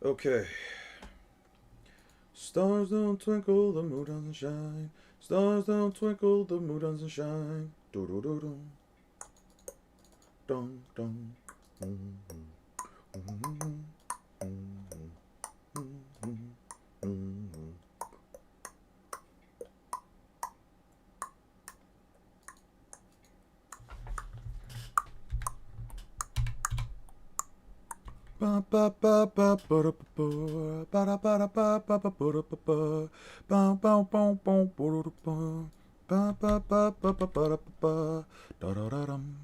Okay. Stars don't twinkle, the moon doesn't shine. Stars don't twinkle, the moon doesn't shine. Do do do do. Dum dum. Ba ba ba ba ba da ba ba da ba da ba ba ba ba da ba ba ba ba ba ba ba da ba ba ba ba ba ba ba da ba da da da dum.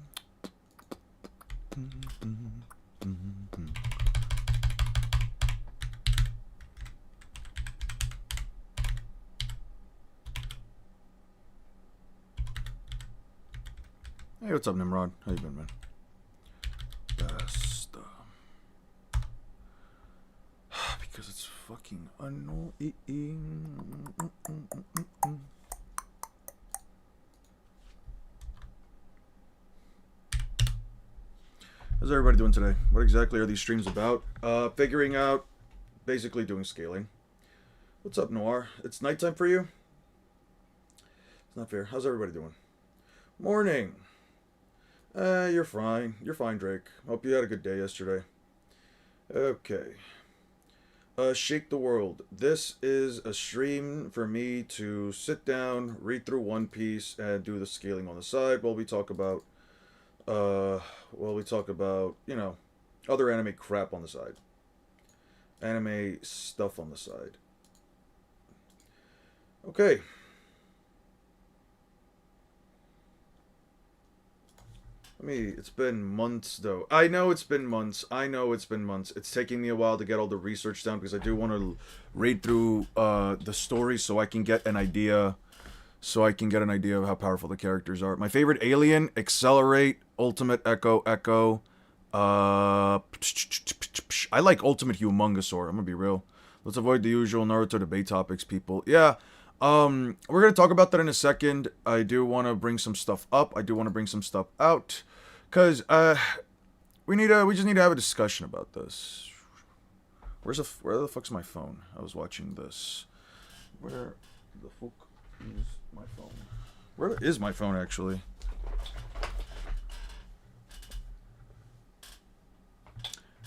Hey, what's up, Nimrod? How you been, man? Best. Because it's fucking annoying. How's everybody doing today? What exactly are these streams about? Figuring out, basically doing scaling. What's up, Noir? It's nighttime for you? It's not fair. How's everybody doing? Morning. You're fine. You're fine, Drake. Hope you had a good day yesterday. Okay. Shake the World. This is a stream for me to sit down, read through One Piece, and do the scaling on the side while we talk about, you know, other anime crap on the side. Anime stuff on the side. Okay. It's been months though. I know it's been months. It's taking me a while to get all the research done because I do want to read through the story so I can get an idea of how powerful the characters are. My favorite alien, Accelerate, Ultimate Echo, Echo. I like Ultimate Humongousaur. I'm gonna be real. Let's avoid the usual Naruto debate topics, people. Yeah. We're gonna talk about that in a second. I do want to bring some stuff up. I do want to bring some stuff out, cause we just need to have a discussion about this. Where the fuck's my phone? I was watching this. Where the fuck is my phone? Where is my phone actually?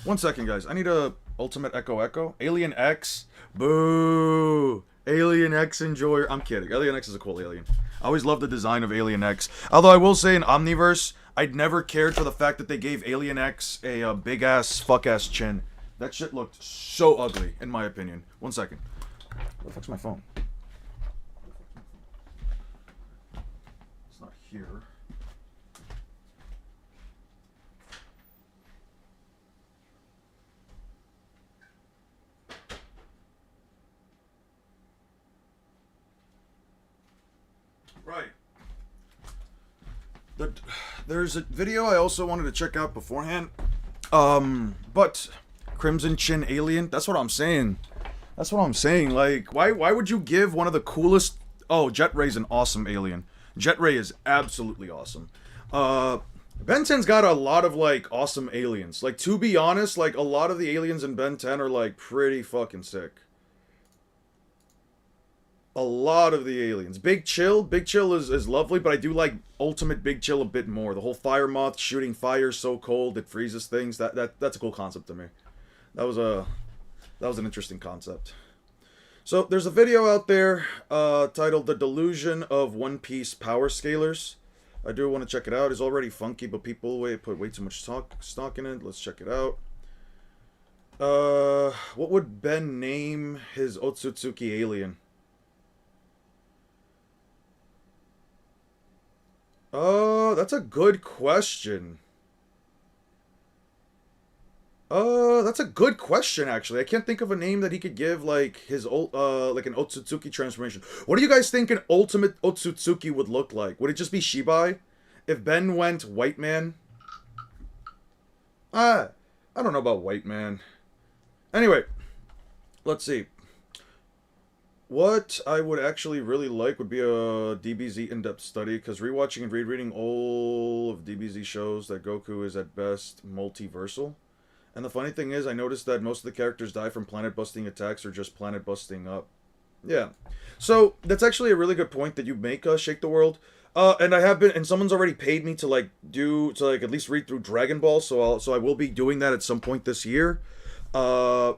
One second, guys. I need a Ultimate Echo Echo. Alien X. Boo. Alien X Enjoyer. I'm kidding. Alien X is a cool alien. I always loved the design of Alien X. Although I will say in Omniverse, I'd never cared for the fact that they gave Alien X a big ass, fuck ass chin. That shit looked so ugly, in my opinion. One second. Where the fuck's my phone? It's not here. Right. There's a video I also wanted to check out beforehand. But Crimson Chin Alien, that's what I'm saying. That's what I'm saying. Like, why would you give one of the coolest... Oh, Jet Ray's an awesome alien. Jet Ray is absolutely awesome. Ben 10's got a lot of, like, awesome aliens. Like, to be honest, like, a lot of the aliens in Ben 10 are, like, pretty fucking sick. A lot of the aliens. Big Chill is lovely, but I do like Ultimate Big Chill a bit more. The whole fire moth shooting fire so cold it freezes things. That's a cool concept to me. That was an interesting concept. So there's a video out there titled "The Delusion of One Piece Power Scalers." I do want to check it out. It's already funky, but people put way too much stock in it. Let's check it out. What would Ben name his Otsutsuki alien? That's a good question. That's a good question, actually. I can't think of a name that he could give, like, his, like an Otsutsuki transformation. What do you guys think an ultimate Otsutsuki would look like? Would it just be Shibai? If Ben went White Man? I don't know about White Man. Anyway, let's see. What I would actually really like would be a DBZ in-depth study, because rewatching and rereading all of DBZ shows that Goku is at best multiversal, And the funny thing is, I noticed that most of the characters die from planet busting attacks or just planet busting up. Yeah. So that's actually a really good point that you make, Shake the World. And I have been, and someone's already paid me to at least read through Dragon Ball. So I will be doing that at some point this year, uh,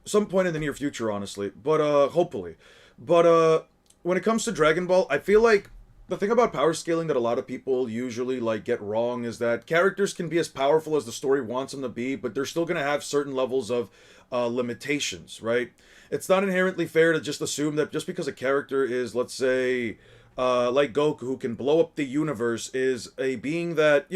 some point in the near future, honestly. But hopefully. But when it comes to Dragon Ball, I feel like the thing about power scaling that a lot of people usually like get wrong is that characters can be as powerful as the story wants them to be, but they're still gonna have certain levels of limitations, right? It's not inherently fair to just assume that just because a character is, let's say, like Goku, who can blow up the universe, is a being that,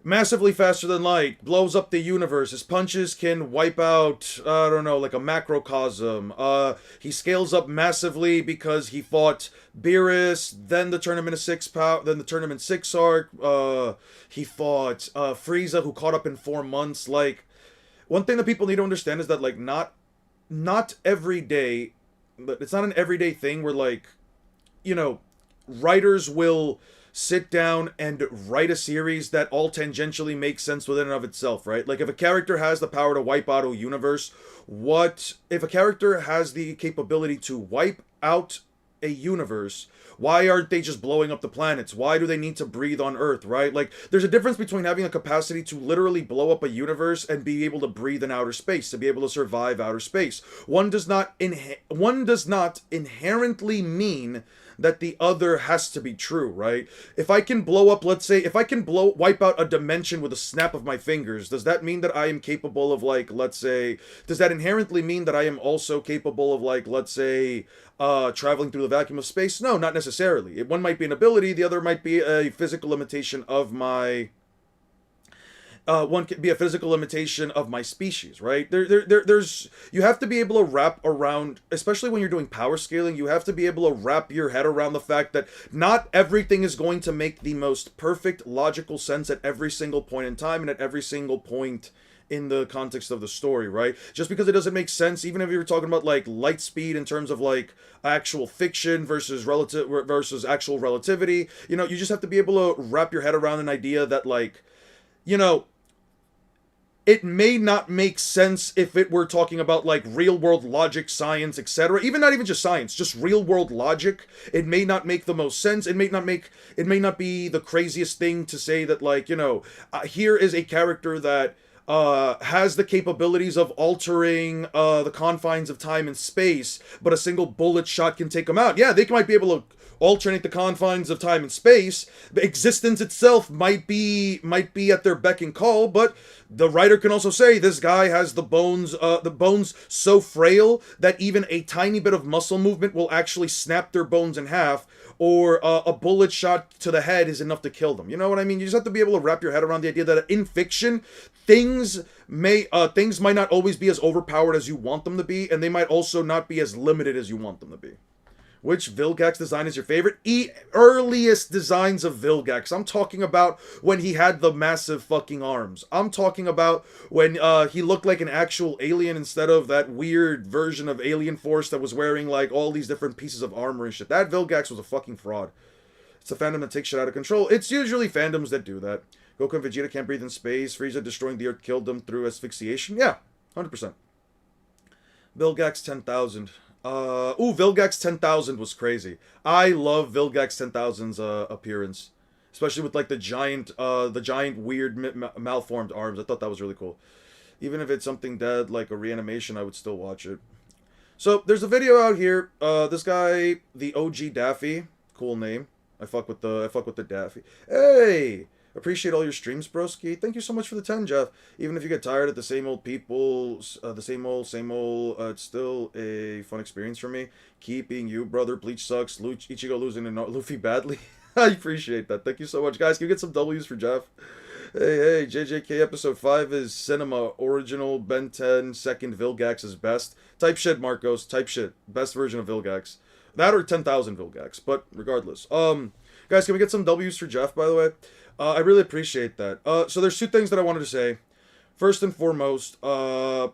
massively faster than light, blows up the universe. His punches can wipe out, I don't know, like a macrocosm. He scales up massively because he fought Beerus, then the Tournament of Six then the Tournament 6 arc. He fought Frieza, who caught up in 4 months. Like, one thing that people need to understand is that, like, not every day, it's not an everyday thing where, like, writers will sit down and write a series that all tangentially makes sense within and of itself, right? Like, if a character has the power to wipe out a universe, if a character has the capability to wipe out a universe, why aren't they just blowing up the planets? Why do they need to breathe on Earth, right? Like, there's a difference between having a capacity to literally blow up a universe and be able to breathe in outer space, to be able to survive outer space. One does not inherently mean that the other has to be true, right? If I can blow up, let's say, if I can wipe out a dimension with a snap of my fingers, does that mean that I am capable of, like, let's say, does that inherently mean that I am also capable of, like, let's say, traveling through the vacuum of space? No, not necessarily. One might be an ability, the other might be a physical limitation of my one can be a physical limitation of my species, right? There's you have to be able to wrap around, especially when you're doing power scaling, you have to be able to wrap your head around the fact that not everything is going to make the most perfect logical sense at every single point in time and at every single point in the context of the story, right? Just because it doesn't make sense, even if you were talking about like light speed in terms of like actual fiction versus actual relativity, you just have to be able to wrap your head around an idea that, like, you know it may not make sense if it were talking about like real world logic, science, etc. Not even just science, just real world logic. It may not make the most sense. It may not be the craziest thing to say that, like, here is a character that has the capabilities of altering the confines of time and space, but a single bullet shot can take them out. Yeah, they might be able to alternate the confines of time and space. The existence itself might be at their beck and call, but the writer can also say this guy has the bones so frail that even a tiny bit of muscle movement will actually snap their bones in half, or a bullet shot to the head is enough to kill them. You know what I mean? You just have to be able to wrap your head around the idea that in fiction, things might not always be as overpowered as you want them to be, and they might also not be as limited as you want them to be. Which Vilgax design is your favorite? Earliest designs of Vilgax. I'm talking about when he had the massive fucking arms. I'm talking about when he looked like an actual alien instead of that weird version of Alien Force that was wearing like all these different pieces of armor and shit. That Vilgax was a fucking fraud. It's a fandom that takes shit out of control. It's usually fandoms that do that. Goku and Vegeta can't breathe in space. Frieza destroying the Earth killed them through asphyxiation. Yeah, 100%. Vilgax 10,000. Vilgax 10,000 was crazy. I love Vilgax 10,000's appearance, especially with like the giant weird malformed arms. I thought that was really cool. Even if it's something dead like a reanimation, I would still watch it. So there's a video out here. This guy, the OG Daffy, cool name. I fuck with the Daffy. Hey. Appreciate all your streams, broski. Thank you so much for the 10, Jeff. Even if you get tired of the same old people, the same old, it's still a fun experience for me. Keep being you, brother. Bleach sucks. Ichigo losing to Luffy badly. I appreciate that. Thank you so much. Guys, can you get some W's for Jeff? Hey, JJK episode 5 is cinema. Original Ben 10, second Vilgax is best. Type shit, Marcos. Type shit. Best version of Vilgax. That or 10,000 Vilgax. But regardless. Guys, can we get some W's for Jeff, by the way? I really appreciate that. So there's two things that I wanted to say. First and foremost, there's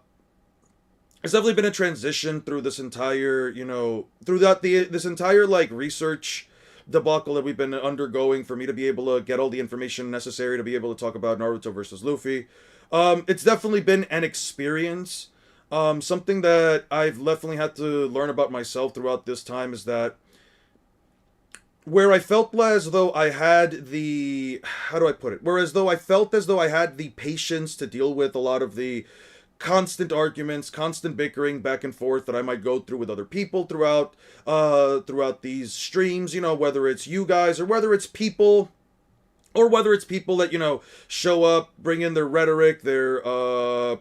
definitely been a transition through this entire, this entire, like, research, debacle that we've been undergoing for me to be able to get all the information necessary to be able to talk about Naruto versus Luffy. It's definitely been an experience. Something that I've definitely had to learn about myself throughout this time is that where I felt as though I had the, how do I put it? Whereas though I felt as though I had the patience to deal with a lot of the constant arguments, constant bickering back and forth that I might go through with other people throughout these streams, whether it's you guys or whether it's people that, show up, bring in their rhetoric, their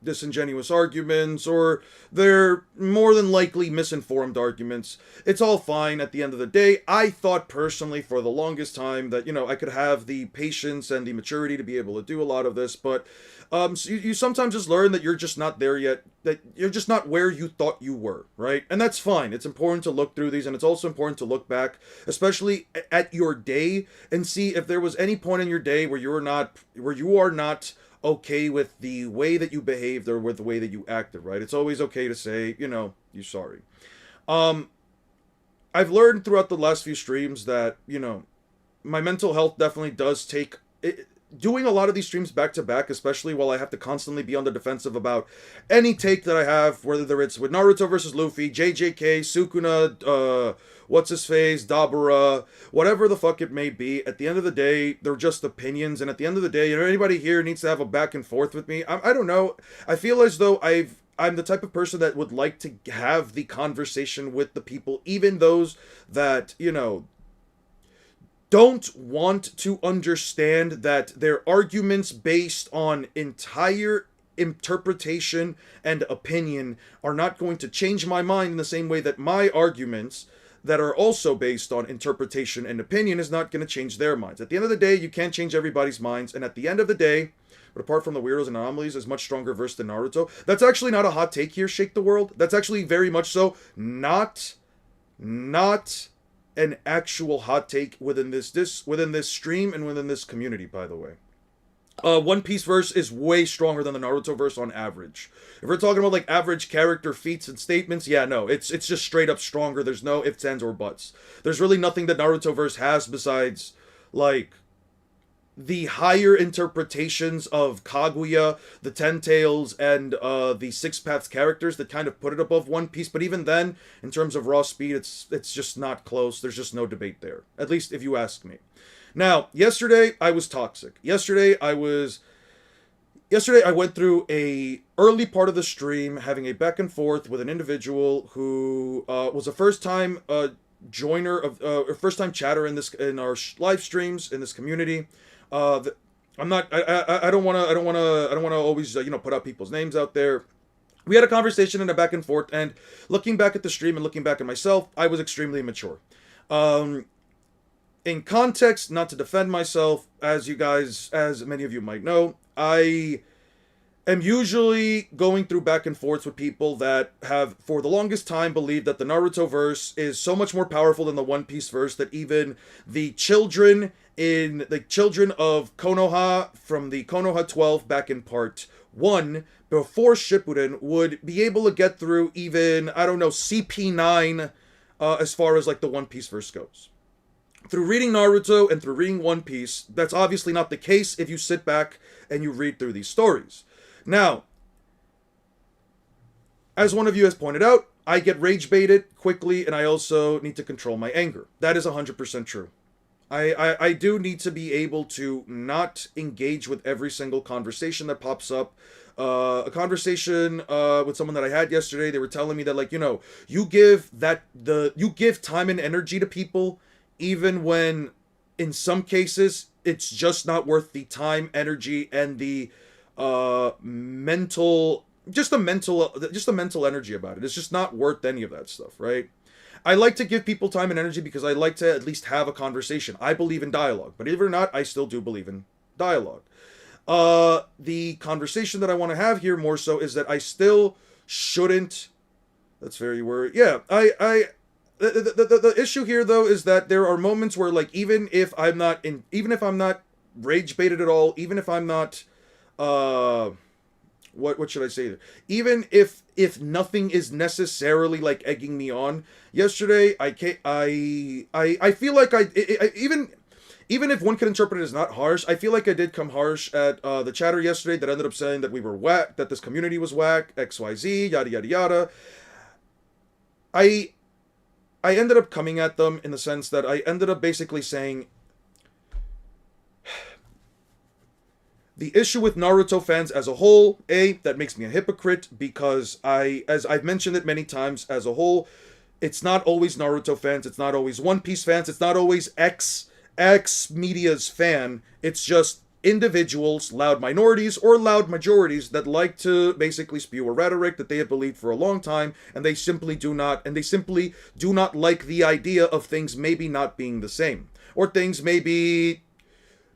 disingenuous arguments, or they're more than likely misinformed arguments. It's all fine at the end of the day. I thought personally for the longest time that, I could have the patience and the maturity to be able to do a lot of this, but so you sometimes just learn that you're just not there yet, that you're just not where you thought you were, right? And that's fine. It's important to look through these, and it's also important to look back, especially at your day, and see if there was any point in your day where you are not okay with the way that you behaved or with the way that you acted, right? It's always okay to say, you're sorry. I've learned throughout the last few streams that, my mental health definitely does take it. Doing a lot of these streams back to back, especially while I have to constantly be on the defensive about any take that I have, whether it's with Naruto versus Luffy, JJK, Sukuna, what's his face, Dabura, whatever the fuck it may be. At the end of the day, they're just opinions, and at the end of the day, anybody here needs to have a back and forth with me. I don't know. I feel as though I'm the type of person that would like to have the conversation with the people, even those that, don't want to understand that their arguments based on entire interpretation and opinion are not going to change my mind in the same way that my arguments that are also based on interpretation and opinion is not going to change their minds. At the end of the day, you can't change everybody's minds, and at the end of the day, but apart from the weirdos and anomalies, is much stronger verse than Naruto. That's actually not a hot take here, Shake the World. That's actually very much so not an actual hot take within this stream and within this community, by the way. One Piece verse is way stronger than the Naruto verse on average. If we're talking about like average character feats and statements, yeah, no, it's just straight up stronger. There's no ifs, ands, or buts. There's really nothing that Naruto verse has besides like the higher interpretations of Kaguya, the Ten Tails, and the Six Paths characters that kind of put it above One Piece. But even then, in terms of raw speed, it's just not close. There's just no debate there. At least if you ask me. Now, yesterday I was toxic. Yesterday I went through a early part of the stream having a back and forth with an individual who was a first time joiner of or first time chatter in our live streams in this community. I'm not. I don't want to always put out people's names out there. We had a conversation and a back and forth, and looking back at the stream and looking back at myself, I was extremely immature. In context, not to defend myself, as many of you might know, I am usually going through back and forths with people that have, for the longest time, believed that the Naruto verse is so much more powerful than the One Piece verse that even the children of Konoha from the Konoha 12 back in part 1 before Shippuden would be able to get through even, CP9 as far as like the One Piece verse goes. Through reading Naruto and through reading One Piece, that's obviously not the case if you sit back and you read through these stories. Now, as one of you has pointed out, I get rage baited quickly and I also need to control my anger. That is 100% true. I do need to be able to not engage with every single conversation that pops up. A conversation with someone that I had yesterday, they were telling me that you give time and energy to people even when in some cases it's just not worth the time, energy, and the mental energy about it. It's just not worth any of that stuff, right? I like to give people time and energy because I like to at least have a conversation. I believe in dialogue, but believe it or not, I still do believe in dialogue. The conversation that I want to have here more so is that I still shouldn't. That's very word. Yeah, the issue here though is that there are moments where even if I'm not rage baited at all, even if I'm not what should I say there? Even if nothing is necessarily like egging me on, yesterday I feel like even if one could interpret it as not harsh, I feel like I did come harsh at the chatter yesterday that ended up saying that we were whack, that this community was whack, XYZ, yada yada yada. I ended up coming at them in the sense that I ended up basically saying the issue with Naruto fans as a whole, that makes me a hypocrite because as I've mentioned it many times, as a whole, it's not always Naruto fans, it's not always One Piece fans, it's not always X media's fan, it's just individuals, loud minorities or loud majorities that like to basically spew a rhetoric that they have believed for a long time, and they simply do not like the idea of things maybe not being the same, or things maybe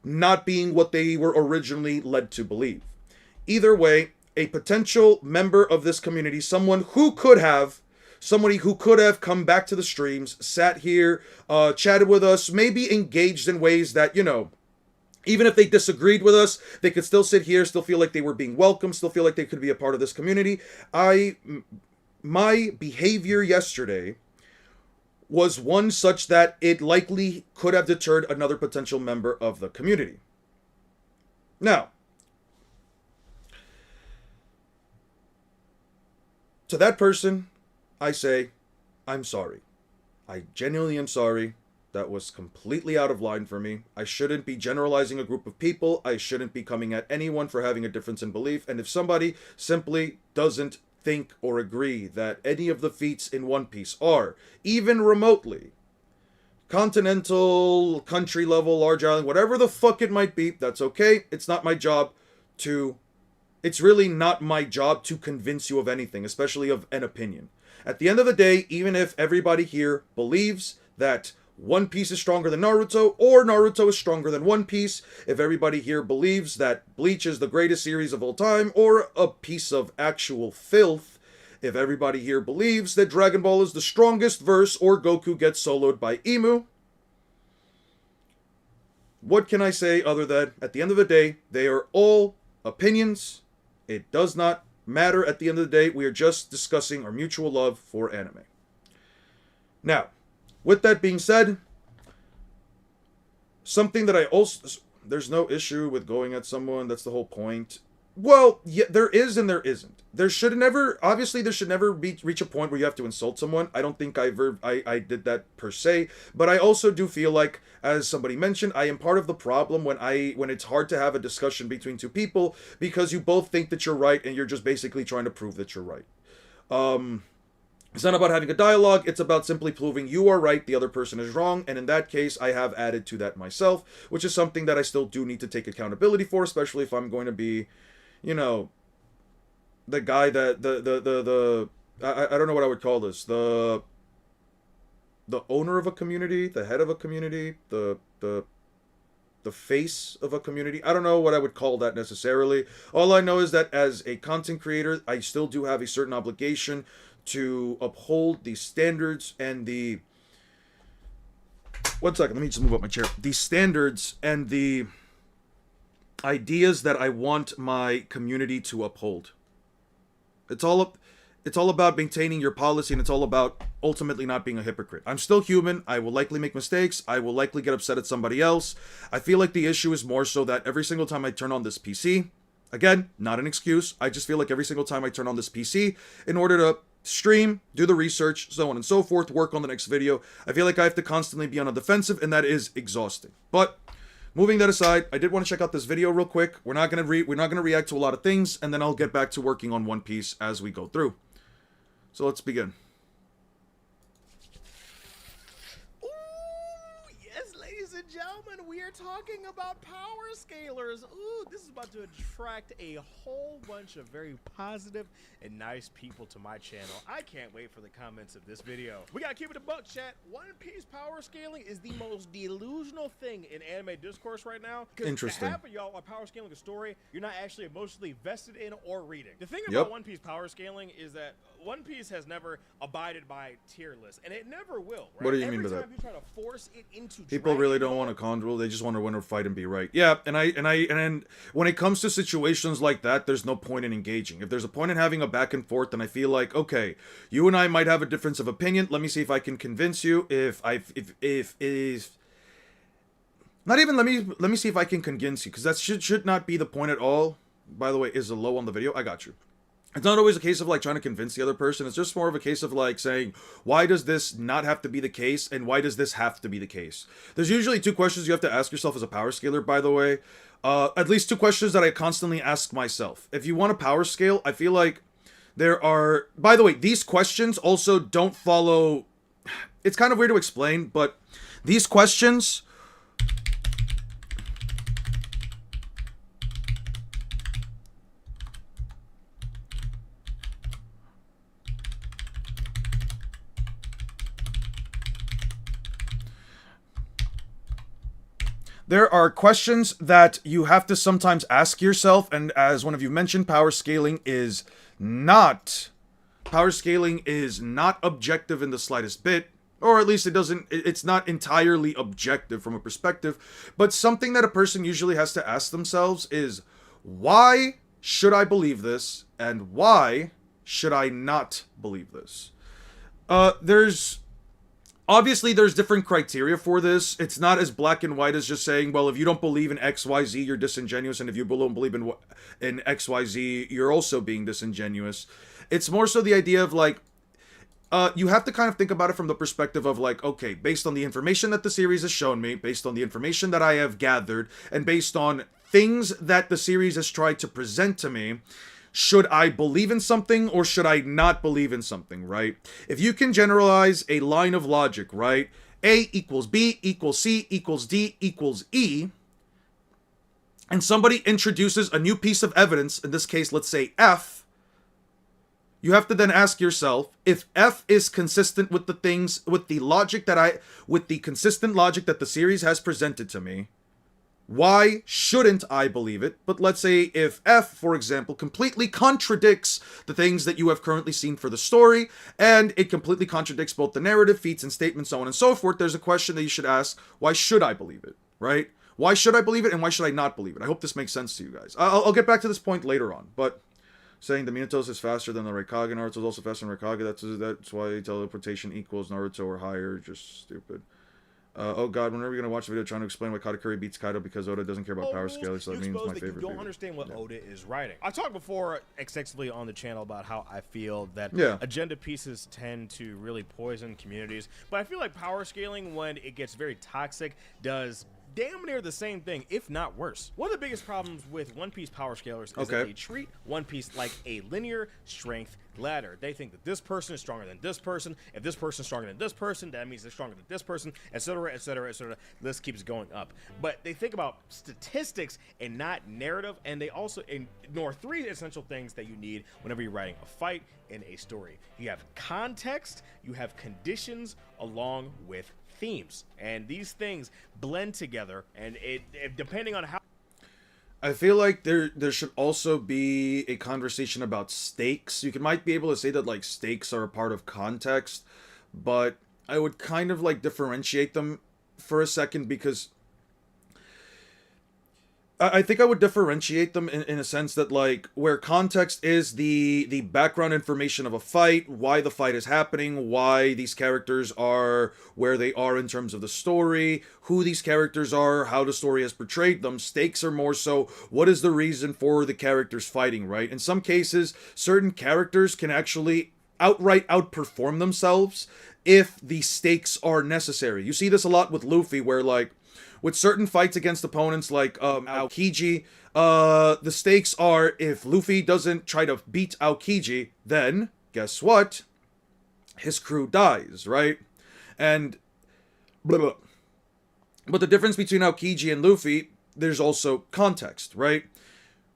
not being what they were originally led to believe. Either way, a potential member of this community, somebody who could have come back to the streams, sat here, chatted with us, maybe engaged in ways that, even if they disagreed with us, they could still sit here, still feel like they were being welcomed, still feel like they could be a part of this community. My behavior yesterday was one such that it likely could have deterred another potential member of the community. Now, to that person, I say, I'm sorry. I genuinely am sorry. That was completely out of line for me. I shouldn't be generalizing a group of people. I shouldn't be coming at anyone for having a difference in belief. And if somebody simply doesn't think or agree that any of the feats in One Piece are, even remotely, continental, country level, large island, whatever the fuck it might be, that's okay. It's really not my job to convince you of anything, especially of an opinion. At the end of the day, even if everybody here believes that One Piece is stronger than Naruto, or Naruto is stronger than One Piece, if everybody here believes that Bleach is the greatest series of all time, or a piece of actual filth, if everybody here believes that Dragon Ball is the strongest verse, or Goku gets soloed by Imu, what can I say other than, at the end of the day, they are all opinions. It does not matter at the end of the day. We are just discussing our mutual love for anime. Now, with that being said, something that I also... There's no issue with going at someone. That's the whole point. Well, yeah, there is and there isn't. There should never reach a point where you have to insult someone. I don't think I did that per se. But I also do feel like, as somebody mentioned, I am part of the problem when it's hard to have a discussion between two people because you both think that you're right and you're just basically trying to prove that you're right. It's not about having a dialogue, it's about simply proving you are right, the other person is wrong, and in that case, I have added to that myself, which is something that I still do need to take accountability for, especially if I'm going to be, the guy that, I don't know what I would call this, the owner of a community, the head of a community, the face of a community. I don't know what I would call that necessarily. All I know is that as a content creator, I still do have a certain obligation to uphold the standards and the... One second, let me just move up my chair. The standards and the ideas that I want my community to uphold. It's all about maintaining your policy, and it's all about ultimately not being a hypocrite. I'm still human. I will likely make mistakes. I will likely get upset at somebody else. I feel like the issue is more so that every single time I turn on this PC, again, not an excuse, I just feel like every single time I turn on this PC, in order to stream, do the research, so on and so forth, work on the next video, I feel like I have to constantly be on a defensive, and that is exhausting. But moving that aside, I did want to check out this video real quick. We're not gonna react to a lot of things, and then I'll get back to working on One Piece as we go through. So let's begin. Ladies and gentlemen, we are talking about power scalers. Ooh, this is about to attract a whole bunch of very positive and nice people to my channel. I can't wait for the comments of this video. We gotta keep it a buck, chat. One Piece power scaling is the most delusional thing in anime discourse right now. Interesting. Half of y'all are power scaling a story you're not actually emotionally vested in or reading. The thing about One Piece power scaling is that One Piece has never abided by tier lists, and it never will. Right? What do you mean by that? Every time you try to force it into people really don't want to control. They just want to win or fight and be right. Yeah, and when it comes to situations like that, there's no point in engaging. If there's a point in having a back and forth, then I feel like, okay, you and I might have a difference of opinion. Let me see if I can convince you. If not even let me see if I can convince you, because that should not be the point at all. By the way, is a low on the video? I got you. It's not always a case of like trying to convince the other person. It's just more of a case of like saying, why does this not have to be the case, and why does this have to be the case? There's usually two questions you have to ask yourself as a power scaler, by the way. At least two questions that I constantly ask myself. If you want a power scale, I feel like there are... By the way, these questions also don't follow... It's kind of weird to explain, but these questions... There are questions that you have to sometimes ask yourself, and as one of you mentioned, power scaling is not objective in the slightest bit, or at least it's not entirely objective from a perspective, but something that a person usually has to ask themselves is, why should I believe this, and why should I not believe this? Obviously, there's different criteria for this. It's not as black and white as just saying, well, if you don't believe in XYZ, you're disingenuous, and if you don't believe in XYZ, you're also being disingenuous. It's more so the idea of, like, you have to kind of think about it from the perspective of, like, okay, based on the information that the series has shown me, based on the information that I have gathered, and based on things that the series has tried to present to me, should I believe in something or should I not believe in something, right? If you can generalize a line of logic, right? A equals B equals C equals D equals E, and somebody introduces a new piece of evidence, in this case, let's say F, you have to then ask yourself, if F is consistent with with the consistent logic that the series has presented to me, why shouldn't I believe it? But let's say if F, for example, completely contradicts the things that you have currently seen for the story, and it completely contradicts both the narrative, feats, and statements, so on and so forth, there's a question that you should ask, why should I believe it, right? Why should I believe it, and why should I not believe it? I hope this makes sense to you guys. I'll get back to this point later on, but saying the Minatos is faster than the Raikage, Naruto is also faster than Raikage, that's why teleportation equals Naruto or higher, just stupid. Oh god, when are we going to watch a video trying to explain why Katakuri beats Kaido because Oda doesn't care about power scale, so that means my favorite You don't understand what Oda is writing. I've talked before extensively on the channel about how I feel that agenda pieces tend to really poison communities, but I feel like power scaling, when it gets very toxic, does damn near the same thing, if not worse. One of the biggest problems with One Piece power scalers is that they treat One Piece like a linear strength ladder. They think that this person is stronger than this person. If this person is stronger than this person, that means they're stronger than this person, etc., etc., etc. List keeps going up. But they think about statistics and not narrative, and they also ignore three essential things that you need whenever you're writing a fight in a story. You have context, you have conditions, along with themes, and these things blend together, and it depending on how... I feel like there should also be a conversation about stakes. You might be able to say that, like, stakes are a part of context, but I would kind of, like, differentiate them for a second, because I think I would differentiate them in a sense that, like, where context is the background information of a fight, why the fight is happening, why these characters are where they are in terms of the story, who these characters are, how the story has portrayed them. Stakes are more so, what is the reason for the characters fighting, right? In some cases, certain characters can actually outright outperform themselves if the stakes are necessary. You see this a lot with Luffy, where, like, with certain fights against opponents like Aokiji, the stakes are, if Luffy doesn't try to beat Aokiji, then, guess what? His crew dies, right? And blah, blah. But the difference between Aokiji and Luffy, there's also context, right?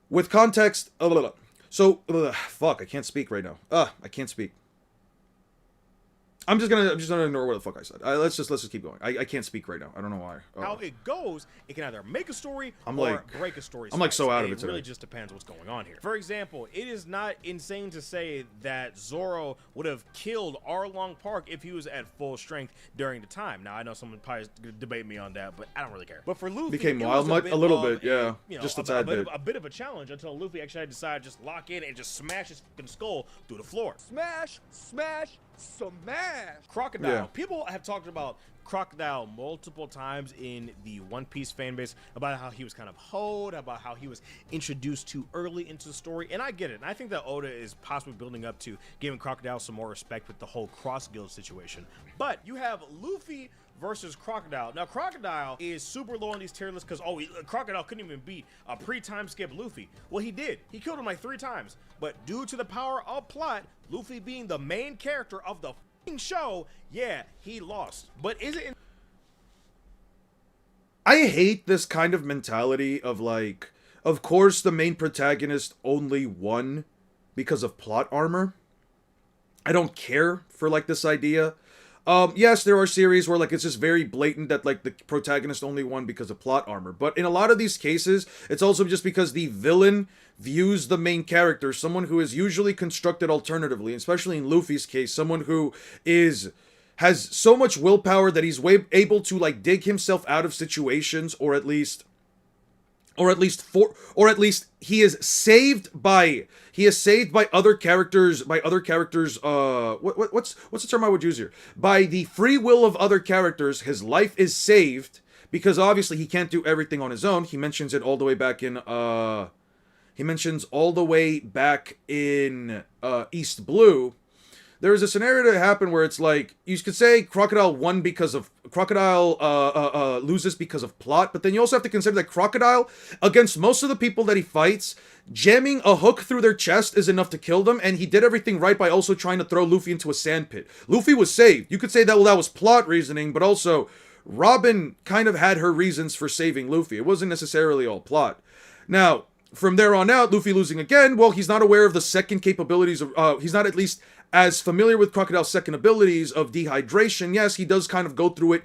With context, blah, blah. So, fuck, I can't speak right now. I can't speak. I'm just gonna ignore what the fuck I said. Let's just keep going. I can't speak right now. I don't know why. How it goes, it can either make a story I'm or like- break a story. I'm like so out of it It really today. just depends what's going on here. For example, it is not insane to say that Zoro would have killed Arlong Park if he was at full strength during the time. Now I know someone probably is gonna debate me on that, but I don't really care. But for Luffy, Became it wild was a little of bit, yeah. You know, Just a tad bit. A bit of a challenge until Luffy actually decided to just lock in and just smash his fucking skull through the floor. Smash, smash, smash. Crocodile. Yeah. People have talked about Crocodile multiple times in the One Piece fan base about how he was kind of hoed, about how he was introduced too early into the story, and I get it. And I think that Oda is possibly building up to giving Crocodile some more respect with the whole cross guild situation. But you have Luffy versus Crocodile. Now, Crocodile is super low on these tier lists because, Crocodile couldn't even beat a pre-time skip Luffy. Well, he did. He killed him like 3 times. But due to the power of plot, Luffy being the main character of the f***ing show, yeah, he lost. But is it... I hate this kind of mentality of like, of course the main protagonist only won because of plot armor. I don't care for like this idea. Yes, there are series where like it's just very blatant that like the protagonist only won because of plot armor. But in a lot of these cases, it's also just because the villain views the main character, someone who is usually constructed alternatively, especially in Luffy's case, someone who has so much willpower that he's able to like dig himself out of situations, or at least he is saved by other characters, what's the term I would use here? By the free will of other characters, his life is saved because obviously he can't do everything on his own. He mentions it all the way back in East Blue. There is a scenario that happened where it's like, you could say Crocodile loses because of plot, but then you also have to consider that Crocodile, against most of the people that he fights, jamming a hook through their chest is enough to kill them, and he did everything right by also trying to throw Luffy into a sandpit. Luffy was saved. You could say that, well, that was plot reasoning, but also Robin kind of had her reasons for saving Luffy. It wasn't necessarily all plot. Now, from there on out, Luffy losing again, well, he's not aware of the second capabilities of, he's not at least as familiar with Crocodile's second abilities of dehydration. Yes, he does kind of go through it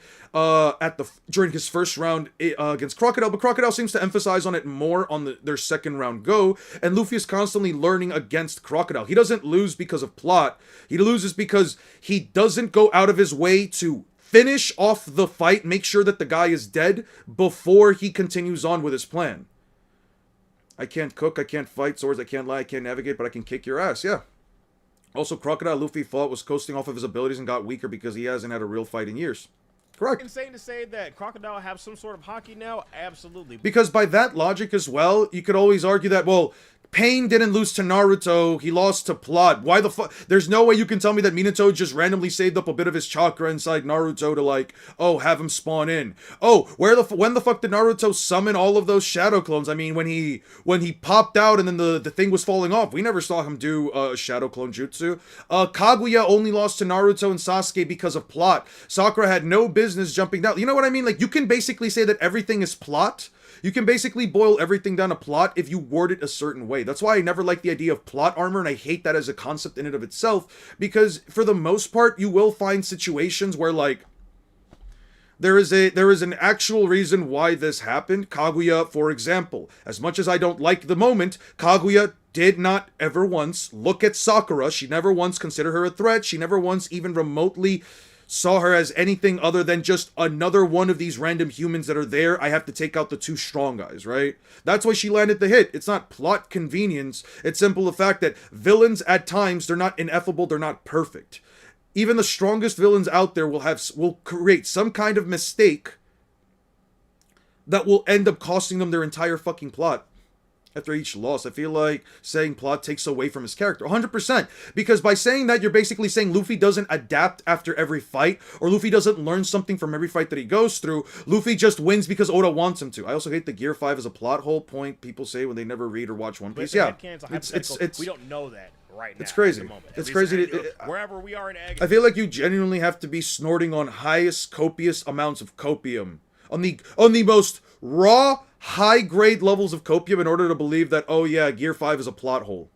during his first round against Crocodile, but Crocodile seems to emphasize on it more on their second round go, and Luffy is constantly learning against Crocodile. He doesn't lose because of plot. He loses because he doesn't go out of his way to finish off the fight, make sure that the guy is dead before he continues on with his plan. I can't cook, I can't fight swords, I can't lie, I can't navigate, but I can kick your ass, yeah. Also, Crocodile Luffy fought was coasting off of his abilities and got weaker because he hasn't had a real fight in years. Correct. Insane to say that Crocodile have some sort of hockey now? Absolutely. Because by that logic as well, you could always argue that, well, Pain didn't lose to Naruto, he lost to plot. Why the fuck? There's no way you can tell me that Minato just randomly saved up a bit of his chakra inside Naruto to like, have him spawn in. Oh, when the fuck did Naruto summon all of those shadow clones? I mean, when he popped out and then the thing was falling off, we never saw him do a shadow clone jutsu. Kaguya only lost to Naruto and Sasuke because of plot. Sakura had no business jumping down. You know what I mean? Like, you can basically say that everything is plot. You can basically boil everything down to plot if you word it a certain way. That's why I never like the idea of plot armor, and I hate that as a concept in and of itself, because for the most part, you will find situations where, like, there is an actual reason why this happened. Kaguya, for example, as much as I don't like the moment, Kaguya did not ever once look at Sakura. She never once considered her a threat. She never once even remotely saw her as anything other than just another one of these random humans that are there. I have to take out the 2 strong guys, right? That's why she landed the hit. It's not plot convenience. It's simple the fact that villains at times, they're not ineffable, they're not perfect. Even the strongest villains out there will create some kind of mistake that will end up costing them their entire fucking plot. After each loss, I feel like saying plot takes away from his character. 100%. Because by saying that, you're basically saying Luffy doesn't adapt after every fight, or Luffy doesn't learn something from every fight that he goes through. Luffy just wins because Oda wants him to. I also hate the Gear 5 as a plot hole point people say when they never read or watch One Piece. Yeah, it's we don't know that right now. It's crazy. At the moment. It's crazy. Wherever we are in Egg. I feel like you genuinely have to be snorting on highest copious amounts of copium. On the most raw, high-grade levels of copium in order to believe that, oh yeah, Gear 5 is a plot hole.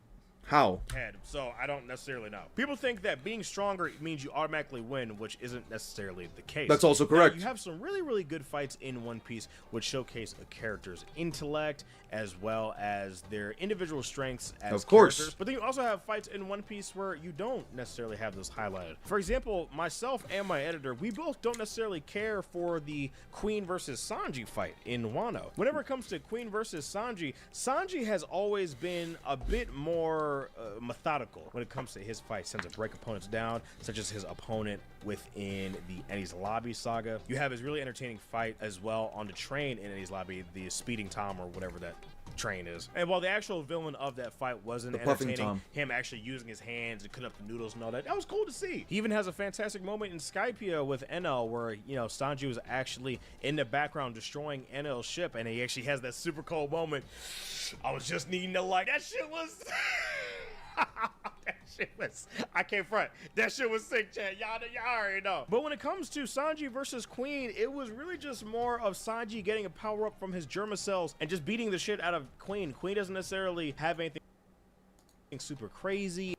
How? head, so I don't necessarily know. People think that being stronger means you automatically win, which isn't necessarily the case. That's also correct. Now, you have some really, really good fights in One Piece, which showcase a character's intellect as well as their individual strengths as Of course. characters. But then you also have fights in One Piece where you don't necessarily have those highlighted. For example, myself and my editor, we both don't necessarily care for the Queen versus Sanji fight in Wano. Whenever it comes to Queen versus Sanji, Sanji has always been a bit more methodical when it comes to his fights. Tends to break opponents down, such as his opponent within the Enies Lobby saga. You have his really entertaining fight as well on the train in Enies Lobby, the Speeding Tom or whatever that train is. And while the actual villain of that fight wasn't entertaining, him actually using his hands to cut up the noodles and all that was cool to see. He even has a fantastic moment in Skypiea with Enel where, you know, Sanji was actually in the background destroying Enel's ship, and he actually has that super cold moment. I was just needing to like, that shit was... that shit was, I can't front. That shit was sick, chat. Y'all already know. But when it comes to Sanji versus Queen, it was really just more of Sanji getting a power up from his Germa cells and just beating the shit out of Queen. Queen doesn't necessarily have anything super crazy.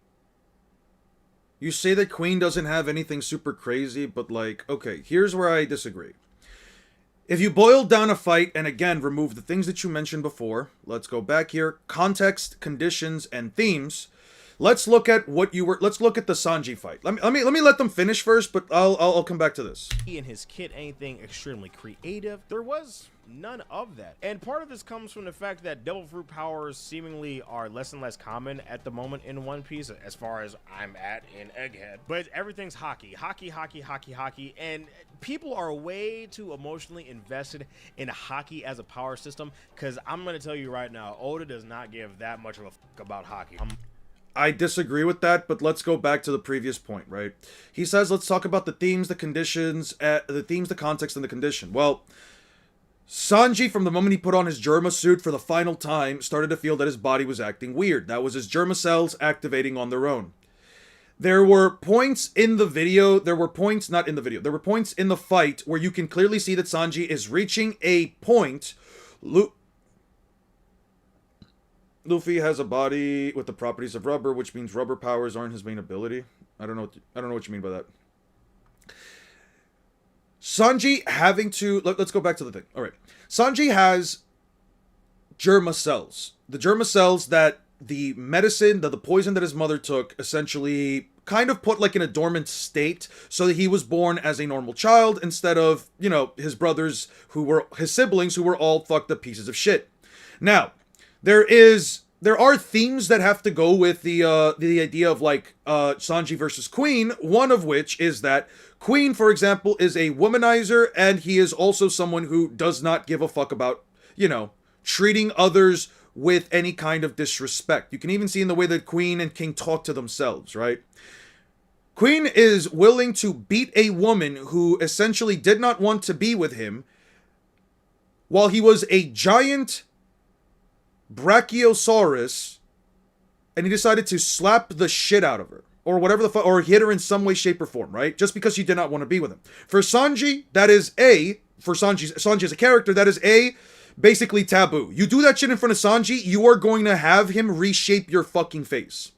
You say that Queen doesn't have anything super crazy, but like, okay, here's where I disagree. If you boil down a fight, and again, remove the things that you mentioned before, let's go back here, context, conditions, and themes. Let's look at let's look at the Sanji fight. Let me let them finish first, but I'll come back to this. He and his kit, anything extremely creative. There was none of that. And part of this comes from the fact that devil fruit powers seemingly are less and less common at the moment in One Piece, as far as I'm at in Egghead. But everything's hockey, and people are way too emotionally invested in hockey as a power system, because I'm going to tell you right now, Oda does not give that much of a fuck about hockey. I disagree with that, but let's go back to the previous point, right? He says, let's talk about the themes, the conditions, the context, and the condition. Well, Sanji, from the moment he put on his Germa suit for the final time, started to feel that his body was acting weird. That was his Germa cells activating on their own. There were points in the video, there were points in the fight where you can clearly see that Sanji is reaching a point. Luffy has a body with the properties of rubber, which means rubber powers aren't his main ability. I don't know what you mean by that. Sanji having to... Let's go back to the thing. Alright. Sanji has Germa cells. The Germa cells that the medicine, the poison that his mother took, essentially kind of put like in a dormant state so that he was born as a normal child instead of, you know, his brothers his siblings who were all fucked up pieces of shit. Now... There are themes that have to go with the idea of like Sanji versus Queen, one of which is that Queen, for example, is a womanizer, and he is also someone who does not give a fuck about, you know, treating others with any kind of disrespect. You can even see in the way that Queen and King talk to themselves, right? Queen is willing to beat a woman who essentially did not want to be with him while he was a giant Brachiosaurus, and he decided to slap the shit out of her, or whatever the fuck, or hit her in some way, shape, or form, right? Just because she did not want to be with him. For Sanji, Sanji as a character, that is basically taboo. You do that shit in front of Sanji, you are going to have him reshape your fucking face.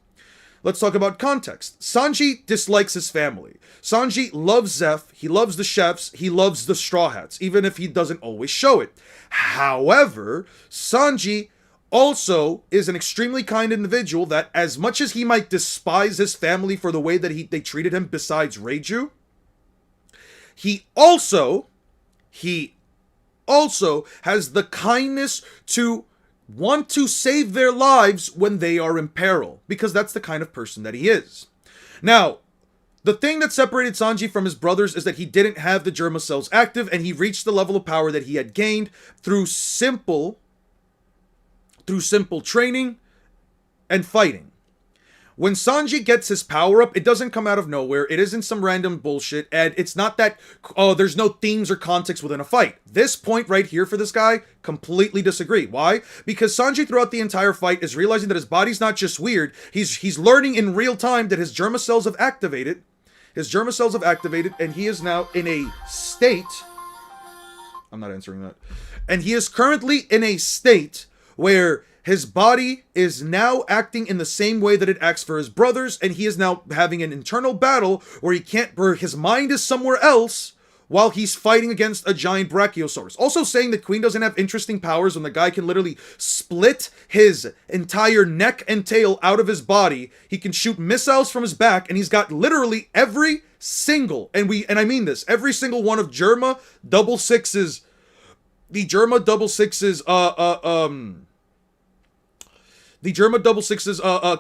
Let's talk about context. Sanji dislikes his family. Sanji loves Zeph, he loves the chefs, he loves the Straw Hats, even if he doesn't always show it. However, Sanji also is an extremely kind individual that, as much as he might despise his family for the way that they treated him besides Reiju, he also has the kindness to want to save their lives when they are in peril, because that's the kind of person that he is. Now, the thing that separated Sanji from his brothers is that he didn't have the Germa cells active, and he reached the level of power that he had gained through simple training and fighting. When Sanji gets his power up, it doesn't come out of nowhere. It isn't some random bullshit, and it's not that, oh, there's no themes or context within a fight. This point right here for this guy, completely disagree. Why? Because Sanji throughout the entire fight is realizing that his body's not just weird, he's learning in real time that his Germa cells have activated. And he is now in a state... I'm not answering that. And he is currently in a state where his body is now acting in the same way that it acts for his brothers, and he is now having an internal battle where his mind is somewhere else while he's fighting against a giant Brachiosaurus. Also saying that Queen doesn't have interesting powers when the guy can literally split his entire neck and tail out of his body. He can shoot missiles from his back, and he's got literally every single, and I mean this, every single one of Germa double six's the Germa double six's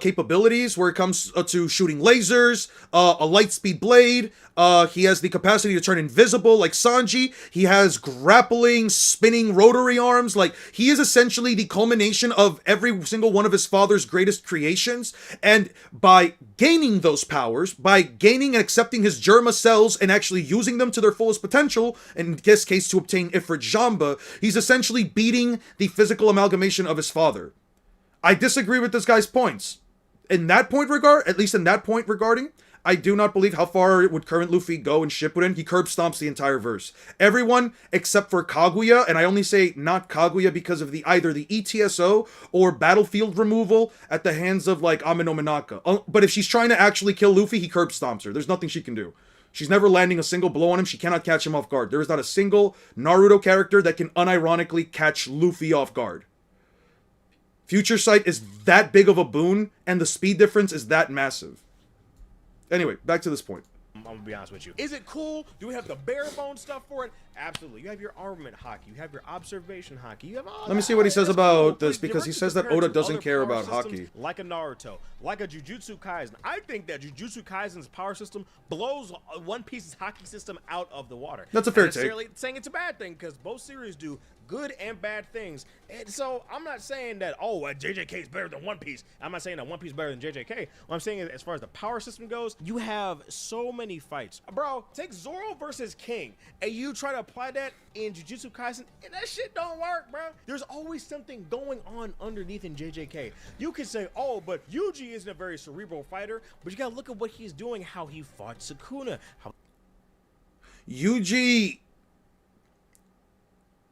capabilities, where it comes to shooting lasers, a light speed blade. He has the capacity to turn invisible like Sanji. He has grappling, spinning rotary arms. Like, he is essentially the culmination of every single one of his father's greatest creations. And by gaining those powers, by gaining and accepting his Germa cells and actually using them to their fullest potential, in this case to obtain Ifrit Jamba, he's essentially beating the physical amalgamation of his father. I disagree with this guy's points. In that point regarding, I do not believe how far would current Luffy go in Shippuden. He curb stomps the entire verse. Everyone except for Kaguya, and I only say not Kaguya because of either the ETSO or battlefield removal at the hands of like Ame no Minaka. But if she's trying to actually kill Luffy, he curb stomps her. There's nothing she can do. She's never landing a single blow on him. She cannot catch him off guard. There is not a single Naruto character that can unironically catch Luffy off guard. Future Sight is that big of a boon, and the speed difference is that massive. Anyway, back to this point. I'm gonna be honest with you. Is it cool? Do we have the bare bones stuff for it? Absolutely. You have your armament haki. You have your observation haki. You have all. Let me see what he says about this, But because he directly says that compared Oda to doesn't other care power about systems, haki. like a Naruto, like a Jujutsu Kaisen. I think that Jujutsu Kaisen's power system blows One Piece's haki system out of the water. That's a fair Not take. necessarily saying it's a bad thing, because both series do good and bad things. And so I'm not saying that, oh, JJK is better than One Piece. I'm not saying that One Piece is better than JJK. What I'm saying is, as far as the power system goes, you have so many fights. Bro, take Zoro versus King, and you try to apply that in Jujutsu Kaisen, and that shit don't work, bro. There's always something going on underneath in JJK. You can say, oh, but Yuji isn't a very cerebral fighter, but you gotta look at what he's doing, how he fought Sukuna. Yuji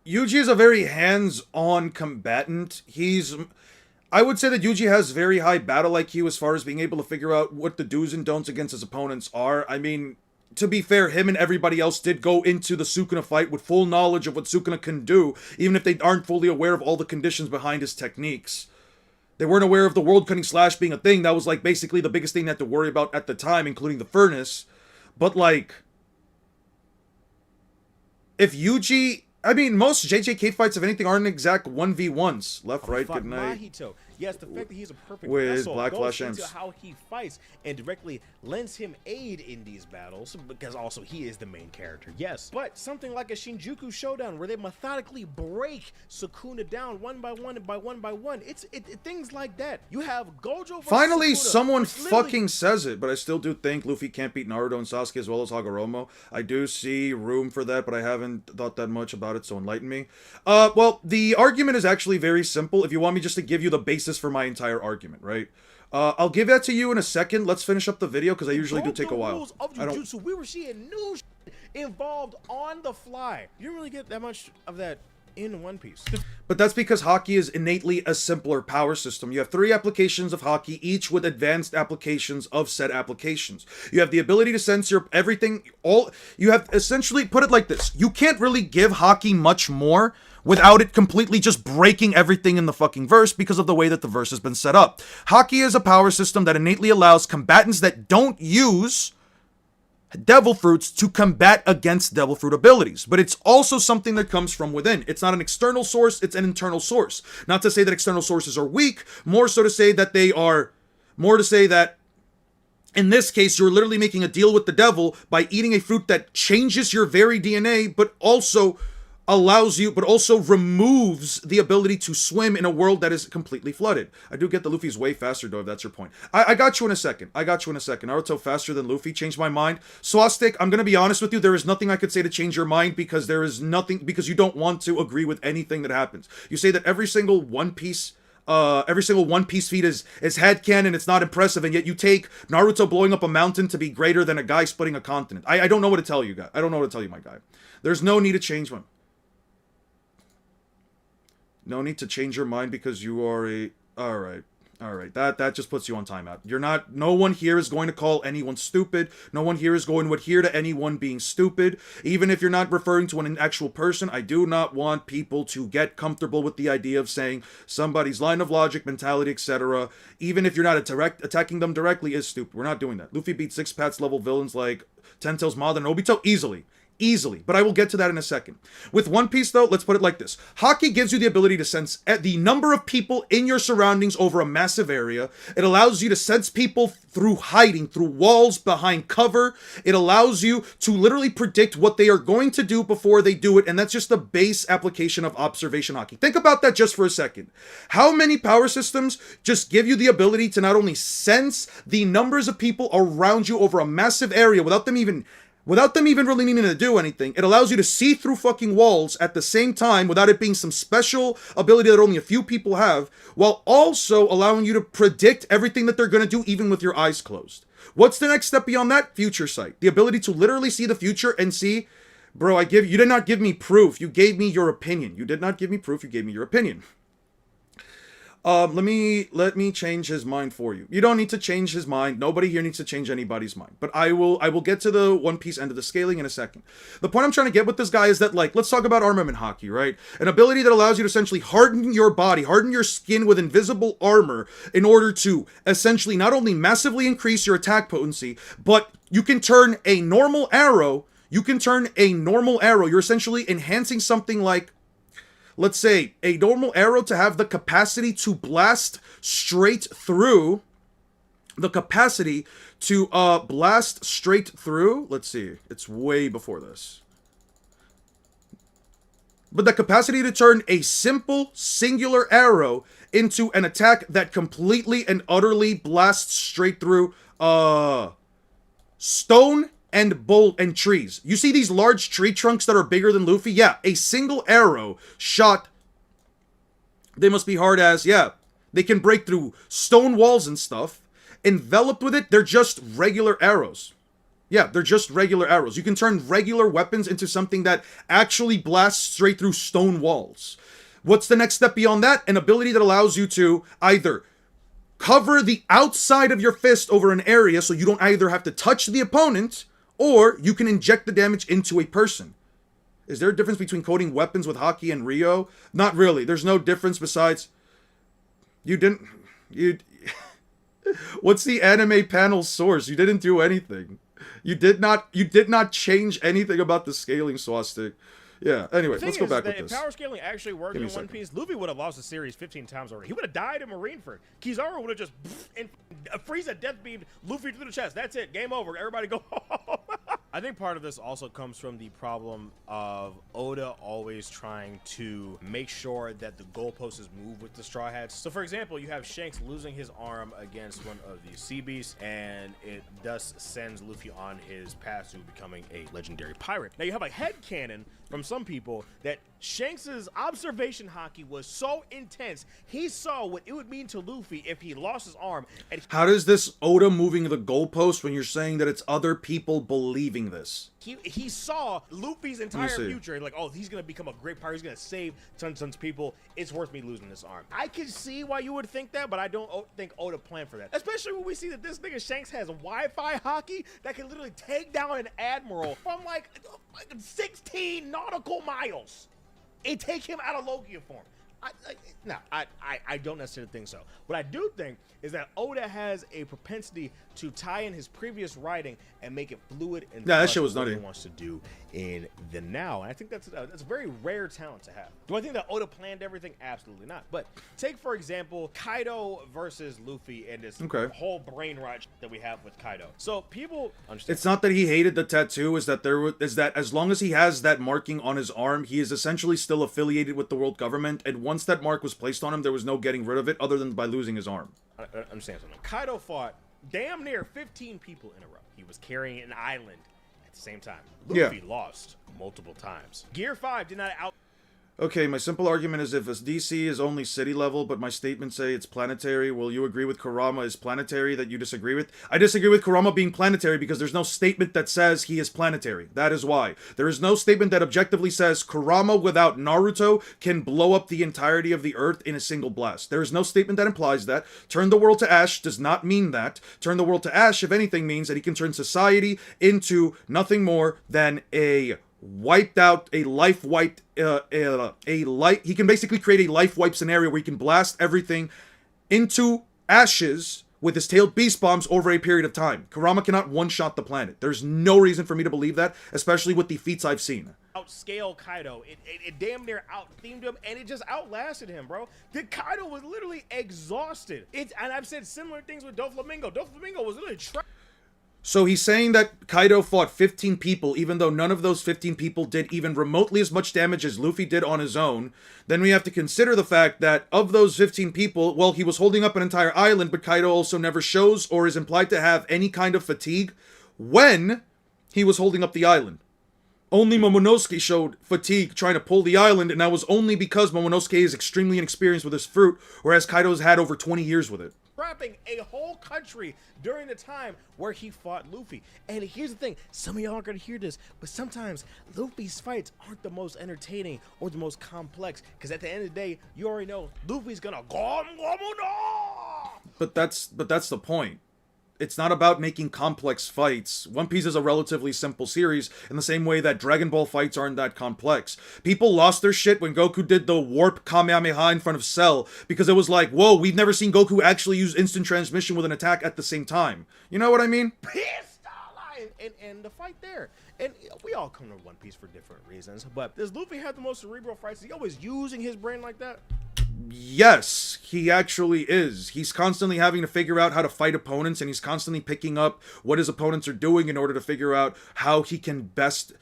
is a very hands-on combatant. I would say that Yuji has very high battle IQ as far as being able to figure out what the do's and don'ts against his opponents are. I mean, to be fair, him and everybody else did go into the Sukuna fight with full knowledge of what Sukuna can do, even if they aren't fully aware of all the conditions behind his techniques. They weren't aware of the world-cutting slash being a thing. That was, like, basically the biggest thing they had to worry about at the time, including the furnace. But, like, if Yuji... I mean, most JJK fights, if anything, aren't exact 1v1s. Left, right, good night. Mahito. Yes, the fact that he's a perfect With vessel Black goes Flash into M's. how he fights and directly lends him aid in these battles, because also he is the main character, yes. But something like a Shinjuku Showdown where they methodically break Sukuna down one by one and by one by one. It's things like that. You have Gojo versus Finally, Sukuna, someone which literally- fucking says it, but I still do think Luffy can't beat Naruto and Sasuke as well as Hagoromo. I do see room for that, but I haven't thought that much about it, so enlighten me. Well, the argument is actually very simple. If you want me just to give you the basis for my entire argument, right? I'll give that to you in a second. Let's finish up the video, because I usually do take a while. Rules of Jujutsu, we were seeing new shit involved on the fly. You don't really get that much of that in One Piece. But that's because Haki is innately a simpler power system. You have 3 applications of Haki, each with advanced applications of said applications. You have the ability to sense your everything, you have essentially, put it like this, you can't really give Haki much more without it completely just breaking everything in the fucking verse because of the way that the verse has been set up. Haki is a power system that innately allows combatants that don't use devil fruits to combat against devil fruit abilities, but it's also something that comes from within. It's not an external source, it's an internal source. Not to say that external sources are weak, more so to say that in this case, you're literally making a deal with the devil by eating a fruit that changes your very DNA, but also removes the ability to swim in a world that is completely flooded. I do get that Luffy's way faster, though, if that's your point. I got you in a second. Naruto faster than Luffy. Changed my mind. Swastik, I'm going to be honest with you. There is nothing I could say to change your mind, because because you don't want to agree with anything that happens. You say that every single One Piece feat is headcanon, it's not impressive, and yet you take Naruto blowing up a mountain to be greater than a guy splitting a continent. I don't know what to tell you, guy. I don't know what to tell you, my guy. There's no need to change one. No need to change your mind because you are a... Alright. Alright, that just puts you on timeout. You're not... No one here is going to call anyone stupid. No one here is going to adhere to anyone being stupid. Even if you're not referring to an actual person, I do not want people to get comfortable with the idea of saying somebody's line of logic, mentality, etc. Even if you're not attacking them directly is stupid. We're not doing that. Luffy beat 6 Pats level villains like Ten Tails, Madara, and Obito easily. Easily, but I will get to that in a second. With One Piece, though, let's put it like this. Haki gives you the ability to sense the number of people in your surroundings over a massive area. It allows you to sense people through hiding, through walls, behind cover. It allows you to literally predict what they are going to do before they do it, and that's just the base application of observation Haki. Think about that just for a second. How many power systems just give you the ability to not only sense the numbers of people around you over a massive area without them even really needing to do anything? It allows you to see through fucking walls at the same time without it being some special ability that only a few people have, while also allowing you to predict everything that they're going to do even with your eyes closed. What's the next step beyond that? Future sight. The ability to literally see the future and see, bro, you did not give me proof. You gave me your opinion. You did not give me proof. You gave me your opinion. Let me change his mind for you. You don't need to change his mind. Nobody here needs to change anybody's mind. But I will get to the One Piece end of the scaling in a second. The point I'm trying to get with this guy is that, like, let's talk about armament Haki, right? An ability that allows you to essentially harden your body, harden your skin with invisible armor in order to essentially not only massively increase your attack potency, but you can turn a normal arrow. You're essentially enhancing something like, let's say, a normal arrow to have the capacity to blast straight through. Let's see. It's way before this. But the capacity to turn a simple, singular arrow into an attack that completely and utterly blasts straight through, stone and bolt and trees. You see these large tree trunks that are bigger than Luffy? Yeah, a single arrow shot. They must be hard as, yeah. They can break through stone walls and stuff. Enveloped with it, they're just regular arrows. Yeah, they're just regular arrows. You can turn regular weapons into something that actually blasts straight through stone walls. What's the next step beyond that? An ability that allows you to either cover the outside of your fist over an area so you don't either have to touch the opponent, or you can inject the damage into a person. Is there a difference between coating weapons with Haki and Rio? Not really. There's no difference besides... What's the anime panel source? You didn't do anything. You did not change anything about the scaling, Swastik. Yeah, anyway, let's go back with this. If power scaling actually worked in One Piece, Luffy would have lost the series 15 times already. He would have died in Marineford. Kizaru would have just Frieza death beamed Luffy through the chest. That's it. Game over. Everybody go home. I think part of this also comes from the problem of Oda always trying to make sure that the goalposts move with the Straw Hats. So, for example, you have Shanks losing his arm against one of the Sea Beasts, and it thus sends Luffy on his path to becoming a legendary pirate. Now, you have a headcanon from some people that Shanks's observation Haki was so intense, he saw what it would mean to Luffy if he lost his arm. And how does this Oda moving the goalpost when you're saying that it's other people believing this? He saw Luffy's entire future, like, oh, he's gonna become a great pirate, he's gonna save tons of people, it's worth me losing this arm. I can see why you would think that, but I don't think Oda planned for that. Especially when we see that this nigga Shanks has Wi-Fi Haki that can literally take down an admiral from like 16 nautical miles and take him out of Logia form. I don't necessarily think so. What I do think is that Oda has a propensity to tie in his previous writing and make it fluid and that shit was what nutty. he wants to do in the now. And I think that's a very rare talent to have. Do I think that Oda planned everything? Absolutely not. But take, for example, Kaido versus Luffy and this whole brain rot that we have with Kaido. So people understand. It's not that he hated the tattoo, is that as long as he has that marking on his arm, he is essentially still affiliated with the world government, and once that mark was placed on him, there was no getting rid of it other than by losing his arm. I understand something. Kaido fought damn near 15 people in a row. He was carrying an island at the same time. Luffy lost multiple times. Gear 5 did not out... Okay, my simple argument is if a DC is only city level, but my statements say it's planetary, will you agree with Kurama is planetary that you disagree with? I disagree with Kurama being planetary because there's no statement that says he is planetary. That is why. There is no statement that objectively says Kurama without Naruto can blow up the entirety of the Earth in a single blast. There is no statement that implies that. Turn the world to ash does not mean that. Turn the world to ash, if anything, means that he can turn society into nothing more than a wiped out, a life wiped, he can basically create a life wipe scenario where he can blast everything into ashes with his tailed beast bombs over a period of time. Kurama cannot one-shot the planet. There's no reason for me to believe that, especially with the feats I've seen. Outscale Kaido. It damn near out-themed him, and it just outlasted him, bro. The Kaido was literally exhausted. And I've said similar things with Doflamingo. Doflamingo was literally So he's saying that Kaido fought 15 people, even though none of those 15 people did even remotely as much damage as Luffy did on his own. Then we have to consider the fact that of those 15 people, well, he was holding up an entire island, but Kaido also never shows or is implied to have any kind of fatigue when he was holding up the island. Only Momonosuke showed fatigue trying to pull the island, and that was only because Momonosuke is extremely inexperienced with his fruit, whereas Kaido's had over 20 years with it. trapping a whole country during the time where he fought Luffy. And here's the thing, some of y'all aren't gonna hear this, but sometimes Luffy's fights aren't the most entertaining or the most complex, because at the end of the day, you already know Luffy's gonna But that's the point. It's not about making complex fights. One Piece is a relatively simple series in the same way that Dragon Ball fights aren't that complex. People lost their shit when Goku did the warp Kamehameha in front of Cell because it was like, whoa, we've never seen Goku actually use instant transmission with an attack at the same time. You know what I mean? and the fight there. And we all come to One Piece for different reasons, but does Luffy have the most cerebral fights? Is he always using his brain like that? Yes, he actually is. He's constantly having to figure out how to fight opponents, and he's constantly picking up what his opponents are doing in order to figure out how he can best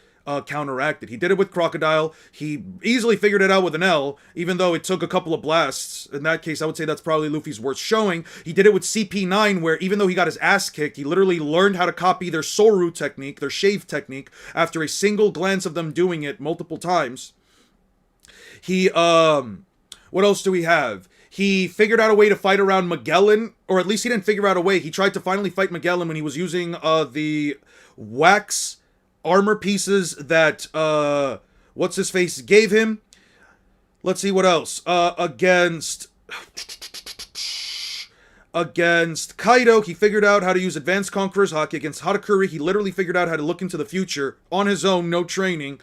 counteract it. He did it with Crocodile. He easily figured it out with an L, even though it took a couple of blasts. In that case, I would say that's probably Luffy's worst showing. He did it with CP9, where even though he got his ass kicked, he literally learned how to copy their Soru technique, their shave technique, after a single glance of them doing it multiple times. He, what else do we have? He figured out a way to fight around Magellan, or at least he didn't figure out a way. He tried to finally fight Magellan when he was using the wax armor pieces that what's-his-face gave him. Let's see what else. Against Kaido, he figured out how to use Advanced Conqueror's Haki. Against Harakiri, he literally figured out how to look into the future on his own, no training.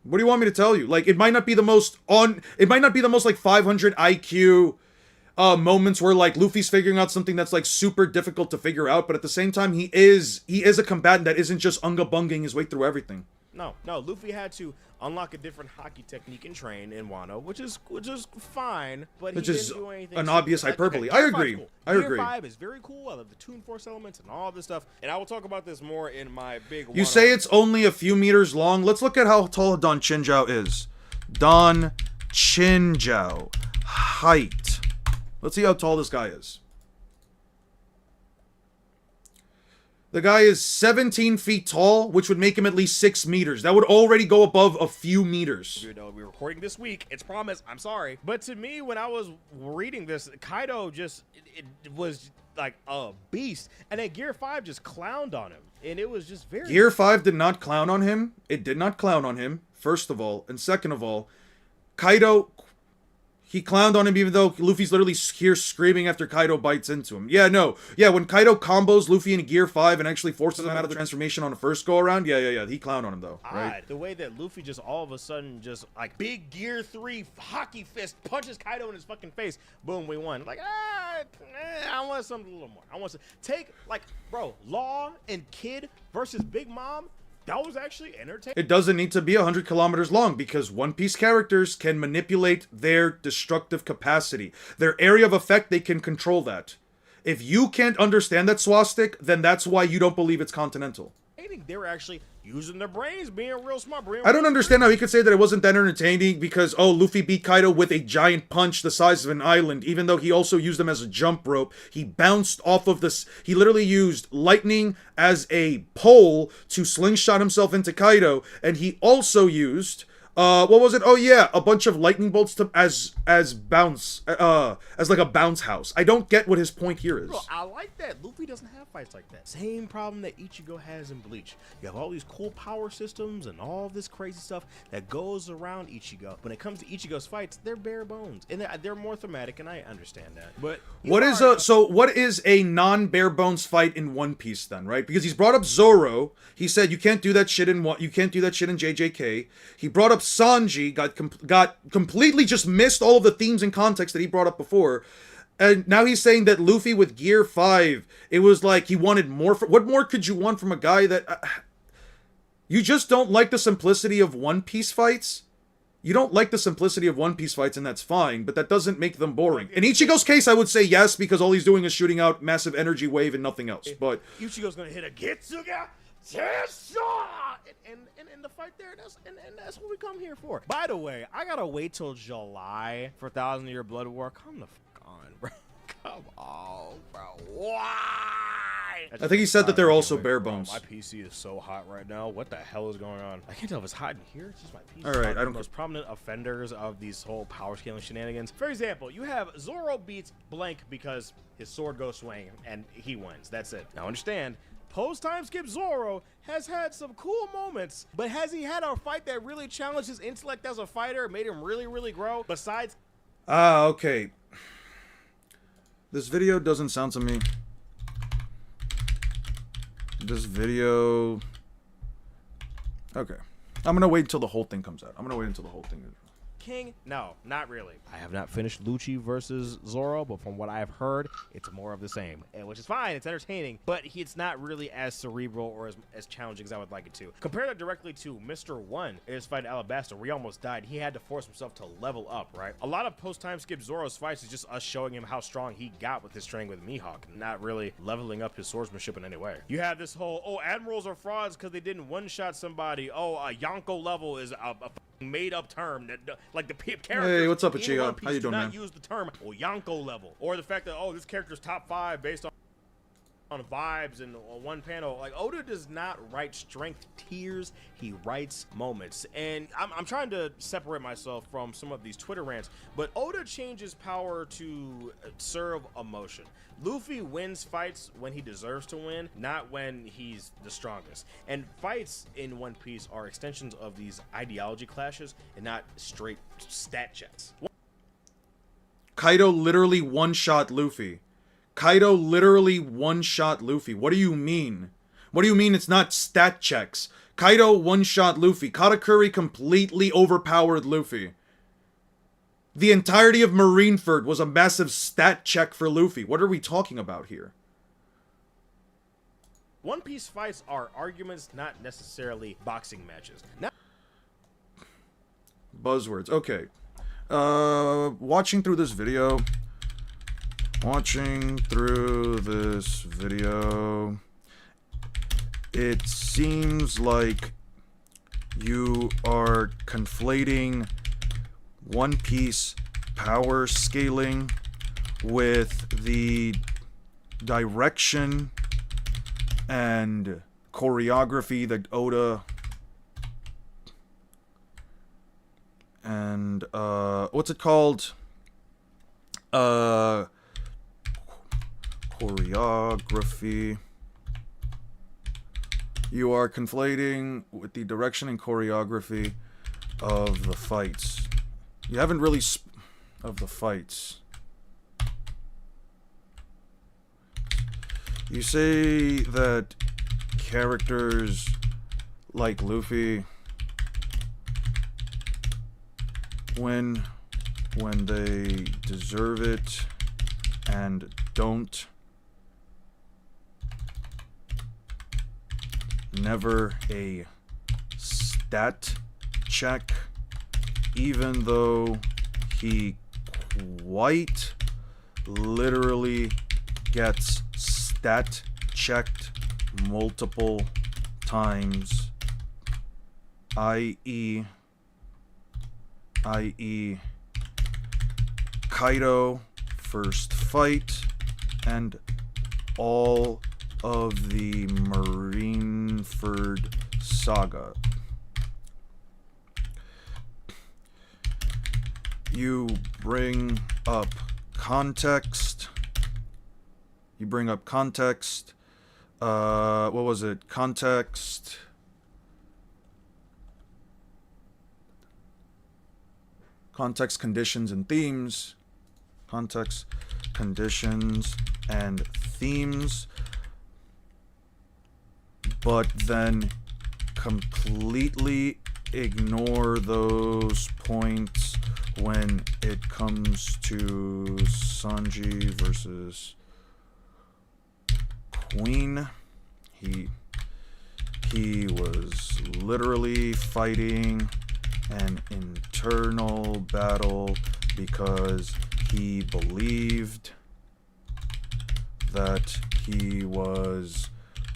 What do you want me to tell you? Like, it might not be the most like 500 IQ moments where like Luffy's figuring out something that's like super difficult to figure out, but at the same time he is a combatant that isn't just unga bunging his way through everything. No, Luffy had to unlock a different hockey technique and train in Wano, which is fine, but he didn't do anything. An obvious hyperbole. Okay, I agree. cool. I agree. Gear 5 is very cool. I love the Toon Force elements and all this stuff, and I will talk about this more in my big You say it's only a few meters long. Let's look at how tall Don Chinjiao is. Don Chinjiao. Height. Let's see how tall this guy is. The guy is 17 feet tall, which would make him at least 6 meters. That would already go above a few meters. You know, we're recording this week. It's promised. I'm sorry. But to me, when I was reading this, Kaido just, it was like a beast. And then Gear 5 just clowned on him. And it was just very... Gear 5 did not clown on him. It did not clown on him, first of all. And second of all, Kaido... He clowned on him even though Luffy's literally here screaming after Kaido bites into him. Yeah, when Kaido combos Luffy in Gear 5 and actually forces him out of the transformation on the first go-around, yeah, he clowned on him though, right? The way that Luffy just all of a sudden just like big Gear 3 hockey fist punches Kaido in his fucking face. Boom, we won. Like, I want something a little more. I want to take, like, bro, Law and Kid versus Big Mom. That was actually entertaining. It doesn't need to be 100 kilometers long because One Piece characters can manipulate their destructive capacity. Their area of effect, they can control that. If you can't understand that swastic, then that's why you don't believe it's continental. They were actually using their brains, being real smart. I don't understand how he could say that it wasn't that entertaining because, oh, Luffy beat Kaido with a giant punch the size of an island, even though he also used them as a jump rope. He bounced off of this. He literally used lightning as a pole to slingshot himself into Kaido, and he also used What was it? Oh yeah, a bunch of lightning bolts to as bounce, as like a bounce house. I don't get what his point here is. Bro, I like that. Luffy doesn't have fights like that. Same problem that Ichigo has in Bleach. You have all these cool power systems and all this crazy stuff that goes around Ichigo. When it comes to Ichigo's fights, they're bare bones. And they're more thematic, and I understand that. But what is a non-bare bones fight in One Piece then, right? Because he's brought up Zoro. He said you can't do that shit in JJK. He brought up Sanji, got completely just missed all of the themes and context that he brought up before. And now he's saying that Luffy with Gear 5, it was like he wanted more. What more could you want from a guy that... you just don't like the simplicity of One Piece fights? You don't like the simplicity of One Piece fights, and that's fine, but that doesn't make them boring. In Ichigo's case, I would say yes, because all he's doing is shooting out massive energy wave and nothing else. But Ichigo's gonna hit a Getsuga and the fight there, that's what we come here for. By the way, I gotta wait till July for 1,000 Year Blood War. Come the fuck on, bro. Come on, bro. Why? I think he said that they're also bare bones. My PC is so hot right now. What the hell is going on? I can't tell if it's hot in here. It's just my PC. All right, I don't. The most prominent offenders of these whole power scaling shenanigans. For example, you have Zoro beats blank because his sword goes swing and he wins. That's it. Now understand. Post-time skip Zoro has had some cool moments, but has he had a fight that really challenged his intellect as a fighter, made him really, really grow? Besides, okay. This video doesn't sound to me. This video. Okay, I'm gonna wait until the whole thing comes out. King? No, not really. I have not finished Lucci versus Zoro, but from what I have heard, it's more of the same, which is fine. It's entertaining, but it's not really as cerebral or as challenging as I would like it to. Compare that directly to Mr. One in his fight in Alabasta, where he almost died. He had to force himself to level up, right? A lot of post-time skip Zoro's fights is just us showing him how strong he got with his training with Mihawk, not really leveling up his swordsmanship in any way. You have this whole, oh, admirals are frauds because they didn't one-shot somebody. Oh, a Yonko level is a made-up term that, like, the characters. Hey, what's up, Ichigo? How you doing, man? Do not use the term Yonko level, or the fact that, oh, this character's top 5 based on vibes and one panel. Like, Oda does not write strength tiers, he writes moments. And I'm trying to separate myself from some of these Twitter rants, but Oda changes power to serve emotion. Luffy wins fights when he deserves to win, not when he's the strongest. And fights in One Piece are extensions of these ideology clashes and not straight stat checks. Kaido literally one-shot Luffy. Kaido literally one-shot Luffy. What do you mean? What do you mean it's not stat checks? Kaido one-shot Luffy. Katakuri completely overpowered Luffy. The entirety of Marineford was a massive stat check for Luffy. What are we talking about here? One Piece fights are arguments, not necessarily boxing matches. Now Buzzwords. Okay. Watching through this video, it seems like you are conflating One Piece power scaling with the direction and choreography that Oda and what's it called? Choreography. You are conflating with the direction and choreography of the fights. You haven't really of the fights. You say that characters like Luffy, when they deserve it and don't, never a stat check, even though he quite literally gets stat checked multiple times, i.e. Kaido first fight and all of the Marineford saga. You bring up context. You bring up context. What was it? Context. Context, conditions, and themes. Context, conditions, and themes. But then completely ignore those points when it comes to Sanji versus Queen. He was literally fighting an internal battle because he believed that he was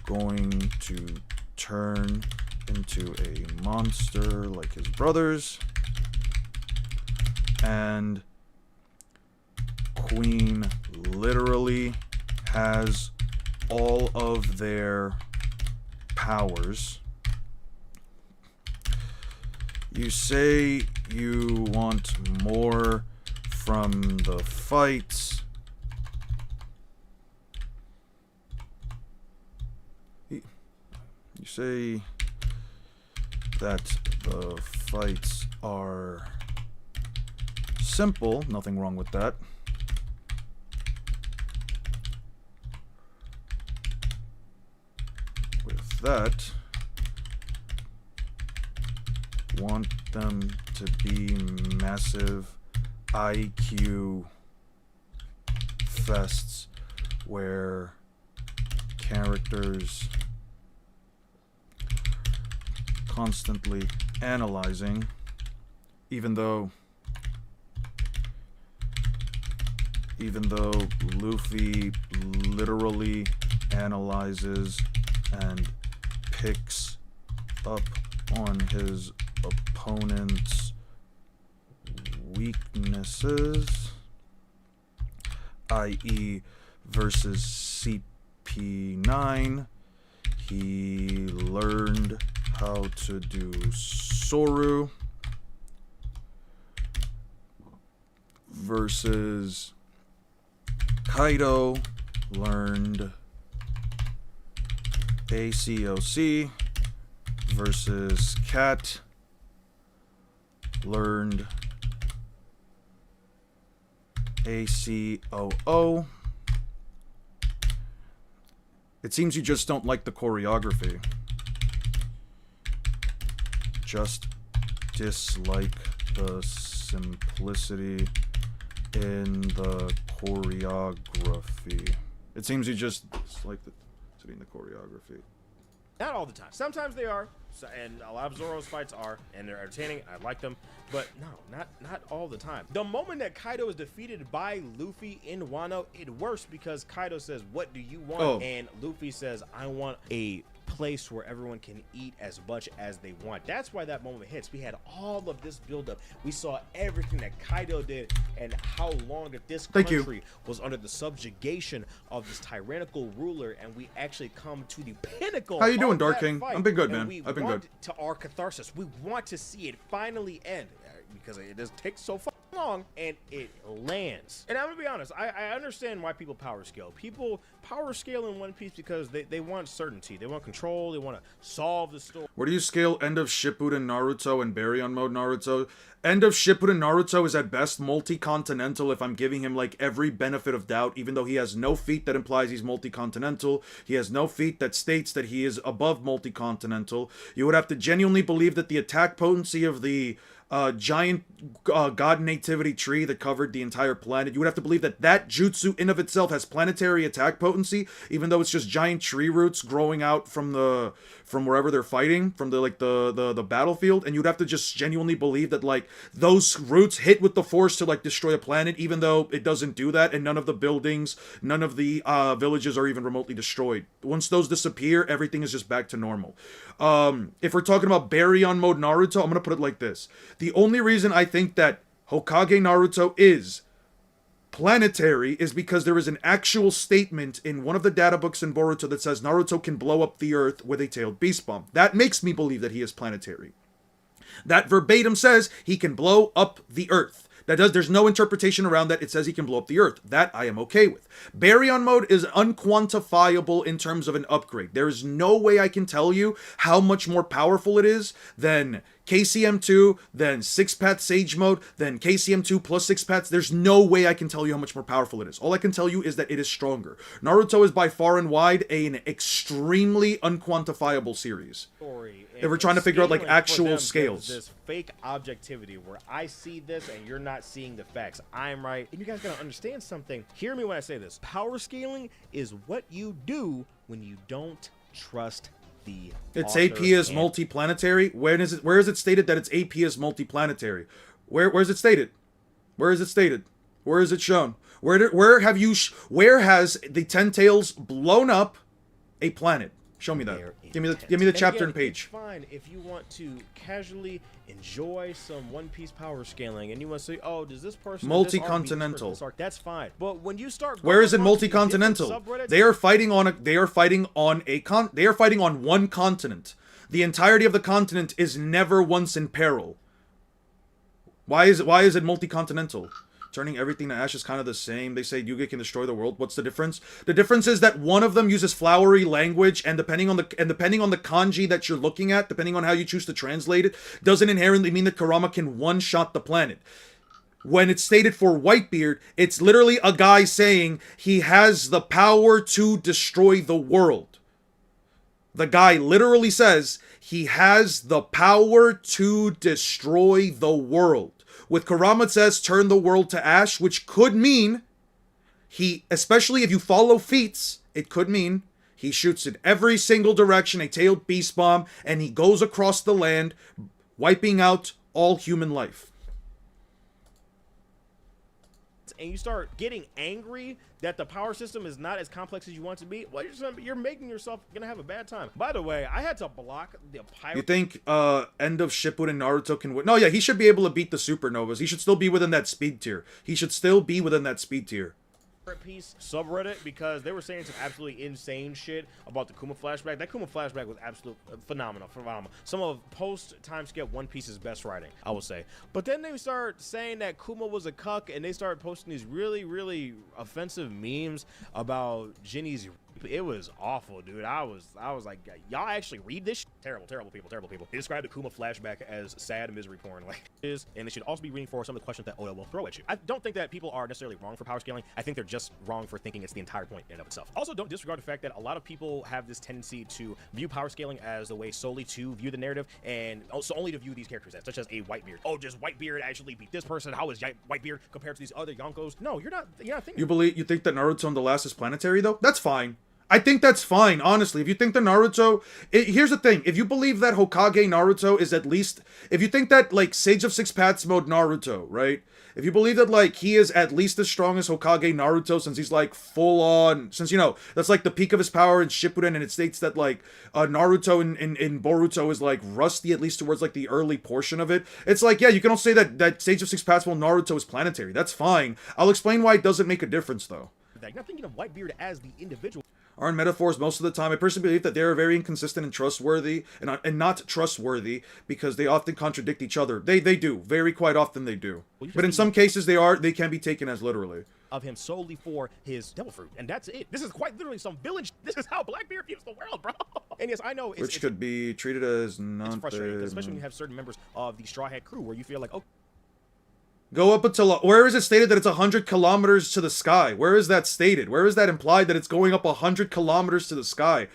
going to turn into a monster like his brothers, and Queen literally has all of their powers. You say you want more from the fights. You say that the fights are simple. Nothing wrong with that. With that, want them to be massive IQ fests where characters constantly analyzing, even though Luffy literally analyzes and picks up on his opponent's weaknesses, i.e. versus CP9, he learned how to do Soru versus Kaido learned ACOC versus Cat learned ACOO. It seems you just don't like the choreography. Just dislike the simplicity in the choreography. It seems you just dislike the choreography. Not all the time. Sometimes they are, and a lot of Zoro's fights are, and they're entertaining. I like them, but no, not all the time. The moment that Kaido is defeated by Luffy in Wano, it works because Kaido says, "What do you want?" Oh. And Luffy says, "I want a place where everyone can eat as much as they want." That's why that moment hits. We had all of this buildup. We saw everything that Kaido did and how long that this country was under the subjugation of this tyrannical ruler, and we actually come to the pinnacle. How you doing, of Dark that King? fight, I've been good, and man. I've been good. To our catharsis, we want to see it finally end because it just takes so long, and it lands. And I'm gonna be honest, I understand why people power scale. People power scale in One Piece because they want certainty, they want control, they want to solve the story. Where do you scale End of Shippuden Naruto and Baryon Mode Naruto? End of Shippuden Naruto is at best multi-continental if I'm giving him like every benefit of doubt, even though he has no feat that implies he's multi-continental. He has no feat that states that he is above multi-continental. You would have to genuinely believe that the attack potency of the giant god nativity tree that covered the entire planet, you would have to believe that that jutsu in of itself has planetary attack potency, even though it's just giant tree roots growing out from wherever they're fighting, from the battlefield. And you'd have to just genuinely believe that like those roots hit with the force to like destroy a planet, even though it doesn't do that, and none of the buildings, none of the villages are even remotely destroyed. Once those disappear, everything is just back to normal. If we're talking about Baryon Mode Naruto, I'm gonna put it like this. The only reason I think that Hokage Naruto is planetary is because there is an actual statement in one of the data books in Boruto that says Naruto can blow up the earth with a tailed beast bomb. That makes me believe that he is planetary. That verbatim says he can blow up the earth. There's no interpretation around that. It says he can blow up the Earth. That I am okay with. Baryon mode is unquantifiable in terms of an upgrade. There is no way I can tell you how much more powerful it is than KCM2, then 6-path Sage mode, then KCM2 plus 6 paths. There's no way I can tell you how much more powerful it is. All I can tell you is that it is stronger. Naruto is by far and wide an extremely unquantifiable series. If we're trying to figure out like actual scales. This fake objectivity where I see this and you're not seeing the facts. I'm right. And you guys gotta understand something. Hear me when I say this. Power scaling is what you do when you don't trust the Its AP is multiplanetary. Where is it stated that its AP is multiplanetary? Where is it stated? Where is it stated? Where is it shown? Where has the Ten Tails blown up a planet? Show me that. Give me the chapter and page. It's fine if you want to casually enjoy some One Piece power scaling and you want to say, oh, does this person multi-continental? That's fine. But when you start, where is it multi-continental? They are fighting on one continent. The entirety of the continent is never once in peril. Why is it multi-continental? Turning everything to ash is kind of the same. They say Yuga can destroy the world. What's the difference? The difference is that one of them uses flowery language, and depending on the kanji that you're looking at, depending on how you choose to translate it, doesn't inherently mean that Kurama can one-shot the planet. When it's stated for Whitebeard, it's literally a guy saying he has the power to destroy the world. The guy literally says he has the power to destroy the world. With Kurama, it says turn the world to ash, which could mean especially if you follow feats, it could mean he shoots in every single direction a tailed beast bomb, and he goes across the land, wiping out all human life. And you start getting angry that the power system is not as complex as you want it to be, well, you're making yourself gonna have a bad time. By the way, I had to block the pirate. You think end of Shippuden Naruto can win? No, yeah, he should be able to beat the supernovas. He should still be within that speed tier. Piece subreddit, because they were saying some absolutely insane shit about the Kuma flashback. That Kuma flashback was absolute phenomenal. Some of post time skip One Piece's best writing, I would say. But then they start saying that Kuma was a cuck, and they started posting these really offensive memes about Jinny's. It was awful, dude. I was like, y'all actually read this shit? Terrible people. They described the Kuma flashback as sad misery porn, like is, and they should also be reading for some of the questions that Oda will throw at you. I don't think that people are necessarily wrong for power scaling. I think they're just wrong for thinking it's the entire point in and of itself. Also, don't disregard the fact that a lot of people have this tendency to view power scaling as a way solely to view the narrative, and also only to view these characters as, such as a Whitebeard. Oh, does Whitebeard actually beat this person? How is Whitebeard compared to these other Yonkos? No, you're not thinking. You think that Naruto and the Last is planetary though? That's fine. I think that's fine, honestly. If you think that Naruto... here's the thing. If you believe that Hokage Naruto is at least... If you think that, like, Sage of Six Paths mode Naruto, right? If you believe that, like, he is at least as strong as Hokage Naruto, since he's, like, full on... Since, you know, that's, like, the peak of his power in Shippuden, and it states that, like, Naruto in Boruto is, like, rusty, at least towards, like, the early portion of it. It's like, yeah, you can also say that Sage of Six Paths mode Naruto is planetary. That's fine. I'll explain why it doesn't make a difference, though. You're not thinking of Whitebeard as the individual. Are in metaphors most of the time. I personally believe that they are very inconsistent and trustworthy, and not trustworthy, because they often contradict each other. They do. Very quite often they do. Well, but in some cases they can be taken as literally. Of him solely for his devil fruit, and that's it. This is quite literally some villain. This is how Blackbeard views the world, bro. And yes, I know which could be treated as not. It's frustrating, especially when you have certain members of the Straw Hat crew where you feel like, oh. Go up until... Where is it stated that it's 100 kilometers to the sky? Where is that stated? Where is that implied that it's going up 100 kilometers to the sky?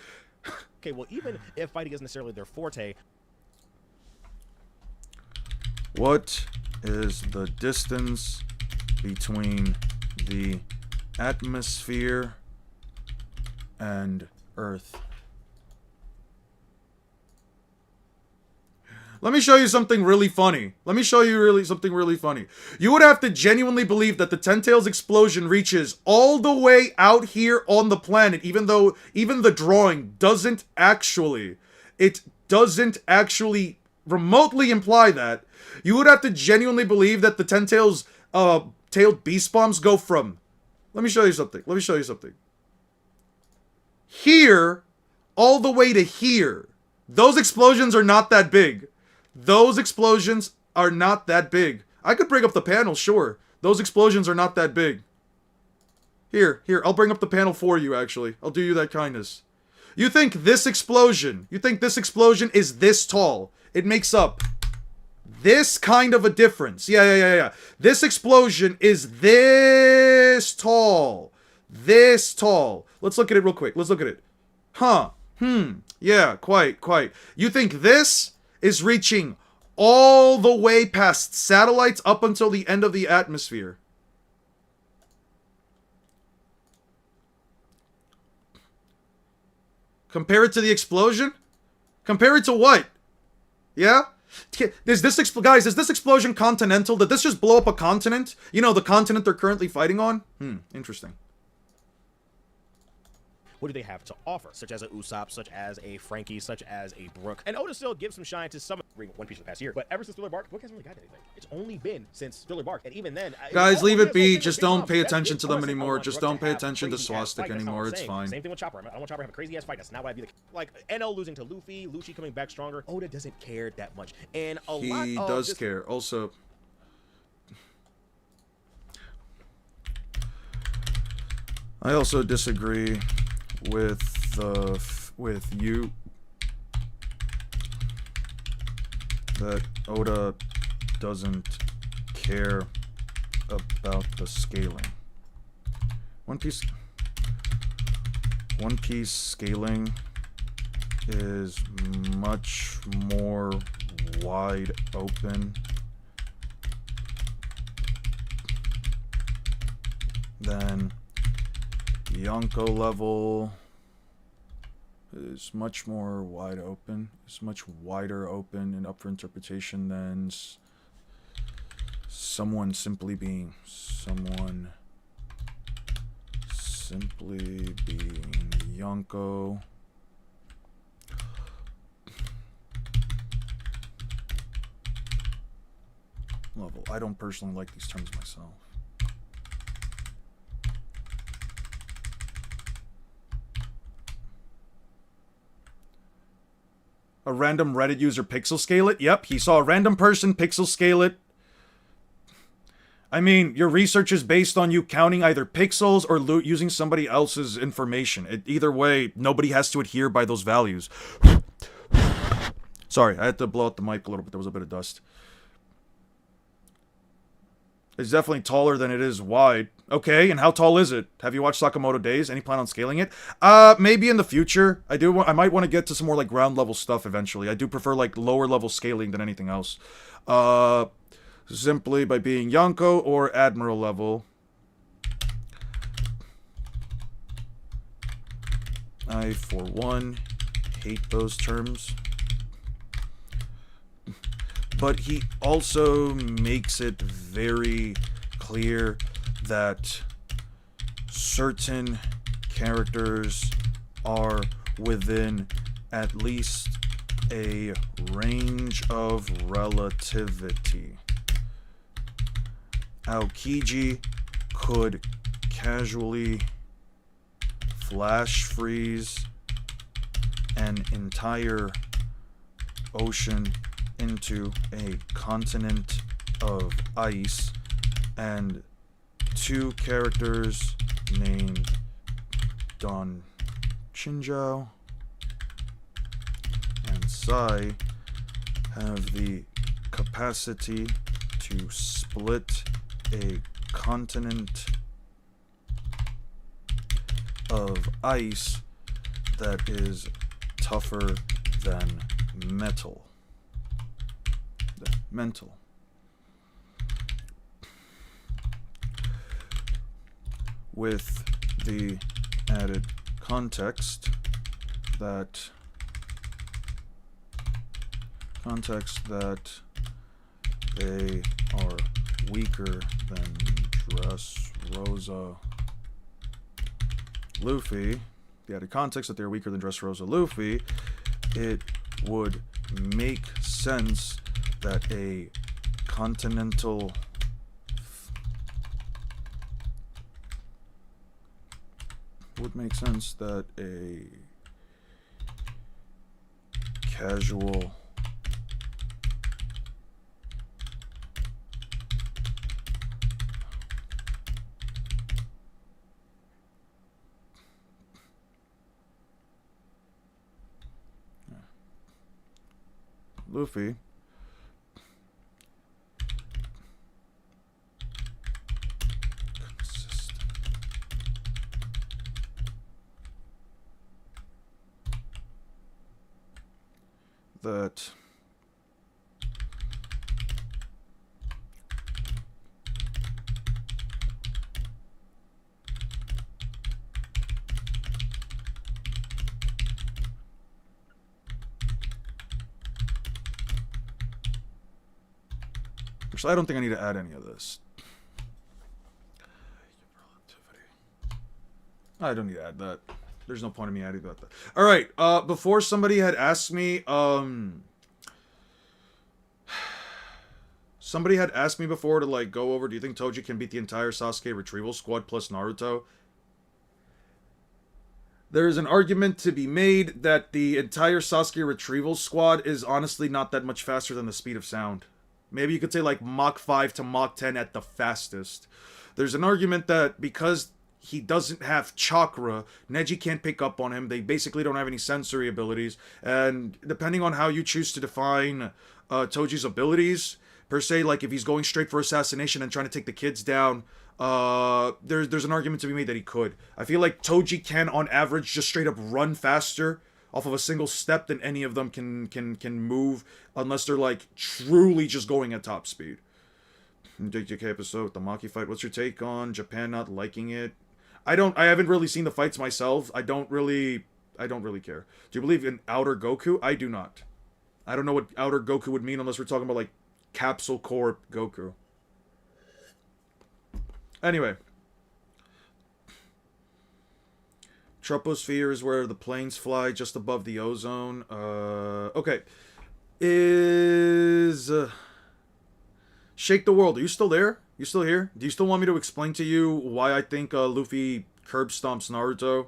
Okay, well, even if fighting isn't necessarily their forte... What is the distance between the atmosphere and Earth? Let me show you something really funny. Something really funny. You would have to genuinely believe that the Ten Tails explosion reaches all the way out here on the planet, even though even the drawing doesn't actually remotely imply that. You would have to genuinely believe that the Ten Tails tailed beast bombs go from... Let me show you something. Here, all the way to here. Those explosions are not that big. I could bring up the panel, sure. Those explosions are not that big. Here, I'll bring up the panel for you, actually. I'll do you that kindness. You think this explosion is this tall? It makes up this kind of a difference. Yeah. This explosion is this tall. This tall. Let's look at it real quick. Let's look at it. Huh. Yeah, quite. You think this is reaching all the way past satellites up until the end of the atmosphere? Compare it to the explosion? Compare it to what? Yeah? Is this explosion continental? Did this just blow up a continent? You know, the continent they're currently fighting on? Interesting. What do they have to offer? Such as a Usopp, such as a Frankie, such as a Brook. And Oda still gives some shine to some One Piece for the past year. But ever since Thriller Bark, Brook hasn't really got anything. It's only been since Thriller Bark. And even then... Guys, leave it be. Just don't pay attention to them anymore. Just don't pay attention to Swastika anymore. It's fine. Same thing with Chopper. I don't want Chopper to have a crazy-ass fight. That's not what I'd be like... NL losing to Luffy, Lucci coming back stronger. Oda doesn't care that much. And he does care. Also... I also disagree with you that Oda doesn't care about the scaling. One Piece scaling is much more wide open than Yonko level. Is much more wide open. It's much wider open and up for interpretation than someone simply being Yonko. Level. I don't personally like these terms myself. A random Reddit user pixel scale it? Yep, he saw a random person pixel scale it. I mean, your research is based on you counting either pixels or using somebody else's information. Either way, nobody has to adhere by those values. Sorry, I had to blow out the mic a little bit. There was a bit of dust. It's definitely taller than it is wide. Okay, and how tall is it? Have you watched Sakamoto Days? Any plan on scaling it? Maybe in the future. I might want to get to some more like ground level stuff eventually. I do prefer like lower level scaling than anything else. Simply by being Yonko or Admiral level. I, for one, hate those terms. But he also makes it very clear that certain characters are within at least a range of relativity. Aokiji could casually flash freeze an entire ocean into a continent of ice, and two characters named Don Chinjao and Sai have the capacity to split a continent of ice that is tougher than metal. Mental. With the added context that they are weaker than Dressrosa Luffy, the added context that they're weaker than Dressrosa Luffy, it would make sense that a continental Luffy. That actually, I don't think I need to add any of this. I don't need to add that. There's no point in me adding that. All right. Before somebody had asked me, somebody had asked me before to like go over. Do you think Toji can beat the entire Sasuke retrieval squad plus Naruto? There is an argument to be made that the entire Sasuke retrieval squad is honestly not that much faster than the speed of sound. Maybe you could say like Mach 5 to Mach 10 at the fastest. There's an argument that because he doesn't have chakra, Neji can't pick up on him. They basically don't have any sensory abilities. And depending on how you choose to define Toji's abilities, per se, like if he's going straight for assassination and trying to take the kids down, there's an argument to be made that he could. I feel like Toji can, on average, just straight up run faster off of a single step than any of them can move, unless they're like truly just going at top speed. JJK episode, the Maki fight. What's your take on Japan not liking it? I haven't really seen the fights myself. I don't really care. Do you believe in Outer Goku? I do not. I don't know what Outer Goku would mean unless we're talking about like Capsule Corp Goku. Anyway. Troposphere is where the planes fly just above the ozone. Okay. Shake the World, are you still there? You still here? Do you still want me to explain to you why I think Luffy curb stomps Naruto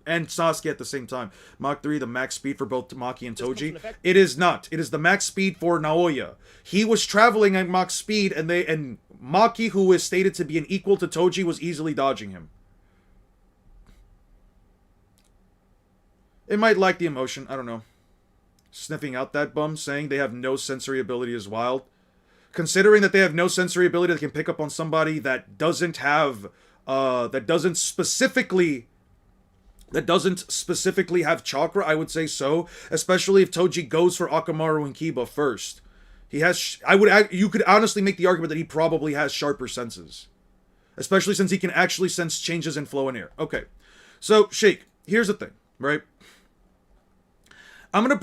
and Sasuke at the same time? Mach 3, the max speed for both Maki and Toji. It is not. It is the max speed for Naoya. He was traveling at Mach speed, and Maki, who is stated to be an equal to Toji, was easily dodging him. It might lack the emotion. I don't know. Sniffing out that bum, saying they have no sensory ability is wild. Considering that they have no sensory ability that can pick up on somebody that doesn't have, that doesn't specifically have chakra, I would say so. Especially if Toji goes for Akamaru and Kiba first. He has, you could honestly make the argument that he probably has sharper senses. Especially since he can actually sense changes in flow and air. Okay. So, Shake, here's the thing, right? I'm just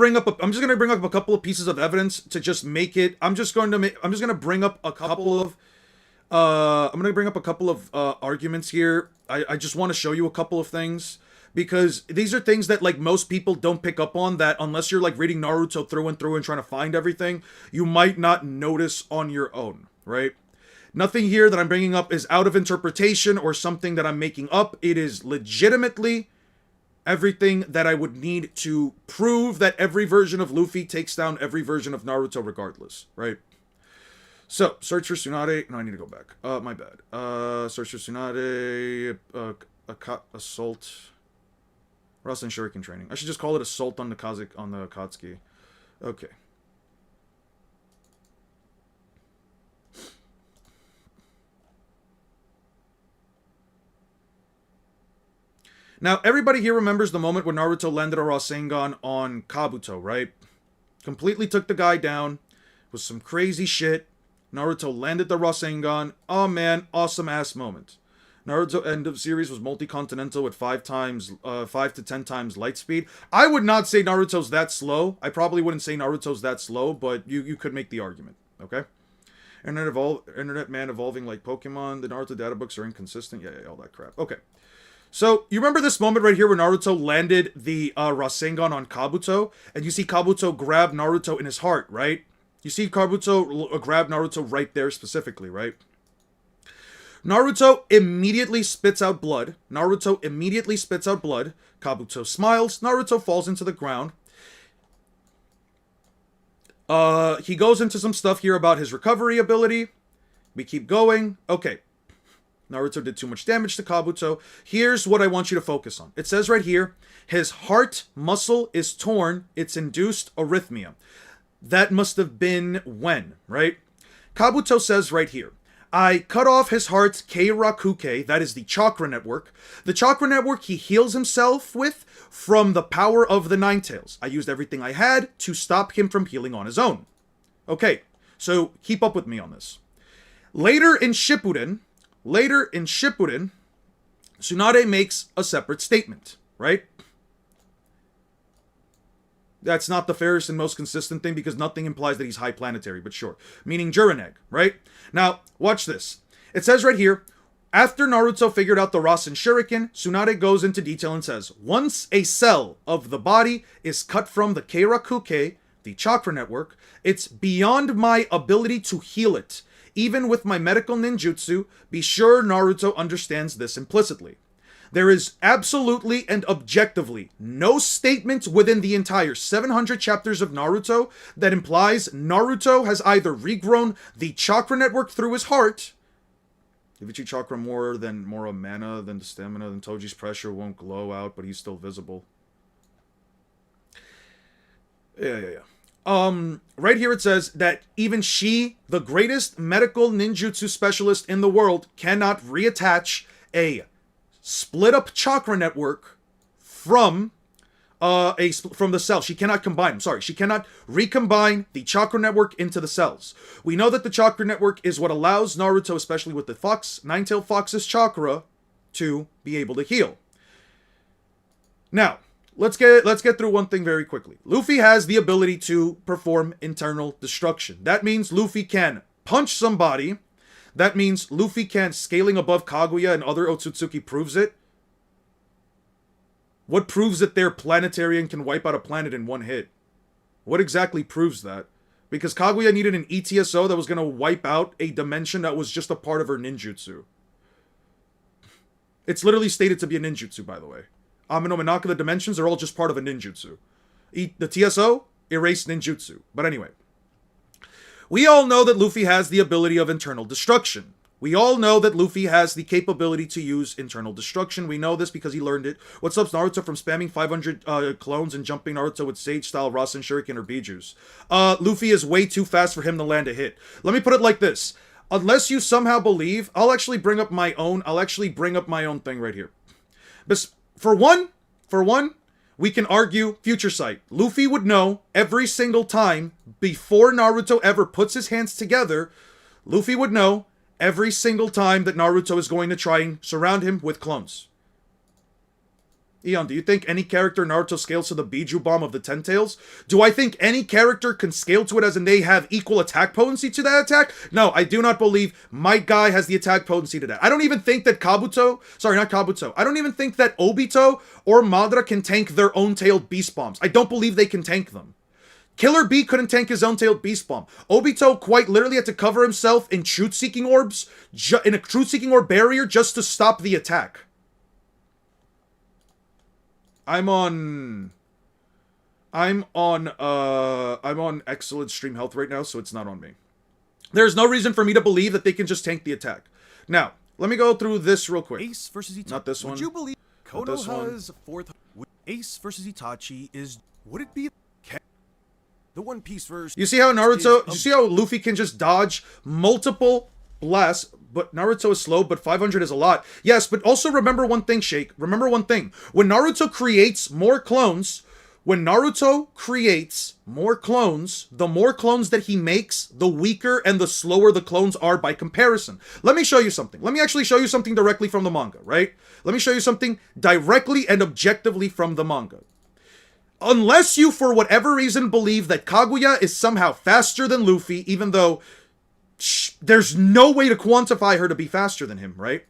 gonna bring up a couple of pieces of evidence to just make it. I'm just gonna bring up a couple of arguments here. I just want to show you a couple of things because these are things that like most people don't pick up on, that unless you're like reading Naruto through and through and trying to find everything, you might not notice on your own, right? Nothing here that I'm bringing up is out of interpretation or something that I'm making up. It is legitimately everything that I would need to prove that every version of Luffy takes down every version of Naruto regardless, right? So, search for Tsunade. No, I need to go back. My bad. Search for Tsunade. Assault. Rasen Shuriken training. I should just call it assault on the Akatsuki. Okay. Now, everybody here remembers the moment when Naruto landed a Rasengan on Kabuto, right? Completely took the guy down. It was some crazy shit. Naruto landed the Rasengan. Oh man, awesome ass moment. Naruto end of series was multi-continental with 5 to 10 times light speed. I would not say Naruto's that slow. I probably wouldn't say Naruto's that slow, but you could make the argument, okay? Internet man evolving like Pokemon. The Naruto data books are inconsistent. Yeah, all that crap. Okay. So, you remember this moment right here where Naruto landed the Rasengan on Kabuto? And you see Kabuto grab Naruto in his heart, right? You see Kabuto grab Naruto right there specifically, right? Naruto immediately spits out blood. Kabuto smiles. Naruto falls into the ground. He goes into some stuff here about his recovery ability. We keep going. Okay. Naruto did too much damage to Kabuto. Here's what I want you to focus on. It says right here, his heart muscle is torn. It's induced arrhythmia. That must have been when, right? Kabuto says right here, I cut off his heart's Keirakuke, that is the chakra network. The chakra network he heals himself with from the power of the Nine Tails. I used everything I had to stop him from healing on his own. Okay, so keep up with me on this. Later in Shippuden, Tsunade makes a separate statement, right? That's not the fairest and most consistent thing because nothing implies that he's high planetary, but sure. Meaning Jureneg, right? Now, watch this. It says right here, after Naruto figured out the Rasen Shuriken, Tsunade goes into detail and says, once a cell of the body is cut from the Keirakuke, the chakra network, it's beyond my ability to heal it. Even with my medical ninjutsu, be sure Naruto understands this implicitly. There is absolutely and objectively no statement within the entire 700 chapters of Naruto that implies Naruto has either regrown the chakra network through his heart. If Ichi chakra more mana than the stamina, then Toji's pressure won't glow out, but he's still visible. Yeah. Right here it says that even she, the greatest medical ninjutsu specialist in the world, cannot reattach a split up chakra network from the cells. She cannot combine them. Sorry, she cannot recombine the chakra network into the cells. We know that the chakra network is what allows Naruto, especially with the Nine-Tailed Fox's chakra, to be able to heal. Now, let's get through one thing very quickly. Luffy has the ability to perform internal destruction. That means Luffy can punch somebody. That means Luffy can, scaling above Kaguya and other Otsutsuki proves it. What proves that they're planetary and can wipe out a planet in one hit? What exactly proves that? Because Kaguya needed an ETSO that was going to wipe out a dimension that was just a part of her ninjutsu. It's literally stated to be a ninjutsu, by the way. Amino Minaka, the dimensions are all just part of a ninjutsu. The TSO, erased ninjutsu. But anyway. We all know that Luffy has the ability of internal destruction. We all know that Luffy has the capability to use internal destruction. We know this because he learned it. What stops Naruto from spamming 500 clones and jumping Naruto with Sage-style Rasen Shuriken or Bijus? Luffy is way too fast for him to land a hit. Let me put it like this. Unless you somehow believe, I'll actually bring up my own thing right here. But for one, we can argue future sight. Luffy would know every single time before Naruto ever puts his hands together, Luffy would know every single time that Naruto is going to try and surround him with clones. Eon, do you think any character Naruto scales to the Biju Bomb of the Ten Tails? Do I think any character can scale to it as in they have equal attack potency to that attack? No, I do not believe my guy has the attack potency to that. I don't even think that I don't even think that Obito or Madara can tank their own tailed beast bombs. I don't believe they can tank them. Killer Bee couldn't tank his own tailed beast bomb. Obito quite literally had to cover himself in truth-seeking orbs, in a truth-seeking orb barrier just to stop the attack. I'm on excellent stream health right now, so it's not on me. There's no reason for me to believe that they can just tank the attack. Now, let me go through this real quick. Ace versus Itachi. Not this one. Would you believe Konoha's fourth? Ace versus Itachi is. Would it be the One Piece version? You see how Naruto? You see how Luffy can just dodge multiple blasts? But Naruto is slow, but 500 is a lot. Yes, but also remember one thing, Shake. Remember one thing. When Naruto creates more clones, the more clones that he makes, the weaker and the slower the clones are by comparison. Let me show you something. Let me actually show you something directly from the manga, right? Let me show you something directly and objectively from the manga. Unless you, for whatever reason, believe that Kaguya is somehow faster than Luffy, even though there's no way to quantify her to be faster than him, right?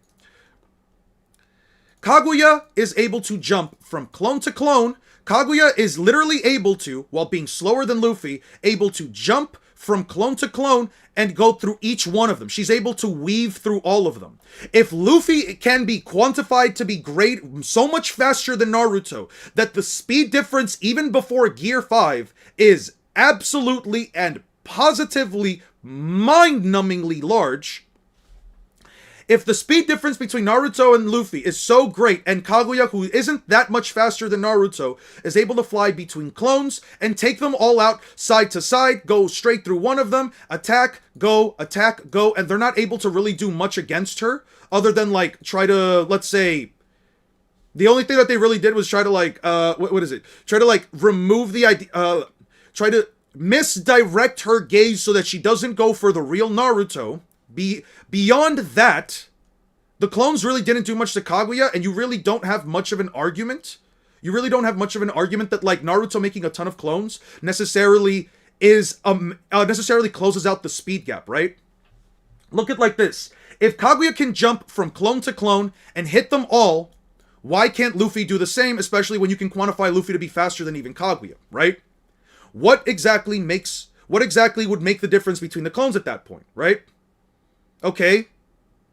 Kaguya is able to jump from clone to clone. Kaguya is literally able to, while being slower than Luffy, able to jump from clone to clone and go through each one of them. She's able to weave through all of them. If Luffy can be quantified to be great, so much faster than Naruto, that the speed difference even before Gear 5 is absolutely and positively mind-numbingly large, If the speed difference between Naruto and Luffy is so great, and Kaguya, who isn't that much faster than Naruto, is able to fly between clones and take them all out side to side, go straight through one of them, attack, go, and they're not able to really do much against her, other than, like, try to, let's say... The only thing that they really did was try to, like, what is it? Try to, like, remove the idea, try to misdirect her gaze so that she doesn't go for the real Naruto. Beyond that, the clones really didn't do much to Kaguya, and you really don't have much of an argument. You really don't have much of an argument that, like, Naruto making a ton of clones necessarily is, necessarily closes out the speed gap, right? Look at like this. If Kaguya can jump from clone to clone and hit them all, why can't Luffy do the same, especially when you can quantify Luffy to be faster than even Kaguya, right? What exactly would make the difference between the clones at that point, right? Okay,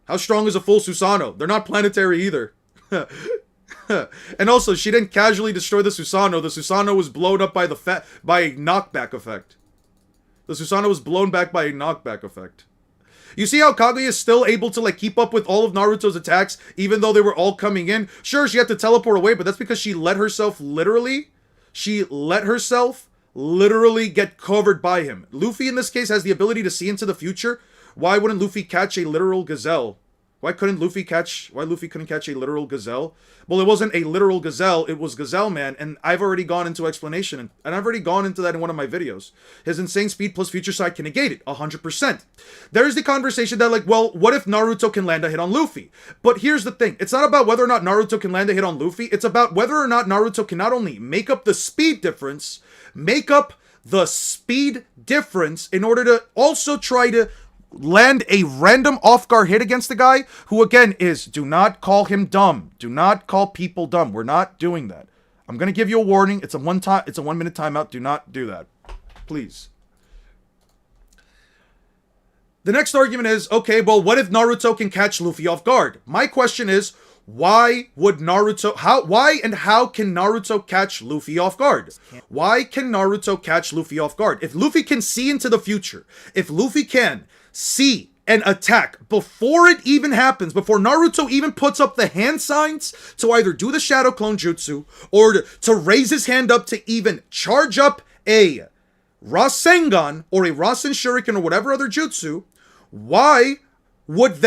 how strong is a full Susanoo? They're not planetary either. And also, she didn't casually destroy the Susanoo. The Susanoo was blown up by a knockback effect. The Susanoo was blown back by a knockback effect. You see how Kaguya is still able to, like, keep up with all of Naruto's attacks, even though they were all coming in? Sure, she had to teleport away, but that's because she let herself literally get covered by him. Luffy, in this case, has the ability to see into the future. Why wouldn't Luffy catch a literal gazelle? Why Luffy couldn't catch a literal gazelle? Well, it wasn't a literal gazelle, it was Gazelle Man, and I've already gone into explanation, and I've already gone into that in one of my videos. His insane speed plus future sight can negate it, 100%. There's the conversation that, like, well, what if Naruto can land a hit on Luffy? But here's the thing, it's not about whether or not Naruto can land a hit on Luffy, it's about whether or not Naruto can not only make up the speed difference in order to also try to land a random off-guard hit against the guy who, again, do not call him dumb. Do not call people dumb. We're not doing that. I'm going to give you a warning. It's a 1 minute timeout. Do not do that. Please. The next argument is, okay, well, what if Naruto can catch Luffy off guard? My question is, why and how can Naruto catch Luffy off guard? Why can Naruto catch Luffy off guard? If Luffy can see into the future, if Luffy can see and attack before it even happens, before Naruto even puts up the hand signs to either do the Shadow Clone Jutsu or to raise his hand up to even charge up a Rasengan or a Rasen Shuriken or whatever other jutsu, why would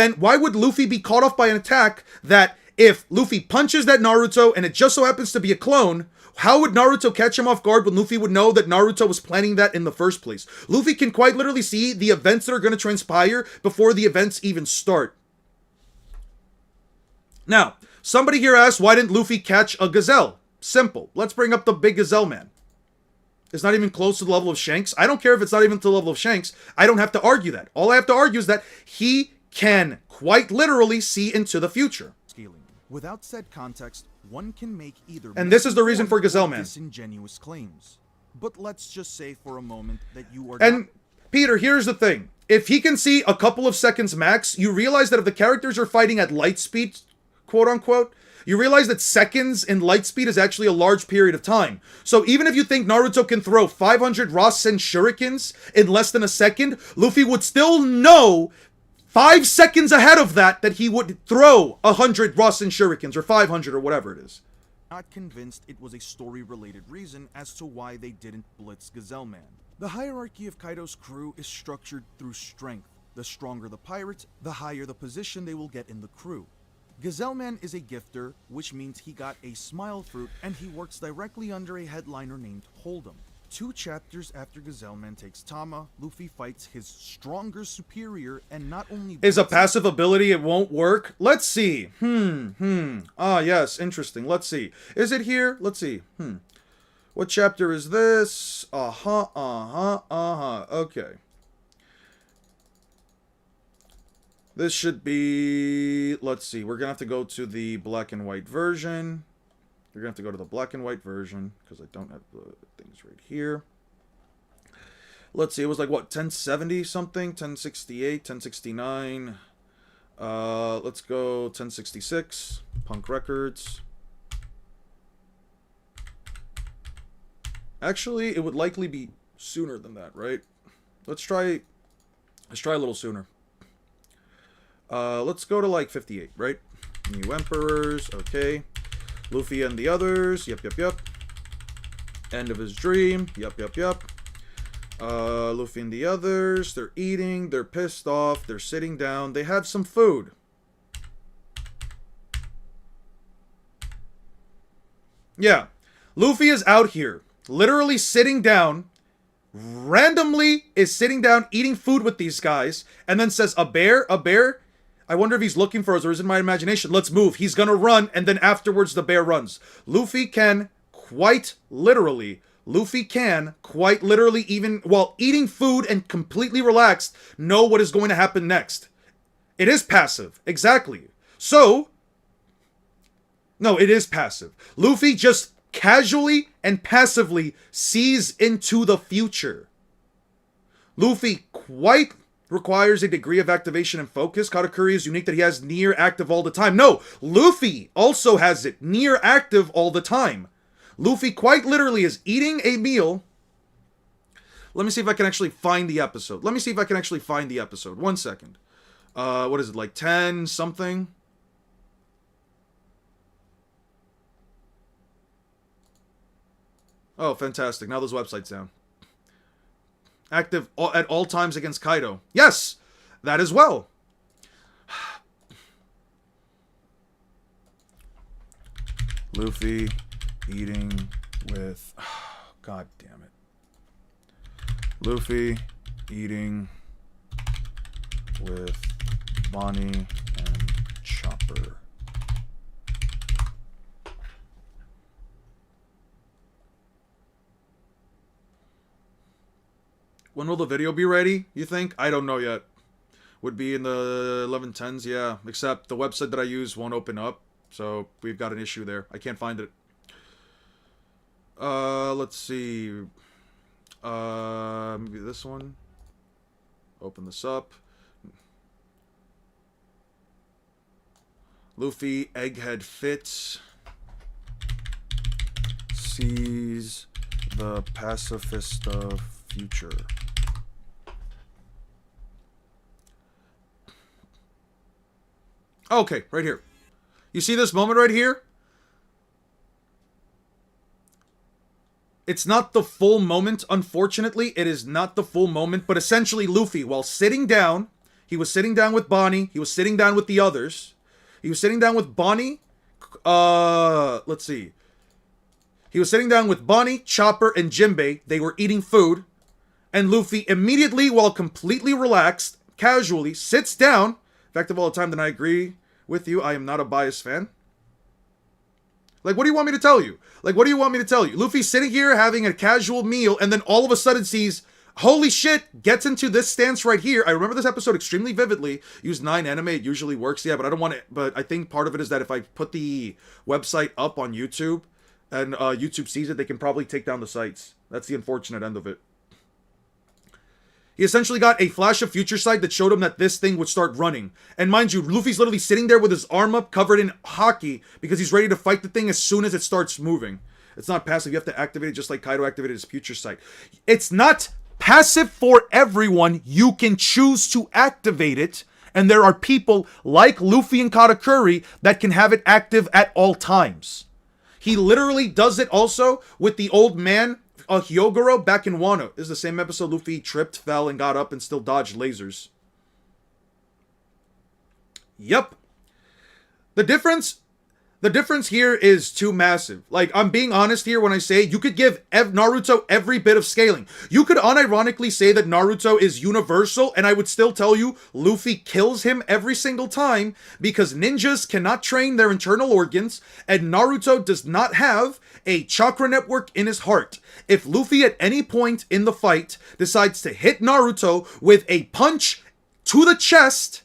Luffy be caught off by an attack that if Luffy punches that Naruto and it just so happens to be a clone, how would Naruto catch him off guard when Luffy would know that Naruto was planning that in the first place? Luffy can quite literally see the events that are going to transpire before the events even start. Now, somebody here asked, why didn't Luffy catch a gazelle? Simple. Let's bring up the big Gazelle Man. It's not even close to the level of Shanks. I don't care if it's not even to the level of Shanks. I don't have to argue that. All I have to argue is that he can quite literally see into the future. Scaling. Without said context, one can make either. And this is the reason for Gazelle Man. Disingenuous claims. But let's just say for a moment that you are. And Peter, here's the thing. If he can see a couple of seconds max, you realize that if the characters are fighting at light speed, quote unquote, you realize that seconds in light speed is actually a large period of time. So even if you think Naruto can throw 500 Rasen Shurikens in less than a second, Luffy would still know 5 seconds ahead of that he would throw 100 Rasen Shurikens or 500 or whatever it is. Not convinced it was a story-related reason as to why they didn't blitz Gazelle Man. The hierarchy of Kaido's crew is structured through strength. The stronger the pirates, the higher the position they will get in the crew. Gazelle Man is a gifter, which means he got a smile fruit, and he works directly under a headliner named Hold'em. 2 chapters after Gazelle Man takes Tama, Luffy fights his stronger superior, and not only is a passive ability, it won't work. Let's see. Ah, yes, interesting. Let's see. Is it here? Let's see. What chapter is this? Okay. This should be, let's see, we're gonna have to go to the black and white version. You're gonna have to go to the black and white version, because I don't have the things right here. Let's see, it was like, what, 1070 something? 1068, 1069. Let's go 1066, Punk Records. Actually, it would likely be sooner than that, right? Let's try a little sooner. Let's go to like 58, right? New emperors, okay. Luffy and the others, yep. End of his dream, yep. Luffy and the others, they're eating, they're pissed off, they're sitting down, they have some food. Yeah, Luffy is out here, literally sitting down, randomly is sitting down eating food with these guys, and then says, a bear? I wonder if he's looking for us or is it my imagination? Let's move. He's gonna run, and then afterwards the bear runs. Luffy can quite literally, even while eating food and completely relaxed, know what is going to happen next. It is passive. Exactly. So, no, it is passive. Luffy just casually and passively sees into the future. Luffy quite requires a degree of activation and focus. Katakuri is unique that he has near active all the time. No, Luffy also has it near active all the time. Luffy quite literally is eating a meal. Let me see if I can actually find the episode. 1 second. What is it, like 10 something? Oh, fantastic. Now those websites down. Active at all times against Kaido. Yes! That as well. Luffy eating with... God damn it. Luffy eating with Bonnie and Chopper. When will the video be ready, you think? I don't know yet. Would be in the 11:10s, yeah. Except the website that I use won't open up. So we've got an issue there. I can't find it. Let's see. Maybe this one. Open this up. Luffy, Egghead Fits. Sees the pacifista future. Okay, right here. You see this moment right here? It's not the full moment, unfortunately. It is not the full moment, but essentially Luffy, while sitting down, he was sitting down with Bonnie, he was sitting down with the others. He was sitting down with Bonnie, let's see. He was sitting down with Bonnie, Chopper, and Jinbei. They were eating food. And Luffy immediately, while completely relaxed, casually, sits down. Fact of all the time, then I agree with you. I am not a biased fan. Like, what do you want me to tell you? Luffy's sitting here having a casual meal, and then all of a sudden sees, holy shit, gets into this stance right here. I remember this episode extremely vividly. Use 9 anime, it usually works, yeah, but I don't want it. But I think part of it is that if I put the website up on YouTube, and YouTube sees it, they can probably take down the sites. That's the unfortunate end of it. He essentially got a flash of future sight that showed him that this thing would start running. And mind you, Luffy's literally sitting there with his arm up, covered in haki, because he's ready to fight the thing as soon as it starts moving. It's not passive. You have to activate it just like Kaido activated his future sight. It's not passive for everyone. You can choose to activate it. And there are people like Luffy and Katakuri that can have it active at all times. He literally does it also with the old man, Hyogoro, back in Wano. This is the same episode Luffy tripped, fell, and got up and still dodged lasers. Yep. The difference here is too massive. Like, I'm being honest here when I say you could give Naruto every bit of scaling. You could unironically say that Naruto is universal, and I would still tell you Luffy kills him every single time because ninjas cannot train their internal organs, and Naruto does not have a chakra network in his heart. If Luffy at any point in the fight decides to hit Naruto with a punch to the chest,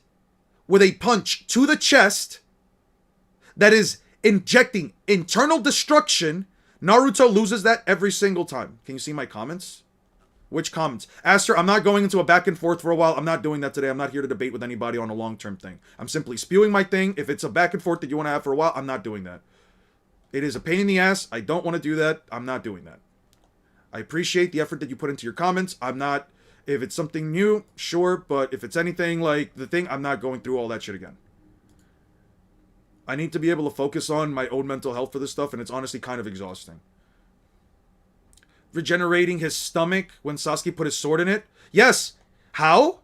that is injecting internal destruction, Naruto loses that every single time. Can you see my comments? Which comments? Aster, I'm not going into a back and forth for a while. I'm not doing that today. I'm not here to debate with anybody on a long-term thing. I'm simply spewing my thing. If it's a back and forth that you want to have for a while, I'm not doing that. It is a pain in the ass. I don't want to do that. I'm not doing that. I appreciate the effort that you put into your comments. I'm not If it's something new, sure, but if it's anything like the thing, I'm not going through all that shit again. I need to be able to focus on my own mental health for this stuff, and it's honestly kind of exhausting. Regenerating his stomach when Sasuke put his sword in it? Yes. How?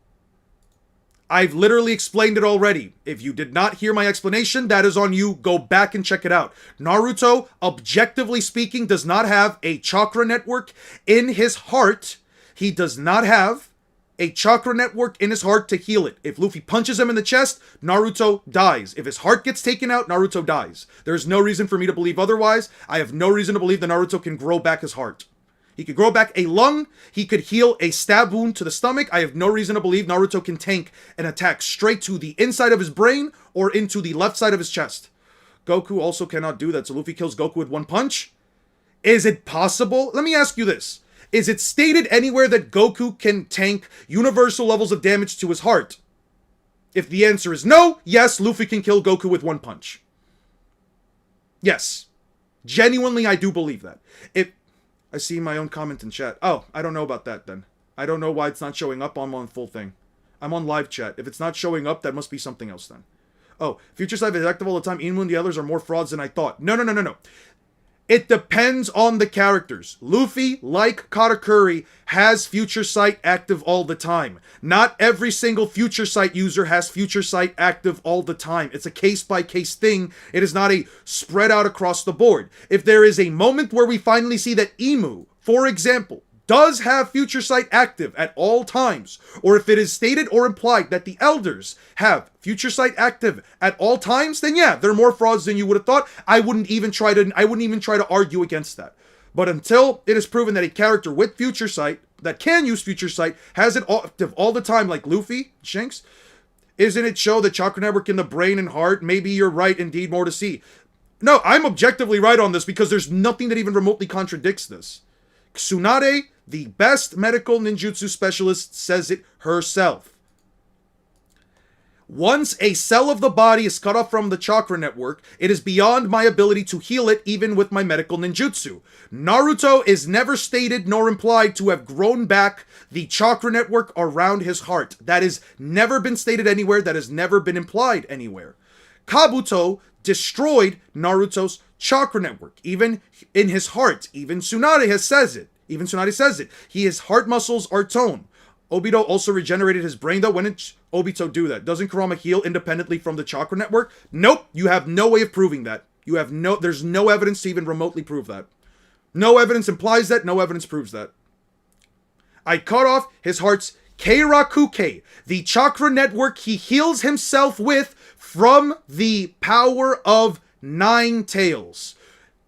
I've literally explained it already. If you did not hear my explanation, that is on you. Go back and check it out. Naruto, objectively speaking, does not have a chakra network in his heart. He does not have a chakra network in his heart to heal it. If Luffy punches him in the chest, Naruto dies. If his heart gets taken out, Naruto dies. There's no reason for me to believe otherwise. I have no reason to believe that Naruto can grow back his heart. He could grow back a lung. He could heal a stab wound to the stomach. I have no reason to believe Naruto can tank an attack straight to the inside of his brain or into the left side of his chest. Goku also cannot do that, so Luffy kills Goku with one punch? Is it possible? Let me ask you this. Is it stated anywhere that Goku can tank universal levels of damage to his heart? If the answer is no, yes, Luffy can kill Goku with one punch. Yes. Genuinely, I do believe that. I see my own comment in chat. Oh, I don't know about that then. I don't know why it's not showing up. I'm on full thing. I'm on live chat. If it's not showing up, that must be something else then. Oh, Future Sight is active all the time. Inumu and the others are more frauds than I thought. No. It depends on the characters. Luffy, like Katakuri, has Future Sight active all the time. Not every single Future Sight user has Future Sight active all the time. It's a case-by-case thing. It is not a spread out across the board. If there is a moment where we finally see that Imu, for example, does have Future Sight active at all times, or if it is stated or implied that the elders have Future Sight active at all times, then yeah, they're more frauds than you would have thought. I wouldn't even try to argue against that. But until it is proven that a character with Future Sight that can use Future Sight has it active all the time, like Luffy, Shanks, isn't it show the chakra network in the brain and heart? Maybe you're right, indeed, more to see. No, I'm objectively right on this because there's nothing that even remotely contradicts this. Tsunade, the best medical ninjutsu specialist, says it herself. Once a cell of the body is cut off from the chakra network, it is beyond my ability to heal it even with my medical ninjutsu. Naruto is never stated nor implied to have grown back the chakra network around his heart. That has never been stated anywhere. That has never been implied anywhere. Kabuto destroyed Naruto's chakra network, even in his heart. Even Tsunade says it. His heart muscles are toned. Obito also regenerated his brain though. When did Obito do that? Doesn't Kurama heal independently from the chakra network? Nope. You have no way of proving that. There's no evidence to even remotely prove that. No evidence implies that. No evidence proves that. I cut off his heart's Keirakuke, the chakra network he heals himself with from the power of 9 tails.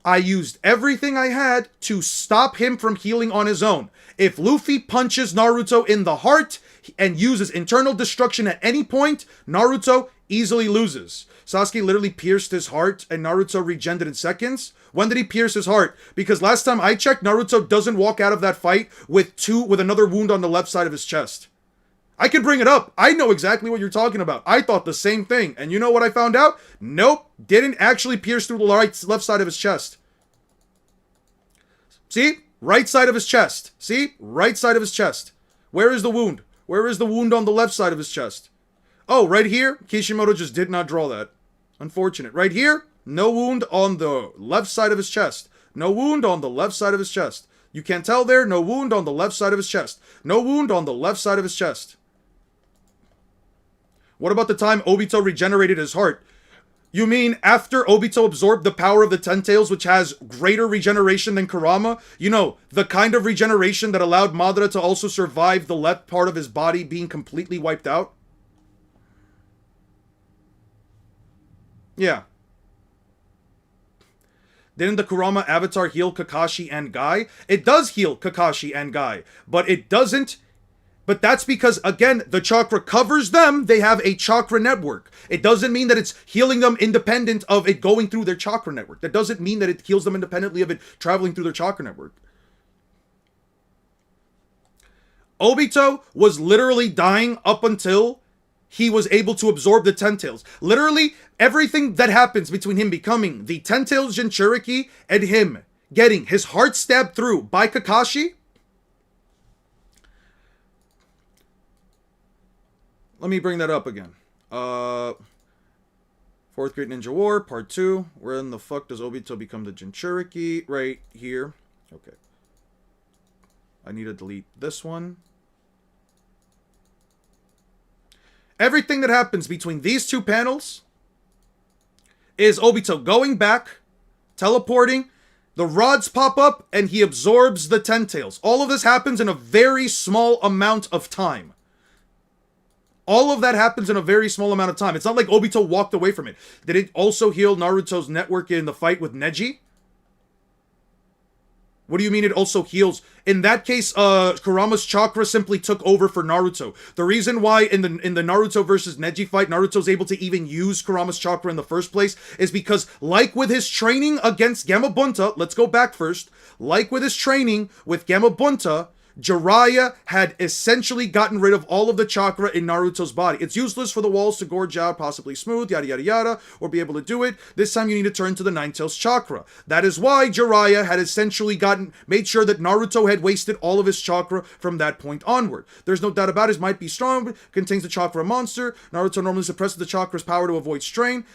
I used everything I had to stop him from healing on his own. If Luffy punches Naruto in the heart and uses internal destruction at any point, Naruto easily loses. Sasuke literally pierced his heart and Naruto regenerated in seconds. When did he pierce his heart? Because last time I checked, Naruto doesn't walk out of that fight with another wound on the left side of his chest. I can bring it up. I know exactly what you're talking about. I thought the same thing. And you know what I found out? Nope. Didn't actually pierce through the left side of his chest. See? Right side of his chest. See? Right side of his chest. Where is the wound? Where is the wound on the left side of his chest? Oh, right here? Kishimoto just did not draw that. Unfortunate. Right here? No wound on the left side of his chest. No wound on the left side of his chest. You can't tell there? No wound on the left side of his chest. No wound on the left side of his chest. What about the time Obito regenerated his heart? You mean after Obito absorbed the power of the 10 Tails, which has greater regeneration than Kurama? You know, the kind of regeneration that allowed Madara to also survive the left part of his body being completely wiped out? Yeah. Didn't the Kurama avatar heal Kakashi and Guy? It does heal Kakashi and Guy, but it doesn't. But that's because, again, the chakra covers them. They have a chakra network. It doesn't mean that it's healing them independent of it going through their chakra network. That doesn't mean that it heals them independently of it traveling through their chakra network. Obito was literally dying up until he was able to absorb the 10 Tails. Literally, everything that happens between him becoming the 10 Tails Jinchuriki and him getting his heart stabbed through by Kakashi, let me bring that up again. Fourth Great Ninja War, Part 2. Where in the fuck does Obito become the Jinchuriki? Right here. Okay. I need to delete this one. Everything that happens between these two panels is Obito going back, teleporting, the rods pop up, and he absorbs the Ten Tails. All of this happens in a very small amount of time. All of that happens in a very small amount of time. It's not like Obito walked away from it. Did it also heal Naruto's network in the fight with Neji? What do you mean it also heals? In that case, Kurama's chakra simply took over for Naruto. The reason why in the Naruto versus Neji fight, Naruto's able to even use Kurama's chakra in the first place is because, like with his training against Gamabunta, let's go back first. Like with his training with Gamabunta, Jiraiya had essentially gotten rid of all of the chakra in Naruto's body. It's useless for the walls to gorge out, possibly smooth, yada yada yada, or be able to do it. This time you need to turn to the Nine Tails chakra. That is why Jiraiya had essentially made sure that Naruto had wasted all of his chakra from that point onward. There's no doubt about it, might be strong, contains the chakra monster. Naruto normally suppresses the chakra's power to avoid strain.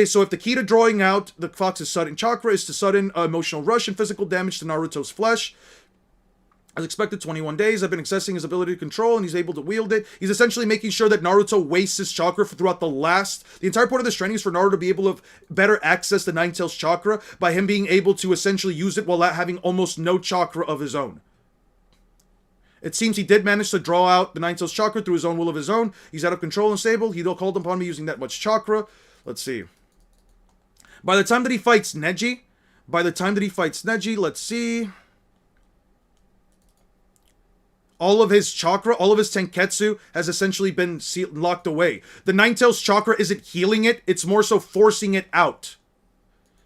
So if the key to drawing out the fox's sudden chakra is to sudden emotional rush and physical damage to Naruto's flesh, as expected, 21 days. I've been accessing his ability to control, and he's able to wield it. He's essentially making sure that Naruto wastes his chakra throughout the entire point of this training is for Naruto to be able to better access the Nine Tails chakra by him being able to essentially use it while having almost no chakra of his own. It seems he did manage to draw out the Nine Tails chakra through his own will of his own. He's out of control and stable. He called upon me using that much chakra. Let's see. By the time that he fights Neji, let's see. All of his chakra, all of his tenketsu has essentially been locked away. The Nine Tails chakra isn't healing it, it's more so forcing it out.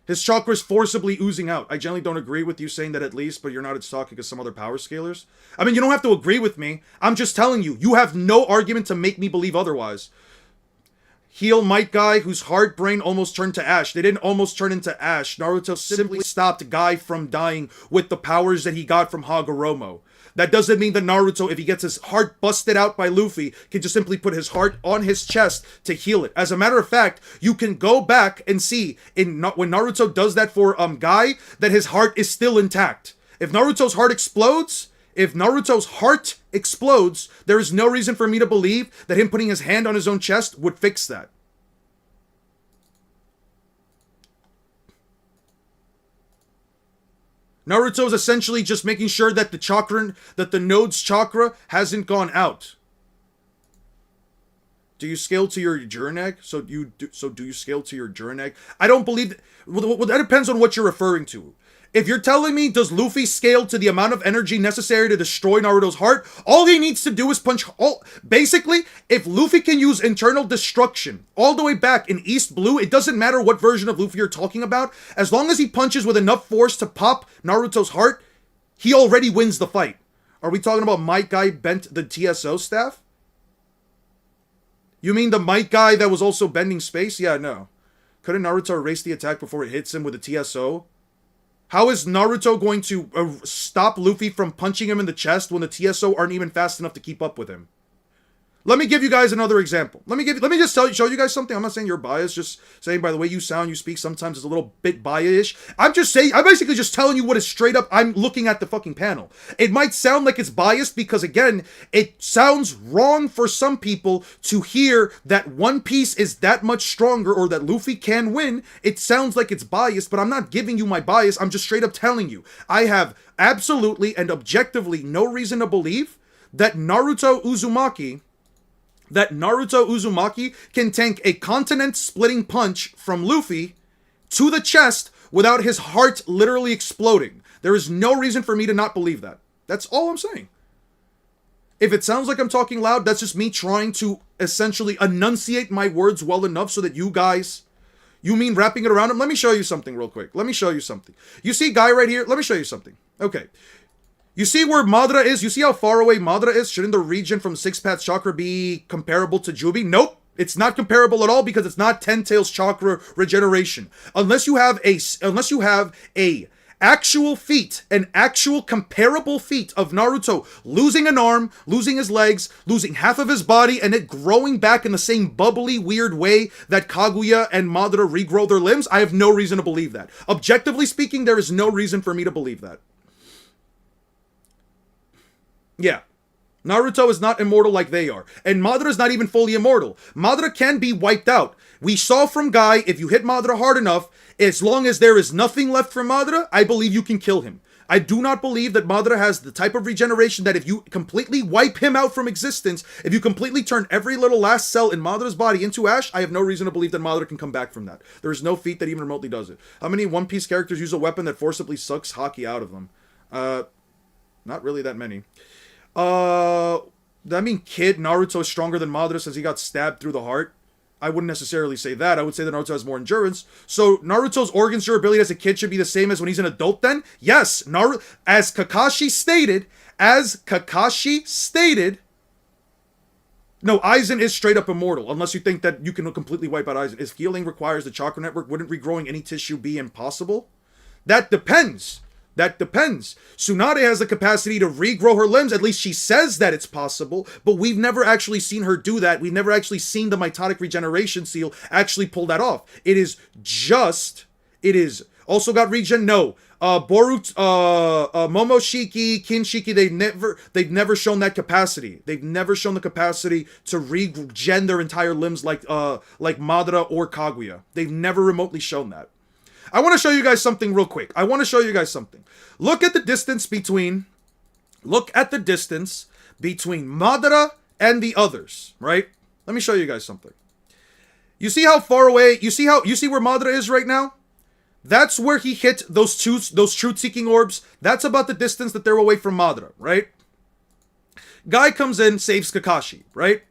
His chakra is forcibly oozing out. I generally don't agree with you saying that at least, but you're not as talking as some other power scalers. I mean, you don't have to agree with me. I'm just telling you. You have no argument to make me believe otherwise. Heal Might Guy, whose heart brain almost turned to ash. They didn't almost turn into ash. Naruto simply stopped Guy from dying with the powers that he got from Hagoromo. That doesn't mean that Naruto, if he gets his heart busted out by Luffy, can just simply put his heart on his chest to heal it. As a matter of fact, you can go back and see when Naruto does that for Guy, that his heart is still intact. If Naruto's heart explodes, there is no reason for me to believe that him putting his hand on his own chest would fix that. Naruto's essentially just making sure that the node's chakra hasn't gone out. Do you scale to your Jiren egg? So do you scale to your Jiren egg? I don't believe well, that depends on what you're referring to. If you're telling me, does Luffy scale to the amount of energy necessary to destroy Naruto's heart? All he needs to do is punch basically, if Luffy can use internal destruction all the way back in East Blue, it doesn't matter what version of Luffy you're talking about. As long as he punches with enough force to pop Naruto's heart, he already wins the fight. Are we talking about Might Guy bent the TSO staff? You mean the Might Guy that was also bending space? Yeah, no. Couldn't Naruto erase the attack before it hits him with a TSO? How is Naruto going to stop Luffy from punching him in the chest when the TSO aren't even fast enough to keep up with him? Let me give you guys another example. Let me just show you guys something. I'm not saying you're biased, just saying by the way you sound, you speak, sometimes it's a little bit biased. I'm basically just telling you what is straight up. I'm looking at the fucking panel. It might sound like it's biased because, again, it sounds wrong for some people to hear that One Piece is that much stronger or that Luffy can win. It sounds like it's biased, but I'm not giving you my bias. I'm just straight up telling you. I have absolutely and objectively no reason to believe that Naruto Uzumaki can tank a continent-splitting punch from Luffy to the chest without his heart literally exploding. There is no reason for me to not believe that. That's all I'm saying. If it sounds like I'm talking loud, that's just me trying to essentially enunciate my words well enough so that you guys... You mean wrapping it around him? Let me show you something real quick. You see Guy right here? Let me show you something. Okay. You see where Madara is? You see how far away Madara is? Shouldn't the region from Six Paths Chakra be comparable to Jubi? Nope. It's not comparable at all because it's not Ten Tails Chakra regeneration. Unless you have a actual feat, an actual comparable feat of Naruto losing an arm, losing his legs, losing half of his body, and it growing back in the same bubbly, weird way that Kaguya and Madara regrow their limbs, I have no reason to believe that. Objectively speaking, there is no reason for me to believe that. Yeah. Naruto is not immortal like they are. And Madara is not even fully immortal. Madara can be wiped out. We saw from Guy, if you hit Madara hard enough, as long as there is nothing left for Madara, I believe you can kill him. I do not believe that Madara has the type of regeneration that if you completely wipe him out from existence, if you completely turn every little last cell in Madara's body into ash, I have no reason to believe that Madara can come back from that. There is no feat that even remotely does it. How many One Piece characters use a weapon that forcibly sucks hockey out of them? Not really that many. Does that mean Kid Naruto is stronger than Madara since he got stabbed through the heart? I wouldn't necessarily say that. I would say that Naruto has more endurance. So Naruto's organs durability as a kid should be the same as when he's an adult then? Yes, as Kakashi stated, no, Aizen is straight up immortal, unless you think that you can completely wipe out Aizen. If healing requires the chakra network, wouldn't regrowing any tissue be impossible? That depends. Tsunade has the capacity to regrow her limbs. At least she says that it's possible, but we've never actually seen her do that. We've never actually seen the mitotic regeneration seal actually pull that off. It is also got regen. No, Momoshiki, Kinshiki, they've never shown that capacity. They've never shown the capacity to regen their entire limbs like Madara or Kaguya. They've never remotely shown that. I want to show you guys something real quick. Look at the distance between Madara and the others, right? Let me show you guys something. You see how far away, you see where Madara is right now? That's where he hit those truth-seeking orbs. That's about the distance that they're away from Madara, right? Guy comes in, saves Kakashi, right?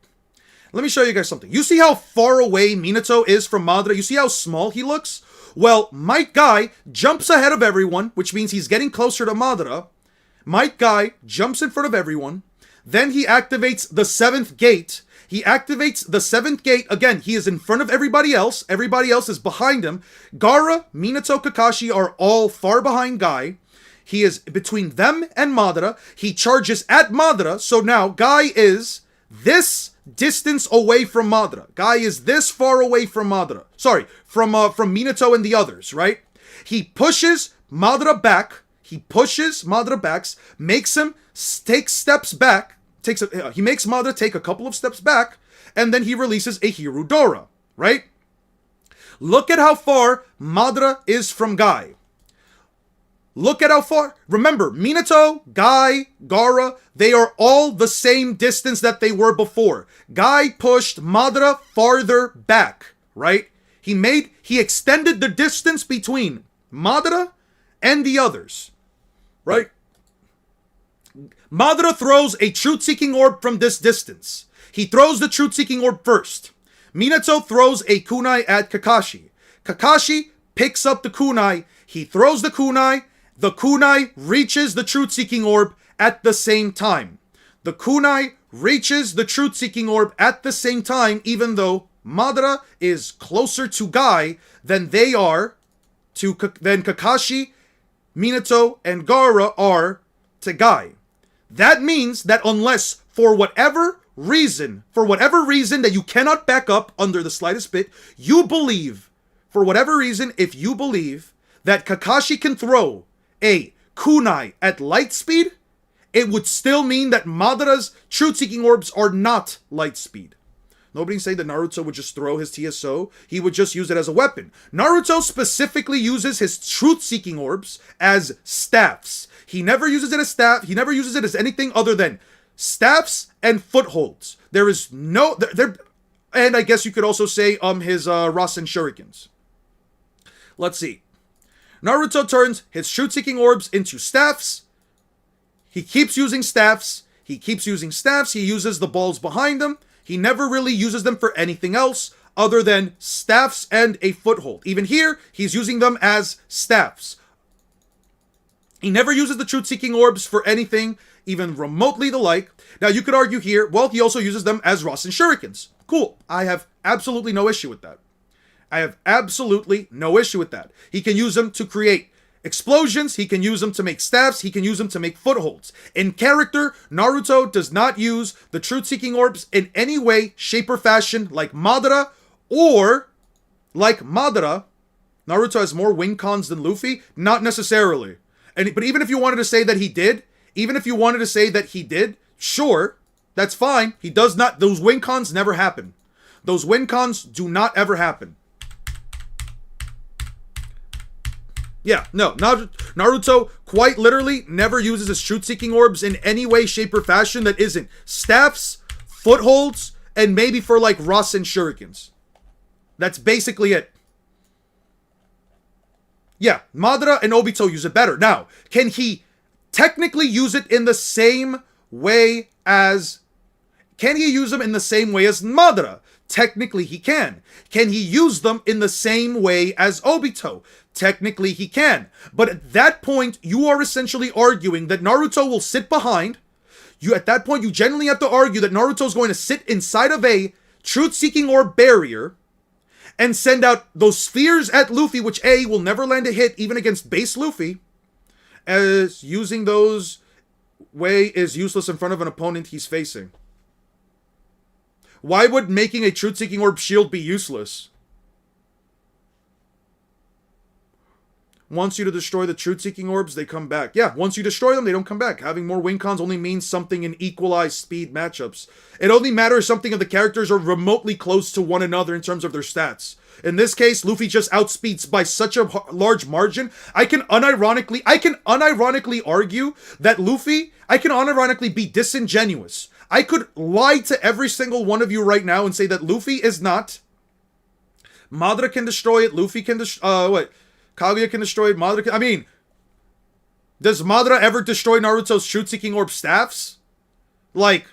Let me show you guys something. You see how far away Minato is from Madara? You see how small he looks? Well, Might Guy jumps ahead of everyone, which means he's getting closer to Madara. Might Guy jumps in front of everyone. Then he activates the 7th gate. Again, he is in front of everybody else. Everybody else is behind him. Gaara, Minato, Kakashi are all far behind Guy. He is between them and Madara. He charges at Madara. So now Guy is this distance away from Madara. Guy is this far away from Madara. Sorry, from Minato and the others, right? He pushes Madara back. Makes him take steps back. He makes Madara take a couple of steps back, and then he releases a Hirudora, right? Look at how far Madara is from Guy. Look at how far. Remember, Minato, Guy, Gaara, they are all the same distance that they were before. Guy pushed Madara farther back, right? He extended the distance between Madara and the others, right? Madara throws a truth-seeking orb from this distance. He throws the truth-seeking orb first. Minato throws a kunai at Kakashi. Kakashi picks up the kunai. He throws the kunai. The kunai reaches the truth-seeking orb at the same time. The kunai reaches the truth-seeking orb at the same time, even though Madara is closer to Guy than they are than Kakashi, Minato, and Gaara are to Guy. That means that unless, for whatever reason that you cannot back up under the slightest bit, you believe, for whatever reason, if you believe that Kakashi can throw a kunai at light speed, it would still mean that Madara's truth-seeking orbs are not light speed. Nobody's saying that Naruto would just throw his TSO. He would just use it as a weapon. Naruto specifically uses his truth-seeking orbs as staffs. He never uses it as staff. He never uses it as anything other than staffs and footholds. There is no... and I guess you could also say his Rasen Shurikens. Let's see. Naruto turns his truth-seeking orbs into staffs. He keeps using staffs. He uses the balls behind him. He never really uses them for anything else other than staffs and a foothold. Even here, he's using them as staffs. He never uses the truth-seeking orbs for anything even remotely the like. Now, you could argue here, well, he also uses them as Rasen Shurikens. Cool. I have absolutely no issue with that. He can use them to create explosions, he can use them to make staffs, he can use them to make footholds. In character, Naruto does not use the truth-seeking orbs in any way, shape, or fashion like Madara, or like Madara. Naruto has more wing cons than Luffy? Not necessarily. But even if you wanted to say that he did, sure, that's fine. He does not, those win cons never happen. Those win cons do not ever happen. Yeah, no, Naruto quite literally never uses his truth-seeking orbs in any way, shape, or fashion that isn't staffs, footholds, and maybe for like Rasen shurikens. That's basically it. Yeah, Madara and Obito use it better. Now, can he technically use it in the same way as... Can he use them in the same way as Madara? Technically, he can. Can he use them in the same way as Obito? Technically, he can. But at that point, you are essentially arguing that Naruto will sit behind. At that point, you generally have to argue that Naruto is going to sit inside of a truth-seeking orb barrier and send out those spheres at Luffy, which A, will never land a hit even against base Luffy, as using those way is useless in front of an opponent he's facing. Why would making a truth-seeking orb shield be useless? Once you to destroy the truth-seeking orbs, they come back. Yeah, once you destroy them, they don't come back. Having more win cons only means something in equalized speed matchups. It only matters something if the characters are remotely close to one another in terms of their stats. In this case, Luffy just outspeeds by such a large margin. I can unironically argue that Luffy, I can unironically be disingenuous. I could lie to every single one of you right now and say that Luffy is not. Madara can destroy it. Luffy can destroy... Kaguya can destroy it. Madara can... I mean... Does Madara ever destroy Naruto's truth-seeking orb staffs? Like...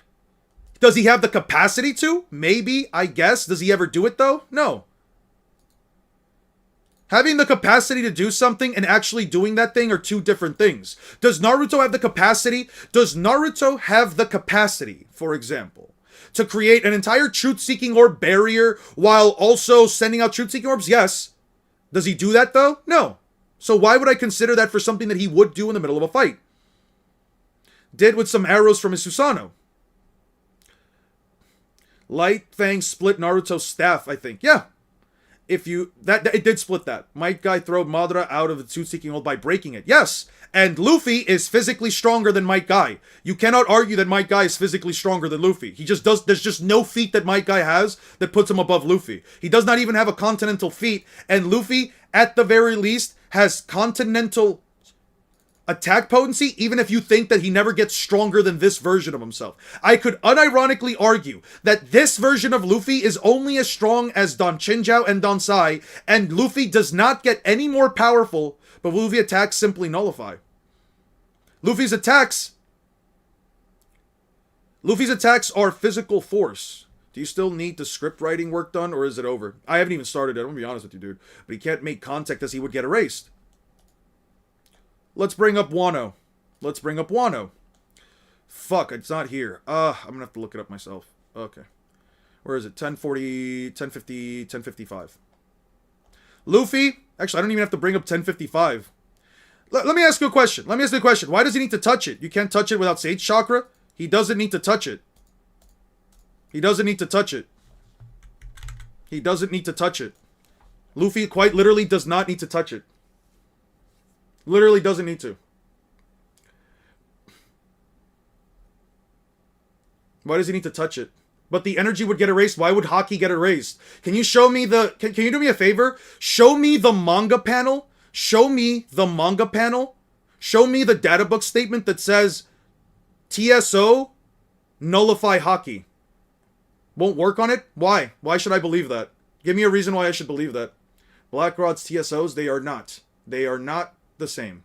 Does he have the capacity to? Maybe, I guess. Does he ever do it, though? No. Having the capacity to do something and actually doing that thing are two different things. Does Naruto have the capacity? Does Naruto have the capacity, for example, to create an entire truth-seeking orb barrier while also sending out truth-seeking orbs? Yes. Does he do that, though? No. So why would I consider that for something that he would do in the middle of a fight? Did with some arrows from his Susanoo. Light Fang split Naruto's staff, I think. Yeah. If you... It did split that. Might Guy throw Madara out of the truth-seeking orb by breaking it. Yes. And Luffy is physically stronger than Might Guy. You cannot argue that Might Guy is physically stronger than Luffy. He just does... There's just no feat that Might Guy has that puts him above Luffy. He does not even have a continental feat. And Luffy, at the very least, has continental attack potency, even if you think that he never gets stronger than this version of himself. I could unironically argue that this version of Luffy is only as strong as Don Chinjiao and Don Sai, and Luffy does not get any more powerful, but Luffy attacks simply nullify. Luffy's attacks are physical force. Do you still need the script writing work done, or is it over? I haven't even started it, I'm gonna be honest with you, dude. But he can't make contact as he would get erased. Let's bring up Wano. Fuck, it's not here. I'm gonna have to look it up myself. Okay. Where is it? 1040, 1050, 1055. Luffy. Actually, I don't even have to bring up 1055. Let me ask you a question. Why does he need to touch it? You can't touch it without Sage Chakra? He doesn't need to touch it. Luffy quite literally does not need to touch it. Literally doesn't need to. Why does he need to touch it? But the energy would get erased. Why would Haki get erased? Can you show me the... Can you do me a favor? Show me the manga panel. Show me the data book statement that says TSO nullify Haki. Won't work on it? Why? Why should I believe that? Give me a reason why I should believe that. Blackrod's TSOs, they are not. They are not the same.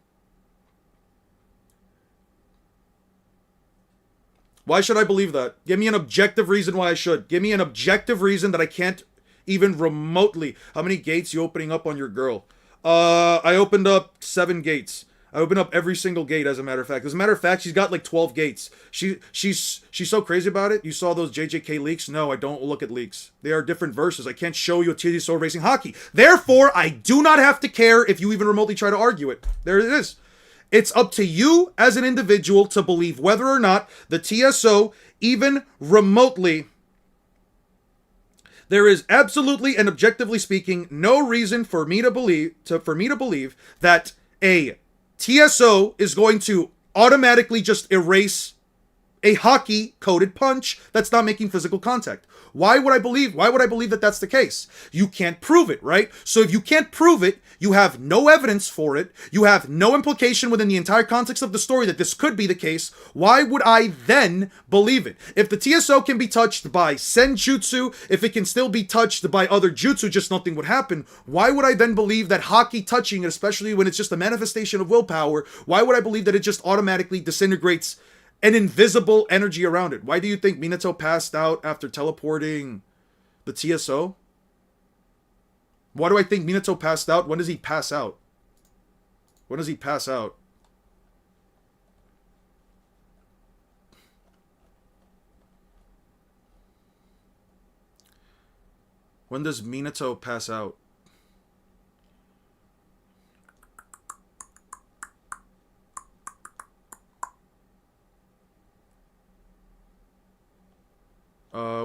Why should I believe that? Give me an objective reason why I should. Give me an objective reason that I can't even remotely... How many gates you opening up on your girl? I opened up 7 gates. I open up every single gate, as a matter of fact. As a matter of fact, she's got like 12 gates. She's so crazy about it. You saw those JJK leaks? No, I don't look at leaks. They are different verses. I can't show you a TD Sword Racing Hockey. Therefore, I do not have to care if you even remotely try to argue it. There it is. It's up to you as an individual to believe whether or not the TSO even remotely... There is absolutely and objectively speaking no reason for me to believe that a TSO is going to automatically just erase a hockey coded punch that's not making physical contact. Why would I believe that that's the case? You can't prove it, right? So if you can't prove it, you have no evidence for it, you have no implication within the entire context of the story that this could be the case, why would I then believe it? If the TSO can be touched by Senjutsu, if it can still be touched by other jutsu, just nothing would happen, why would I then believe that hockey touching it, especially when it's just a manifestation of willpower, why would I believe that it just automatically disintegrates an invisible energy around it? Why do you think Minato passed out after teleporting the TSO? Why do I think Minato passed out? When does he pass out? When does he pass out? When does Minato pass out?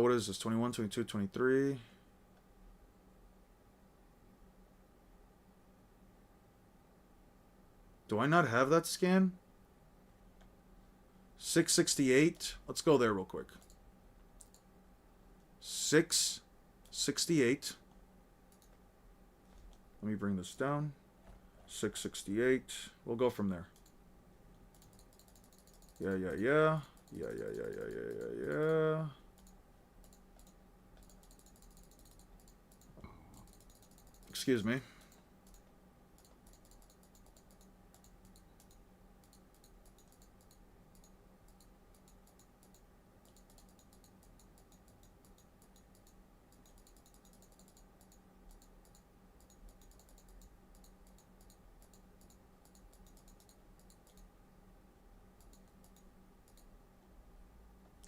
What is this? 21, 22, 23. Do I not have that scan? 668. Let's go there real quick. 668. Let me bring this down. 668. We'll go from there. Yeah. Excuse me.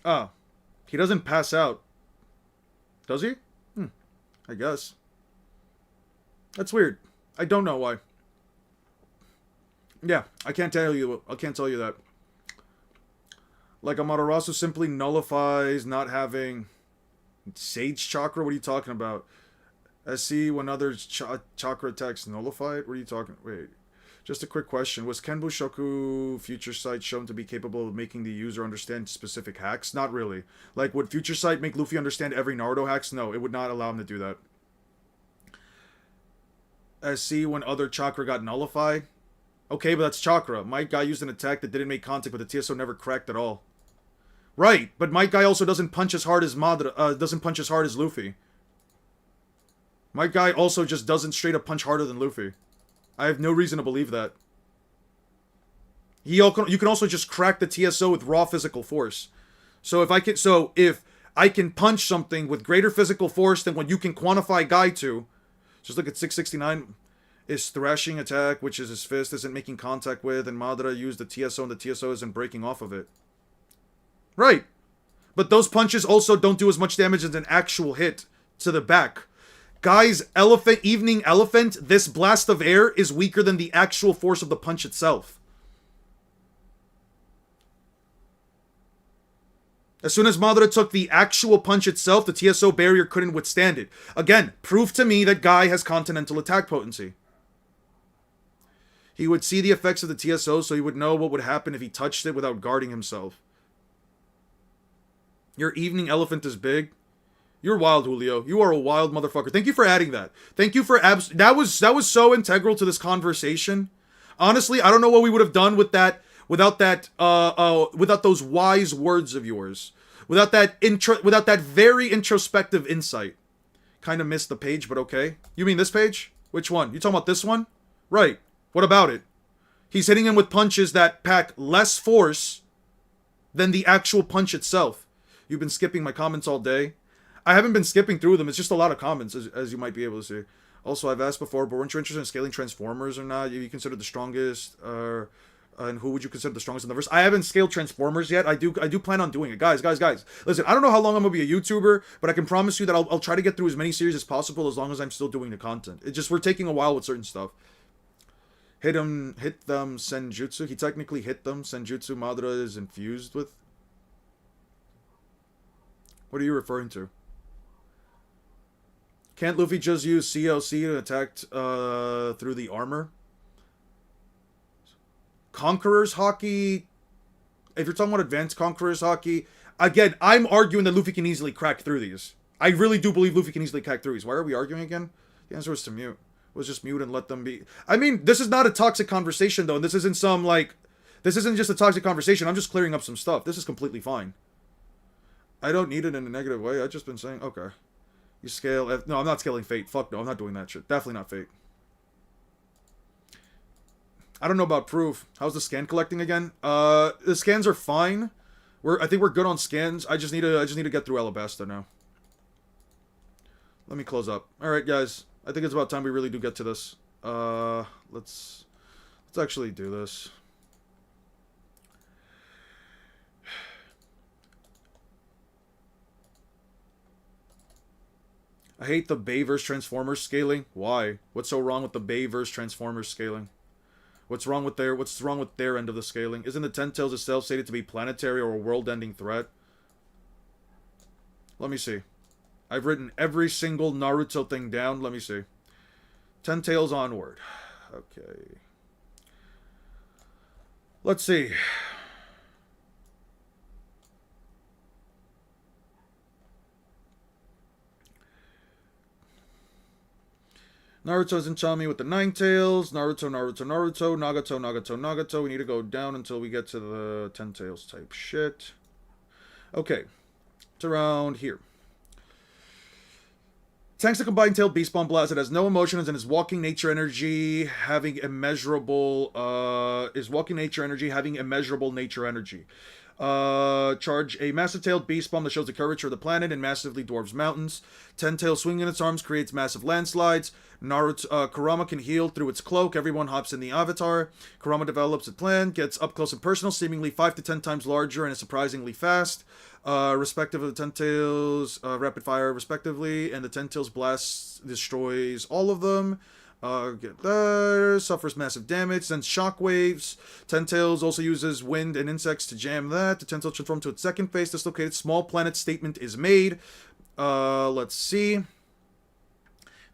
Oh, he doesn't pass out. Does he? I guess. That's weird. I don't know why. Yeah, I can't tell you that. Like Amaterasu simply nullifies not having Sage Chakra? What are you talking about? SC when other chakra attacks nullify it? What are you talking... Wait. Just a quick question. Was Kenbu Shoku Future Sight shown to be capable of making the user understand specific hacks? Not really. Like, would Future Sight make Luffy understand every Naruto hacks? No, it would not allow him to do that. SC when other chakra got nullified? Okay, but that's chakra. Might Guy used an attack that didn't make contact, but the TSO never cracked at all. Right, but Might Guy also doesn't punch as hard as Luffy. Might Guy also just doesn't straight up punch harder than Luffy. I have no reason to believe that. You can also just crack the TSO with raw physical force. So if I can punch something with greater physical force than what you can quantify Guy to, just look at 669. His thrashing attack, which is his fist, isn't making contact with, and Madara used the TSO, and the TSO isn't breaking off of it. Right. But those punches also don't do as much damage as an actual hit to the back. Guy's evening elephant, this blast of air, is weaker than the actual force of the punch itself. As soon as Madara took the actual punch itself, the TSO barrier couldn't withstand it. Again, proof to me that Guy has continental attack potency. He would see the effects of the TSO, so he would know what would happen if he touched it without guarding himself. Your evening elephant is big. You're wild, Julio. You are a wild motherfucker. Thank you for adding that. Thank you for that was so integral to this conversation. Honestly, I don't know what we would have done with that without those wise words of yours. Without that very introspective insight. Kind of missed the page, but okay. You mean this page? Which one? You talking about this one? Right. What about it? He's hitting him with punches that pack less force than the actual punch itself. You've been skipping my comments all day. I haven't been skipping through them. It's just a lot of comments, as you might be able to see. Also, I've asked before, but weren't you interested in scaling Transformers or not? You consider the strongest, and who would you consider the strongest in the verse? I haven't scaled Transformers yet. I do plan on doing it. Guys. Listen, I don't know how long I'm gonna be a YouTuber, but I can promise you that I'll try to get through as many series as possible as long as I'm still doing the content. It just, we're taking a while with certain stuff. Hit them, Senjutsu. He technically hit them. Senjutsu Madara is infused with. What are you referring to? Can't Luffy just use CLC to attack through the armor? Conqueror's Hockey. If you're talking about advanced Conqueror's Hockey, again, I'm arguing that Luffy can easily crack through these. I really do believe Luffy can easily crack through these. Why are we arguing again? The answer was to mute. It was just mute and let them be. I mean, this is not a toxic conversation, though. And this isn't some, like... This isn't just a toxic conversation. I'm just clearing up some stuff. This is completely fine. I don't need it in a negative way. I've just been saying, okay. You scale... No, I'm not scaling Fate. Fuck no, I'm not doing that shit. Definitely not Fate. I don't know about Proof. How's the scan collecting again? The scans are fine. I think we're good on scans. I just need to get through Alabasta now. Let me close up. Alright, guys. I think it's about time we really do get to this. Let's actually do this. I hate the Bayverse Transformers scaling. Why? What's so wrong with the Bayverse Transformers scaling? What's wrong with their end of the scaling? Isn't the Ten Tails itself stated to be planetary or a world-ending threat? Let me see. I've written every single Naruto thing down. Let me see. Ten Tails onward. Okay. Let's see. Naruto's in Chami with the Nine Tails. Naruto. Nagato. We need to go down until we get to the Ten Tails type shit. Okay. It's around here. Thanks to combined tailed beast bomb blast, it has no emotions and is walking nature energy having immeasurable nature energy. Charge a massive tailed beast bomb that shows the curvature of the planet and massively dwarfs mountains. Ten tails swinging in its arms creates massive landslides. Kurama can heal through its cloak. Everyone hops in the avatar. Kurama develops a plan, gets up close and personal, seemingly 5 to 10 times larger and is surprisingly fast. Respective of the Ten Tails, rapid fire respectively, and the Ten Tails blast destroys all of them. Get there, suffers massive damage, sends shockwaves. Ten Tails also uses wind and insects to jam that. The Ten Tails transform to its second phase. Dislocated small planet statement is made. Let's see.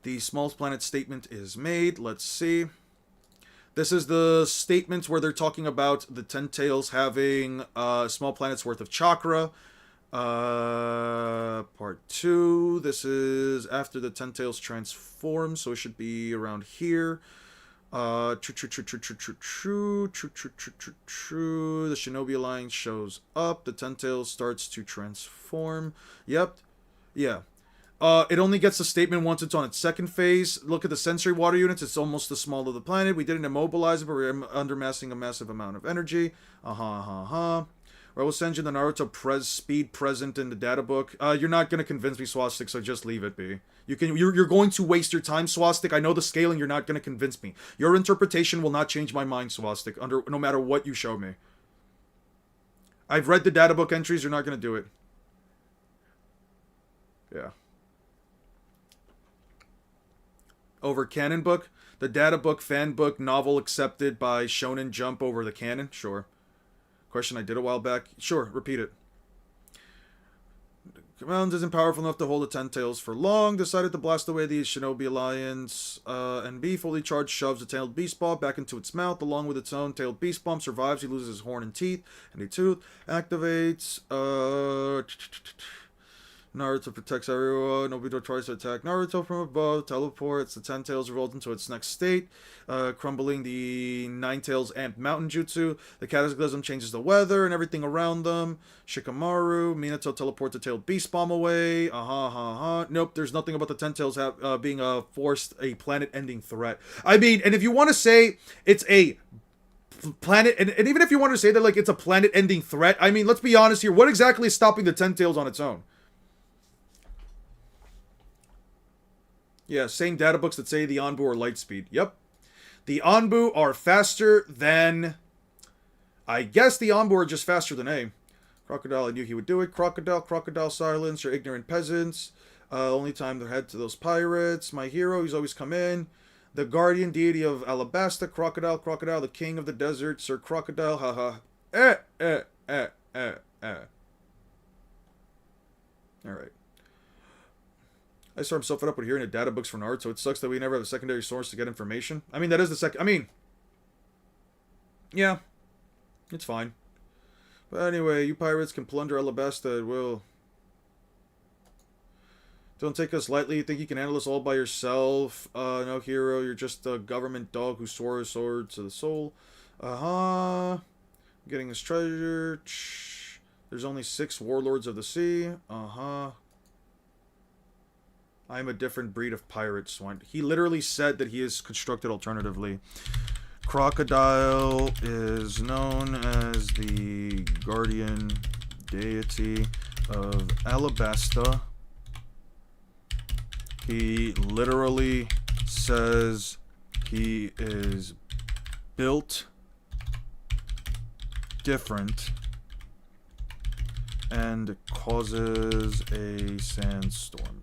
The small planet statement is made. Let's see. This is the statement where they're talking about the Ten Tails having small planet's worth of chakra. Part 2. This is after the Ten Tails transform, so it should be around here. The Shinobi Alliance shows up. The Ten Tails starts to transform. Yep. Yeah. It only gets the statement once it's on its second phase. Look at the sensory water units. It's almost the small of the planet. We didn't immobilize it, but we're undermassing a massive amount of energy. Or we'll send you the Naruto speed present in the data book. You're not going to convince me, Swastik, so just leave it be. You're going to waste your time, Swastik. I know the scaling. You're not going to convince me. Your interpretation will not change my mind, Swastik, no matter what you show me. I've read the data book entries. You're not going to do it. Yeah. Over canon book? The data book, fan book, novel accepted by Shonen Jump over the canon? Sure. Question I did a while back. Sure, repeat it. Command isn't powerful enough to hold the Ten Tails for long. Decided to blast away the Shinobi Alliance. And B, fully charged, shoves a tailed beast bomb back into its mouth along with its own tailed beast bomb. Survives. He loses his horn and teeth and a tooth. Activates. Naruto protects everyone. Nobito tries to attack Naruto from above. Teleports. The Ten Tails revolves into its next state. Crumbling the Nine Tails Amp Mountain Jutsu. The Cataclysm changes the weather and everything around them. Shikamaru. Minato teleports a tailed beast bomb away. Nope, there's nothing about the Ten Tails being a planet-ending threat. I mean, and if you want to say it's a planet, and even if you want to say that like it's a planet-ending threat, I mean, let's be honest here. What exactly is stopping the Ten Tails on its own? Yeah, same data books that say the Anbu are light speed. Yep. The Anbu are faster than... I guess the Anbu are just faster than A. Crocodile, I knew he would do it. Crocodile, crocodile silence, you're ignorant peasants. Only time their head to those pirates. My hero, he's always come in. The guardian deity of Alabasta, crocodile, crocodile, the king of the desert, Sir Crocodile, haha. Alright. I saw him so fed up with hearing the data books for Naruto. It sucks that we never have a secondary source to get information. I mean, that is the second... I mean... Yeah. It's fine. But anyway, you pirates can plunder Alabasta at will. Don't take us lightly. You think you can handle us all by yourself? No, hero. You're just a government dog who swore his sword to the soul. Getting his treasure. There's only 6 warlords of the sea. I'm a different breed of pirate, Swan. He literally said that he is constructed alternatively. Crocodile is known as the guardian deity of Alabasta. He literally says he is built different and causes a sandstorm.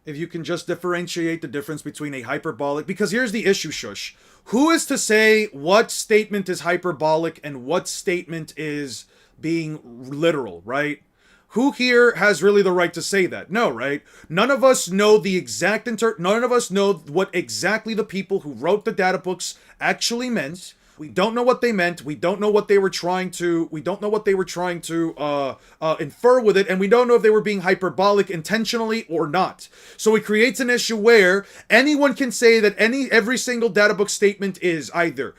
If you can just differentiate the difference between a hyperbolic... Because here's the issue, Shush. Who is to say what statement is hyperbolic and what statement is being literal, right? Who here has really the right to say that? No, right? None of us know the exact... None of us know what exactly the people who wrote the data books actually meant. We don't know what they meant. We don't know what they were trying to... We don't know what they were trying to infer with it. And we don't know if they were being hyperbolic intentionally or not. So it creates an issue where anyone can say that every single data book statement is either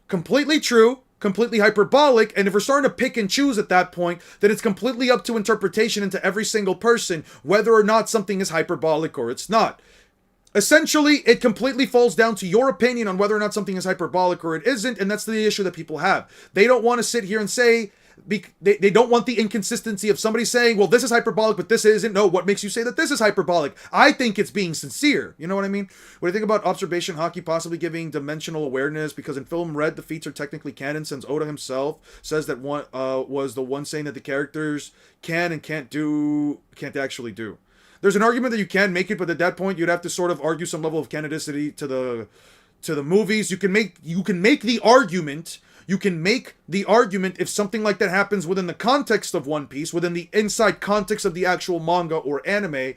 completely true, completely hyperbolic, and if we're starting to pick and choose at that point, then it's completely up to interpretation into every single person, whether or not something is hyperbolic or it's not. Essentially, it completely falls down to your opinion on whether or not something is hyperbolic or it isn't, and that's the issue that people have. They don't want to sit here and say, they don't want the inconsistency of somebody saying, well, this is hyperbolic, but this isn't. No, what makes you say that this is hyperbolic? I think it's being sincere. You know what I mean? What do you think about observation hockey possibly giving dimensional awareness? Because in film Red, the feats are technically canon, since Oda himself says that one was the one saying that the characters can and can't actually do. There's an argument that you can make it, but at that point, you'd have to sort of argue some level of canonicity to the movies. You can make the argument. You can make the argument if something like that happens within the context of One Piece, within the inside context of the actual manga or anime.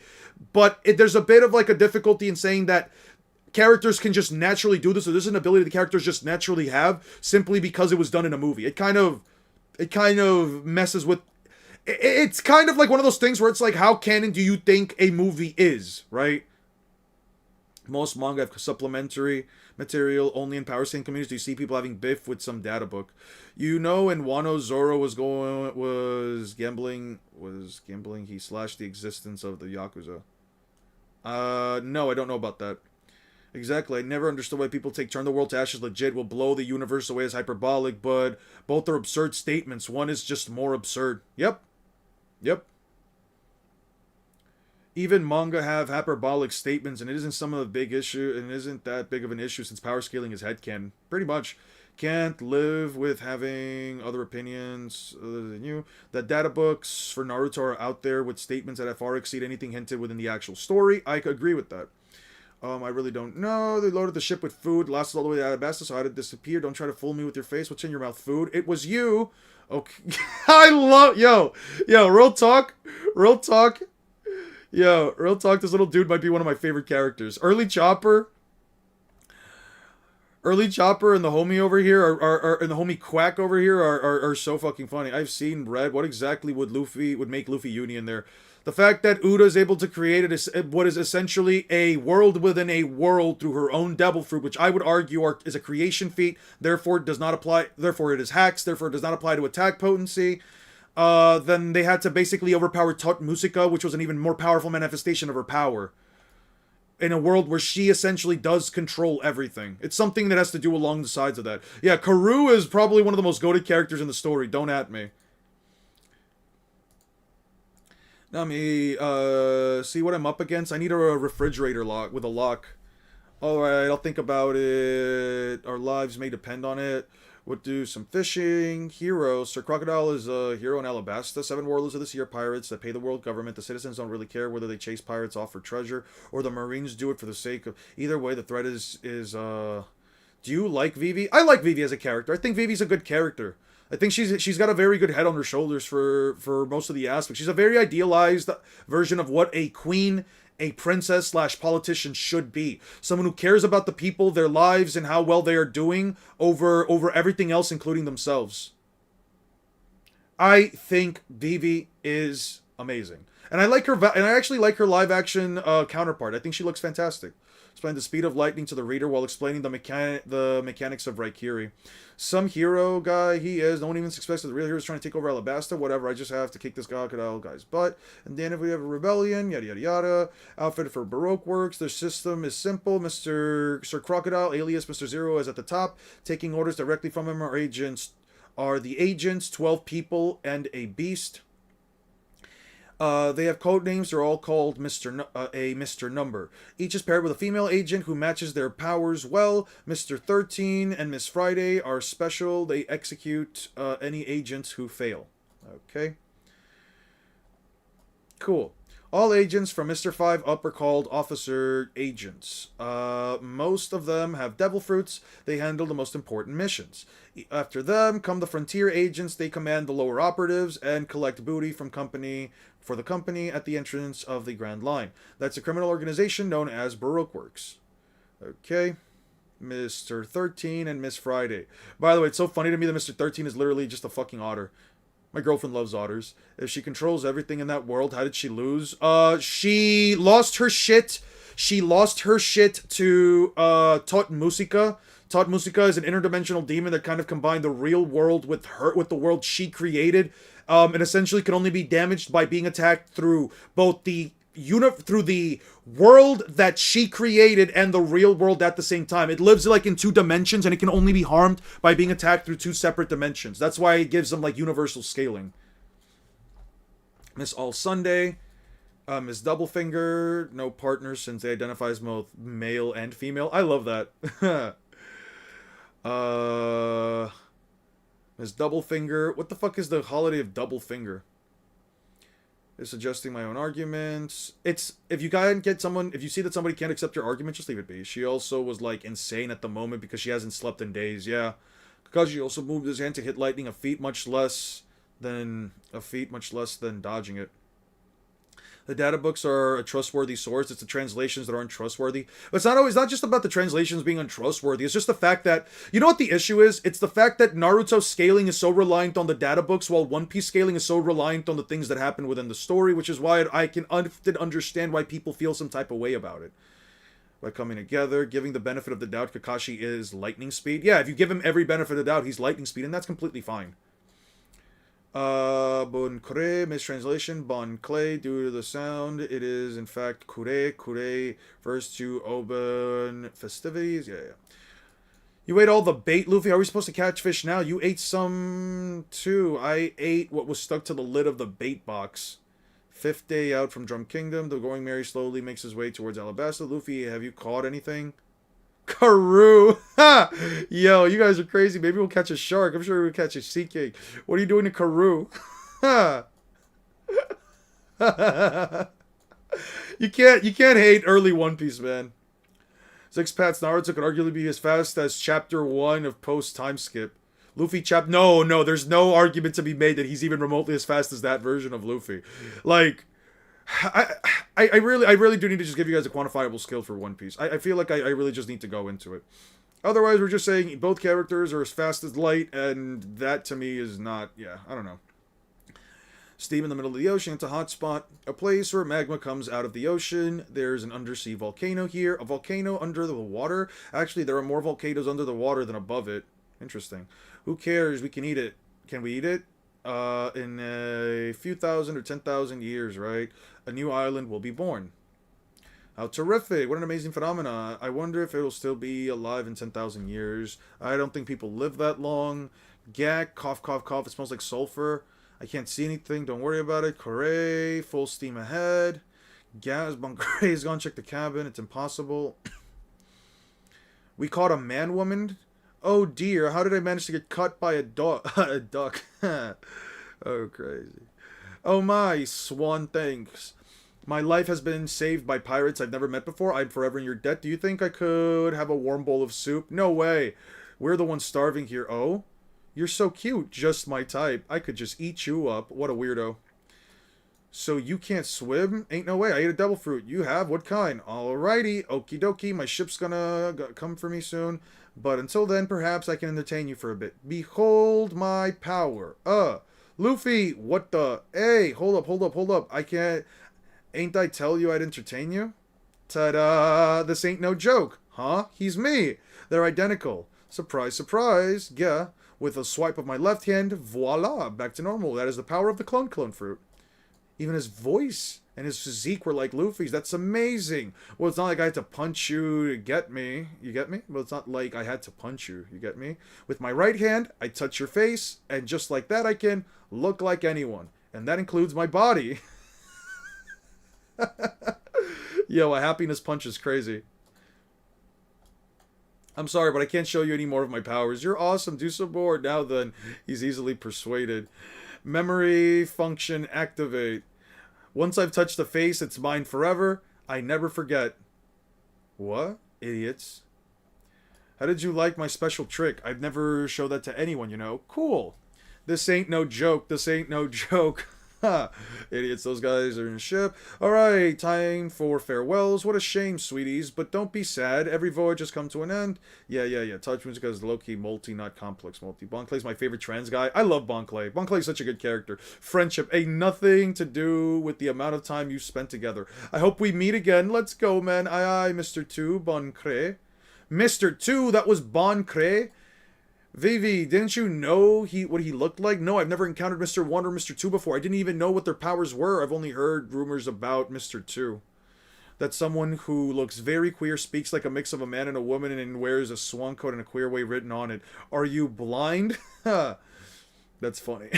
But there's a bit of like a difficulty in saying that characters can just naturally do this, or there's an ability the characters just naturally have simply because it was done in a movie. It kind of messes with. It's kind of like one of those things where it's like, how canon do you think a movie is, right? Most manga have supplementary material only in power scaling communities. Do you see people having beef with some data book? You know, in Wano, Zoro was gambling. He slashed the existence of the Yakuza. No, I don't know about that. Exactly. I never understood why people take turn the world to ashes legit will blow the universe away as hyperbolic, but both are absurd statements. One is just more absurd. Yep. Even manga have hyperbolic statements, and it isn't some of the big issue, and it isn't that big of an issue since power scaling is headcanon. Pretty much. Can't live with having other opinions other than you. The data books for Naruto are out there with statements that far exceed anything hinted within the actual story. I could agree with that. I really don't know. They loaded the ship with food, lasted all the way to Alabasta, so how did it disappear? Don't try to fool me with your face. What's in your mouth? Food? It was you. Okay. I love... Yo, real talk. Yo, real talk, this little dude might be one of my favorite characters. Early Chopper and the homie over here and the homie Quack over here are so fucking funny. I've seen Red. What exactly would make Luffy Union there? The fact that Uda is able to create what is essentially a world within a world through her own devil fruit, which I would argue is a creation feat, therefore it is hacks, therefore it does not apply to attack potency. Then they had to basically overpower Tot Musica, which was an even more powerful manifestation of her power. in a world where she essentially does control everything. It's something that has to do along the sides of that. Yeah, Karoo is probably one of the most goated characters in the story. Don't at me. Let me see what I'm up against. I need a refrigerator lock with a lock. Alright, I'll think about it. Our lives may depend on it. We'll do some fishing. Hero. Sir Crocodile is a hero in Alabasta. 7 warlords of the sea are pirates that pay the world government. The citizens don't really care whether they chase pirates off for treasure or the marines do it for the sake of... Either way, the threat is do you like Vivi? I like Vivi as a character. I think Vivi's a good character. I think she's got a very good head on her shoulders for most of the aspects. She's a very idealized version of what a queen, a princess / politician should be. Someone who cares about the people, their lives, and how well they are doing over everything else, including themselves. I think Vivi is amazing. And I like her, and I actually like her live action counterpart. I think she looks fantastic. Explain the speed of lightning to the reader while explaining the mechanics of Raikiri. Some hero guy he is. No one even expects that the real hero is trying to take over Alabasta. Whatever, I just have to kick this crocodile guy's butt. And then if we have a rebellion, yada yada yada. Outfitted for Baroque works. Their system is simple. Sir Crocodile, alias Mr. Zero, is at the top. Taking orders directly from him are the agents, 12 people, and a beast. They have code names. They're all called Mr. Number. Each is paired with a female agent who matches their powers well. Mr. 13 and Miss Friday are special. They execute any agents who fail. Okay. Cool. All agents from Mr. 5 up are called officer agents. Most of them have devil fruits. They handle the most important missions. After them come the frontier agents. They command the lower operatives and collect booty from the company at the entrance of the Grand Line. That's a criminal organization known as Baroque Works. Okay. Mr. 13 and Miss Friday. By the way, it's so funny to me that Mr. 13 is literally just a fucking otter. My girlfriend loves otters. If she controls everything in that world, how did she lose? She lost her shit. She lost her shit to Tot Musica. Tot Musica is an interdimensional demon that kind of combined the real world with the world she created. And essentially can only be damaged by being attacked through both through the world that she created and the real world at the same time. It lives like in 2 dimensions and it can only be harmed by being attacked through 2 separate dimensions. That's why it gives them like universal scaling. Miss All Sunday, Miss Doublefinger, no partner since they identify as both male and female. I love that. Miss Doublefinger. What the fuck is the holiday of Doublefinger? Is suggesting my own arguments. It's if you see that somebody can't accept your argument, just leave it be. She also was like insane at the moment because she hasn't slept in days. Yeah, Kakashi also moved his hand to hit lightning, a feat much less than dodging it. The data books are a trustworthy source. It's the translations that aren't trustworthy. But it's not just about the translations being untrustworthy. It's just the fact that, you know what the issue is? It's the fact that Naruto scaling is so reliant on the data books, while One Piece scaling is so reliant on the things that happen within the story, which is why I can often understand why people feel some type of way about it. By coming together, giving the benefit of the doubt, Kakashi is lightning speed. Yeah, if you give him every benefit of the doubt, he's lightning speed, and that's completely fine. Bon Kure, mistranslation, Bon Clay, due to the sound, it is in fact Kure. Kure refers to open festivities. Yeah. You ate all the bait, Luffy. How are we supposed to catch fish now? You ate some too. I ate what was stuck to the lid of the bait box. 5th day out from Drum Kingdom. The going merry slowly makes his way towards Alabasta. Luffy, have you caught anything? Karoo! Ha! Yo, you guys are crazy. Maybe we'll catch a shark. I'm sure we'll catch a sea king. What are you doing to Karoo? Ha! You can't hate early One Piece, man. Six Pat's Naruto could arguably be as fast as chapter 1 of post time skip. Luffy No, there's no argument to be made that he's even remotely as fast as that version of Luffy. Like, I really do need to just give you guys a quantifiable skill for One Piece. I feel like I really just need to go into it. Otherwise, we're just saying both characters are as fast as light, and that to me is not, yeah, I don't know. Steam in the middle of the ocean, it's a hot spot, a place where magma comes out of the ocean. There's an undersea volcano here, a volcano under the water. Actually, there are more volcanoes under the water than above it. Interesting. Who cares? We can eat it. Can we eat it? In a few thousand or 10,000 years, right? A new island will be born. How terrific. What an amazing phenomena. I wonder if it'll still be alive in 10,000 years. I don't think people live that long. Gak, cough, cough, cough. It smells like sulfur. I can't see anything. Don't worry about it. Corre, full steam ahead. Gaz, Bunker is gone. Check the cabin. It's impossible. We caught a man-woman. Oh dear, how did I manage to get cut by a dog? A duck. Oh, crazy. Oh my, swan thanks. My life has been saved by pirates I've never met before. I'm forever in your debt. Do you think I could have a warm bowl of soup? No way. We're the ones starving here. Oh? You're so cute. Just my type. I could just eat you up. What a weirdo. So you can't swim? Ain't no way. I ate a devil fruit. You have? What kind? Alrighty. Okie dokie. My ship's gonna come for me soon. But until then, perhaps I can entertain you for a bit. Behold my power. Luffy, what the? Hey, hold up. I can't... Ain't I tell you I'd entertain you? Ta-da! This ain't no joke. Huh? He's me. They're identical. Surprise, surprise. Yeah. With a swipe of my left hand, voila, back to normal. That is the power of the clone fruit. Even his voice and his physique were like Luffy's. That's amazing. Well, it's not like I had to punch you to get me. You get me? Well, it's not like I had to punch you. You get me? With my right hand, I touch your face, and just like that, I can look like anyone. And that includes my body. Yo, a happiness punch is crazy. I'm sorry, but I can't show you any more of my powers. You're awesome. Do some more. Now then, he's easily persuaded. Memory function activate. Once I've touched the face, it's mine forever. I never forget. What? Idiots. How did you like my special trick? I'd never show that to anyone, you know. Cool. This ain't no joke. This ain't no joke. Ha! Idiots, those guys are in a ship. Alright, time for farewells. What a shame, sweeties. But don't be sad. Every voyage has come to an end. Yeah. Touch music is low-key multi, not complex multi. Bonclay's my favorite trans guy. I love Bonclay. Bonclay's such a good character. Friendship ain't nothing to do with the amount of time you spent together. I hope we meet again. Let's go, man. Aye, Mr. 2, Boncray. Mr. 2, that was Boncray. Vivi, didn't you know what he looked like? No, I've never encountered Mr. 1 or Mr. 2 before. I didn't even know what their powers were. I've only heard rumors about Mr. 2. That's someone who looks very queer, speaks like a mix of a man and a woman, and wears a swan coat and a queer way written on it. Are you blind? That's funny.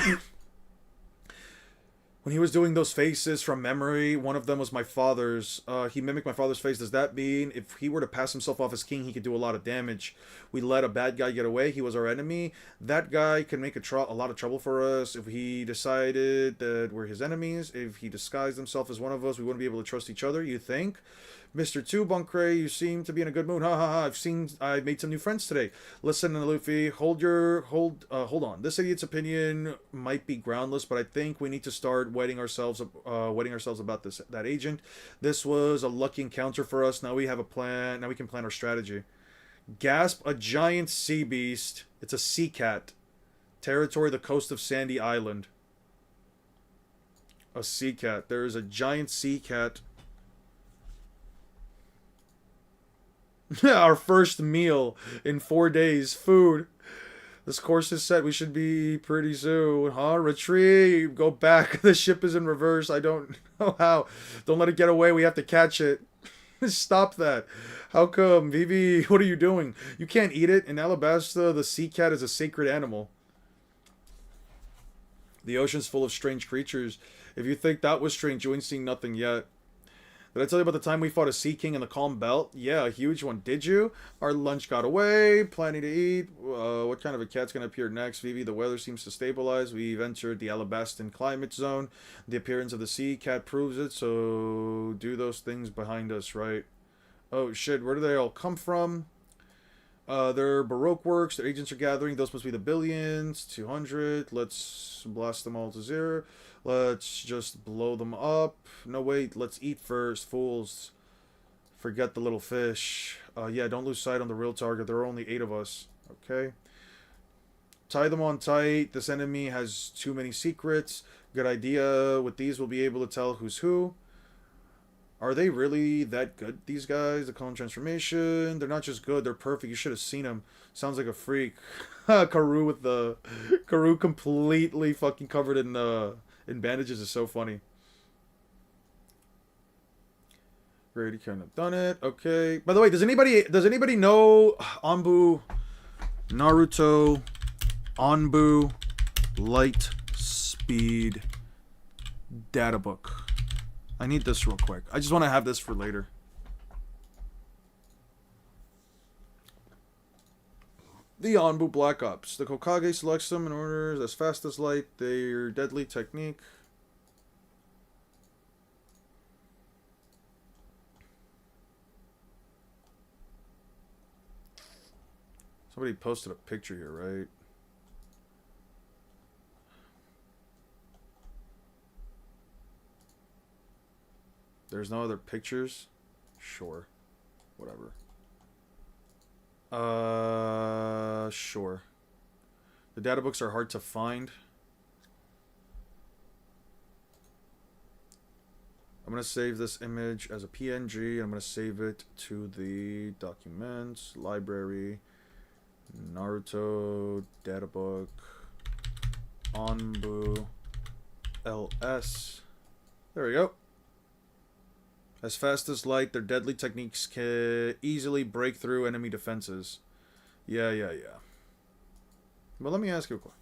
When he was doing those faces from memory, one of them was my father's. He mimicked my father's face. Does that mean if he were to pass himself off as king, he could do a lot of damage? We let a bad guy get away. He was our enemy. That guy can make a lot of trouble for us. If he decided that we're his enemies, if he disguised himself as one of us, we wouldn't be able to trust each other, you think? Mr. 2, Bunkray, you seem to be in a good mood. Ha ha ha. I've made some new friends today. Listen, Luffy, hold on. This idiot's opinion might be groundless, but I think we need to start wetting ourselves about that agent. This was a lucky encounter for us. Now we have a plan. Now we can plan our strategy. Gasp, a giant sea beast. It's a sea cat. Territory, the coast of Sandy Island. A sea cat. There is a giant sea cat. Our first meal in 4 days. Food. This course is set. We should be pretty soon. Huh? Retrieve. Go back. The ship is in reverse. I don't know how. Don't let it get away. We have to catch it. Stop that. How come? Vivi, what are you doing? You can't eat it. In Alabasta, the sea cat is a sacred animal. The ocean's full of strange creatures. If you think that was strange, you ain't seen nothing yet. Did I tell you about the time we fought a sea king in the calm belt? Yeah, a huge one. Did you? Our lunch got away. Planning to eat. What kind of a cat's going to appear next? Vivi, the weather seems to stabilize. We've entered the Alabastan climate zone. The appearance of the sea cat proves it, so do those things behind us, right? Oh, shit. Where do they all come from? They're Baroque works. Their agents are gathering. Those must be the billions. 200. Let's blast them all to zero. Let's just blow them up. No, wait. Let's eat first, fools. Forget the little fish. Yeah, don't lose sight on the real target. There are only 8 of us. Okay. Tie them on tight. This enemy has too many secrets. Good idea. With these, we'll be able to tell who's who. Are they really that good, these guys? The clone transformation. They're not just good, they're perfect. You should have seen them. Sounds like a freak. Karoo with the... Karoo completely fucking covered in bandages is so funny. Upgrade, you kind of done it. Okay. By the way, does anybody know Anbu Naruto Anbu Light Speed data book? I need this real quick. I just want to have this for later. The Anbu Black Ops. The Hokage selects them in order as fast as light. Their deadly technique. Somebody posted a picture here, right? There's no other pictures? Sure. Whatever. Sure. The data books are hard to find. I'm going to save this image as a PNG. I'm going to save it to the documents, library, Naruto, data book, Anbu, LS. There we go. As fast as light, their deadly techniques can easily break through enemy defenses. Yeah. But let me ask you a question.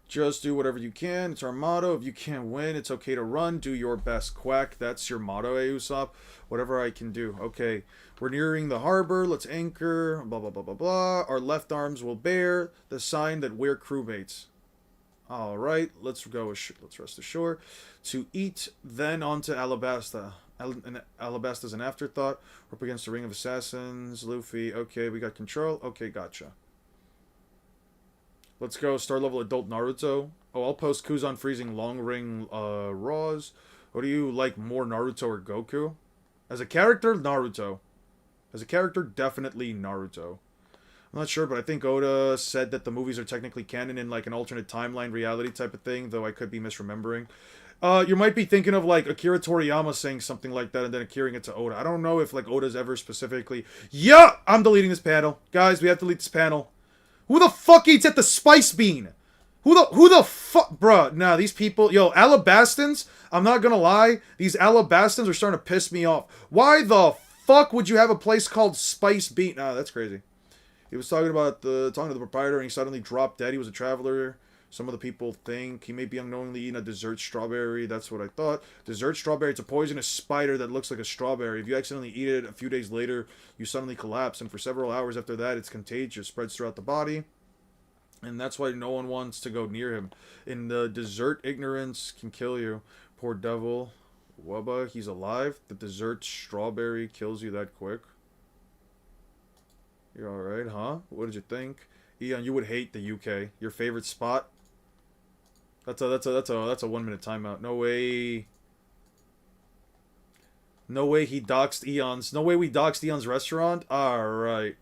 Just do whatever you can. It's our motto. If you can't win, it's okay to run. Do your best, Quack. That's your motto, Usopp. Whatever I can do. Okay, we're nearing the harbor. Let's anchor. Blah, blah, blah, blah, blah. Our left arms will bear the sign that we're crewmates. All right, let's go. Let's rest ashore. To eat, then on to Alabasta. Alabasta's an afterthought. We're up against the Ring of Assassins. Luffy. Okay, we got control. Okay, gotcha. Let's go. Star level adult Naruto. Oh, I'll post Kuzan freezing long ring Raws. What do you like more, Naruto or Goku? As a character, Naruto. As a character, definitely Naruto. I'm not sure, but I think Oda said that the movies are technically canon in like an alternate timeline reality type of thing, though I could be misremembering. You might be thinking of like Akira Toriyama saying something like that and then accruing it to Oda. I don't know if like Oda's ever specifically... Yeah! I'm deleting this panel. Guys, we have to delete this panel. Who the fuck eats at the Spice Bean? Who the fuck... Bruh, nah, these people... Yo, Alabastans, I'm not gonna lie, these Alabastans are starting to piss me off. Why the fuck would you have a place called Spice Bean? Nah, that's crazy. He was talking to the proprietor and he suddenly dropped dead. He was a traveler. Some of the people think he may be unknowingly eating a dessert strawberry. That's what I thought. Dessert strawberry, it's a poisonous spider that looks like a strawberry. If you accidentally eat it, a few days later, you suddenly collapse. And for several hours after that, it's contagious, spreads throughout the body. And that's why no one wants to go near him. In the dessert, ignorance can kill you. Poor devil. Wubba, he's alive. The dessert strawberry kills you that quick. You're alright, huh? What did you think? Eon, you would hate the UK. Your favorite spot? That's a 1 minute timeout. No way. No way he doxed Eon's. No way we doxed Eon's restaurant? Alright.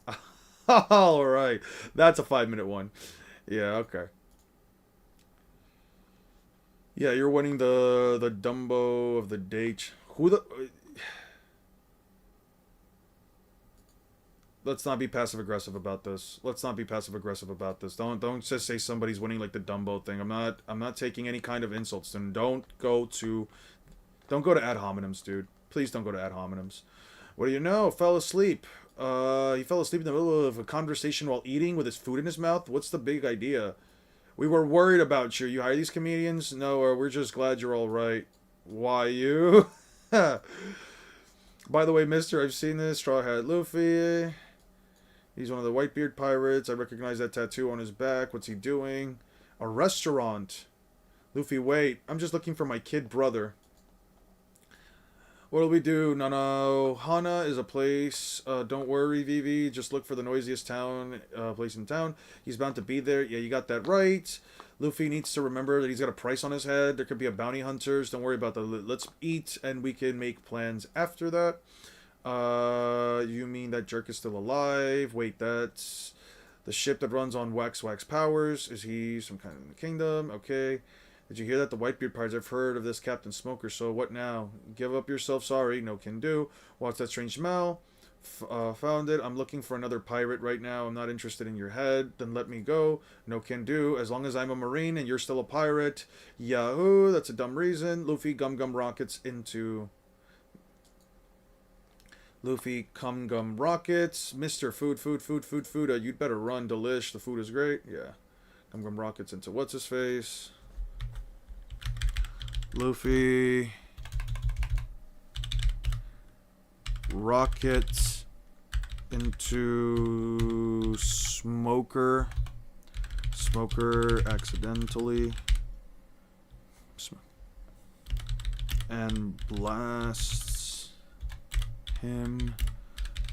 Alright. That's a 5 minute one. Yeah, okay. Yeah, you're winning the Dumbo of the date. Who the... Let's not be passive-aggressive about this. Let's not be passive-aggressive about this. Don't just say somebody's winning like the Dumbo thing. I'm not taking any kind of insults. And don't go to ad hominems, dude. Please don't go to ad hominems. What do you know? Fell asleep. He fell asleep in the middle of a conversation while eating with his food in his mouth. What's the big idea? We were worried about you. You hire these comedians? No, we're just glad you're all right. Why you? By the way, mister, I've seen this. Straw Hat Luffy. He's one of the Whitebeard pirates. I recognize that tattoo on his back. What's he doing? A restaurant. Luffy, wait. I'm just looking for my kid brother. What'll we do? No. Hana is a place. Don't worry, Vivi. Just look for the noisiest place in town. He's bound to be there. Yeah, you got that right. Luffy needs to remember that he's got a price on his head. There could be a bounty hunters. Don't worry about that. Let's eat, and we can make plans after that. You mean that jerk is still alive? Wait, that's the ship that runs on wax powers. Is he some kind of in the kingdom? Okay. Did you hear that? The Whitebeard pirates. I've heard of this Captain Smoker, so what now? Give up yourself, sorry. No can do. What's that strange smell? Found it. I'm looking for another pirate right now. I'm not interested in your head. Then let me go. No can do. As long as I'm a marine and you're still a pirate. Yahoo! That's a dumb reason. Luffy gum gum rockets into... Luffy cum gum rockets. Mr. Food, food, food, food, food. You'd better run, Delish. The food is great. Yeah. Gum gum rockets into what's his face. Luffy. Rockets into Smoker. Smoker accidentally. And blasts him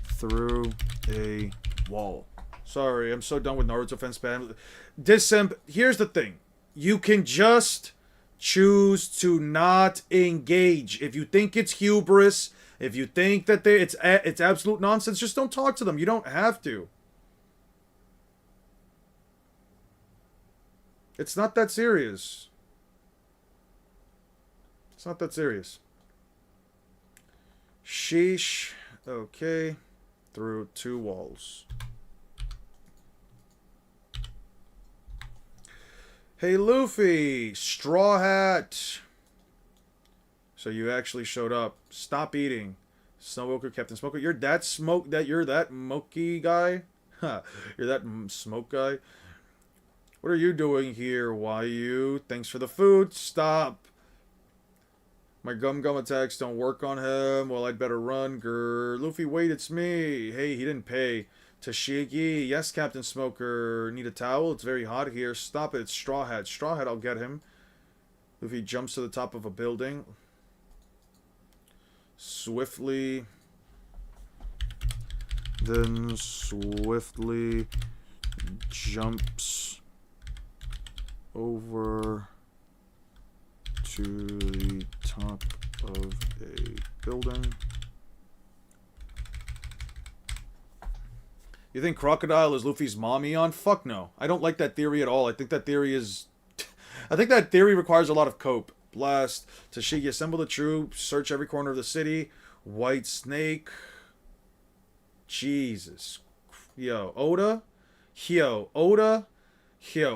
through a wall. Sorry, I'm so done with Naruto fan spam. Here's the thing. You can just choose to not engage. If you think it's hubris, if you think that it's absolute nonsense, just don't talk to them. You don't have to. It's not that serious. It's not that serious. Sheesh. Okay. Through 2 walls. Hey, Luffy. Straw Hat. So you actually showed up. Stop eating. Snowwalker, Captain Smoker. You're that smoky guy? Huh. You're that smoke guy? What are you doing here? Why you? Thanks for the food. Stop. My gum attacks don't work on him. Well, I'd better run. Grr. Luffy, wait, it's me. Hey, he didn't pay. Tashigi. Yes, Captain Smoker. Need a towel? It's very hot here. Stop it. It's Straw Hat. Straw Hat, I'll get him. Luffy jumps to the top of a building. Swiftly. Then swiftly jumps over to the top of a building. You think Crocodile is Luffy's mom, Eon? Fuck no. I don't like that theory at all. I think that theory is... I think that theory requires a lot of cope. Blast. Tashigi, assemble the troops. Search every corner of the city. White Snake. Jesus. Yo, Oda?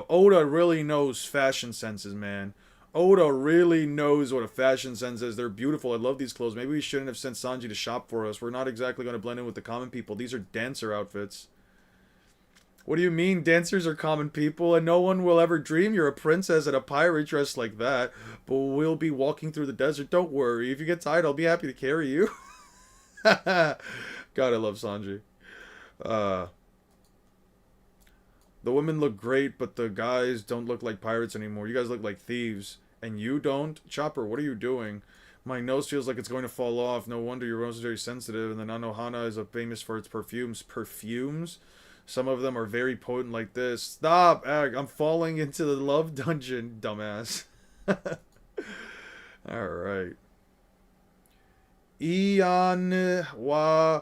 Oda really knows fashion senses, man. Oda really knows what a fashion sense is. They're beautiful. I love these clothes. Maybe we shouldn't have sent Sanji to shop for us. We're not exactly going to blend in with the common people. These are dancer outfits. What do you mean dancers are common people? And no one will ever dream you're a princess and a pirate dressed like that. But we'll be walking through the desert. Don't worry. If you get tired, I'll be happy to carry you. God, I love Sanji. The women look great, but the guys don't look like pirates anymore. You guys look like thieves. And you don't? Chopper, what are you doing? My nose feels like it's going to fall off. No wonder your nose is very sensitive. And the Nanohana is famous for its perfumes. Perfumes? Some of them are very potent like this. Stop, Ag. I'm falling into the love dungeon, dumbass. Alright. Ian wa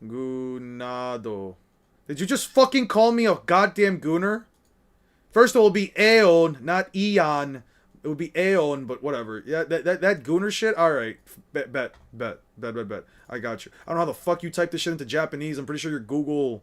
Gunado. Did you just fucking call me a goddamn gooner? First, it will be Aeon, not Eon. It would be Aeon, but whatever. Yeah, that gooner shit? Alright. Bet. I got you. I don't know how the fuck you type this shit into Japanese. I'm pretty sure you're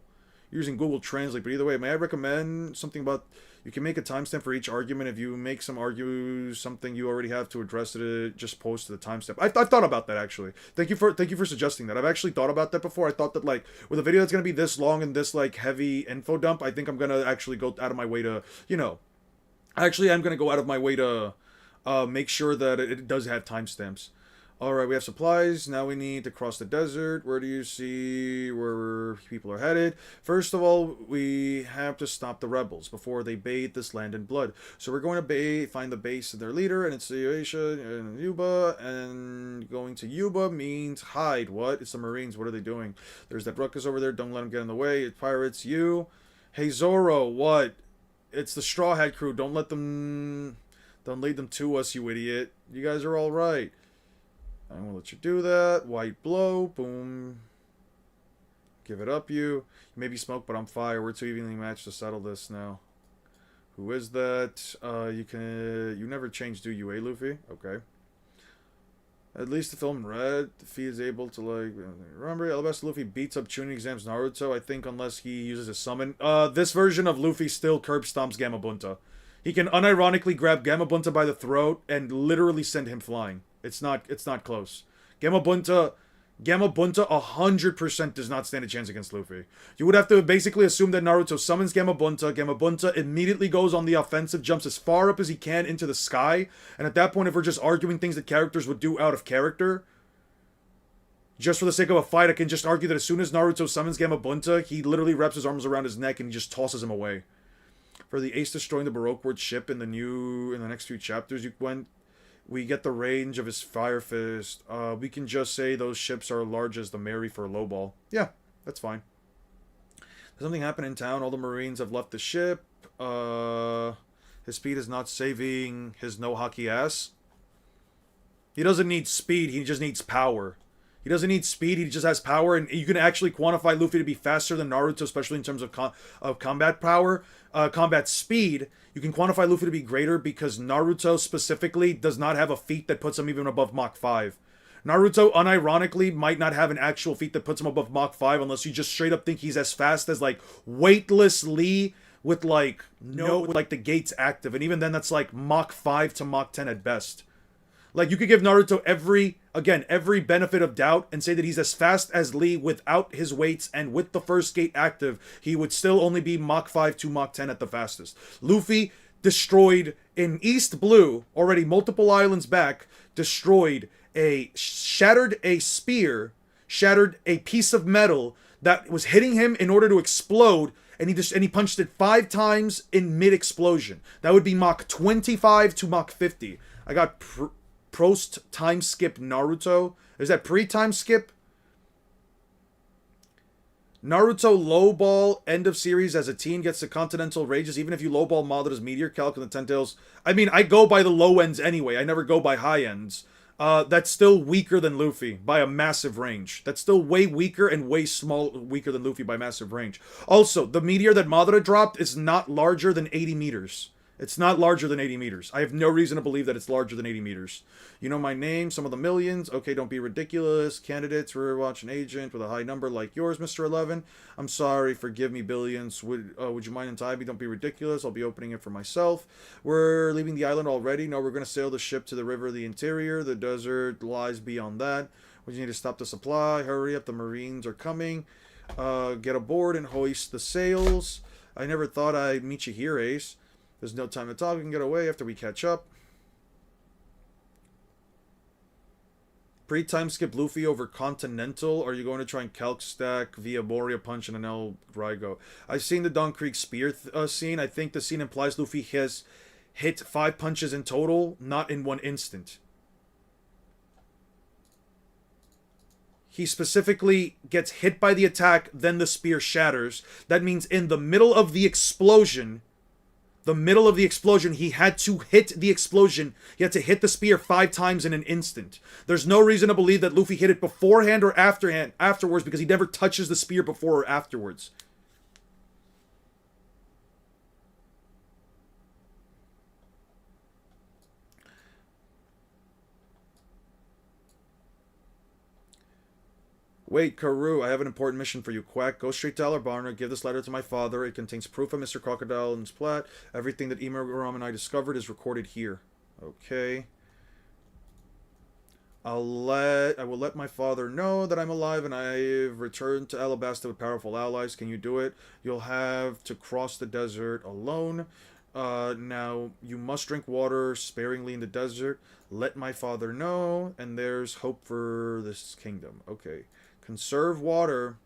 using Google Translate. But either way, may I recommend something about... You can make a timestamp for each argument. If you make something you already have to address it, just post to the timestamp. I've thought about that, actually. Thank you for suggesting that. I've actually thought about that before. I thought that, like, with a video that's going to be this long and this, like, heavy info dump, I think I'm going to actually go out of my way to, you know... Actually, I'm going to go out of my way to make sure that it does have timestamps. Alright, we have supplies. Now we need to cross the desert. Where do you see where people are headed? First of all, we have to stop the rebels before they bathe this land in blood. So we're going to find the base of their leader, and it's Aisha and Yuba. And going to Yuba means hide. What? It's the Marines. What are they doing? There's that ruckus over there. Don't let them get in the way. It's pirates. You. Hey, Zoro. What? It's the Straw Hat crew. Don't lead them to us, you idiot. You guys are all right. I'm gonna let you do that. White blow. Boom. Give it up, you. You may be smoke, but I'm fire. We're too evenly matched to settle this now. Who is that? You never change, do you, Luffy? Okay. At least the film Red, if he is able to, like... Remember, Alabasta Luffy beats up Chunin exams Naruto, I think, unless he uses a summon. This version of Luffy still curb stomps Gamabunta. He can unironically grab Gamabunta by the throat and literally send him flying. It's not close. Gamabunta 100% does not stand a chance against Luffy. You would have to basically assume that Naruto summons Gamabunta. Gamabunta immediately goes on the offensive, jumps as far up as he can into the sky. And at that point, if we're just arguing things that characters would do out of character, just for the sake of a fight, I can just argue that as soon as Naruto summons Gamabunta, he literally wraps his arms around his neck and he just tosses him away. For the Ace destroying the Baroque Word ship in the next few chapters, we get the range of his Fire Fist. We can just say those ships are large as the Mary for Lowball. Yeah, that's fine. There's something happened in town. All the Marines have left the ship. His speed is not saving his no hockey ass. He doesn't need speed. He just needs power. He doesn't need speed. He just has power, and you can actually quantify Luffy to be faster than Naruto, especially in terms of combat power, combat speed. You can quantify Luffy to be greater because Naruto specifically does not have a feat that puts him even above Mach 5. Naruto, unironically, might not have an actual feat that puts him above Mach 5 unless you just straight up think he's as fast as, like, Weightless Lee with, like, the gates active. And even then, that's, like, Mach 5 to Mach 10 at best. Like, you could give Naruto every benefit of doubt and say that he's as fast as Lee without his weights and with the first gate active, he would still only be Mach 5 to Mach 10 at the fastest. Luffy destroyed in East Blue, already multiple islands back, shattered a spear, shattered a piece of metal that was hitting him in order to explode, and he punched it 5 times in mid-explosion. That would be Mach 25 to Mach 50. I got Prost time skip Naruto. Is that pre-time skip? Naruto lowball end of series as a teen gets the Continental Rages, even if you lowball Madara's Meteor Calc and the Ten Tails. I mean, I go by the low ends anyway. I never go by high ends. That's still weaker than Luffy by a massive range. That's still way weaker and weaker than Luffy by massive range. Also, the meteor that Madara dropped is not larger than 80 meters. It's not larger than 80 meters. I have no reason to believe that it's larger than 80 meters. You know my name, some of the millions. Okay, don't be ridiculous. Candidates for watch an agent with a high number like yours, Mr. 11. I'm sorry, forgive me, billions. Would you mind untie me? Don't be ridiculous. I'll be opening it for myself. We're leaving the island already. No, we're going to sail the ship to the river of the interior. The desert lies beyond that. We need to stop the supply. Hurry up, the Marines are coming. Get aboard and hoist the sails. I never thought I'd meet you here, Ace. There's no time to talk. We can get away after we catch up. Pre-time skip Luffy over Continental. Are you going to try and calc stack via Moria Punch and an El Raigo? I've seen the Don Creek Spear scene. I think the scene implies Luffy has hit 5 punches in total, not in one instant. He specifically gets hit by the attack, then the spear shatters. That means in the middle of the explosion, he had to hit the explosion. He had to hit the spear 5 times in an instant. There's no reason to believe that Luffy hit it beforehand or afterwards because he never touches the spear before or afterwards. Wait, Karoo, I have an important mission for you, Quack. Go straight to Alabama, give this letter to my father. It contains proof of Mr. Crocodile and his plot. Everything that Imaram and I discovered is recorded here. Okay. I will let my father know that I'm alive and I've returned to Alabasta with powerful allies. Can you do it? You'll have to cross the desert alone. Now, you must drink water sparingly in the desert. Let my father know, and there's hope for this kingdom. Okay. Conserve water.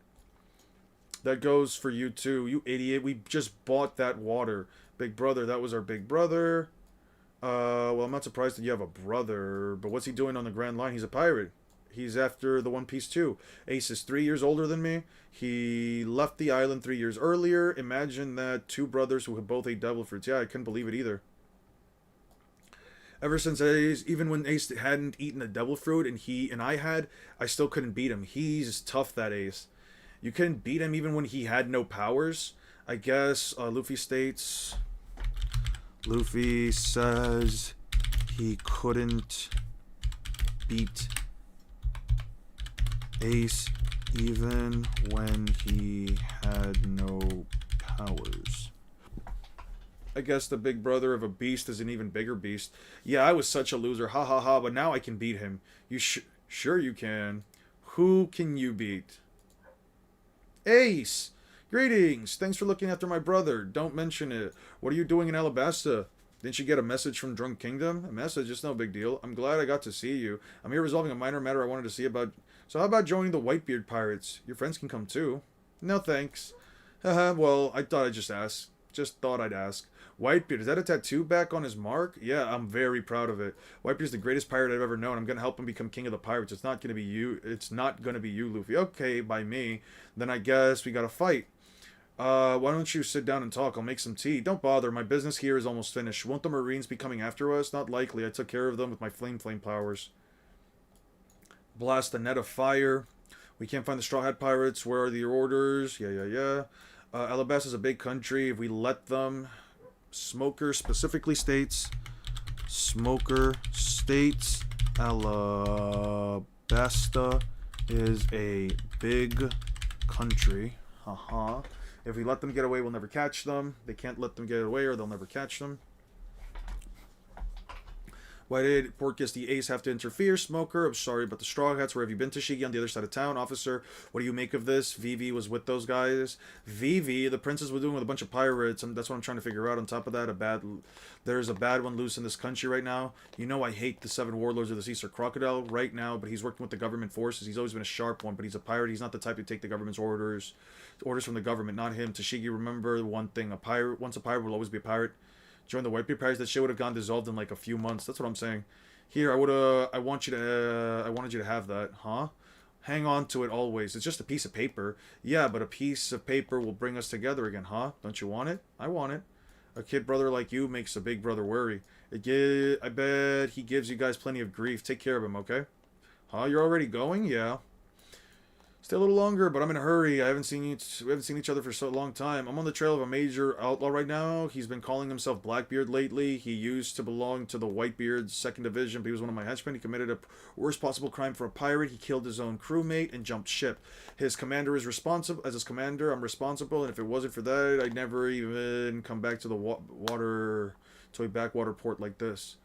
That goes for you too, you idiot. We just bought that water. Big brother, that was our big brother. Well, I'm not surprised that you have a brother, but what's he doing on the Grand Line? He's a pirate. He's after the One Piece too. Ace is 3 years older than me. He left the island 3 years earlier. Imagine that, 2 brothers who have both ate devil fruits. Yeah, I couldn't believe it either. Ever since Ace, even when Ace hadn't eaten a devil fruit and I had, I still couldn't beat him. He's tough, that Ace. You couldn't beat him even when he had no powers. I guess Luffy states... Luffy says he couldn't beat Ace, even when he had no powers. I guess the big brother of a beast is an even bigger beast. Yeah, I was such a loser. Ha ha ha, but now I can beat him. Sure you can. Who can you beat? Ace! Greetings! Thanks for looking after my brother. Don't mention it. What are you doing in Alabasta? Didn't you get a message from Drunk Kingdom? A message? It's no big deal. I'm glad I got to see you. I'm here resolving a minor matter I wanted to see about. So how about joining the Whitebeard Pirates? Your friends can come too. No thanks. Haha, well, I thought I'd just ask. Just thought I'd ask. Whitebeard, is that a tattoo back on his mark? Yeah, I'm very proud of it. Whitebeard's the greatest pirate I've ever known. I'm gonna help him become king of the pirates. It's not gonna be you. It's not gonna be you, Luffy. Okay, by me. Then I guess we gotta fight. Why don't you sit down and talk? I'll make some tea. Don't bother. My business here is almost finished. Won't the Marines be coming after us? Not likely. I took care of them with my flame powers. Blast the net of fire. We can't find the Straw Hat Pirates. Where are your orders? Yeah. Alabasta is a big country. If we let them... Smoker specifically states... Alabasta is a big country. Haha. If we let them get away, we'll never catch them. They can't let them get away or they'll never catch them. Why did Porcus the Ace have to interfere? Smoker, I'm sorry about the Straw Hats. Where have you been, Tashigi? On the other side of town. Officer, what do you make of this? Vivi was with those guys. Vivi, the princess was doing with a bunch of pirates. And that's what I'm trying to figure out. On top of that, there's a bad one loose in this country right now. You know I hate the 7 warlords of the sea, Sir Crocodile, right now. But he's working with the government forces. He's always been a sharp one. But he's a pirate. He's not the type to take the government's orders from the government. Not him. Tashigi, remember one thing. Once a pirate will always be a pirate. Join the Whitebeard Pirates. That shit would have gone dissolved in like a few months. That's what I'm saying. Here, I wanted you to have that, huh? Hang on to it always. It's just a piece of paper. Yeah, but a piece of paper will bring us together again, huh? Don't you want it? I want it. A kid brother like you makes a big brother worry. I bet he gives you guys plenty of grief. Take care of him, okay? Huh? You're already going? Yeah. Stay a little longer, but I'm in a hurry. We haven't seen each other for so long time. I'm on the trail of a major outlaw right now. He's been calling himself Blackbeard lately. He used to belong to the Whitebeard's 2nd Division, but he was one of my henchmen. He committed a worst possible crime for a pirate. He killed his own crewmate and jumped ship. His commander is responsible. As his commander, I'm responsible, and if it wasn't for that, I'd never even come back to a backwater port like this.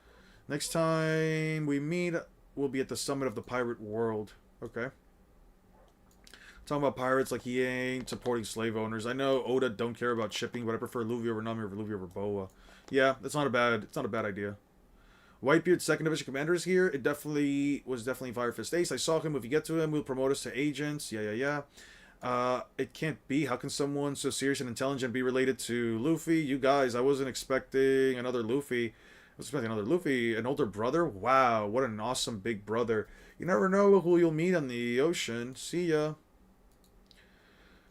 Next time we meet, we'll be at the summit of the pirate world. Okay. Talking about pirates like he ain't supporting slave owners. I know Oda don't care about shipping, but I prefer Luffy over Nami over Luffy over Boa. Yeah, it's not a bad idea. Whitebeard's 2nd Division commander is here. It was definitely Fire Fist Ace. I saw him. If you get to him, we'll promote us to agents. Yeah. It can't be. How can someone so serious and intelligent be related to Luffy? You guys, I wasn't expecting another Luffy. I was expecting another Luffy. An older brother? Wow, what an awesome big brother. You never know who you'll meet on the ocean. See ya.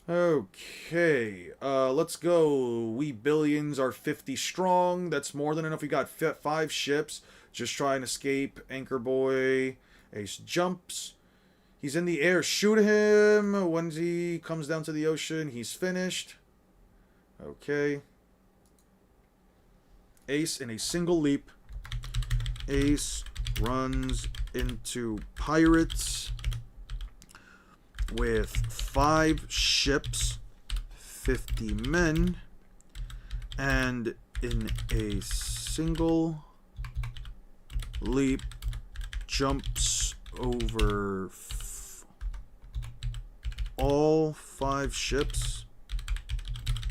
Okay, let's go. We billions are 50 strong. That's more than enough. We got 5 ships. Just try and escape. Anchor Boy. Ace jumps. He's in the air. Shoot him. When he comes down to the ocean, he's finished. Okay. Ace in a single leap. Ace runs into pirates with 5 ships, 50 men, and in a single leap jumps over all 5 ships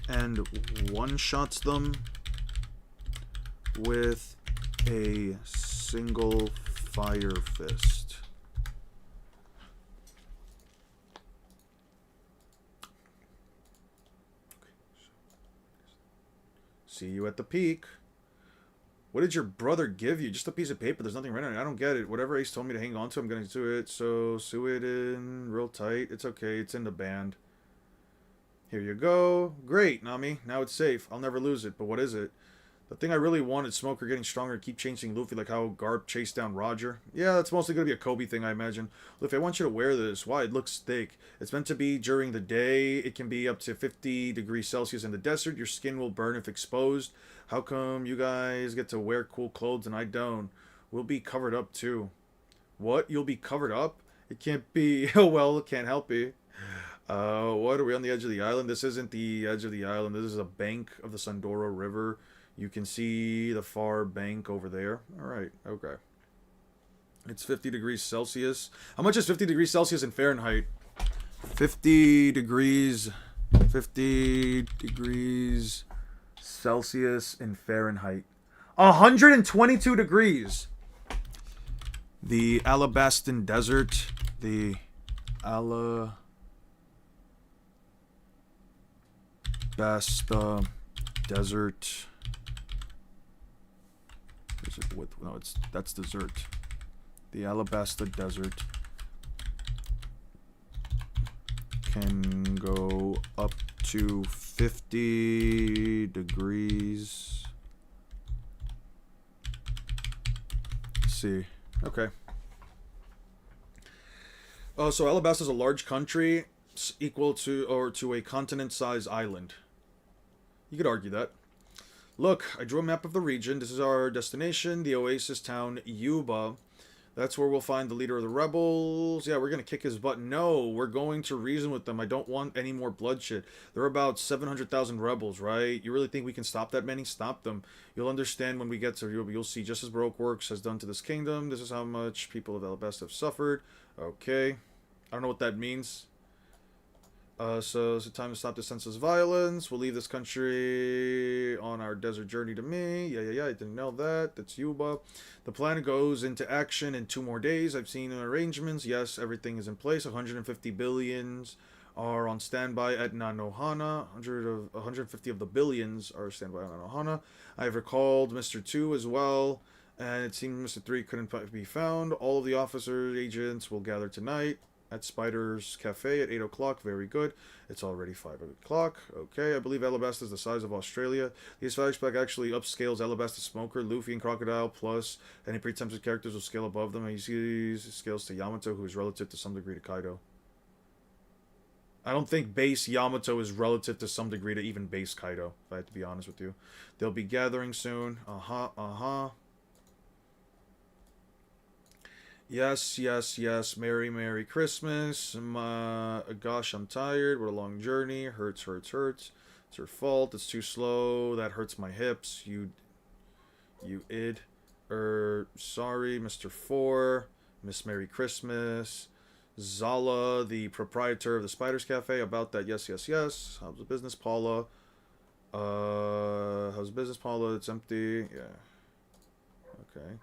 and one-shots them with a single fire fist. See you at the peak. What did your brother give you? Just a piece of paper. There's nothing written on it. I don't get it. Whatever Ace told me to hang on to, I'm going to do it. So, sew it in real tight. It's okay. It's in the band. Here you go. Great, Nami. Now it's safe. I'll never lose it. But what is it? The thing I really want is Smoker getting stronger and keep chasing Luffy like how Garp chased down Roger. Yeah, that's mostly going to be a Kobe thing, I imagine. Luffy, I want you to wear this. Why? It looks thick. It's meant to be during the day. It can be up to 50 degrees Celsius in the desert. Your skin will burn if exposed. How come you guys get to wear cool clothes and I don't? We'll be covered up too. What? You'll be covered up? It can't be. Oh, well, it can't help it. What are we on the edge of the island? This isn't the edge of the island. This is a bank of the Sandora River. You can see the far bank over there. All right. Okay. It's 50 degrees Celsius. How much is 50 degrees Celsius in Fahrenheit? 50 degrees. 50 degrees Celsius in Fahrenheit. 122 degrees. The Alabastan Desert. The Alabasta Desert. Is it with, no, that's dessert. The Alabasta Desert can go up to 50 degrees. Let's see. Okay. Oh, so Alabasta is a large country equal to or to a continent-sized island. You could argue that. Look, I drew a map of the region. This is our destination, the oasis town, Yuba. That's where we'll find the leader of the rebels. Yeah, we're going to kick his butt. No, we're going to reason with them. I don't want any more bloodshed. There are about 700,000 rebels, right? You really think we can stop that many? Stop them. You'll understand when we get to Yuba. You'll see just as Baroque works has done to this kingdom. This is how much people of Alabasta have suffered. Okay. I don't know what that means. So it's time to stop the senseless violence. We'll leave this country on our desert journey to me. Yeah, I didn't know that. That's Yuba. The plan goes into action in 2 more days. I've seen arrangements. Yes, everything is in place. 150 billions are on standby at Nanohana. 150 of the billions are standby on Nanohana. I've recalled Mr. 2 as well. And it seems Mr. 3 couldn't be found. All of the officers, agents will gather tonight at Spider's Cafe at 8 o'clock. Very good. It's already 5 o'clock. Okay, I believe Alabasta is the size of Australia. The flashback actually upscales Alabasta Smoker, Luffy, and Crocodile, plus any pre-tempted characters will scale above them. And you see these scales to Yamato, who is relative to some degree to Kaido. I don't think base Yamato is relative to some degree to even base Kaido, if I have to be honest with you. They'll be gathering soon. Yes. Merry Christmas. Gosh, I'm tired. What a long journey. Hurts. It's her fault. It's too slow. That hurts my hips. You id. Sorry, Mr. 4. Miss Merry Christmas. Zala, the proprietor of the Spider's Cafe. About that, yes. How's the business, Paula? How's business, Paula? It's empty. Yeah. Okay.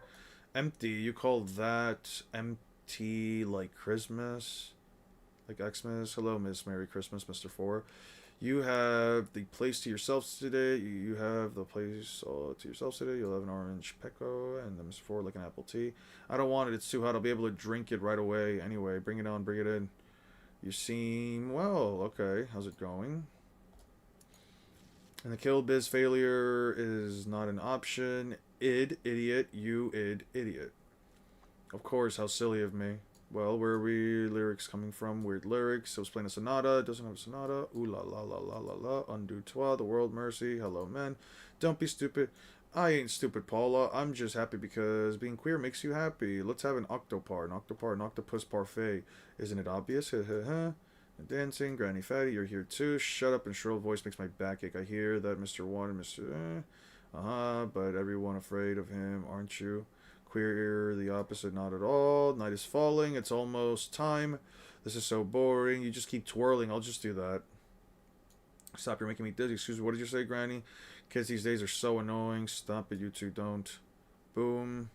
Empty, you call that empty like Christmas? Like Xmas? Hello, Miss Merry Christmas, Mr. 4. You have the place to yourselves today. You have the place to yourselves today. You'll have an orange Pecco and the Mr. 4 like an apple tea. I don't want it. It's too hot. I'll be able to drink it right away. Anyway, bring it on. Bring it in. You seem well. Okay, how's it going? And the Kill Biz failure is not an option. Idiot. You idiot. Of course, how silly of me. Well, where are we lyrics coming from? Weird lyrics. It was playing a sonata. It doesn't have a sonata. Ooh la la la la la la. Undo toi. The world mercy. Hello, men. Don't be stupid. I ain't stupid, Paula. I'm just happy because being queer makes you happy. Let's have an octopar. An octopus parfait. Isn't it obvious? Dancing, Granny Fatty, you're here too. Shut up and shrill voice makes my back ache. I hear that Mr. 1 and Mr. But everyone afraid of him, aren't you? Queer, the opposite, not at all. Night is falling, it's almost time. This is so boring. You just keep twirling, I'll just do that. Stop, you're making me dizzy. Excuse me, what did you say, Granny? Kids these days are so annoying. Stop it, you two don't. Boom.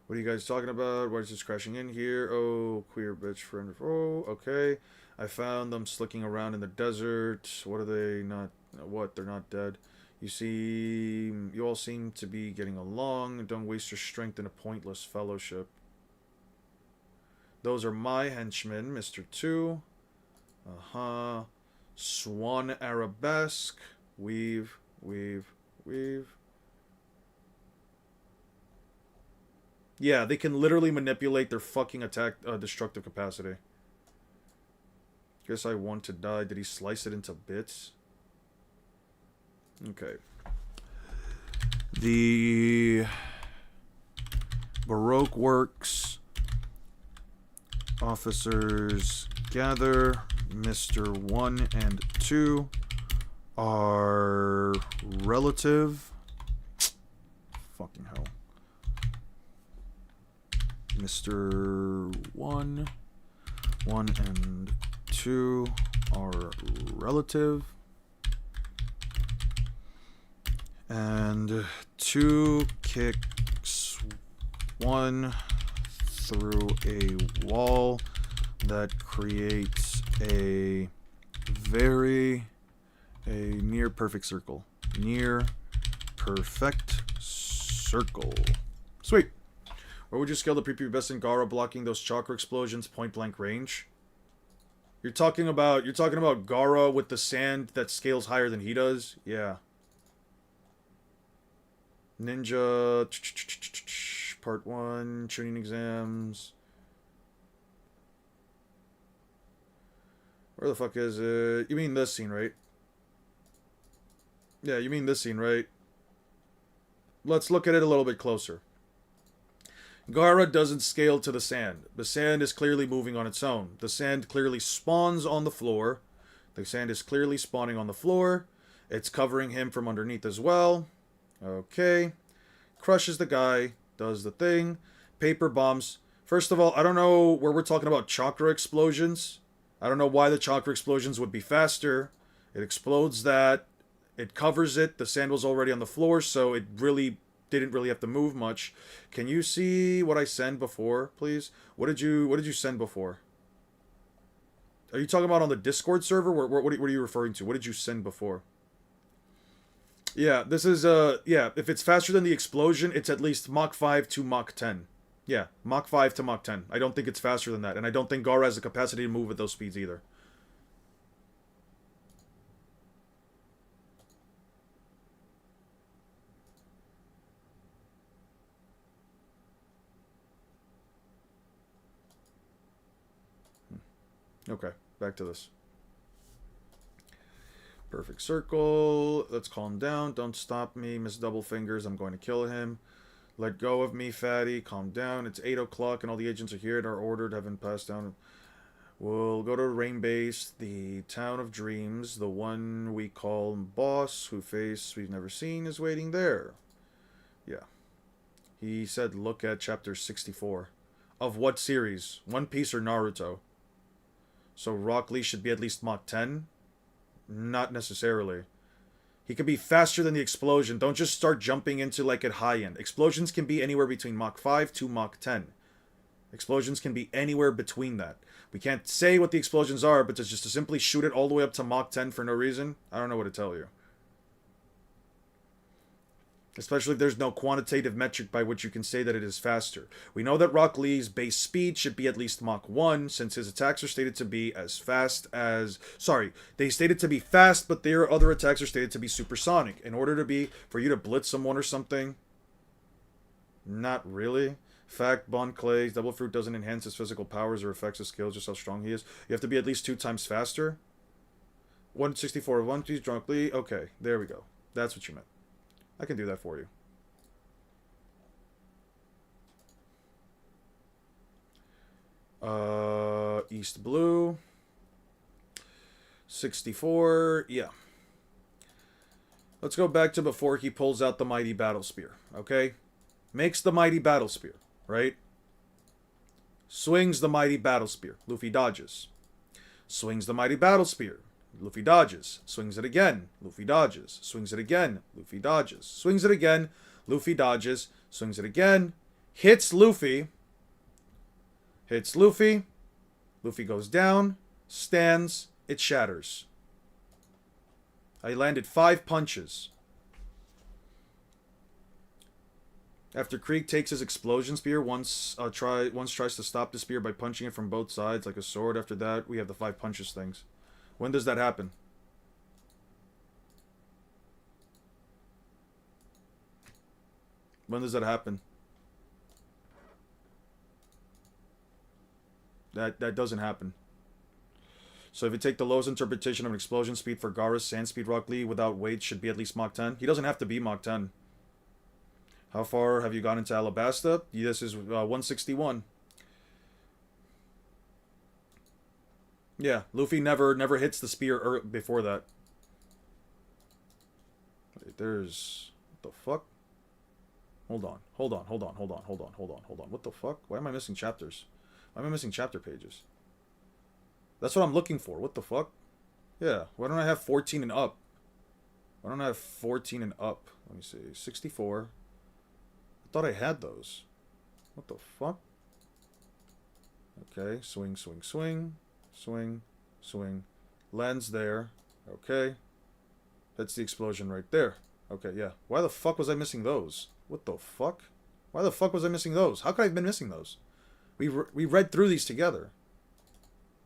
What are you guys talking about? Why is this crashing in here? Oh, queer bitch friend. Oh, okay. I found them slicking around in the desert. What are they not? What? They're not dead. You all seem to be getting along. Don't waste your strength in a pointless fellowship. Those are my henchmen, Mr. 2. Swan Arabesque. Weave. Yeah, they can literally manipulate their fucking attack destructive capacity. Guess I want to die. Did he slice it into bits? Okay. The Baroque works Officers gather. Mr. 1 and 2 are relative. Fucking hell. Mr. 1 and 2 are relative. And 2 kicks 1 through a wall that creates a near perfect circle. Near perfect circle. Sweet. Where would you scale the prepubescent Gaara blocking those chakra explosions point blank range? You're talking about Gaara with the sand that scales higher than he does? Yeah. Ninja Part 1 Tuning exams. Where the fuck is it? You mean this scene, right? Yeah, you mean this scene, right? Let's look at it a little bit closer. Gaara doesn't scale to the sand. The sand is clearly moving on its own. The sand clearly spawns on the floor. The sand is clearly spawning on the floor. It's covering him from underneath as well. Okay. Crushes the guy. Does the thing. Paper bombs. First of all, I don't know where we're talking about chakra explosions. I don't know why the chakra explosions would be faster. It explodes that. It covers it. The sand was already on the floor, so it really didn't really have to move much. Can you see what I sent before, please? What did you send before? Are you talking about on the Discord server? What are you referring to? What did you send before? Yeah, this is yeah, if it's faster than the explosion, it's at least Mach 5 to Mach 10. Yeah, Mach 5 to Mach 10. I don't think it's faster than that, and I don't think Gaara has the capacity to move at those speeds either. Okay, back to this. Perfect circle. Let's calm down. Don't stop me, Miss Double Fingers. I'm going to kill him. Let go of me, fatty. Calm down. It's 8 o'clock and all the agents are here and are ordered, haven't passed down. We'll go to Rain Base, the town of dreams. The one we call boss, who face we've never seen, is waiting there. Yeah. He said look at chapter 64. Of what series? One Piece or Naruto? So Rock Lee should be at least Mach 10? Not necessarily. He could be faster than the explosion. Don't just start jumping into like at high end. Explosions can be anywhere between Mach 5 to Mach 10. Explosions can be anywhere between that. We can't say what the explosions are, but just to simply shoot it all the way up to Mach 10 for no reason, I don't know what to tell you. Especially if there's no quantitative metric by which you can say that it is faster. We know that Rock Lee's base speed should be at least Mach 1, since his attacks are stated to be as fast as... Sorry, they stated to be fast, but their other attacks are stated to be supersonic. In order to be... For you to blitz someone or something... Not really. Fact, Bon Clay, Double Fruit doesn't enhance his physical powers or affects his skills, just how strong he is. You have to be at least 2 times faster. 164 of One Piece, Rock Lee. Okay, there we go. That's what you meant. I can do that for you. East Blue. 64. Yeah. Let's go back to before he pulls out the Mighty Battle Spear. Okay? Makes the Mighty Battle Spear. Right? Swings the Mighty Battle Spear. Luffy dodges. Swings the Mighty Battle Spear. Luffy dodges. Swings it again. Luffy dodges. Swings it again. Luffy dodges. Swings it again. Luffy dodges. Swings it again. Hits Luffy. Hits Luffy. Luffy goes down. Stands. It shatters. I landed 5 punches. After Krieg takes his explosion spear, once tries to stop the spear by punching it from both sides like a sword. After that, we have the 5 punches things. When does that happen? When does that happen? That doesn't happen. So if you take the lowest interpretation of an explosion speed for Gaara's Sand Speed Rock Lee without weight should be at least Mach 10. He doesn't have to be Mach 10. How far have you gone into Alabasta? This is 161. Yeah, Luffy never hits the spear before that. Wait, there's... What the fuck? Hold on. What the fuck? Why am I missing chapters? Why am I missing chapter pages? That's what I'm looking for. What the fuck? Yeah, why don't I have 14 and up? Why don't I have 14 and up? Let me see. 64. I thought I had those. What the fuck? Okay, swing. Lands there. Okay. That's the explosion right there. Okay, yeah. Why the fuck was I missing those? What the fuck? Why the fuck was I missing those? How could I have been missing those? We read through these together.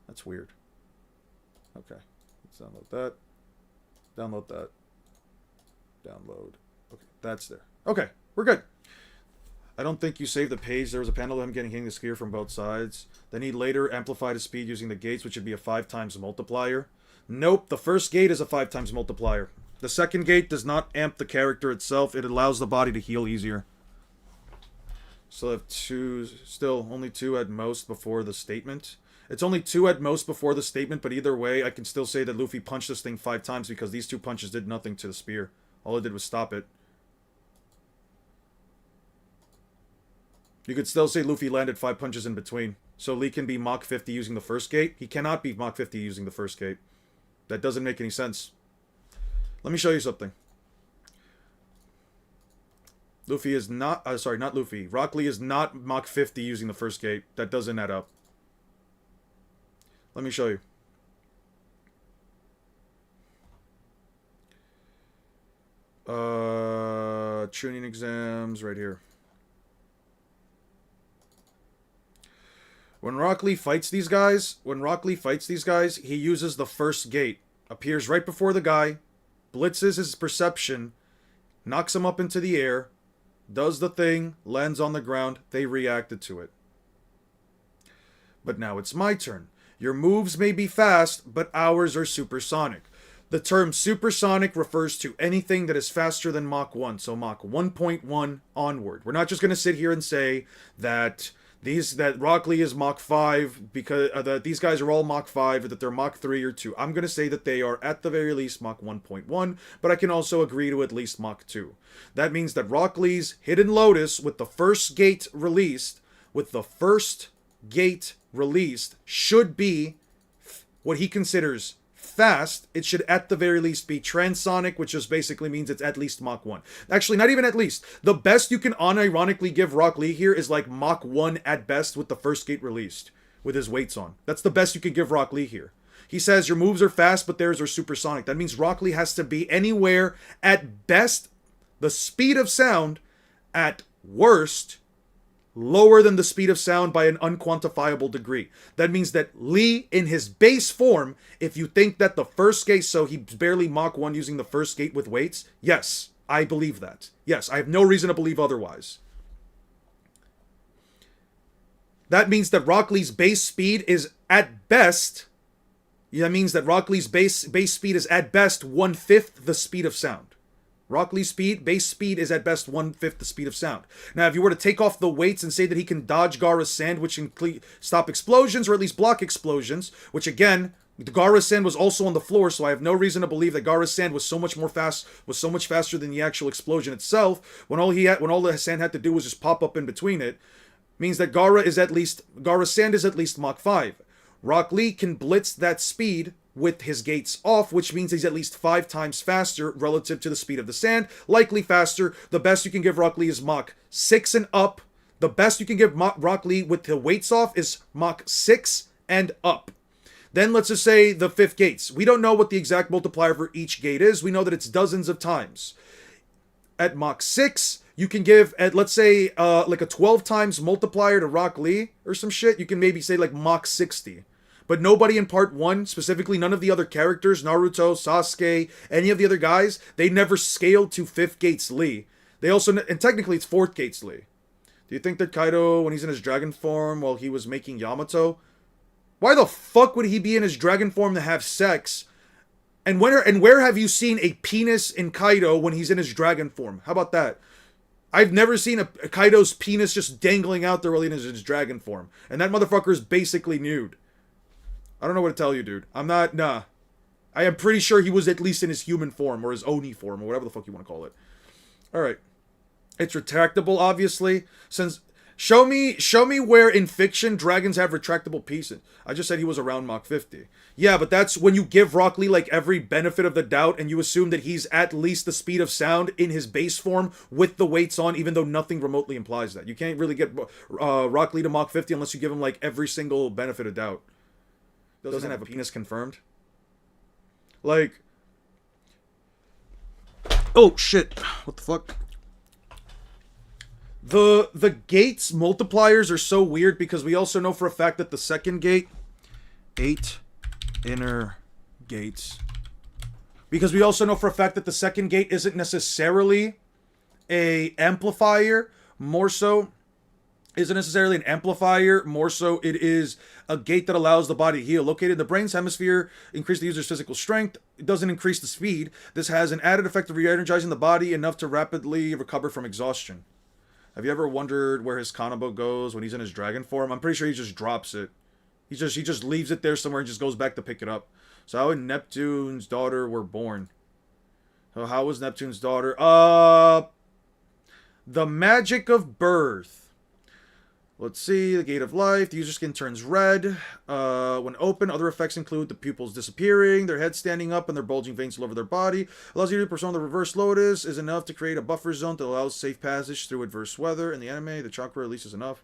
That's weird. Okay. Let's download that. Download that. Download. Okay, that's there. Okay, we're good. I don't think you saved the page. There was a panel of him hitting the spear from both sides. Then he later amplified his speed using the gates, which would be a 5 times multiplier. Nope, the first gate is a 5 times multiplier. The second gate does not amp the character itself. It allows the body to heal easier. Still have two, still only 2 at most before the statement. It's only 2 at most before the statement, but either way, I can still say that Luffy punched this thing 5 times because these 2 punches did nothing to the spear. All it did was stop it. You could still say Luffy landed 5 punches in between. So Lee can be Mach 50 using the first gate. He cannot be Mach 50 using the first gate. That doesn't make any sense. Let me show you something. Luffy is not... sorry, not Luffy. Rock Lee is not Mach 50 using the first gate. That doesn't add up. Let me show you. Tuning exams right here. When Rock Lee fights these guys, he uses the first gate. Appears right before the guy, blitzes his perception, knocks him up into the air, does the thing, lands on the ground, they reacted to it. But now it's my turn. Your moves may be fast, but ours are supersonic. The term supersonic refers to anything that is faster than Mach 1, so Mach 1.1 onward. We're not just going to sit here and say that Rock Lee is Mach 5 because that these guys are all Mach 5 or that they're Mach 3 or 2. I'm going to say that they are at the very least Mach 1.1, but I can also agree to at least Mach 2. That means that Rock Lee's Hidden Lotus with the first gate released, should be what he considers fast. It should at the very least be transonic, which just basically means it's at least Mach 1. Actually, not even at least. The best you can unironically give Rock Lee here is like Mach 1 at best with the first gate released, with his weights on. That's the best you could give Rock Lee here. He says your moves are fast, but theirs are supersonic. That means Rock Lee has to be anywhere at best the speed of sound, at worst lower than the speed of sound by an unquantifiable degree. That means that Lee, in his base form, if you think that the first gate, so he's barely Mach 1 using the first gate with weights, yes, I believe that. Yes, I have no reason to believe otherwise. That means that Rock Lee's base speed is at best, that means that Rock Lee's base speed is at best 1/5 the speed of sound. Rock Lee's base speed is at best 1/5 the speed of sound. Now, if you were to take off the weights and say that he can dodge Gaara's sand, which can stop explosions, or at least block explosions, which again, Gaara's sand was also on the floor, so I have no reason to believe that Gaara's sand was so much faster than the actual explosion itself, when all the sand had to do was just pop up in between it, means that Gaara's sand is at least Mach 5. Rock Lee can blitz that speed with his gates off, which means he's at least 5 times faster relative to the speed of the sand, likely faster. The best you can give Rock Lee is Mach 6 and up. The best you can give Rock Lee with the weights off is Mach 6 and up. Then let's just say the 5th gates. We don't know what the exact multiplier for each gate is. We know that it's dozens of times. At Mach 6, you can give, let's say, like a 12 times multiplier to Rock Lee or some shit. You can maybe say like Mach 60. But nobody in part 1, specifically none of the other characters, Naruto, Sasuke, any of the other guys, they never scaled to 5th gates Lee. They also, and technically it's 4th gates Lee. Do you think that Kaido, when he's in his dragon form while he was making Yamato, why the fuck would he be in his dragon form to have sex? And where have you seen a penis in Kaido when he's in his dragon form? How about that? I've never seen a Kaido's penis just dangling out there while he's in his dragon form. And that motherfucker is basically nude. I don't know what to tell you, dude. I'm not, nah. I am pretty sure he was at least in his human form, or his Oni form, or whatever the fuck you want to call it. Alright. It's retractable, obviously. Since show me where in fiction dragons have retractable pieces. I just said he was around Mach 50. Yeah, but that's when you give Rock Lee like every benefit of the doubt and you assume that he's at least the speed of sound in his base form with the weights on, even though nothing remotely implies that. You can't really get Rock Lee to Mach 50 unless you give him like every single benefit of doubt. Doesn't have a penis confirmed. Like, oh shit, what the fuck? The gates multipliers are so weird because we also know for a fact that the second gate, 8 inner gates, because we also know for a fact that the second gate isn't necessarily a amplifier, more so isn't necessarily an amplifier, more so it is a gate that allows the body to heal. Located in the brain's hemisphere, increase the user's physical strength. It doesn't increase the speed. This has an added effect of re-energizing the body enough to rapidly recover from exhaustion. Have you ever wondered where his Kanabo goes when he's in his dragon form? I'm pretty sure he just drops it. He just leaves it there somewhere and just goes back to pick it up. So how would Neptune's daughter were born? So how was Neptune's daughter? The magic of birth. Let's see, the Gate of Life, the user skin turns red. When open, other effects include the pupils disappearing, their head standing up, and their bulging veins all over their body. Allows you to perform the Reverse Lotus, is enough to create a buffer zone that allows safe passage through adverse weather. In the anime, the chakra release is enough.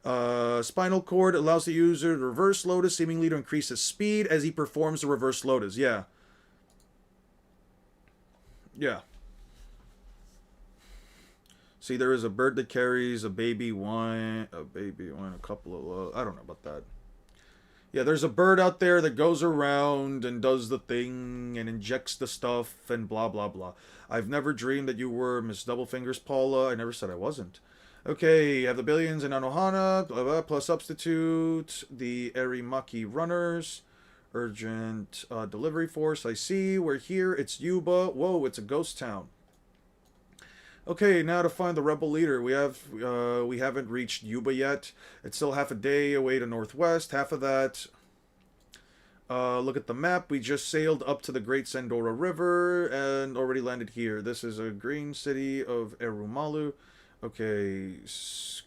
Spinal cord allows the user to Reverse Lotus, seemingly to increase his speed as he performs the Reverse Lotus. Yeah. Yeah. See, there is a bird that carries a baby one, a couple of, I don't know about that. Yeah, there's a bird out there that goes around and does the thing and injects the stuff and blah, blah, blah. I've never dreamed that you were Miss Doublefingers, Paula. I never said I wasn't. Okay, you have the Billions in Anohana, blah, blah, plus substitute, the Erimaki Runners, urgent delivery force, I see. We're here, it's Yuba. Whoa, it's a ghost town. Okay, now to find the rebel leader. We haven't reached Yuba yet. It's still half a day away to northwest. Half of that. Look at the map. We just sailed up to the Great Sandora River and already landed here. This is a green city of Erumalu. Okay,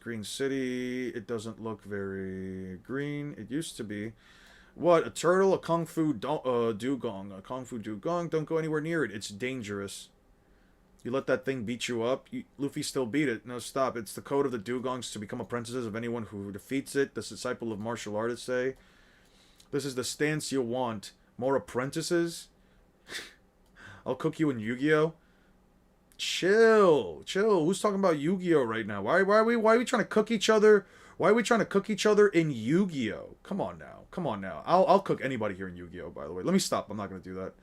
green city. It doesn't look very green. It used to be. What? A turtle? A kung fu dugong? A kung fu dugong? Don't go anywhere near it. It's dangerous. You let that thing beat you up. Luffy still beat it. No, stop. It's the code of the Dugongs to become apprentices of anyone who defeats it. The disciple of martial artists say. This is the stance you want. More apprentices? I'll cook you in Yu-Gi-Oh! Chill. Chill. Who's talking about Yu-Gi-Oh! Right now? Why are we trying to cook each other? Why are we trying to cook each other in Yu-Gi-Oh! Come on now. Come on now. I'll cook anybody here in Yu-Gi-Oh! By the way. Let me stop. I'm not going to do that.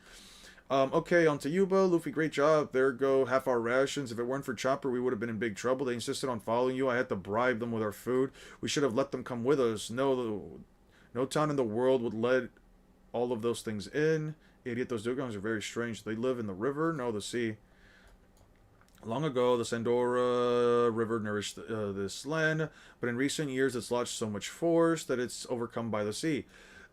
Okay, on to Yuba. Luffy, great job. There go half our rations. If it weren't for Chopper, we would have been in big trouble. They insisted on following you. I had to bribe them with our food. We should have let them come with us. No town in the world would let all of those things in. Idiot, those dugongs are very strange. They live in the river? No, the sea. Long ago, the Sandora River nourished this land, but in recent years it's lost so much force that it's overcome by the sea.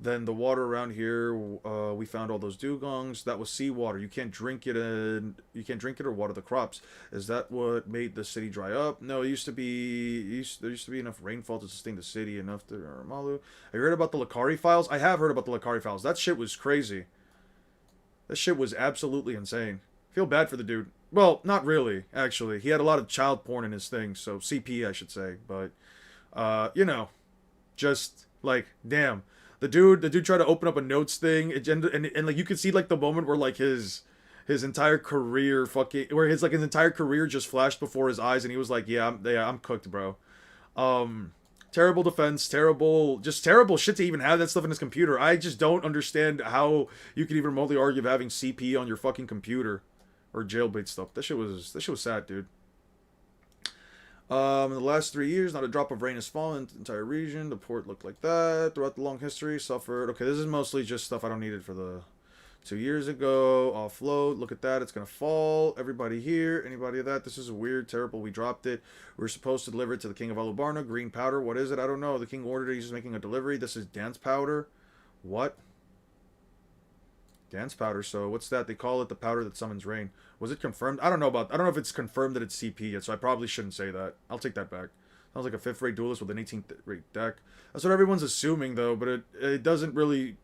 Then the water around here, we found all those dugongs. That was seawater. You can't drink it, and you can't drink it or water the crops. Is that what made the city dry up? No, it used to be. There used to be enough rainfall to sustain the city, enough to Malu. Have you heard about the Lakari files? I have heard about the Lakari files. That shit was crazy. That shit was absolutely insane. Feel bad for the dude. Well, not really, actually. He had a lot of child porn in his thing, so CP, I should say. But, you know, just like, damn. The dude tried to open up a notes thing, and like you could see like the moment where like his entire career his entire career just flashed before his eyes, and he was like, yeah, I'm cooked, bro. Terrible defense, terrible shit to even have that stuff in his computer. I just don't understand how you could even remotely argue of having CP on your fucking computer or jailbait stuff. That shit was sad, dude. In the last 3 years, not a drop of rain has fallen in the entire region. The port looked like that. Throughout the long history, suffered. Okay, this is mostly just stuff I don't need it for the 2 years ago. Offload. Look at that. It's going to fall. Everybody here. Anybody of that? This is weird. Terrible. We dropped it. We were supposed to deliver it to the king of Alubarna. Green powder. What is it? I don't know. The king ordered it. He's just making a delivery. This is dance powder. What? Dance powder. So what's that? They call it the powder that summons rain. Was it confirmed? I don't know if it's confirmed that it's CP yet, so I probably shouldn't say that. I'll take that back. Sounds like a 5th rate duelist with an 18th rate deck. That's what everyone's assuming though, but it doesn't really.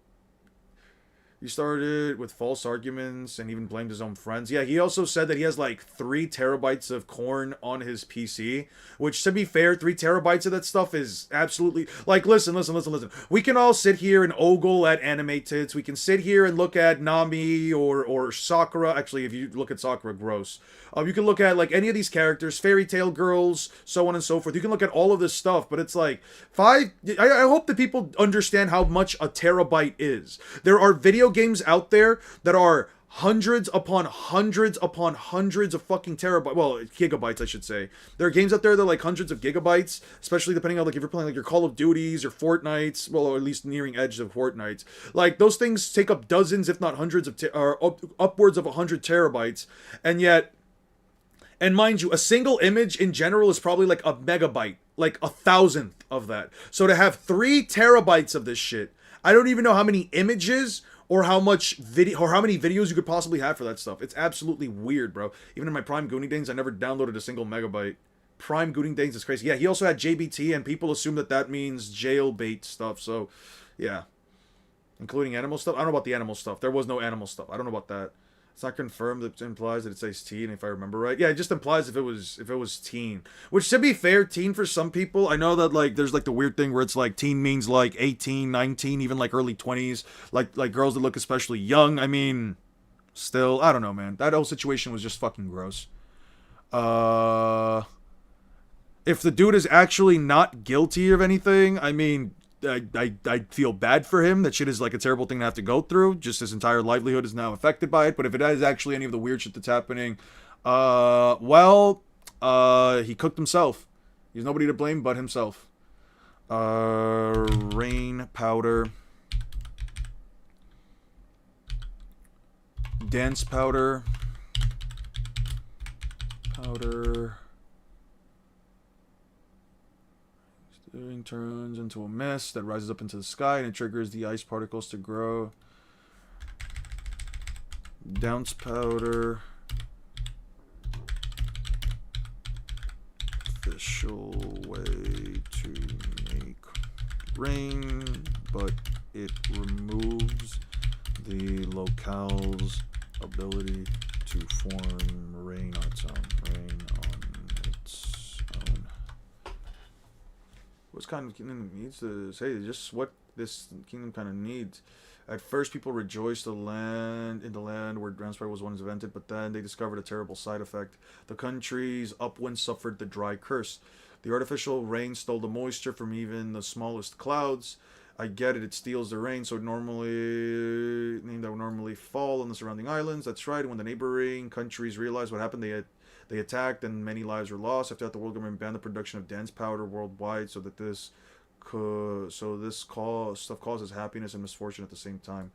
He started with false arguments and even blamed his own friends. Yeah, he also said that he has like 3 terabytes of corn on his PC, which, to be fair, 3 terabytes of that stuff is absolutely... Like, listen. We can all sit here and ogle at anime tits. We can sit here and look at Nami or Sakura. Actually, if you look at Sakura, gross. You can look at, like, any of these characters, fairy tale girls, so on and so forth. You can look at all of this stuff, but it's like, I hope that people understand how much a terabyte is. There are video games out there that are hundreds upon hundreds upon hundreds of fucking terabytes. Well, gigabytes, I should say. There are games out there that are like hundreds of gigabytes, especially depending on, like, if you're playing like your Call of Duties or Fortnites, well, or at least nearing edge of Fortnites. Like, those things take up dozens, if not hundreds of, upwards of 100 terabytes, and yet... And mind you, a single image in general is probably like a megabyte, like 1,000th of that. So to have 3 terabytes of this shit, I don't even know how many images or how much video or how many videos you could possibly have for that stuff. It's absolutely weird, bro. Even in my Prime Gooning days, I never downloaded a single megabyte. Prime Gooning days is crazy. Yeah, he also had JBT, and people assume that that means jailbait stuff. So, yeah, including animal stuff. I don't know about the animal stuff. There was no animal stuff. I don't know about that. It's not confirmed. It implies that it says teen, if I remember right. Yeah, it just implies if it was teen. Which, to be fair, teen for some people, I know that, like, there's like the weird thing where it's like teen means like 18, 19, even like early 20s, like girls that look especially young. I mean, still, I don't know, man. That whole situation was just fucking gross. If the dude is actually not guilty of anything, I mean, I feel bad for him. That shit is like a terrible thing to have to go through. Just his entire livelihood is now affected by it. But if it is actually any of the weird shit that's happening, he cooked himself. He's nobody to blame but himself. Rain powder. Dance powder. It turns into a mist that rises up into the sky, and it triggers the ice particles to grow. Dance powder. Official way to make rain, but it removes the locale's ability to form rain on its own. What kind of kingdom needs to say? Just what this kingdom kind of needs. At first, people rejoiced in the land where transport was once invented, but then they discovered a terrible side effect. The country's upwind suffered the dry curse. The artificial rain stole the moisture from even the smallest clouds. I get it, it steals the rain, so that would normally fall on the surrounding islands. That's right. When the neighboring countries realized what happened, they attacked, and many lives were lost. After that, the world government banned the production of dance powder worldwide, so that this stuff causes happiness and misfortune at the same time.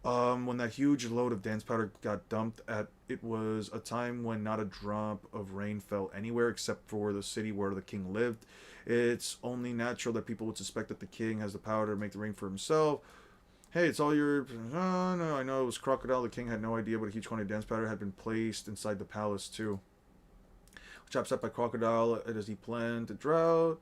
When that huge load of dance powder got dumped, it was a time when not a drop of rain fell anywhere except for the city where the king lived. It's only natural that people would suspect that the king has the power to make the rain for himself. Hey, it's all your... Oh, no, I know it was Crocodile. The king had no idea, but a huge quantity of dance powder had been placed inside the palace, too. Which upset by Crocodile as he planned to drought.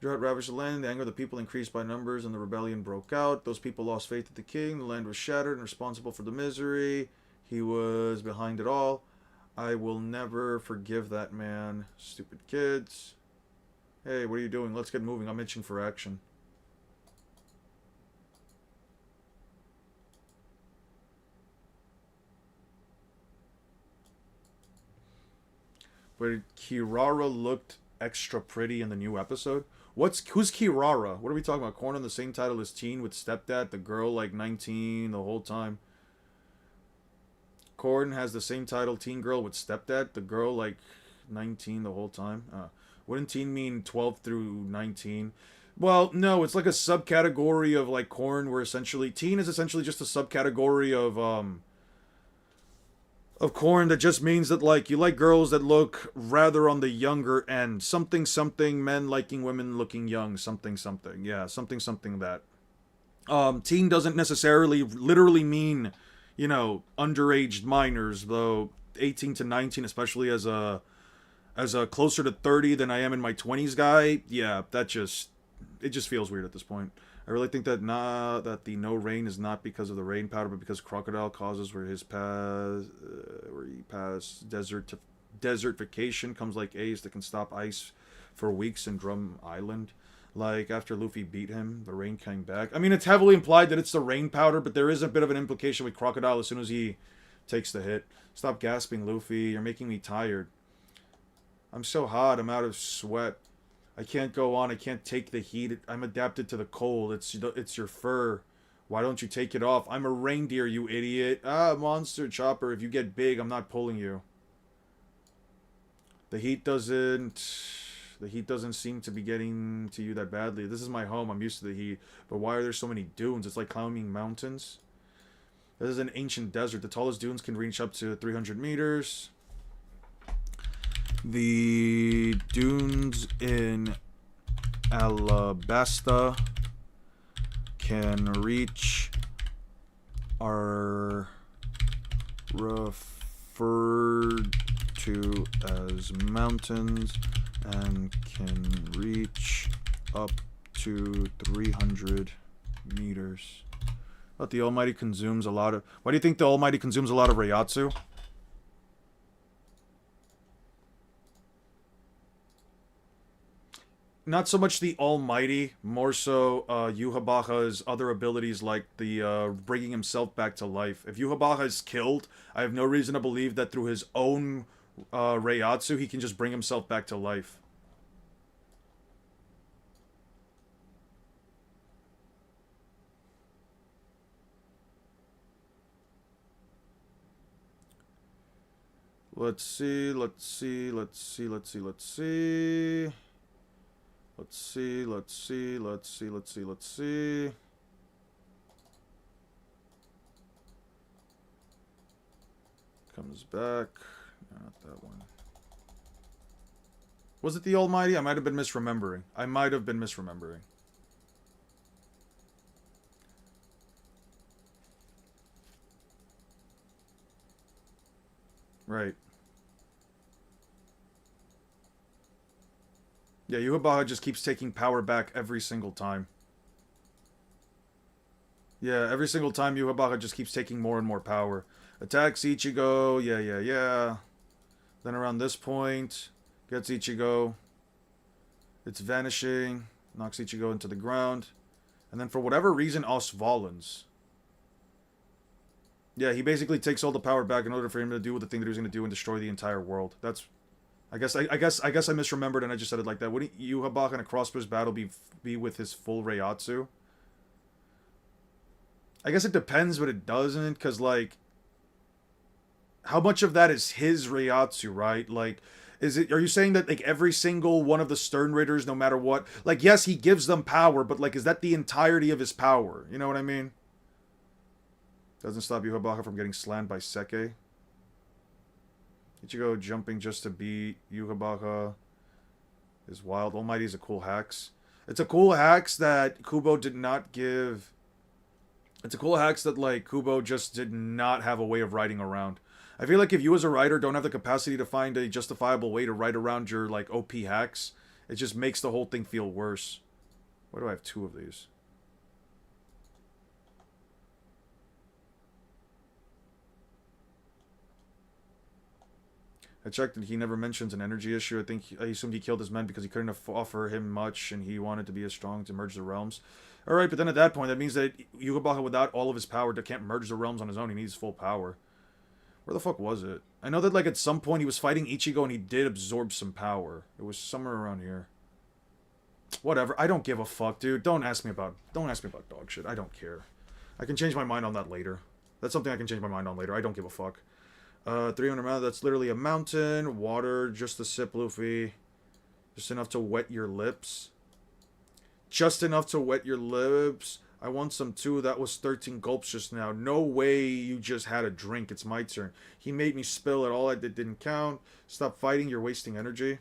Drought ravaged the land. The anger of the people increased by numbers, and the rebellion broke out. Those people lost faith in the king. The land was shattered and responsible for the misery. He was behind it all. I will never forgive that man. Stupid kids. Hey, what are you doing? Let's get moving. I'm itching for action. But Kirara looked extra pretty in the new episode. Who's Kirara? What are we talking about? Korn on the same title as Teen with Stepdad, the girl like 19 the whole time. Korn has the same title, Teen Girl with Stepdad, the girl like 19 the whole time. Wouldn't teen mean 12 through 19? Well, no, it's like a subcategory of like Korn, where essentially teen is essentially just a subcategory of Korn that just means that, like, you like girls that look rather on the younger end. Something, men liking women looking young. Something. Yeah, something that. Teen doesn't necessarily literally mean, you know, underage minors, though 18 to 19, especially as a closer to 30 than I am in my 20s guy, yeah, it just feels weird at this point. I really think that that the no rain is not because of the rain powder, but because crocodile causes where he passed desertification comes like Ace that can stop ice for weeks in Drum Island. Like after Luffy beat him, the rain came back. I mean, it's heavily implied that it's the rain powder, but there is a bit of an implication with crocodile as soon as he takes the hit. Stop gasping, Luffy. You're making me tired. I'm so hot. I'm out of sweat. I can't go on. I can't take the heat. I'm adapted to the cold. It's your fur. Why don't you take it off? I'm a reindeer, you idiot. Ah, monster chopper. If you get big, I'm not pulling you. The heat doesn't seem to be getting to you that badly. This is my home. I'm used to the heat. But why are there so many dunes? It's like climbing mountains. This is an ancient desert. The tallest dunes can reach up to 300 meters. The dunes in Alabasta are referred to as mountains and can reach up to 300 meters. But the Almighty consumes a lot of... Why do you think the Almighty consumes a lot of Reiatsu? Not so much the Almighty, more so Yhwach's other abilities like the bringing himself back to life. If Yhwach is killed, I have no reason to believe that through his own Reiatsu, he can just bring himself back to life. Let's see. Comes back. Not that one. Was it the Almighty? I might have been misremembering. Right. Yeah, Yhwach just keeps taking power back every single time. Yeah, every single time Yhwach just keeps taking more and more power. Attacks Ichigo, yeah. Then around this point, gets Ichigo. It's vanishing, knocks Ichigo into the ground. And then for whatever reason, Osvalens. Yeah, he basically takes all the power back in order for him to do the thing that he was going to do and destroy the entire world. That's... I guess I misremembered and I just said it like that. Wouldn't Yhwach in a crossbows battle be with his full Reiatsu? I guess it depends, but it doesn't, because, like... How much of that is his Reiatsu, right? Like, are you saying that, like, every single one of the Stern Raiders, no matter what... Like, yes, he gives them power, but, like, is that the entirety of his power? You know what I mean? Doesn't stop Yhwach from getting slammed by Seke. Ichigo jumping just to beat Yhwach is wild. Almighty is a cool hacks. It's a cool hacks that Kubo did not give... It's a cool hacks that, like, Kubo just did not have a way of writing around. I feel like if you as a writer don't have the capacity to find a justifiable way to write around your, like, OP hacks, it just makes the whole thing feel worse. Why do I have two of these? I checked and he never mentions an energy issue. I assumed he killed his men because he couldn't offer him much and he wanted to be as strong to merge the realms. Alright, but then at that point, that means that Yhwach, without all of his power, can't merge the realms on his own. He needs full power. Where the fuck was it? I know that, like, at some point he was fighting Ichigo and he did absorb some power. It was somewhere around here. Whatever. I don't give a fuck, dude. Don't ask me about dog shit. I don't care. I can change my mind on that later. That's something I can change my mind on later. I don't give a fuck. 300 miles, that's literally a mountain. Water, just a sip, Luffy. Just enough to wet your lips. Just enough to wet your lips. I want some too. That was 13 gulps just now. No way you just had a drink. It's my turn. He made me spill it. All I did didn't count. Stop fighting. You're wasting energy.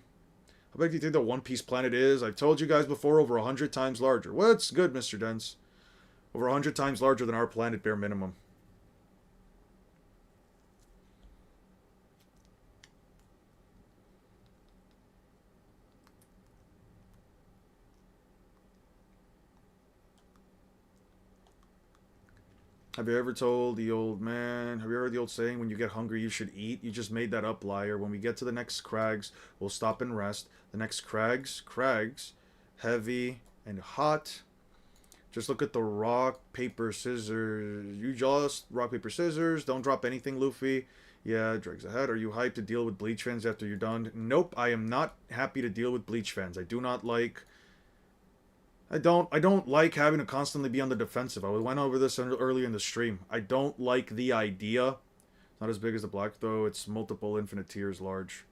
How big do you think the One Piece planet is? I've told you guys before, over 100 times larger. What's good, Mr. Dents? Over 100 times larger than our planet, bare minimum. Have you ever told the old man, have you heard the old saying, when you get hungry you should eat? You just made that up, liar. When we get to the next crags, we'll stop and rest. The next crags, heavy and hot. Just look at the rock, paper, scissors. You just rock, paper, scissors. Don't drop anything, Luffy. Yeah, drags ahead. Are you hyped to deal with Bleach fans after you're done? Nope, I am not happy to deal with Bleach fans. I do not like... I don't like having to constantly be on the defensive. I went over this earlier in the stream. I don't like the idea. Not as big as the Black, though. It's multiple infinite tiers large.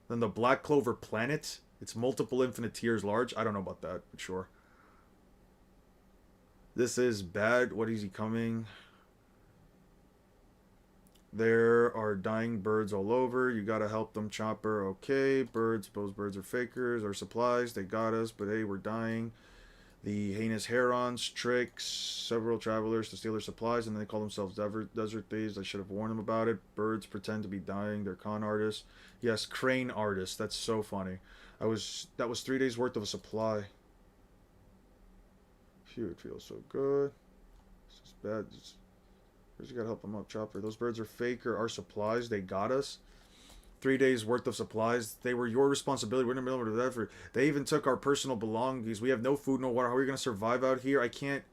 Then the Black Clover planet, it's multiple infinite tiers large. I don't know about that, but sure. This is bad. What is he coming? There are dying birds all over. You gotta help them, Chopper. Okay, birds. Those birds are fakers. Our supplies, they got us, but hey, we're dying. The heinous herons tricks several travelers to steal their supplies, and then they call themselves desert thieves. I should have warned them about it. Birds pretend to be dying. They're con artists. Yes, crane artists. That's so funny. That was 3 days worth of a supply. Phew, it feels so good. This is bad. Where's you gotta help them up, Chopper? Those birds are fake or our supplies. They got us. 3 days worth of supplies. They were your responsibility. We're in the middle of the effort. They even took our personal belongings. We have no food, no water. How are we gonna survive out here? I can't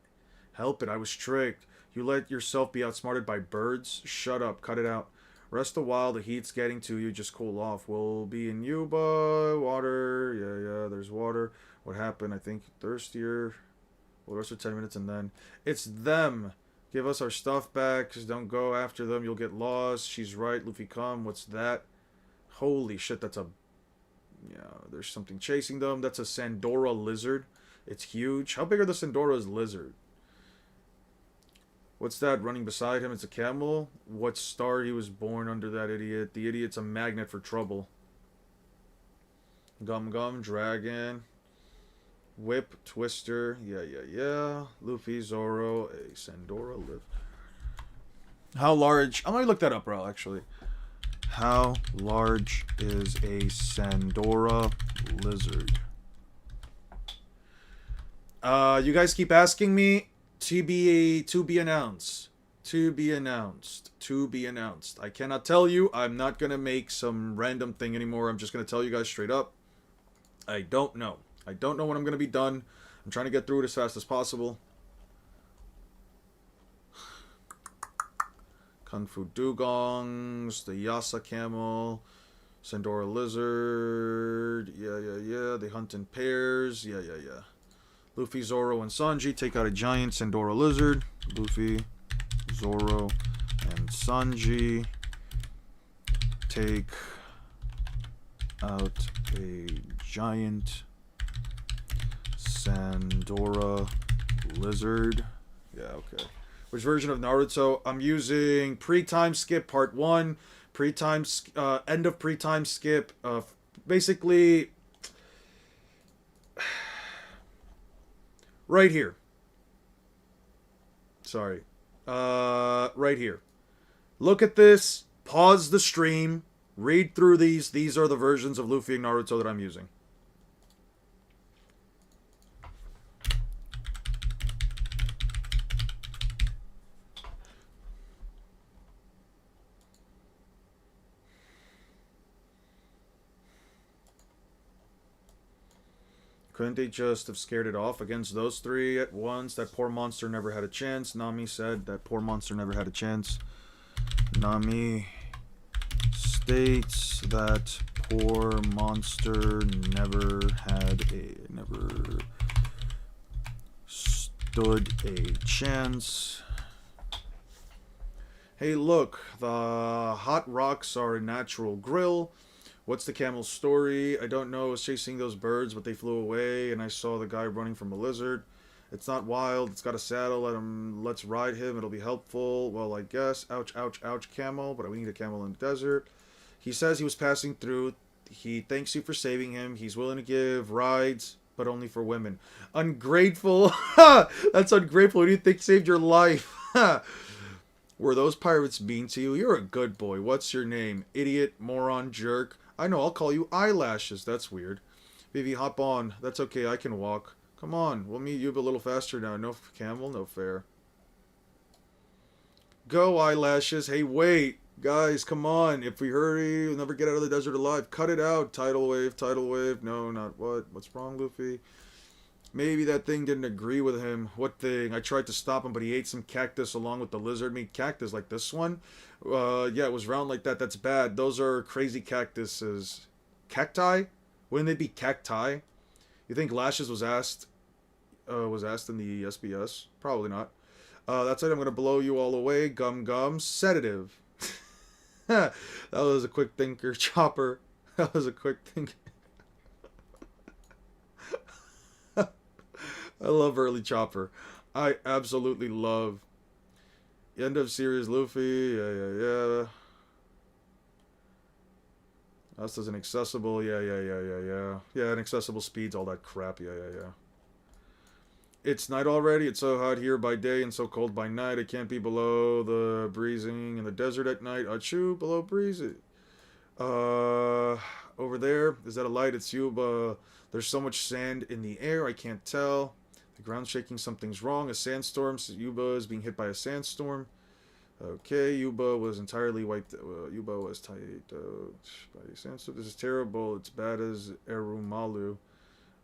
help it. I was tricked. You let yourself be outsmarted by birds? Shut up. Cut it out. Rest a while. The heat's getting to you. Just cool off. We'll be in Yuba. Water. Yeah. There's water. What happened? I think thirstier. We'll rest for 10 minutes and then... It's them. Give us our stuff back. Just don't go after them. You'll get lost. She's right. Luffy, come. What's that? Holy shit, that's a... Yeah, there's something chasing them. That's a Sandora lizard. It's huge. How big are the Sandora's lizard? What's that running beside him? It's a camel? What star he was born under, that idiot? The idiot's a magnet for trouble. Gum, dragon. Whip, Twister. Yeah. Luffy, Zoro, a Sandora live. How large... I'm gonna look that up, bro, actually. How large is a Sandora lizard? You guys keep asking me. To be announced. I cannot tell you. I'm not gonna make some random thing anymore. I'm just gonna tell you guys straight up. I don't know. I don't know when I'm gonna be done. I'm trying to get through it as fast as possible. Kung Fu Dugongs, the Yasa Camel, Sandora Lizard, yeah. They hunt in pairs, yeah. Luffy, Zoro, and Sanji take out a giant Sandora Lizard. Luffy, Zoro, and Sanji take out a giant Sandora Lizard. Yeah, okay. Which version of Naruto? I'm using pre-time skip part 1, end of pre-time skip. Basically, right here. Sorry. Right here. Look at this. Pause the stream. Read through these. These are the versions of Luffy and Naruto that I'm using. Couldn't they just have scared it off against those three at once? That poor monster never had a chance. Nami said that poor monster never had a chance. Nami states that poor monster never stood a chance. Hey, look, the hot rocks are a natural grill. What's the camel's story? I don't know. I was chasing those birds, but they flew away, and I saw the guy running from a lizard. It's not wild. It's got a saddle. Let's ride him. It'll be helpful. Well, I guess. Ouch, camel. But we need a camel in the desert. He says he was passing through. He thanks you for saving him. He's willing to give rides. but only for women. Ungrateful. That's ungrateful. Who do you think saved your life? Were those pirates mean to you? You're a good boy. What's your name? Idiot, moron, jerk. I know, I'll call you Eyelashes. That's weird. Vivi, hop on. That's okay, I can walk. Come on, we'll meet you a little faster now. No camel, no fair. Go, Eyelashes. Hey, wait. Guys, come on. If we hurry, we'll never get out of the desert alive. Cut it out. Tidal wave, tidal wave. No, not what? What's wrong, Luffy? Maybe that thing didn't agree with him. What thing? I tried to stop him, but he ate some cactus along with the lizard meat cactus, like this one. Yeah, it was round like that. That's bad. Those are crazy cactuses. Cacti? Wouldn't they be cacti? You think Lashes was asked in the SBS? Probably not. That's it. I'm gonna blow you all away. Gum gum. Sedative. That was a quick thinker, Chopper. That was a quick thinker. I love early Chopper. I absolutely love. End of series Luffy. Yeah. Us as inaccessible. Yeah. Yeah, inaccessible speeds, all that crap. Yeah. It's night already. It's so hot here by day and so cold by night. It can't be below the breezing in the desert at night. Achoo, below breezy. Over there, is that a light? It's Yuba. There's so much sand in the air, I can't tell. The ground's shaking, something's wrong. A sandstorm. Yuba is being hit by a sandstorm. Okay, Yuba was entirely wiped. Yuba was tied by a sandstorm. This is terrible. It's bad as Erumalu.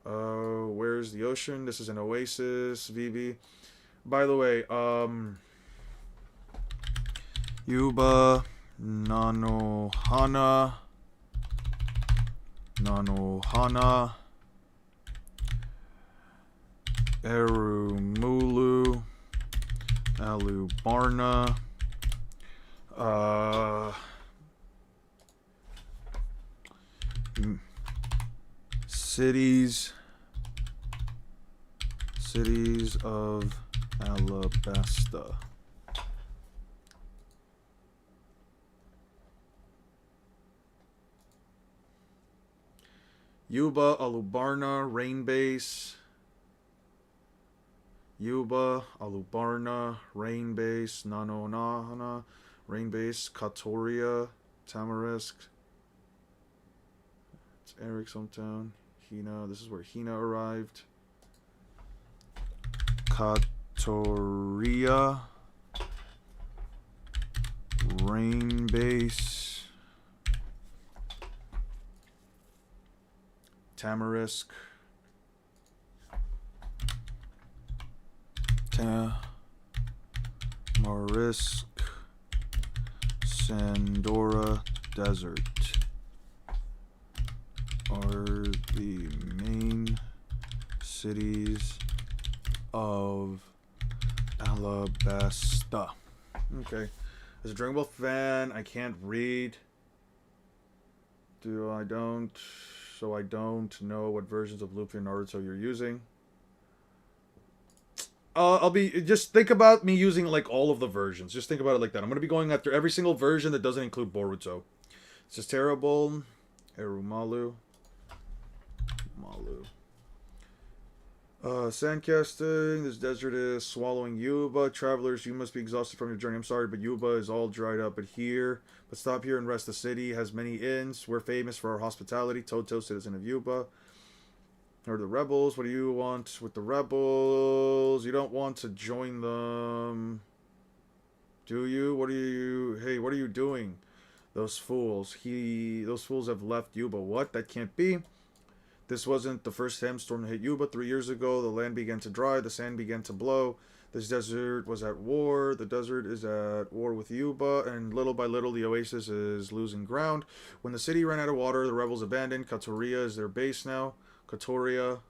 Where's the ocean? This is an oasis, Vivi. By the way, Yuba, Nanohana, Erumulu, Alubarna, cities of Alabasta. Yuba, Alubarna, Rain Base. Yuba, Alubarna, Rain Base, Nanonahana, Rain Base, Katoria, Tamarisk. It's Eric's hometown. Hina, this is where Hina arrived. Katoria, Rain Base, Tamarisk, Sandora Desert are the main cities of Alabasta. Okay. As a Dragon Ball fan, I can't read. So I don't know what versions of Luffy and Naruto you're using. Just think about me using like all of the versions. Just think about it like that. I'm gonna be going after every single version that doesn't include Boruto. It's just terrible. Erumalu. Sandcasting. This desert is swallowing Yuba. Travelers, you must be exhausted from your journey. I'm sorry, but Yuba is all dried up. But stop here and rest. The city has many inns. We're famous for our hospitality. Toto, citizen of Yuba. Or the rebels. What do you want with the rebels? You don't want to join them, do you? What are you doing? Those fools. Those fools have left Yuba. What? That can't be. This wasn't the first sandstorm to hit Yuba. 3 years ago, the land began to dry. The sand began to blow. This desert was at war. The desert is at war with Yuba. And little by little, the oasis is losing ground. When the city ran out of water, the rebels abandoned. Katoria is their base now. Katoria.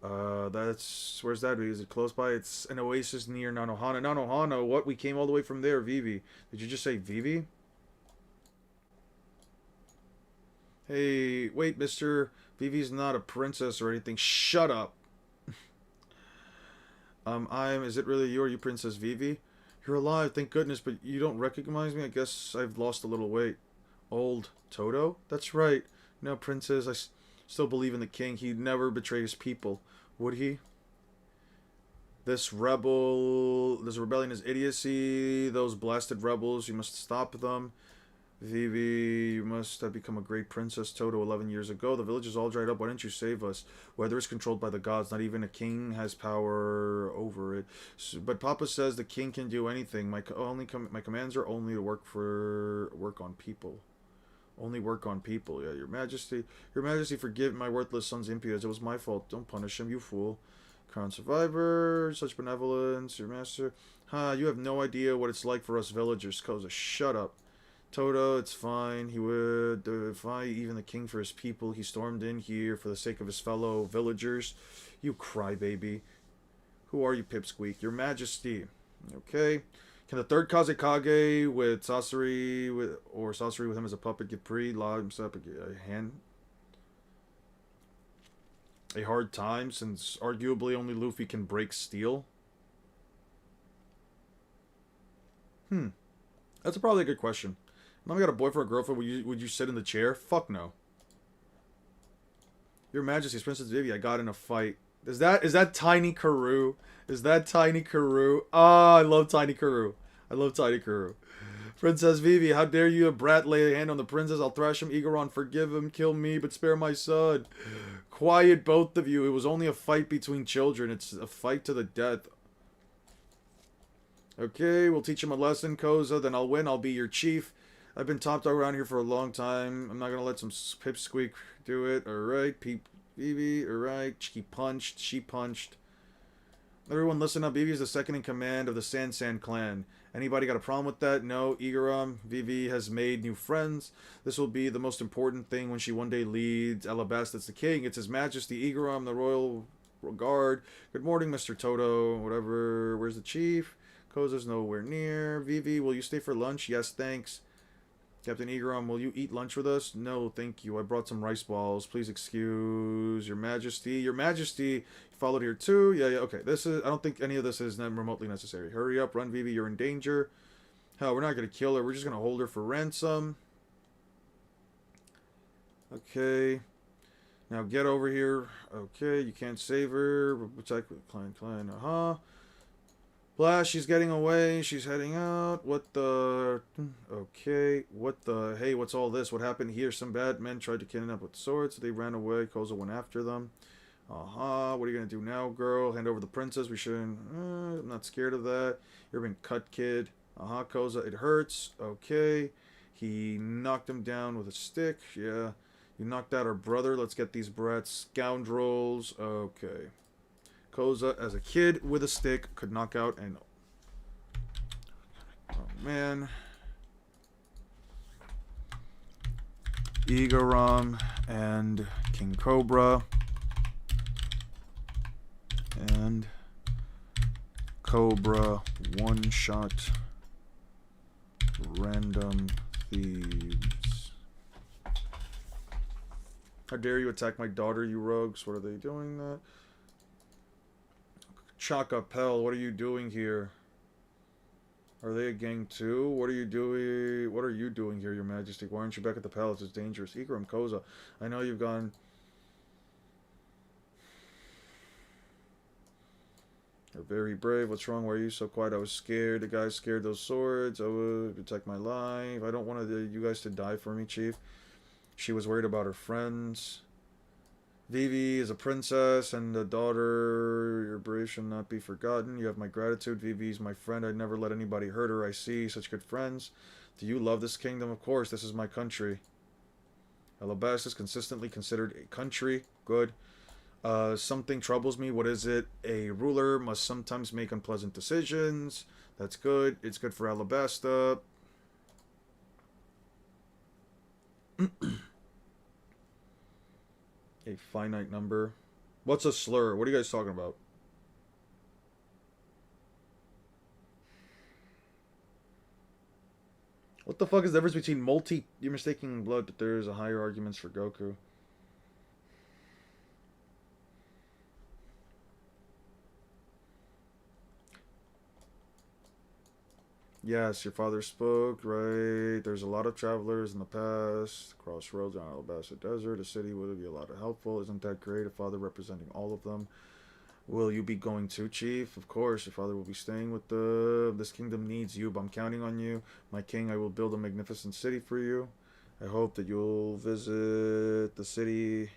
Where's that? Is it close by? It's an oasis near Nanohana. Nanohana, what? We came all the way from there, Vivi. Did you just say Vivi? Hey, wait, mister. Vivi's not a princess or anything. Shut up. Is it really you? Are you Princess Vivi? You're alive, thank goodness, but you don't recognize me? I guess I've lost a little weight. Old Toto? That's right. No, princess, Still believe in the king. He'd never betray his people, would he? This rebellion is idiocy. Those blasted rebels, you must stop them. Vivi, you must have become a great princess. Toto, 11 years ago. The village is all dried up. Why didn't you save us? Weather is controlled by the gods. Not even a king has power over it. But Papa says the king can do anything. My commands are only to work on people. Only work on people. Yeah, Your Majesty. Your Majesty, forgive my worthless son's impudence. It was my fault. Don't punish him, you fool. Crown survivor. Such benevolence. Your master. You have no idea what it's like for us villagers. Koza, shut up. Toto, it's fine. He would defy even the king for his people. He stormed in here for the sake of his fellow villagers. You crybaby. Who are you, Pipsqueak? Your Majesty. Okay. Can the third Kazekage with Sasori with him as a puppet give himself a hand? A hard time, since arguably only Luffy can break steel? That's probably a good question. Now I got a boyfriend or girlfriend, would you sit in the chair? Fuck no. Your Majesty, Princess Vivi, I got in a fight. Is that Tiny Karoo? Is that Tiny Karoo? Ah, I love Tiny Karoo. I love Tiny Karoo. Princess Vivi, how dare you, a brat, lay a hand on the princess? I'll thrash him. Igaron, forgive him. Kill me, but spare my son. Quiet, both of you. It was only a fight between children. It's a fight to the death. Okay, we'll teach him a lesson, Koza. Then I'll win. I'll be your chief. I've been top dog around here for a long time. I'm not gonna let some pipsqueak do it. Alright, Vivi, alright. She punched. Everyone listen up. Vivi is the second in command of the San clan. Anybody got a problem with that? No. Igaram, Vivi has made new friends. This will be the most important thing when she one day leads Alabasta. It's the king. It's His Majesty Igaram, the royal guard. Good morning, Mr. Toto. Whatever. Where's the chief? Koza's nowhere near. Vivi, will you stay for lunch? Yes, thanks. Captain Igaram, will you eat lunch with us? No, thank you. I brought some rice balls. Please excuse Your Majesty. Your Majesty, you followed here too? Yeah, okay. I don't think any of this is remotely necessary. Hurry up, run, Vivi. You're in danger. Hell, we're not going to kill her. We're just going to hold her for ransom. Okay. Now get over here. Okay, you can't save her. Protect with Klein. Blast, she's getting away. She's heading out. What the... Okay. What the... Hey, what's all this? What happened here? Some bad men tried to kidnap with swords. They ran away. Koza went after them. What are you going to do now, girl? Hand over the princess. We shouldn't... I'm not scared of that. You're being cut, kid. Koza. It hurts. Okay. He knocked him down with a stick. Yeah. You knocked out our brother. Let's get these brats. Scoundrels. Okay. Koza, as a kid with a stick, could knock out and... Oh, man. Igaram and King Cobra. And Cobra one-shot random thieves. How dare you attack my daughter, you rogues? What are they doing that? Chakapel, what are you doing here? Are they a gang too? What are you doing? What are you doing here, Your Majesty? Why aren't you back at the palace? It's dangerous. Igaram, Koza, I know you've gone... You're very brave. What's wrong? Why are you so quiet? I was scared. The guys scared those swords. I would protect my life. I don't want you guys to die for me, Chief. She was worried about her friends. Vivi is a princess and a daughter. Your brave shall not be forgotten. You have my gratitude. Vivi is my friend. I'd never let anybody hurt her. I see such good friends. Do you love this kingdom? Of course. This is my country. Alabasta is consistently considered a country. Good. Something troubles me. What is it? A ruler must sometimes make unpleasant decisions. That's good. It's good for Alabasta. A finite number. What's a slur? What are you guys talking about? What the fuck is the difference between You're mistaking blood, but there is a higher arguments for Goku. Yes, your father spoke, right? There's a lot of travelers in the past. Crossroads on Alabasta Desert. A city would be a lot of helpful. Isn't that great? A father representing all of them. Will you be going too, Chief? Of course, your father will be staying with the... This kingdom needs you, but I'm counting on you. My king, I will build a magnificent city for you. I hope that you'll visit the city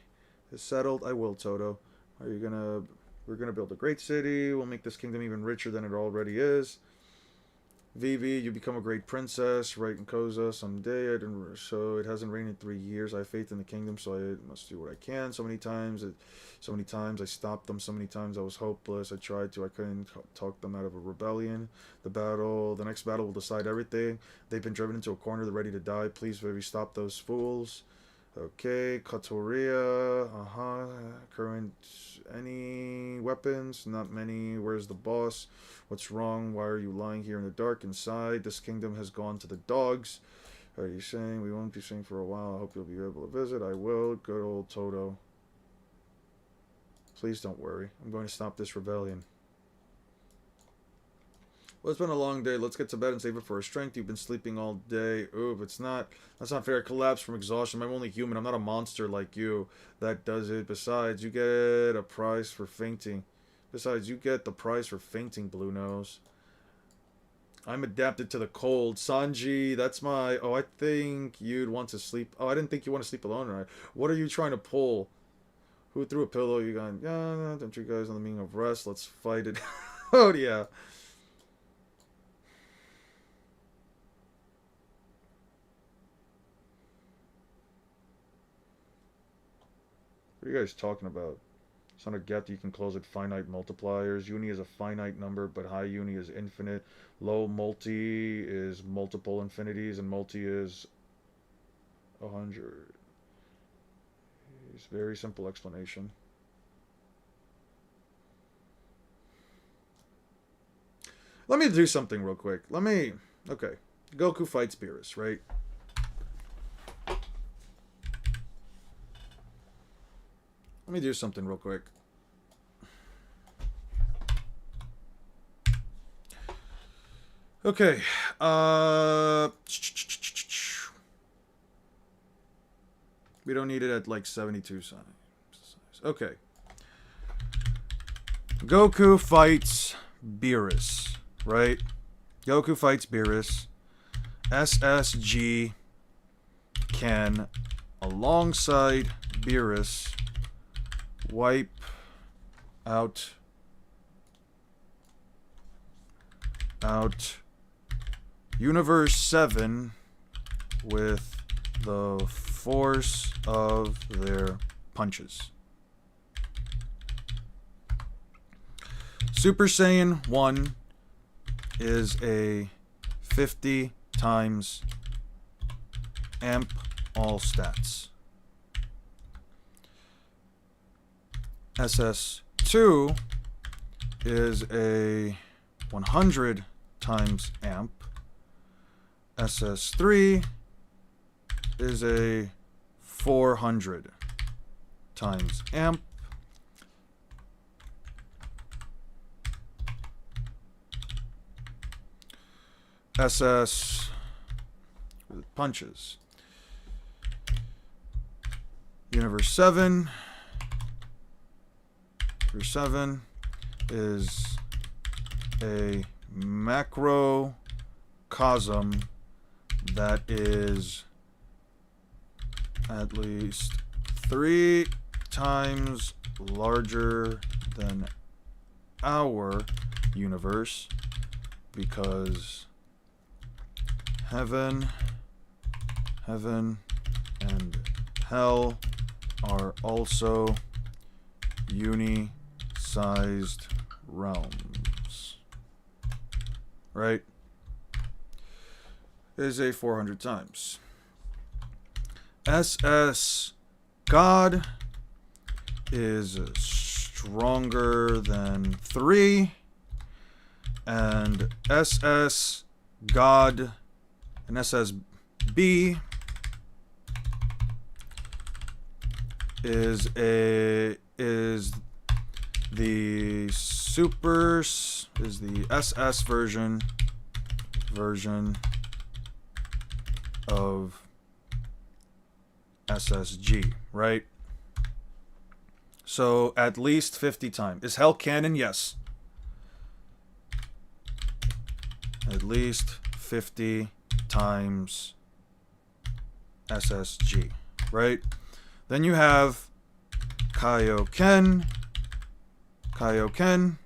is settled. I will, Toto. Are you gonna... We're gonna build a great city. We'll make this kingdom even richer than it already is. Vivi, you become a great princess, right in Koza someday. I didn't, so it hasn't rained in 3 years. I have faith in the kingdom, so I must do what I can. So many times I stopped them. So many times I was hopeless. I tried to. I couldn't talk them out of a rebellion. The next battle will decide everything. They've been driven into a corner. They're ready to die. Please, Vivi, stop those fools. Okay, Katoria. Current, any weapons? Not many. Where's the boss? What's wrong? Why are you lying here in the dark inside? This kingdom has gone to the dogs. Are you saying we won't be seeing for a while? I hope you'll be able to visit. I will. Good old Toto. Please don't worry. I'm going to stop this rebellion. Well, it's been a long day. Let's get to bed and save it for our strength. You've been sleeping all day. Ooh, that's not fair. I collapsed from exhaustion. I'm only human. I'm not a monster like you. That does it. Besides, you get a prize for fainting. You get the prize for fainting, Blue Nose. I'm adapted to the cold. Sanji, that's my... Oh, I think you'd want to sleep... Oh, I didn't think you want to sleep alone, right? What are you trying to pull? Who threw a pillow? You gone... Yeah, don't you guys know the meaning of rest? Let's fight it. Oh, yeah. What are you guys talking about? It's not a get that you can close at finite multipliers. Uni is a finite number, but high uni is infinite. Low multi is multiple infinities, and multi is 100. It's a very simple explanation. Let me do something real quick. Okay. Goku fights Beerus, right? Let me do something real quick. Okay. We don't need it at like 72 size. Okay. Goku fights Beerus, right? Goku fights Beerus. SSG can, alongside Beerus, wipe out Universe 7 with the force of their punches. Super Saiyan 1 is a 50 times amp all stats. SS2 is a 100 times amp. SS3 is a 400 times amp. SS with punches. Universe 7 is a macrocosm that is at least 3 times larger than our universe, because heaven and hell are also uni-sized realms, right? Is a 400 times. SS God is stronger than 3, and SS God and SSB is the SS version version of SSG, right? So at least 50 times. Is Hell canon? Yes. At least 50 times SSG, right? Then you have Kaioken. Kaioken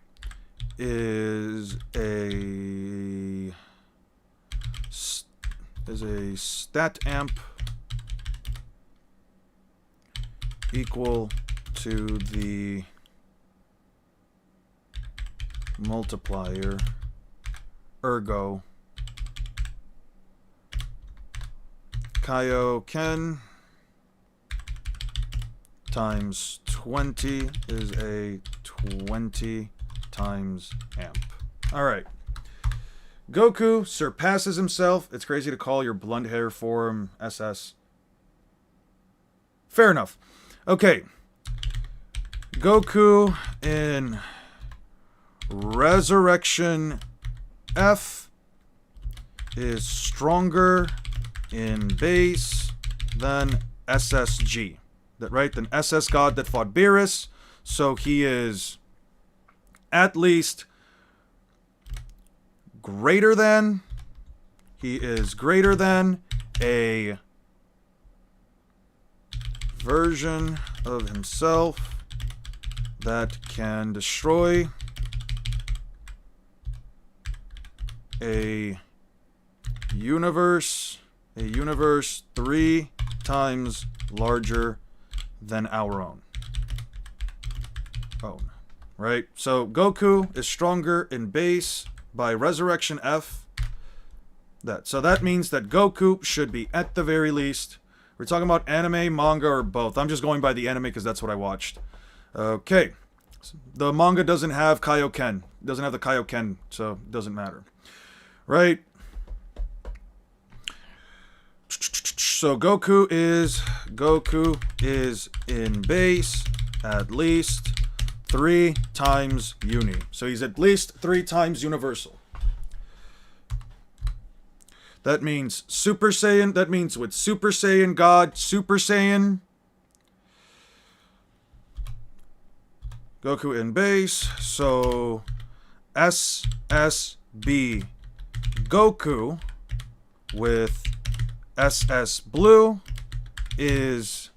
is a stat amp equal to the multiplier, ergo Kaioken times 20 is a 20 times amp. Alright. Goku surpasses himself. It's crazy to call your blonde hair form SS. Fair enough. Okay. Goku in Resurrection F is stronger in base than SSG. That right? Than SS God that fought Beerus. So he is at least greater than. He is greater than a version of himself that can destroy a universe 3 times larger than our own. Right? So Goku is stronger in base by Resurrection F. So that means that Goku should be at the very least. We're talking about anime, manga, or both. I'm just going by the anime because that's what I watched. Okay. The manga doesn't have Kaioken. It doesn't have the Kaioken, so it doesn't matter. Right? So Goku is in base at least 3 times uni. So he's at least 3 times universal. That means Super Saiyan. That means with Super Saiyan God, Super Saiyan. Goku in base. So SSB Goku with SS Blue is.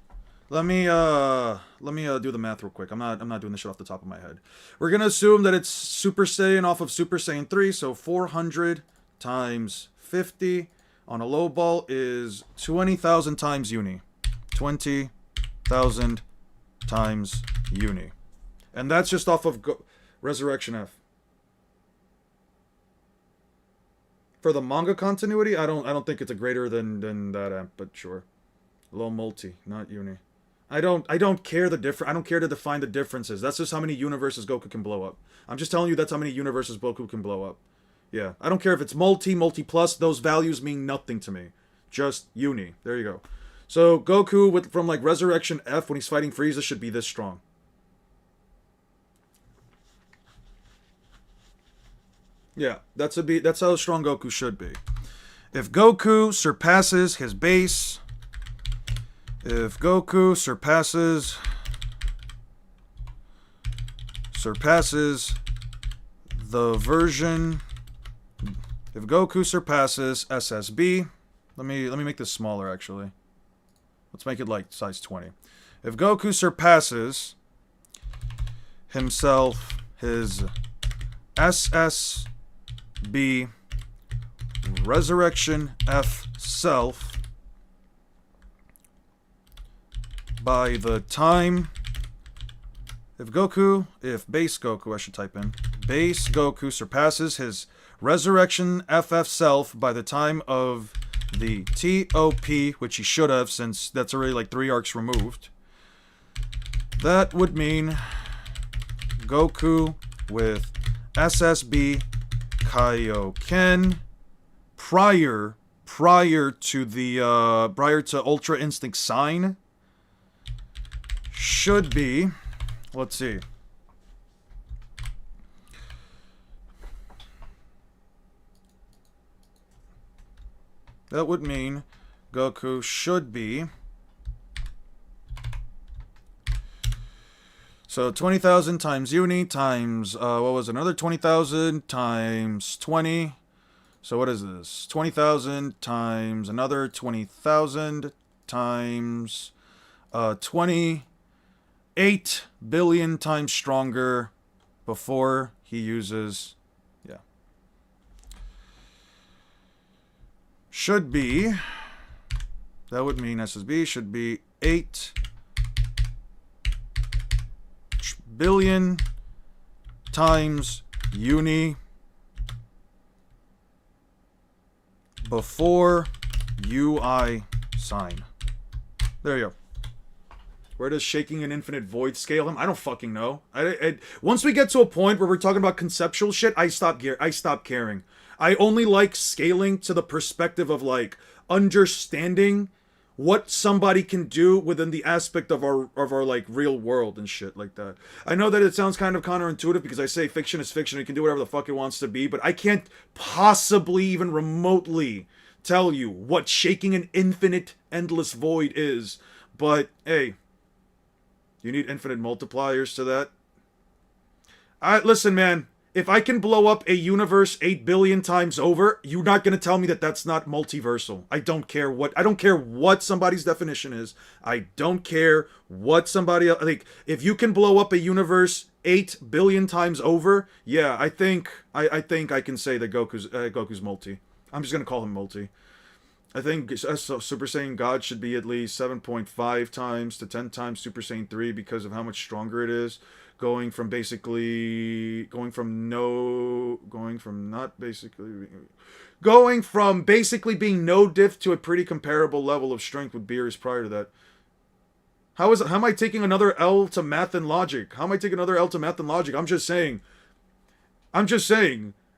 Let me do the math real quick. I'm not doing this shit off the top of my head. We're gonna assume that it's Super Saiyan off of Super Saiyan 3, so 400 times 50 on a low ball is 20,000 times uni. 20,000 times uni. And that's just off of Resurrection F. For the manga continuity, I don't think it's a greater than that amp, but sure. Low multi, not uni. I don't care the difference. I don't care to define the differences. That's just how many universes Goku can blow up. I'm just telling you that's how many universes Goku can blow up. Yeah, I don't care if it's multi plus. Those values mean nothing to me. Just uni. There you go. So Goku from like Resurrection F when he's fighting Frieza should be this strong. Yeah, that's how strong Goku should be. If Goku surpasses his base, if Goku surpasses the version, if Goku surpasses SSB, let me make this smaller actually. Let's make it like size 20. If Goku surpasses himself, his SSB Resurrection F self by the time if base Goku, I should type in, base Goku surpasses his Resurrection FF self by the time of the TOP, which he should have since that's already like 3 arcs removed, that would mean Goku with SSB Kaioken prior to Ultra Instinct Sign should be, let's see, That would mean Goku should be... So 20,000 times uni times, what was it? Another 20,000 times 20. So what is this? 20,000 times another 20,000 times 20. 8 billion times stronger before he uses... Yeah. Should be... That would mean SSB should be 8 billion times uni before UI sign. There you go. Where does shaking an infinite void scale him? I don't fucking know. Once we get to a point where we're talking about conceptual shit, I stop caring. I only like scaling to the perspective of like understanding what somebody can do within the aspect of our like real world and shit like that. I know that it sounds kind of counterintuitive because I say fiction is fiction, it can do whatever the fuck it wants to be, but I can't possibly even remotely tell you what shaking an infinite endless void is. But hey, you need infinite multipliers to that. Listen, man. If I can blow up a universe 8 billion times over, you're not gonna tell me that that's not multiversal. I don't care what somebody's definition is. I don't care what somebody else, like, if you can blow up a universe 8 billion times over, yeah, I think I can say that Goku's multi. I'm just gonna call him multi. I think Super Saiyan God should be at least 7.5 times to 10 times Super Saiyan 3 because of how much stronger it is. Going from basically being no diff to a pretty comparable level of strength with Beerus prior to that. How am I taking another L to math and logic? I'm just saying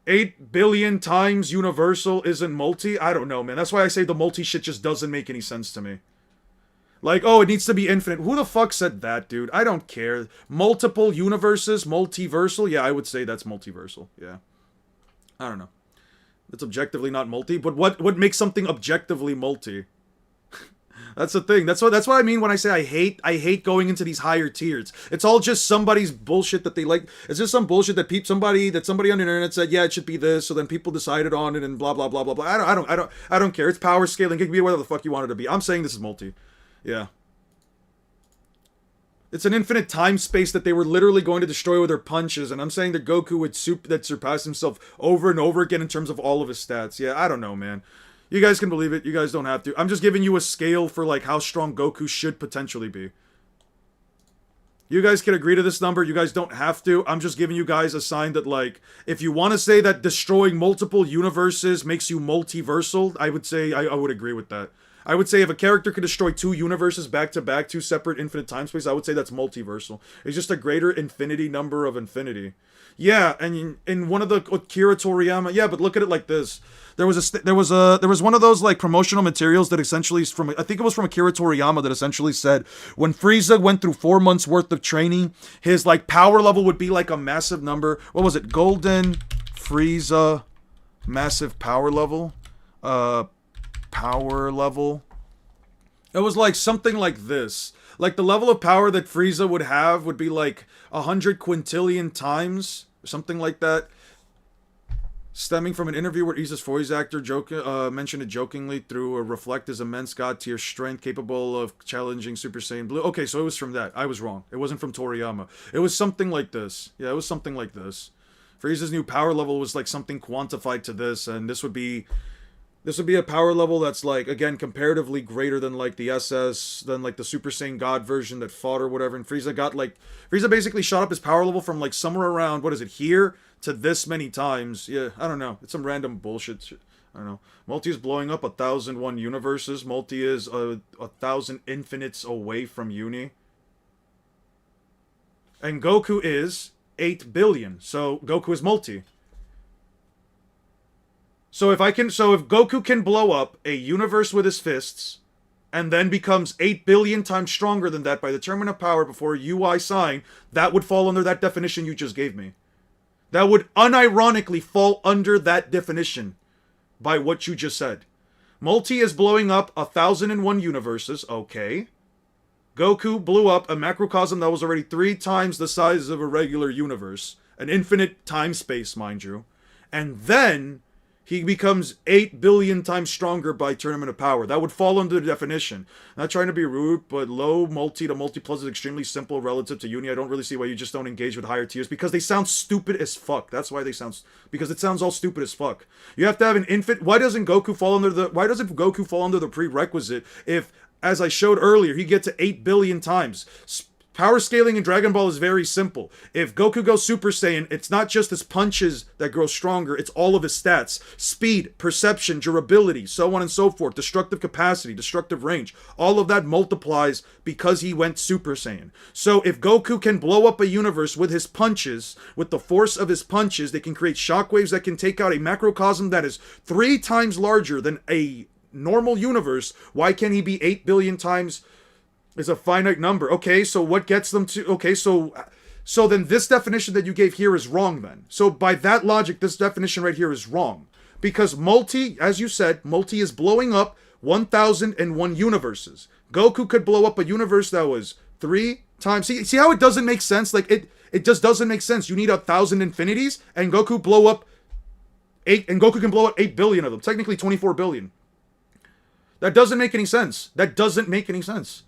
8 billion times universal isn't multi? I don't know, man. That's why I say the multi shit just doesn't make any sense to me. Like, oh, it needs to be infinite. Who the fuck said that, dude? I don't care. Multiple universes, multiversal? Yeah, I would say that's multiversal. Yeah. I don't know. It's objectively not multi, but what makes something objectively multi? That's the thing. That's what I mean when I say I hate going into these higher tiers. It's all just somebody's bullshit that they like. It's just some bullshit that somebody on the internet said, yeah, it should be this, so then people decided on it and blah blah blah blah blah. I don't care. It's power scaling. It can be whatever the fuck you want it to be. I'm saying this is multi. Yeah. It's an infinite time space that they were literally going to destroy with their punches, and I'm saying that Goku would surpass himself over and over again in terms of all of his stats. Yeah, I don't know, man. You guys can believe it. You guys don't have to. I'm just giving you a scale for like how strong Goku should potentially be. You guys can agree to this number. You guys don't have to. I'm just giving you guys a sign that, like, if you want to say that destroying multiple universes makes you multiversal, I would say I would agree with that. I would say if a character could destroy 2 universes back to back, 2 separate infinite time spaces, I would say that's multiversal. It's just a greater infinity number of infinity. Yeah, and in one of the Akira Toriyama, yeah, but look at it like this. There was one of those like promotional materials that essentially is from, I think it was from Akira Toriyama, that essentially said when Frieza went through 4 months worth of training, his like power level would be like a massive number. What was it? Golden Frieza massive power level. Power level. It was like something like this. Like the level of power that Frieza would have would be like 100 quintillion times, or something like that. Stemming from an interview where Isa's voice actor mentioned it jokingly through reflect his immense god tier strength capable of challenging Super Saiyan Blue. Okay, so it was from that. I was wrong. It wasn't from Toriyama. It was something like this. Yeah, it was something like this. Frieza's new power level was like something quantified to this, and this would be a power level that's like, again, comparatively greater than like the SS, than like the Super Saiyan God version that fought or whatever. And Frieza basically shot up his power level from like somewhere around, what is it, here to this many times. Yeah, I don't know. It's some random bullshit. I don't know. Multi is blowing up 1,001 universes. Multi is 1,000 infinites away from Uni. And Goku is 8 billion. So Goku is multi. So if Goku can blow up a universe with his fists, and then becomes 8 billion times stronger than that by the determinant of power before UI sign, that would fall under that definition you just gave me. That would unironically fall under that definition by what you just said. Multi is blowing up 1,001 universes. Okay. Goku blew up a macrocosm that was already 3 times the size of a regular universe. An infinite time space, mind you. And then he becomes 8 billion times stronger by Tournament of Power. That would fall under the definition. Not trying to be rude, but low multi to multi plus is extremely simple relative to uni. I don't really see why you just don't engage with higher tiers. Because they sound stupid as fuck. That's why they sound... Because it sounds all stupid as fuck. You have to have an infinite... Why doesn't Goku fall under the prerequisite if, as I showed earlier, he gets to 8 billion times? Power scaling in Dragon Ball is very simple. If Goku goes Super Saiyan, it's not just his punches that grow stronger, it's all of his stats. Speed, perception, durability, so on and so forth. Destructive capacity, destructive range. All of that multiplies because he went Super Saiyan. So if Goku can blow up a universe with his punches, with the force of his punches, they can create shockwaves that can take out a macrocosm that is 3 times larger than a normal universe. Why can't he be 8 billion times... is a finite number. Okay, so what gets them to... Okay, so then this definition that you gave here is wrong then. So by that logic, this definition right here is wrong. Because multi, as you said, multi is blowing up 1,001 universes. Goku could blow up a universe that was 3 times... See how it doesn't make sense? Like, it just doesn't make sense. You need 1,000 infinities, and Goku blow up 8... And Goku can blow up 8 billion of them. Technically 24 billion. That doesn't make any sense. That doesn't make any sense.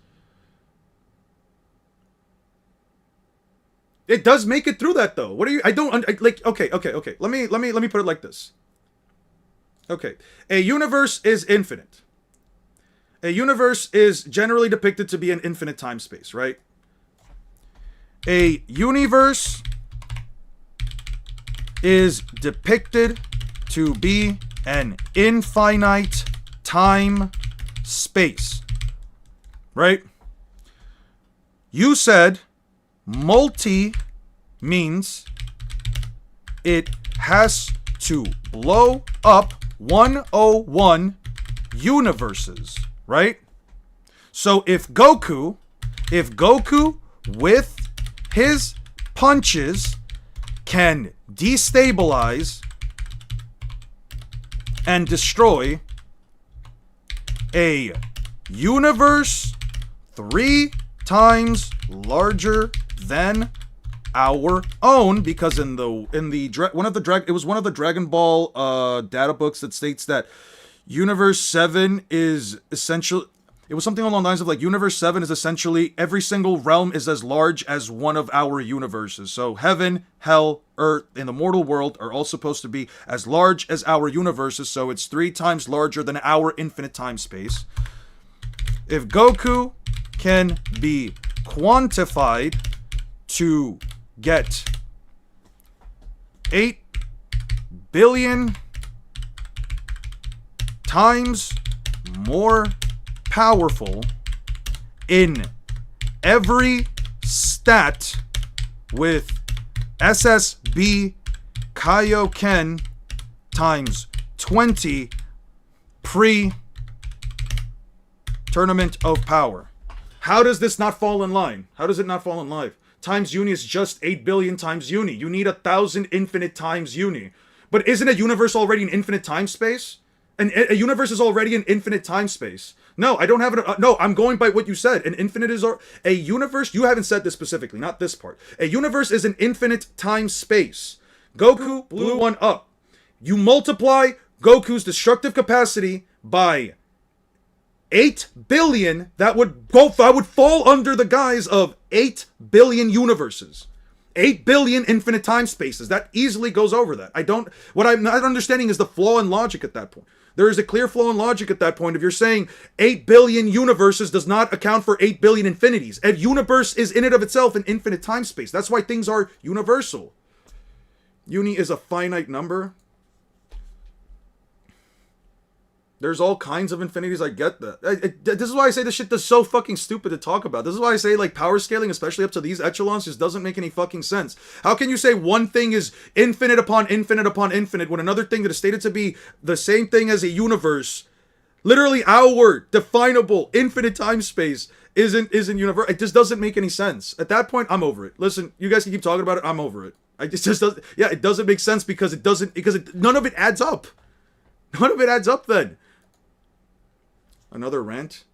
It does make it through that though. What are you? I don't like. Okay. Let me put it like this. Okay, a universe is infinite. A universe is generally depicted to be an infinite time space, right? A universe is depicted to be an infinite time space, right? You said multi means it has to blow up 101 universes, right? So if Goku with his punches can destabilize and destroy a universe 3 times larger than our own, because it was one of the Dragon Ball data books that states that Universe 7 is essentially, it was something along the lines of like Universe 7 is essentially every single realm is as large as one of our universes. So heaven, hell, earth, and the mortal world are all supposed to be as large as our universes, so it's 3 times larger than our infinite time space. If Goku can be quantified to get 8 billion times more powerful in every stat with SSB Kaioken times 20 pre-Tournament of Power. How does this not fall in line? How does it not fall in line? Times uni is just 8 billion times uni. You need 1,000 infinite times uni. But isn't a universe already an infinite time space? A universe is already an infinite time space. No, I don't have it. No, I'm going by what you said. An infinite is a universe. You haven't said this specifically, not this part. A universe is an infinite time space. Goku blew one up. You multiply Goku's destructive capacity by 8 billion, that would fall under the guise of 8 billion universes. 8 billion infinite time spaces. That easily goes over that. What I'm not understanding is the flaw in logic at that point. There is a clear flaw in logic at that point if you're saying 8 billion universes does not account for 8 billion infinities. A universe is in and of itself an infinite time space. That's why things are universal. Uni is a finite number. There's all kinds of infinities, I get that. This is why I say this shit is so fucking stupid to talk about. This is why I say, like, power scaling, especially up to these echelons, just doesn't make any fucking sense. How can you say one thing is infinite upon infinite upon infinite when another thing that is stated to be the same thing as a universe, literally our definable infinite time space, isn't universe? It just doesn't make any sense. At that point, I'm over it. Listen, you guys can keep talking about it, I'm over it. It just doesn't, yeah, it doesn't make sense because none of it adds up. None of it adds up then. Another rant?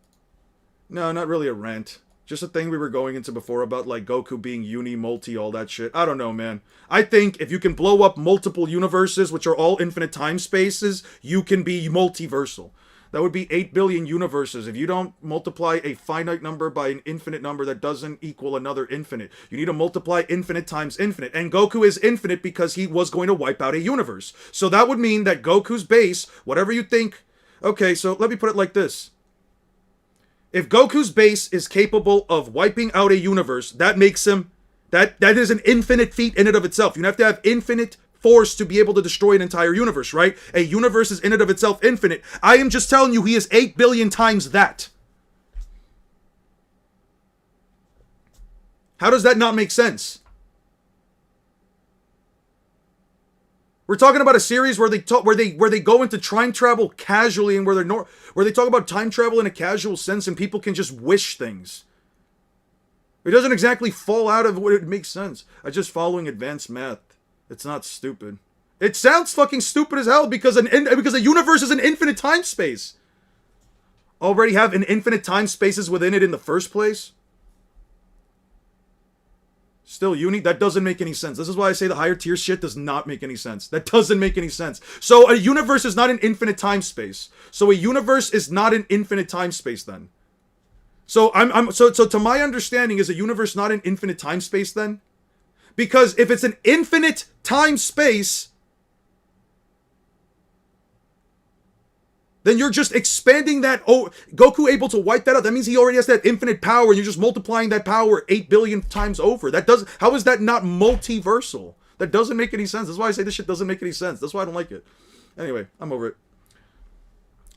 No, not really a rant. Just a thing we were going into before about, like, Goku being uni, multi, all that shit. I don't know, man. I think if you can blow up multiple universes, which are all infinite time spaces, you can be multiversal. That would be 8 billion universes. If you don't multiply a finite number by an infinite number, that doesn't equal another infinite. You need to multiply infinite times infinite. And Goku is infinite because he was going to wipe out a universe. So that would mean that Goku's base, whatever you think... Okay, so let me put it like this. If Goku's base is capable of wiping out a universe, that makes him... That is an infinite feat in and of itself. You have to have infinite force to be able to destroy an entire universe, right? A universe is in and of itself infinite. I am just telling you he is 8 billion times that. How does that not make sense? We're talking about a series where they go into time travel casually, and where they talk about time travel in a casual sense, and people can just wish things. It doesn't exactly fall out of what it makes sense. I'm just following advanced math. It's not stupid. It sounds fucking stupid as hell because a universe is an infinite time space. Already have an infinite time spaces within it in the first place. Still uni? That doesn't make any sense. This is why I say the higher tier shit does not make any sense. That doesn't make any sense. So a universe is not an infinite time space. So a universe is not an infinite time space then. So so to my understanding, is a universe not an infinite time space then? Because if it's an infinite time space, then you're just expanding that. Oh, Goku able to wipe that out. That means he already has that infinite power, and you're just multiplying that power 8 billion times over. How is that not multiversal? That doesn't make any sense. That's why I say this shit doesn't make any sense. That's why I don't like it. Anyway, I'm over it.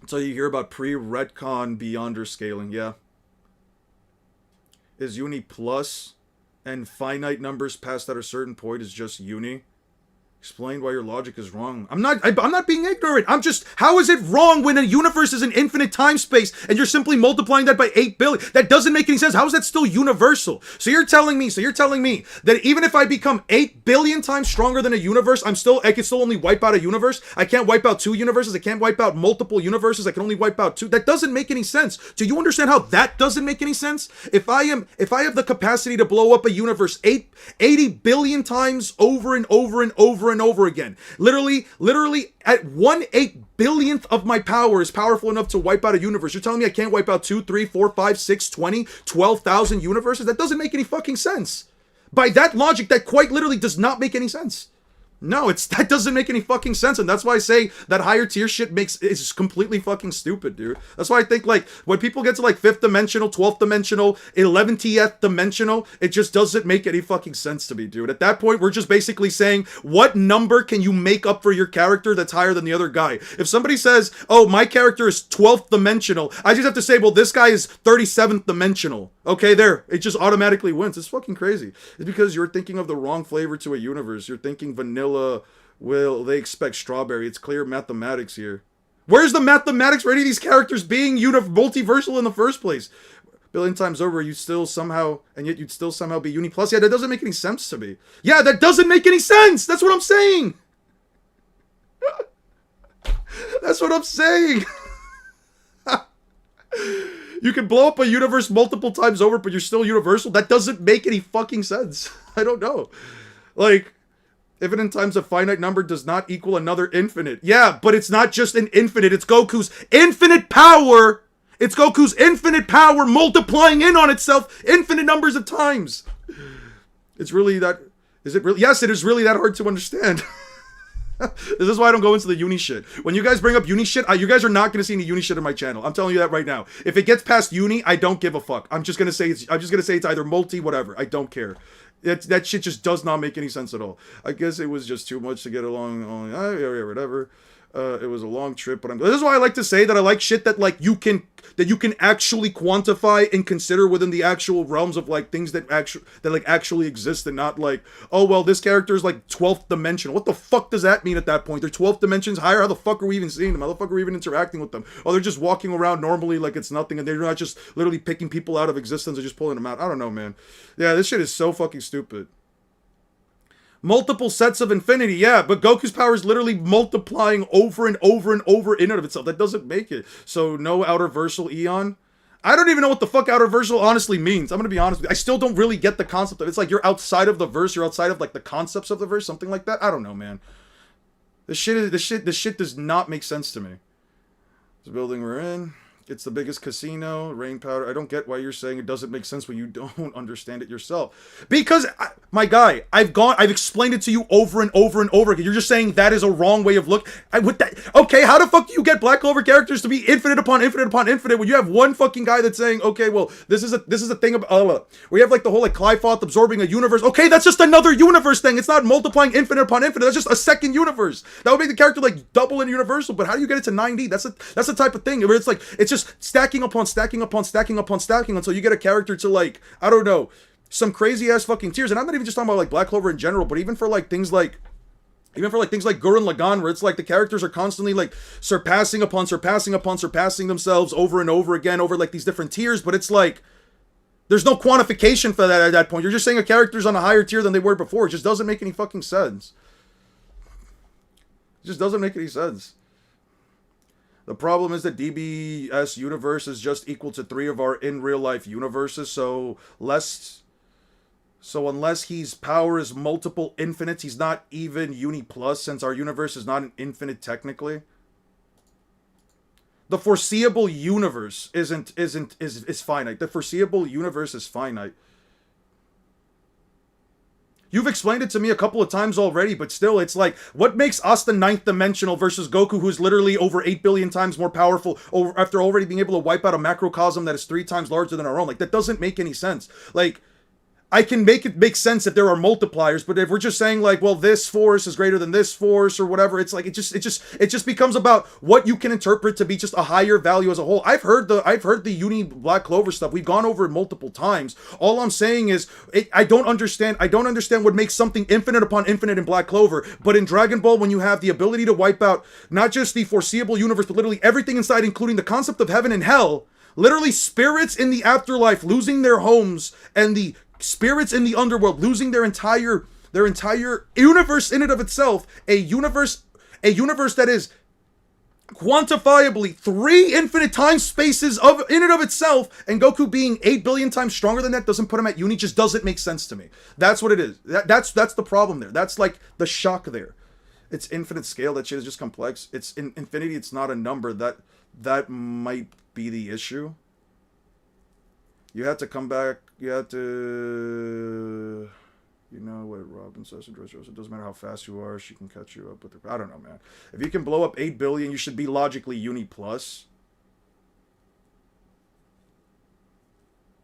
So you hear about pre-retcon beyonder scaling, yeah. Is uni plus and finite numbers past at a certain point is just uni? Explain why your logic is wrong. I'm not being ignorant. I'm just, how is it wrong when a universe is an infinite time space and you're simply multiplying that by 8 billion? That doesn't make any sense. How is that still universal? So you're telling me that even if I become 8 billion times stronger than a universe, I can still only wipe out a universe? I can't wipe out 2 universes. I can't wipe out multiple universes. I can only wipe out 2. That doesn't make any sense. Do you understand how that doesn't make any sense? If I have the capacity to blow up a universe 80 billion times over and over and over and over again. Literally at 1/8 billionth of my power is powerful enough to wipe out a universe. You're telling me I can't wipe out 2, 3, 4, 5, 6, 20, 12,000 universes? That doesn't make any fucking sense. By that logic, that quite literally does not make any sense. No, that doesn't make any fucking sense, and that's why I say that higher tier shit is completely fucking stupid, dude. That's why I think, like, when people get to, like, 5th dimensional, 12th dimensional, 11th dimensional, it just doesn't make any fucking sense to me, dude. At that point, we're just basically saying, what number can you make up for your character that's higher than the other guy? If somebody says, oh, my character is 12th dimensional, I just have to say, well, this guy is 37th dimensional. Okay, there. It just automatically wins. It's fucking crazy. It's because you're thinking of the wrong flavor to a universe. You're thinking vanilla. Will they expect strawberry? It's clear mathematics here. Where's the mathematics for any of these characters being multiversal in the first place? Billion times over, you'd still somehow be uni plus. Yeah, that doesn't make any sense to me. Yeah, that doesn't make any sense. That's what I'm saying. That's what I'm saying. You can blow up a universe multiple times over, but you're still universal. That doesn't make any fucking sense. I don't know. Like, infinite times a finite number does not equal another infinite. Yeah, but it's not just an infinite. It's Goku's infinite power. It's Goku's infinite power multiplying in on itself infinite numbers of times. It's really that... Is it really? Yes, it is really that hard to understand. This is why I don't go into the uni shit. When you guys bring up uni shit, you guys are not going to see any uni shit on my channel. I'm telling you that right now. If it gets past uni, I don't give a fuck. I'm just gonna say it's either multi, whatever. I don't care. That shit just does not make any sense at all. I guess it was just too much to get along. Whatever. It was a long trip, but this is why I like to say that I like shit that you can actually quantify and consider within the actual realms of like things that actually exist, and not like, oh well, this character is like 12th dimensional. What the fuck does that mean at that point? They're 12th dimensions higher. How the fuck are we even seeing them? How the fuck are we even interacting with them? Oh, they're just walking around normally like it's nothing, and they're not just literally picking people out of existence or just pulling them out. I don't know, man. Yeah, this shit is so fucking stupid. Multiple sets of infinity, yeah, but Goku's power is literally multiplying over and over and over in and of itself. That doesn't make it. So no outer versal Eon. I don't even know what the fuck outer versal honestly means. I'm gonna be honest with you. I still don't really get the concept of it. It's like you're outside of the verse, you're outside of like the concepts of the verse, something like that. I don't know, man. This shit does not make sense to me. This building we're in. It's the biggest casino, rain powder. I don't get why you're saying it doesn't make sense when you don't understand it yourself. Because, my guy, I've explained it to you over and over and over again. You're just saying that is a wrong way of look. Okay, how the fuck do you get Black Clover characters to be infinite upon infinite upon infinite when you have one fucking guy that's saying, okay, well, this is a thing about, we have like the whole like Clifoth absorbing a universe. Okay, that's just another universe thing. It's not multiplying infinite upon infinite. That's just a second universe. That would make the character like double in Universal. But how do you get it to 9D? That's the type of thing where it's like it's just stacking upon stacking upon stacking upon stacking until you get a character to like, I don't know, some crazy ass fucking tiers. And I'm not even just talking about like Black Clover in general, but even for like things like Gurren Lagann, where it's like the characters are constantly like surpassing upon surpassing upon surpassing themselves over and over again over like these different tiers, but it's like there's no quantification for that at that point. You're just saying a character's on a higher tier than they were before. It just doesn't make any fucking sense. It just doesn't make any sense. The problem is that DBS universe is just equal to 3 of our in real life universes, so unless his power is multiple infinites, he's not even uni plus since our universe is not an infinite technically. The foreseeable universe is finite. The foreseeable universe is finite. You've explained it to me a couple of times already, but still, it's like, what makes us the 9th dimensional versus Goku, who's literally over 8 billion times more powerful after already being able to wipe out a macrocosm that is 3 times larger than our own? Like, that doesn't make any sense. Like, I can make it make sense if there are multipliers, but if we're just saying like, well, this force is greater than this force or whatever, it's like it just becomes about what you can interpret to be just a higher value as a whole. I've heard the Uni Black Clover stuff. We've gone over it multiple times. All I'm saying is I don't understand what makes something infinite upon infinite in Black Clover, but in Dragon Ball, when you have the ability to wipe out not just the foreseeable universe, but literally everything inside, including the concept of heaven and hell, literally spirits in the afterlife losing their homes and the spirits in the underworld losing their entire universe in and of itself, a universe that is quantifiably 3 infinite time spaces of in and of itself, and Goku being 8 billion times stronger than that doesn't put him at uni, just doesn't make sense to me. That's what it is. That's the problem there. That's like the shock there. It's infinite scale. That shit is just complex. It's in infinity. It's not a number. That might be the issue. You had to come back. You had to... You know what Robin says to Dressrosa. It doesn't matter how fast you are. She can catch you up with her. I don't know, man. If you can blow up 8 billion, you should be logically uni plus.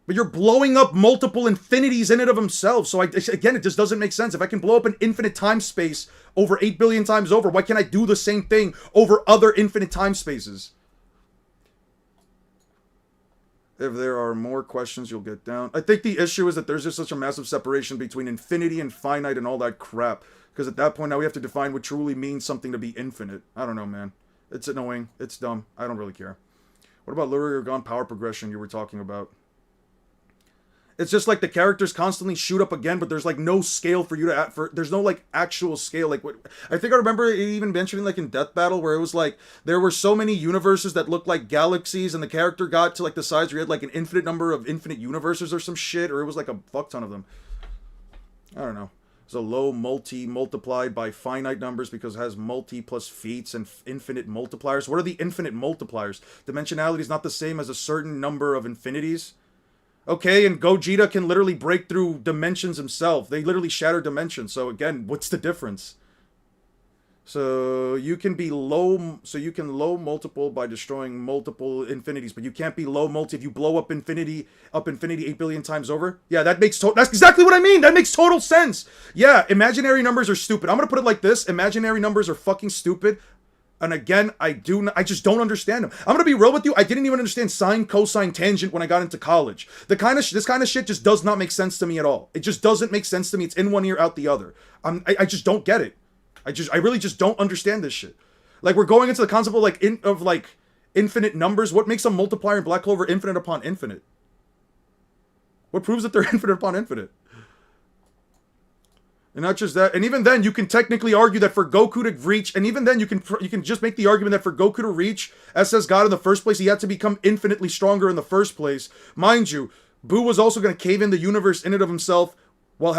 But you're blowing up multiple infinities in and of themselves. So again, it just doesn't make sense. If I can blow up an infinite time space over 8 billion times over, why can't I do the same thing over other infinite time spaces? If there are more questions, you'll get down. I think the issue is that there's just such a massive separation between infinity and finite and all that crap. Because at that point, now we have to define what truly means something to be infinite. I don't know, man. It's annoying. It's dumb. I don't really care. What about Lurigan power progression you were talking about? It's just like the characters constantly shoot up again, but there's like no scale for you to add for. There's no like actual scale. Like what I think I remember even mentioning like in Death Battle where it was like there were so many universes that looked like galaxies, and the character got to like the size where you had like an infinite number of infinite universes or some shit, or it was like a fuck ton of them. I don't know. It's a low multi multiplied by finite numbers because it has multi plus feats and infinite multipliers. What are the infinite multipliers? Dimensionality is not the same as a certain number of infinities. Okay, and Gogeta can literally break through dimensions himself. They literally shatter dimensions. So again, what's the difference? So you can be low. So you can low multiple by destroying multiple infinities, but you can't be low multi if you blow up infinity 8 billion times over. Yeah, that makes that's exactly what I mean. That makes total sense. Yeah, imaginary numbers are stupid. I'm gonna put it like this: imaginary numbers are fucking stupid. And again, I just don't understand them. I'm gonna be real with you. I didn't even understand sine, cosine, tangent when I got into college. This kind of shit just does not make sense to me at all. It just doesn't make sense to me. It's in one ear, out the other. I just don't get it. I really just don't understand this shit. Like we're going into the concept of infinite numbers. What makes a multiplier in Black Clover infinite upon infinite? What proves that they're infinite upon infinite? And not just that, and even then, you can technically argue that for Goku to reach, and even then, you can just make the argument that for Goku to reach SS God in the first place, he had to become infinitely stronger in the first place. Mind you, Buu was also going to cave in the universe in and of himself while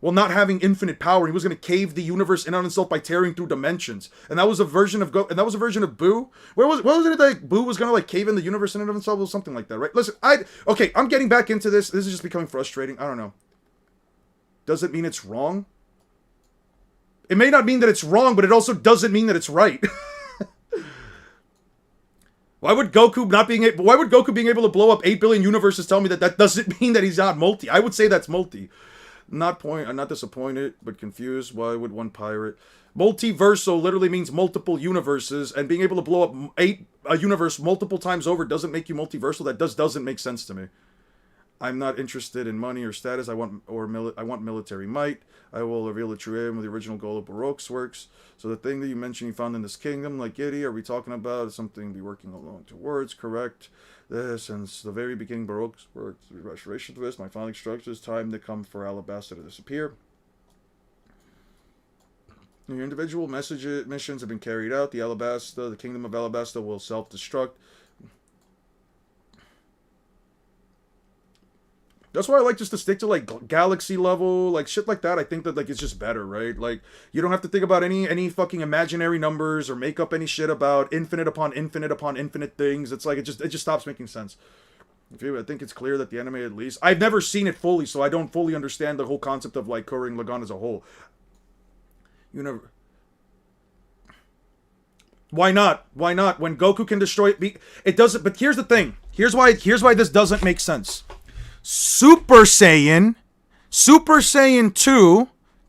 not having infinite power. He was going to cave the universe in on himself by tearing through dimensions. And that was a version of Buu. What was it that Buu was going to like cave in the universe in and of himself? Or something like that, right? Listen, okay, I'm getting back into this. This is just becoming frustrating. I don't know. Doesn't mean it's wrong. It may not mean that it's wrong, but it also doesn't mean that it's right. Why would Goku being able to blow up 8 billion universes tell me that that doesn't mean that he's not multi? I would say that's multi. I'm not disappointed, but confused. Why would one pirate? Multiversal literally means multiple universes, and being able to blow up a universe multiple times over doesn't make you multiversal. That doesn't make sense to me. I'm not interested in money or status. I want military might. I will reveal the true aim of the original goal of Baroque's works. So the thing that you mentioned you found in this kingdom, like Giddy, are we talking about something to be working along towards? Correct. Since the very beginning, Baroque's works, the restoration to this, my final structures, time to come for Alabasta to disappear. Your individual missions have been carried out. The kingdom of Alabasta will self-destruct. That's why I like just to stick to like galaxy level, like shit like that. I think that like it's just better, right? Like you don't have to think about any fucking imaginary numbers or make up any shit about infinite upon infinite upon infinite things. It's like it just stops making sense. I think it's clear that the anime, at least, I've never seen it fully, so I don't fully understand the whole concept of like Korin Lagann as a whole. You never. Why not? Why not? When Goku can destroy it doesn't. But here's the thing. Here's why this doesn't make sense. Super Saiyan 2,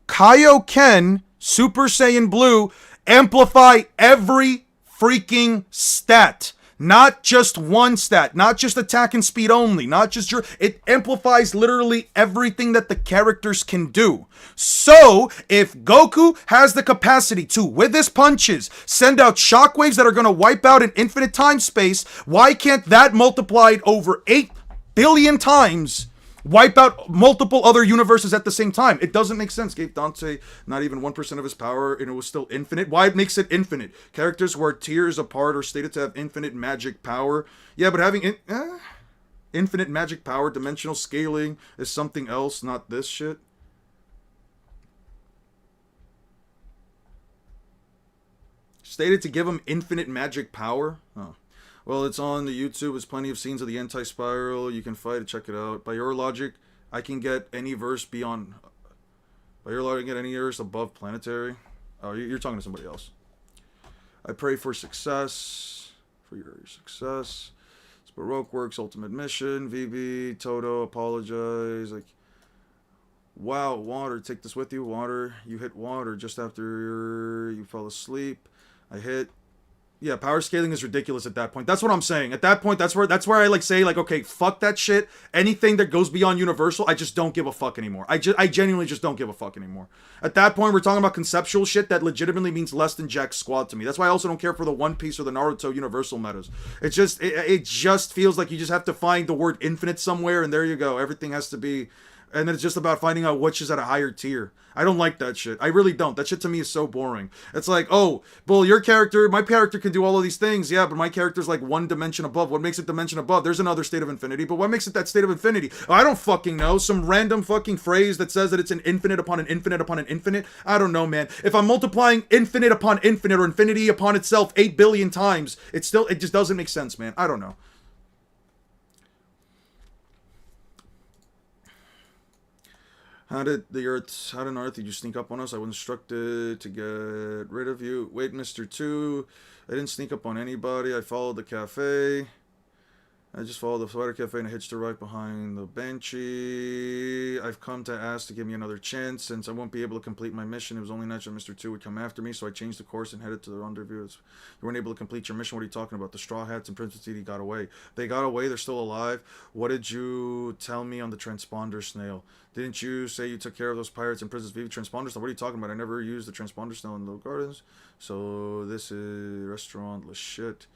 Kaioken, Super Saiyan Blue amplify every freaking stat. Not just one stat, not just attack and speed only, it amplifies literally everything that the characters can do. So, if Goku has the capacity to, with his punches, send out shockwaves that are going to wipe out an infinite time space, why can't that multiplied over 8 billion times wipe out multiple other universes at the same time? It doesn't make sense. Gave Dante not even 1% of his power and it was still infinite. Why it makes it infinite? Characters who are tiers apart are stated to have infinite magic power. Yeah, but having infinite magic power, dimensional scaling is something else, not this shit. Stated to give him infinite magic power? Oh. Well, it's on the YouTube. There's plenty of scenes of the anti-spiral. You can fight it. Check it out. By your logic, I can get any verse beyond. By your logic, I can get any verse above planetary. Oh, you're talking to somebody else. I pray for success. For your success. It's Baroque Works, Ultimate Mission. VB, Toto, apologize. Like, wow, water. Take this with you. Water. You hit water just after you fell asleep. I hit. Yeah, power scaling is ridiculous at that point. That's what I'm saying. At that point, that's where I like say like, okay, fuck that shit. Anything that goes beyond universal, I just don't give a fuck anymore. I genuinely just don't give a fuck anymore. At that point, we're talking about conceptual shit that legitimately means less than jack squat to me. That's why I also don't care for the One Piece or the Naruto universal metas. It just feels like you just have to find the word infinite somewhere, and there you go. Everything has to be. And then it's just about finding out which is at a higher tier. I don't like that shit. I really don't. That shit to me is so boring. It's like, oh, well, my character can do all of these things. Yeah, but my character's like one dimension above. What makes it dimension above? There's another state of infinity, but what makes it that state of infinity? I don't fucking know. Some random fucking phrase that says that it's an infinite upon an infinite upon an infinite? I don't know, man. If I'm multiplying infinite upon infinite or infinity upon itself 8 billion times, it just doesn't make sense, man. I don't know. How did on earth did you sneak up on us? I was instructed to get rid of you. Wait, Mr. 2. I didn't sneak up on anybody. I followed the cafe. I just followed the Spider Cafe and I hitched a ride behind the benchy. I've come to ask to give me another chance since I won't be able to complete my mission. It was only natural Mr. 2 would come after me, so I changed the course and headed to the rendezvous. You weren't able to complete your mission. What are you talking about? The Straw Hats and Princess Edie got away. They got away. They're still alive. What did you tell me on the transponder snail? Didn't you say you took care of those pirates and Princess Vivi transponders? What are you talking about? I never used the transponder snail in the gardens. So this is restaurant Le Shit.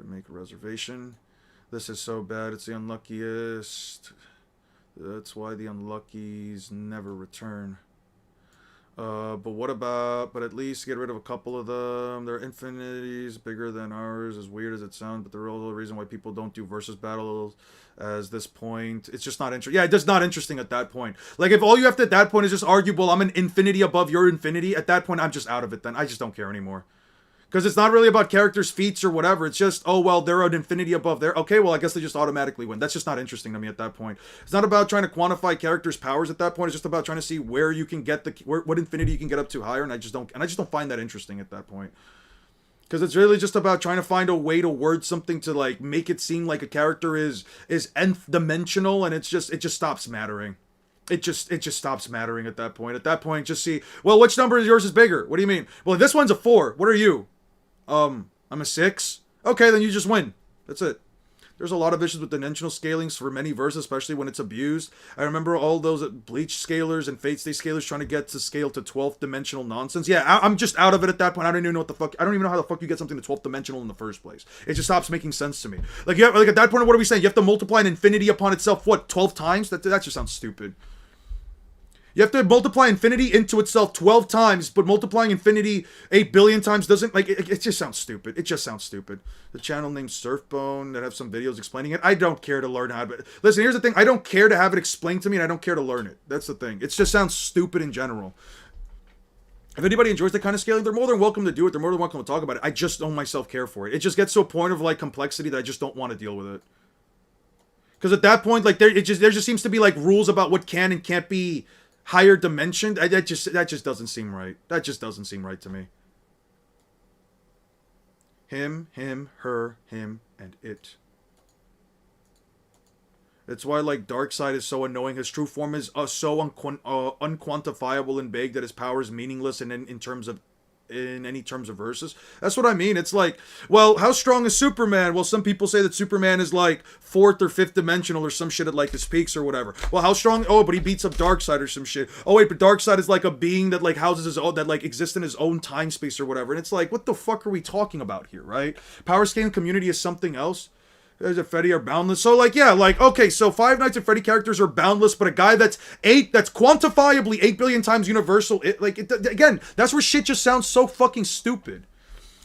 Make a reservation. This is so bad. It's the unluckiest. That's why the unluckies never return. But what about, but at least get rid of a couple of them. Their infinities bigger than ours, as weird as it sounds, but the real reason why people don't do versus battles as this point, it's just not interesting. Yeah, it's not interesting at that point. Like, if all you have to at that point is just argue, well, I'm an infinity above your infinity, at that point, I'm just out of it then. I just don't care anymore. Because it's not really about characters' feats or whatever. It's just, oh, well, they're an infinity above there. Okay, well, I guess they just automatically win. That's just not interesting to me at that point. It's not about trying to quantify characters' powers at that point. It's just about trying to see where you can get what infinity you can get up to higher. And I just don't find that interesting at that point. Because it's really just about trying to find a way to word something to, like, make it seem like a character is nth dimensional, and it just stops mattering. It just stops mattering at that point. At that point, just see, well, which number of yours is bigger? What do you mean? Well, this one's a 4. What are you? I'm a 6. Okay, then you just win. That's it. There's a lot of issues with dimensional scalings for many verses, especially when it's abused. I remember all those Bleach scalers and Fate Stay scalers trying to get to scale to 12th dimensional nonsense. Yeah, I'm just out of it at that point. I don't even know what the fuck. I don't even know how the fuck you get something to 12th dimensional in the first place. It just stops making sense to me. Like, yeah, like at that point, what are we saying? You have to multiply an infinity upon itself, what, 12 times? That just sounds stupid. You have to multiply infinity into itself 12 times, but multiplying infinity 8 billion times doesn't, like, it just sounds stupid. It just sounds stupid. The channel named Surfbone that have some videos explaining it. I don't care to learn how to, listen, here's the thing. I don't care to have it explained to me, and I don't care to learn it. That's the thing. It just sounds stupid in general. If anybody enjoys that kind of scaling, they're more than welcome to do it. They're more than welcome to talk about it. I just don't myself care for it. It just gets to a point of, like, complexity that I just don't want to deal with it. Because at that point, like, there just seems to be, like, rules about what can and can't be higher dimension. That just doesn't seem right. That just doesn't seem right to me. Him, her, him, and it. That's why, like, Darkseid is so annoying. His true form is so unquantifiable and vague that his power is meaningless in any terms of verses. That's what I mean. It's like, well, how strong is Superman? Well, some people say that Superman is like 4th or 5th dimensional or some shit at like his peaks or whatever. Well, how strong? Oh, but he beats up Darkseid or some shit. Oh wait, but Darkseid is like a being that like houses his own, that like exists in his own time space or whatever. And it's like, what the fuck are we talking about here, right? Power scaling community is something else. There's a Freddy are boundless. So, like, yeah, like, okay, so Five Nights at Freddy characters are boundless, but a guy that's quantifiably 8 billion times universal, again, that's where shit just sounds so fucking stupid.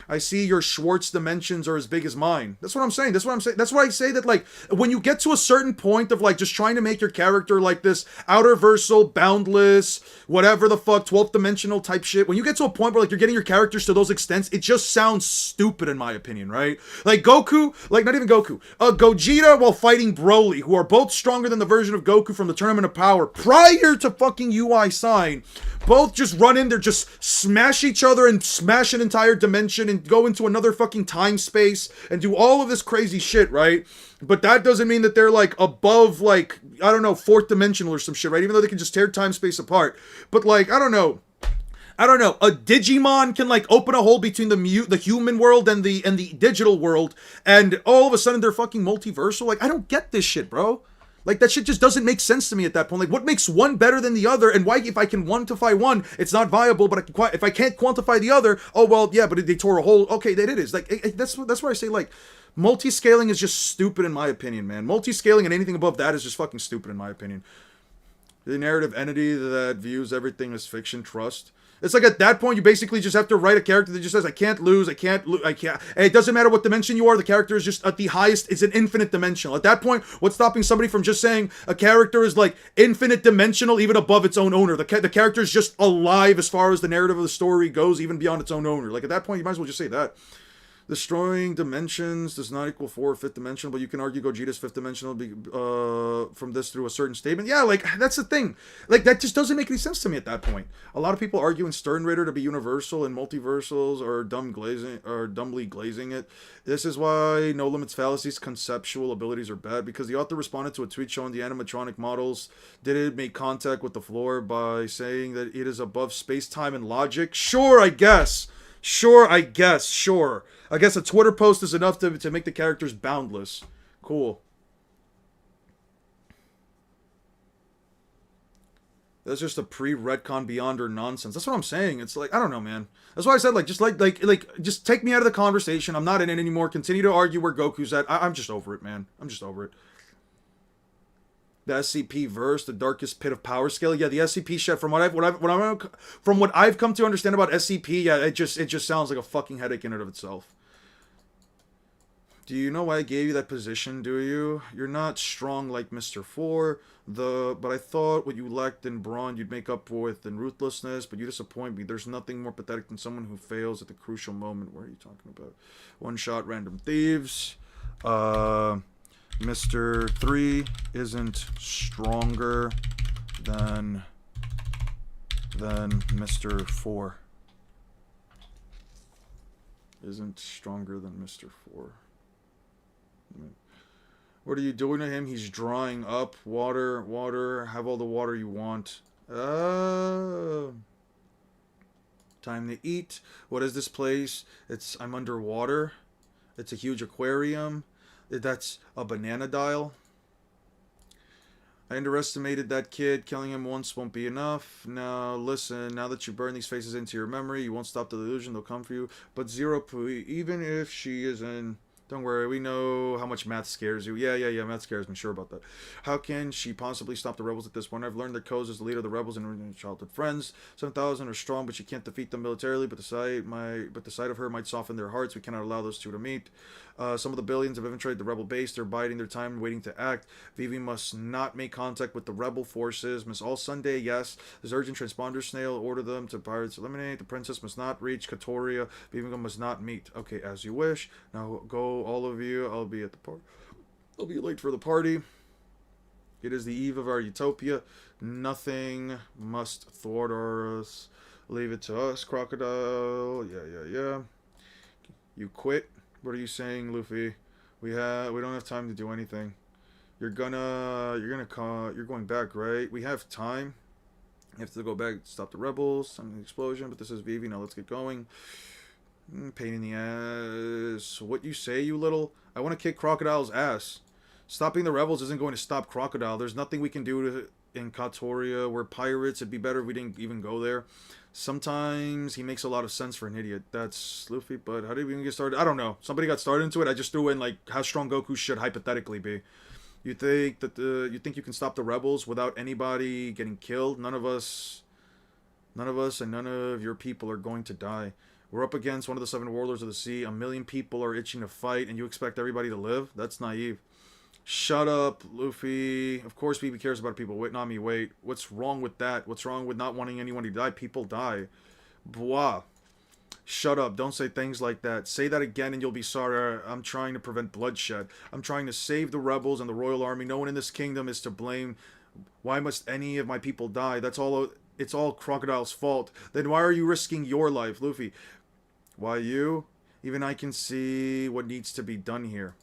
I see your Schwartz dimensions are as big as mine. That's what I'm saying. That's why I say that, like, when you get to a certain point of, like, just trying to make your character, like, this outerversal, boundless, whatever the fuck, 12th dimensional type shit, when you get to a point where, like, you're getting your characters to those extents, it just sounds stupid in my opinion, right? Like, Goku, like, not even Goku, Gogeta while fighting Broly, who are both stronger than the version of Goku from the Tournament of Power, prior to fucking UI Sign, both just run in there, just smash each other and smash an entire dimension and go into another fucking time space and do all of this crazy shit, right? But that doesn't mean that they're like above, like, I don't know, 4th dimensional or some shit, right? Even though they can just tear time space apart. But like, I don't know, a Digimon can like open a hole between the human world and the digital world, and all of a sudden they're fucking multiversal. Like, I don't get this shit, bro. Like, that shit just doesn't make sense to me at that point. Like, what makes one better than the other? And why, if I can quantify one, it's not viable, but if I can't quantify the other, oh, well, yeah, but they tore a hole. Okay, that it is. Like, that's where I say, like, multi-scaling is just stupid in my opinion, man. Multi-scaling and anything above that is just fucking stupid in my opinion. The narrative entity that views everything as fiction, trust. It's like at that point, you basically just have to write a character that just says, I can't lose, I can't. And it doesn't matter what dimension you are, the character is just at the highest, it's an infinite dimensional. At that point, what's stopping somebody from just saying a character is like infinite dimensional, even above its own owner? The character is just alive as far as the narrative of the story goes, even beyond its own owner. Like, at that point, you might as well just say that. Destroying dimensions does not equal 4th or 5th dimensional, but you can argue Gogeta's 5th dimensional from this through a certain statement. Yeah, like, that's the thing. Like, that just doesn't make any sense to me at that point. A lot of people argue in Stern Raider to be universal and multiversals are dumbly glazing it. This is why No Limits Fallacy's conceptual abilities are bad, because the author responded to a tweet showing the animatronic models didn't make contact with the floor by saying that it is above space-time and logic. Sure, I guess. Sure. I guess a Twitter post is enough to make the characters boundless. Cool. That's just a pre-retcon Beyonder nonsense. That's what I'm saying. It's like, I don't know, man. That's why I said, like, just take me out of the conversation. I'm not in it anymore. Continue to argue where Goku's at. I'm just over it, man. I'm just over it. The SCP verse, the darkest pit of power scale. Yeah, the SCP shit. From what I've come to understand about SCP, yeah, it just sounds like a fucking headache in and of itself. Do you know why I gave you that position? Do you? You're not strong like Mr. Four. But I thought what you lacked in brawn, you'd make up with in ruthlessness. But you disappoint me. There's nothing more pathetic than someone who fails at the crucial moment. What are you talking about? One shot, random thieves. Mr. 3 isn't stronger than Mr. 4. Isn't stronger than Mr. 4. What are you doing to him? He's drying up. Water. Have all the water you want. Time to eat. What is this place? I'm underwater. It's a huge aquarium. That's a banana dial. I underestimated that kid. Killing him once won't be enough. Now, listen. Now that you burn these faces into your memory, you won't stop the delusion. They'll come for you. But Zero, even if she isn't... Don't worry, we know how much math scares you. Yeah, math scares me, sure about that. How can she possibly stop the rebels at this point? I've learned that Koz is the leader of the rebels and her childhood friends. 7,000 are strong, but she can't defeat them militarily, but the sight of her might soften their hearts. We cannot allow those two to meet. Some of the billions have infiltrated the rebel base. They're biding their time, waiting to act. Vivi must not make contact with the rebel forces. Miss All Sunday, yes. There's urgent transponder snail. Order them to pirates eliminate. The princess must not reach Katoria. Vivi must not meet. Okay, as you wish. Now go, all of you. I'll be at the party. I'll be late for the party. It is the eve of our utopia. Nothing must thwart us. Leave it to us, Crocodile. Yeah. You quit? What are you saying, Luffy? We don't have time to do anything. You're going back, right? We have time. You have to go back, stop the rebels, some explosion, but this is Vivi. Now let's get going. Pain in the ass. What you say, you little? I want to kick Crocodile's ass. Stopping the rebels isn't going to stop Crocodile. There's nothing we can do in Katoria. We're pirates. It'd be better if we didn't even go there. Sometimes he makes a lot of sense for an idiot. That's Luffy, but how did we even get started? I don't know. Somebody got started into it. I just threw in, like, how strong Goku should hypothetically be. You think you can stop the rebels without anybody getting killed? None of us and none of your people are going to die. We're up against one of the 7 warlords of the sea. 1 million people are itching to fight, and you expect everybody to live? That's naive. Shut up, Luffy. Of course Vivi cares about people. Wait, not me, wait. What's wrong with that? What's wrong with not wanting anyone to die? People die. Blah. Shut up. Don't say things like that. Say that again and you'll be sorry. I'm trying to prevent bloodshed. I'm trying to save the rebels and the royal army. No one in this kingdom is to blame. Why must any of my people die? It's all Crocodile's fault. Then why are you risking your life, Luffy? Why you? Even I can see what needs to be done here.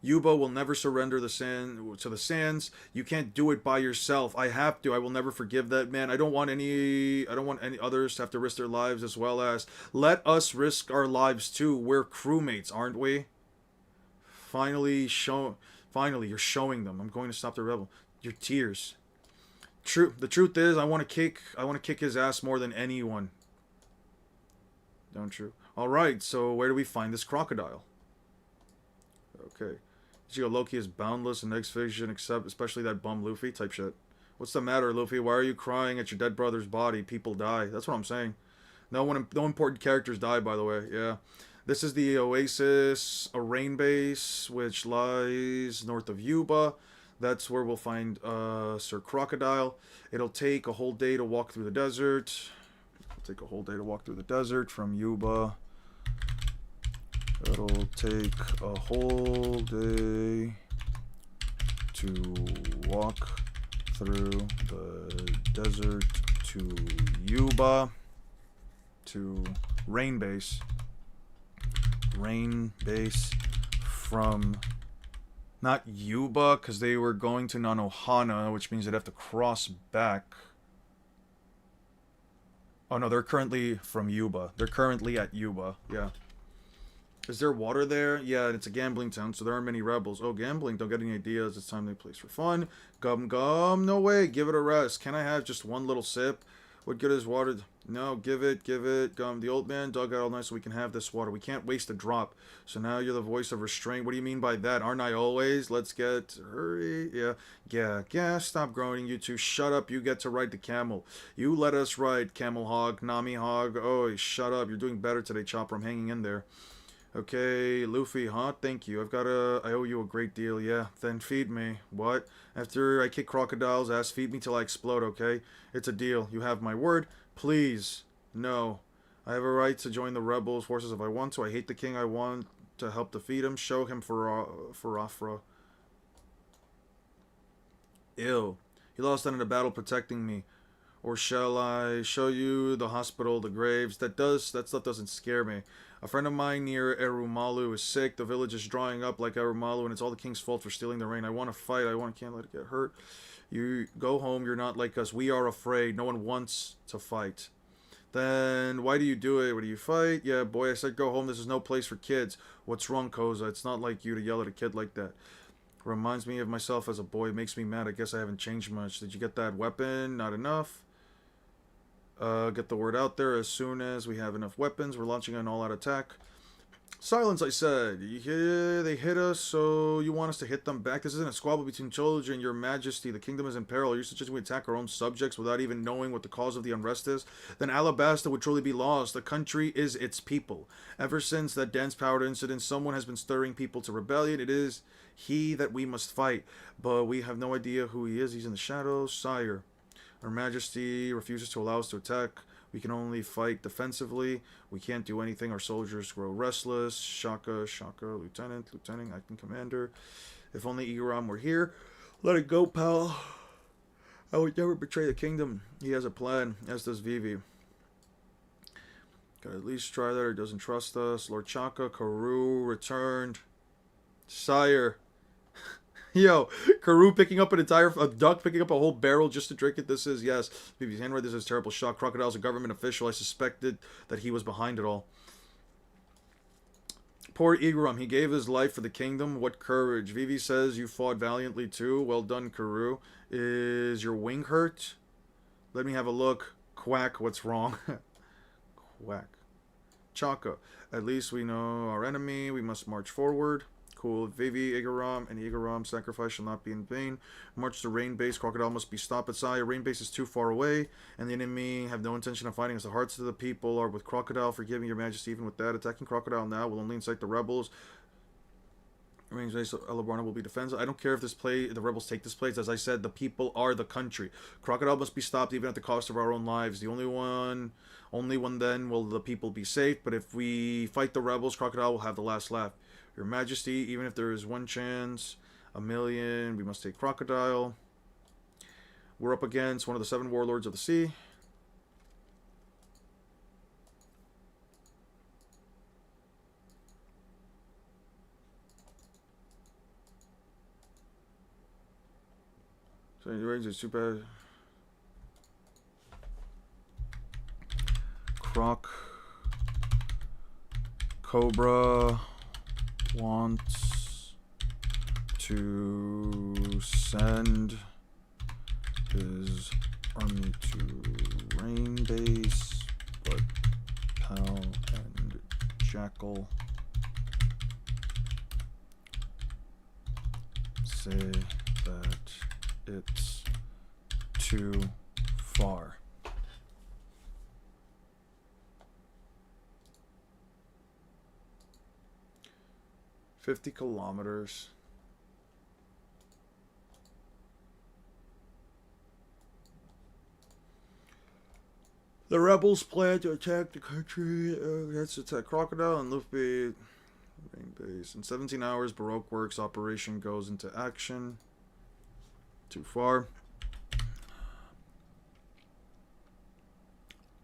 Yuba will never surrender to the sands. You can't do it by yourself. I have to. I will never forgive that man. I don't want any others to have to risk their lives as well as. Let us risk our lives too. We're crewmates, aren't we? Finally, you're showing them. I'm going to stop the rebel. Your tears. The truth is, I want to kick his ass more than anyone. Don't you? All right. So where do we find this crocodile? Okay. Loki is boundless in next fiction, especially that bum Luffy type shit. What's the matter, Luffy? Why are you crying at your dead brother's body? People die. That's what I'm saying. No important characters die, by the way. Yeah. This is the Oasis, a rain base, which lies north of Yuba. That's where we'll find Sir Crocodile. It'll take a whole day to walk through the desert. From Yuba. It'll take a whole day to walk through the desert to Yuba, to Rain Base. Rain Base from, not Yuba, because they were going to Nanohana, which means they'd have to cross back. Oh no, they're currently from Yuba. They're currently at Yuba, yeah. Is there water there? Yeah, it's a gambling town, so there aren't many rebels. Oh, gambling, don't get any ideas. It's time they place for fun. Gum, no way, give it a rest. Can I have just one little sip? What good is water? No, give it. The old man dug out all night so we can have this water. We can't waste a drop. So now you're the voice of restraint. What do you mean by that? Aren't I always? Let's get... Hurry. Yeah. Stop groaning, you two. Shut up. You get to ride the camel. You let us ride, camel hog, Nami hog. Oh, shut up. You're doing better today, Chopper. I'm hanging in there. Okay, Luffy, huh? Thank you. I owe you a great deal, yeah. Then feed me. What? After I kick Crocodile's ass, feed me till I explode, okay? It's a deal. You have my word? Please. No. I have a right to join the rebels' forces if I want to. I hate the king. I want to help defeat him. Show him for Afra. Ew. He lost out in a battle protecting me. Or shall I show you the hospital, the graves? That stuff doesn't scare me. A friend of mine near Erumalu is sick. The village is drying up like Erumalu, and it's all the king's fault for stealing the rain. I want to fight. Can't let it get hurt. You go home. You're not like us. We are afraid. No one wants to fight. Then why do you do it? What do you fight? Yeah, boy, I said go home. This is no place for kids. What's wrong, Koza? It's not like you to yell at a kid like that. Reminds me of myself as a boy. It makes me mad. I guess I haven't changed much. Did you get that weapon? Not enough. Get the word out there as soon as we have enough weapons. We're launching an all-out attack. Silence, I said. Yeah, they hit us, so you want us to hit them back? This isn't a squabble between children, your majesty. The kingdom is in peril. You're suggesting we attack our own subjects without even knowing what the cause of the unrest is? Then Alabasta would truly be lost. The country is its people. Ever since that dense powder incident, someone has been stirring people to rebellion. It is he that we must fight, but we have no idea who he is. He's in the shadows. Sire, Her Majesty refuses to allow us to attack. We can only fight defensively. We can't do anything. Our soldiers grow restless. Shaka, Lieutenant, Acting Commander. If only Igaram were here. Let it go, pal. I would never betray the kingdom. He has a plan, as does Vivi. Gotta at least try that, or he doesn't trust us. Lord Chaka, Karoo returned. Sire. Yo, Karoo picking up a duck picking up a whole barrel just to drink it. This is, yes. Vivi's handwriting, this is a terrible shock. Crocodile's a government official. I suspected that he was behind it all. Poor Igaram, he gave his life for the kingdom. What courage. Vivi says you fought valiantly too. Well done, Karoo. Is your wing hurt? Let me have a look. Quack, what's wrong? Quack. Chaka, at least we know our enemy. We must march forward. Cool. Vivi, Igaram, and Igaram sacrifice shall not be in vain. March to Rain Base. Crocodile must be stopped at Saya. Rain Base is too far away, and the enemy have no intention of fighting us. The hearts of the people are with Crocodile. Forgive me, your majesty, even with that. Attacking Crocodile now will only incite the rebels. Range base Elaborna will be defensive. I don't care if the rebels take this place. As I said, the people are the country. Crocodile must be stopped even at the cost of our own lives. Only one then will the people be safe. But if we fight the rebels, Crocodile will have the last laugh. Your Majesty, even if there is one chance, a million, we must take Crocodile. We're up against one of the 7 warlords of the sea. So range is super. Cobra wants to send his army to Rain Base, but Pal and Jackal say that it's too far. $50 kilometers. The rebels plan to attack the country. That's attack Crocodile and Luffy. Rain Base. In 17 hours, Baroque Works operation goes into action. Too far.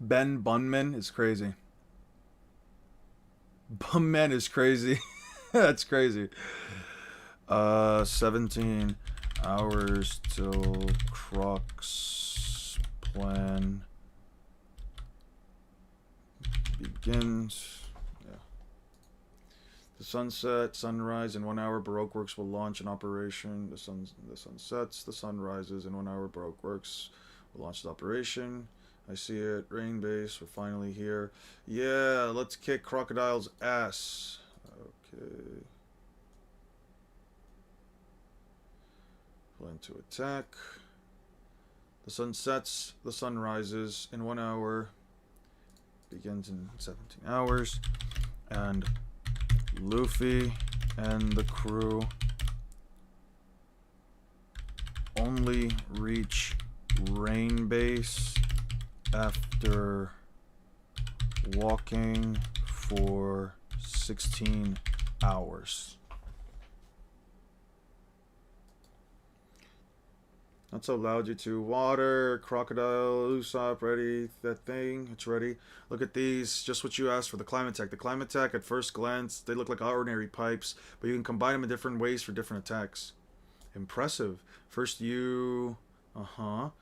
Ben Bunman is crazy. Bunman is crazy. That's crazy. 17 hours till Croc's plan begins. Yeah. The sunset, sunrise, in 1 hour, Baroque Works will launch an operation. The sun sets, the sun rises. In 1 hour, Baroque Works will launch the operation. I see it. Rain base. We're finally here. Yeah, let's kick Crocodile's ass. Okay. Plan to attack. The sun sets. The sun rises in 1 hour. Begins in 17 hours. And Luffy and the crew only reach Rain base after walking for 16 hours. Not so loud, you two. Water, Crocodile, Usopp, ready. That thing, it's ready. Look at these, just what you asked for, the Climate Tech. The Climate Tech, at first glance, they look like ordinary pipes, but you can combine them in different ways for different attacks. Impressive. First you... Now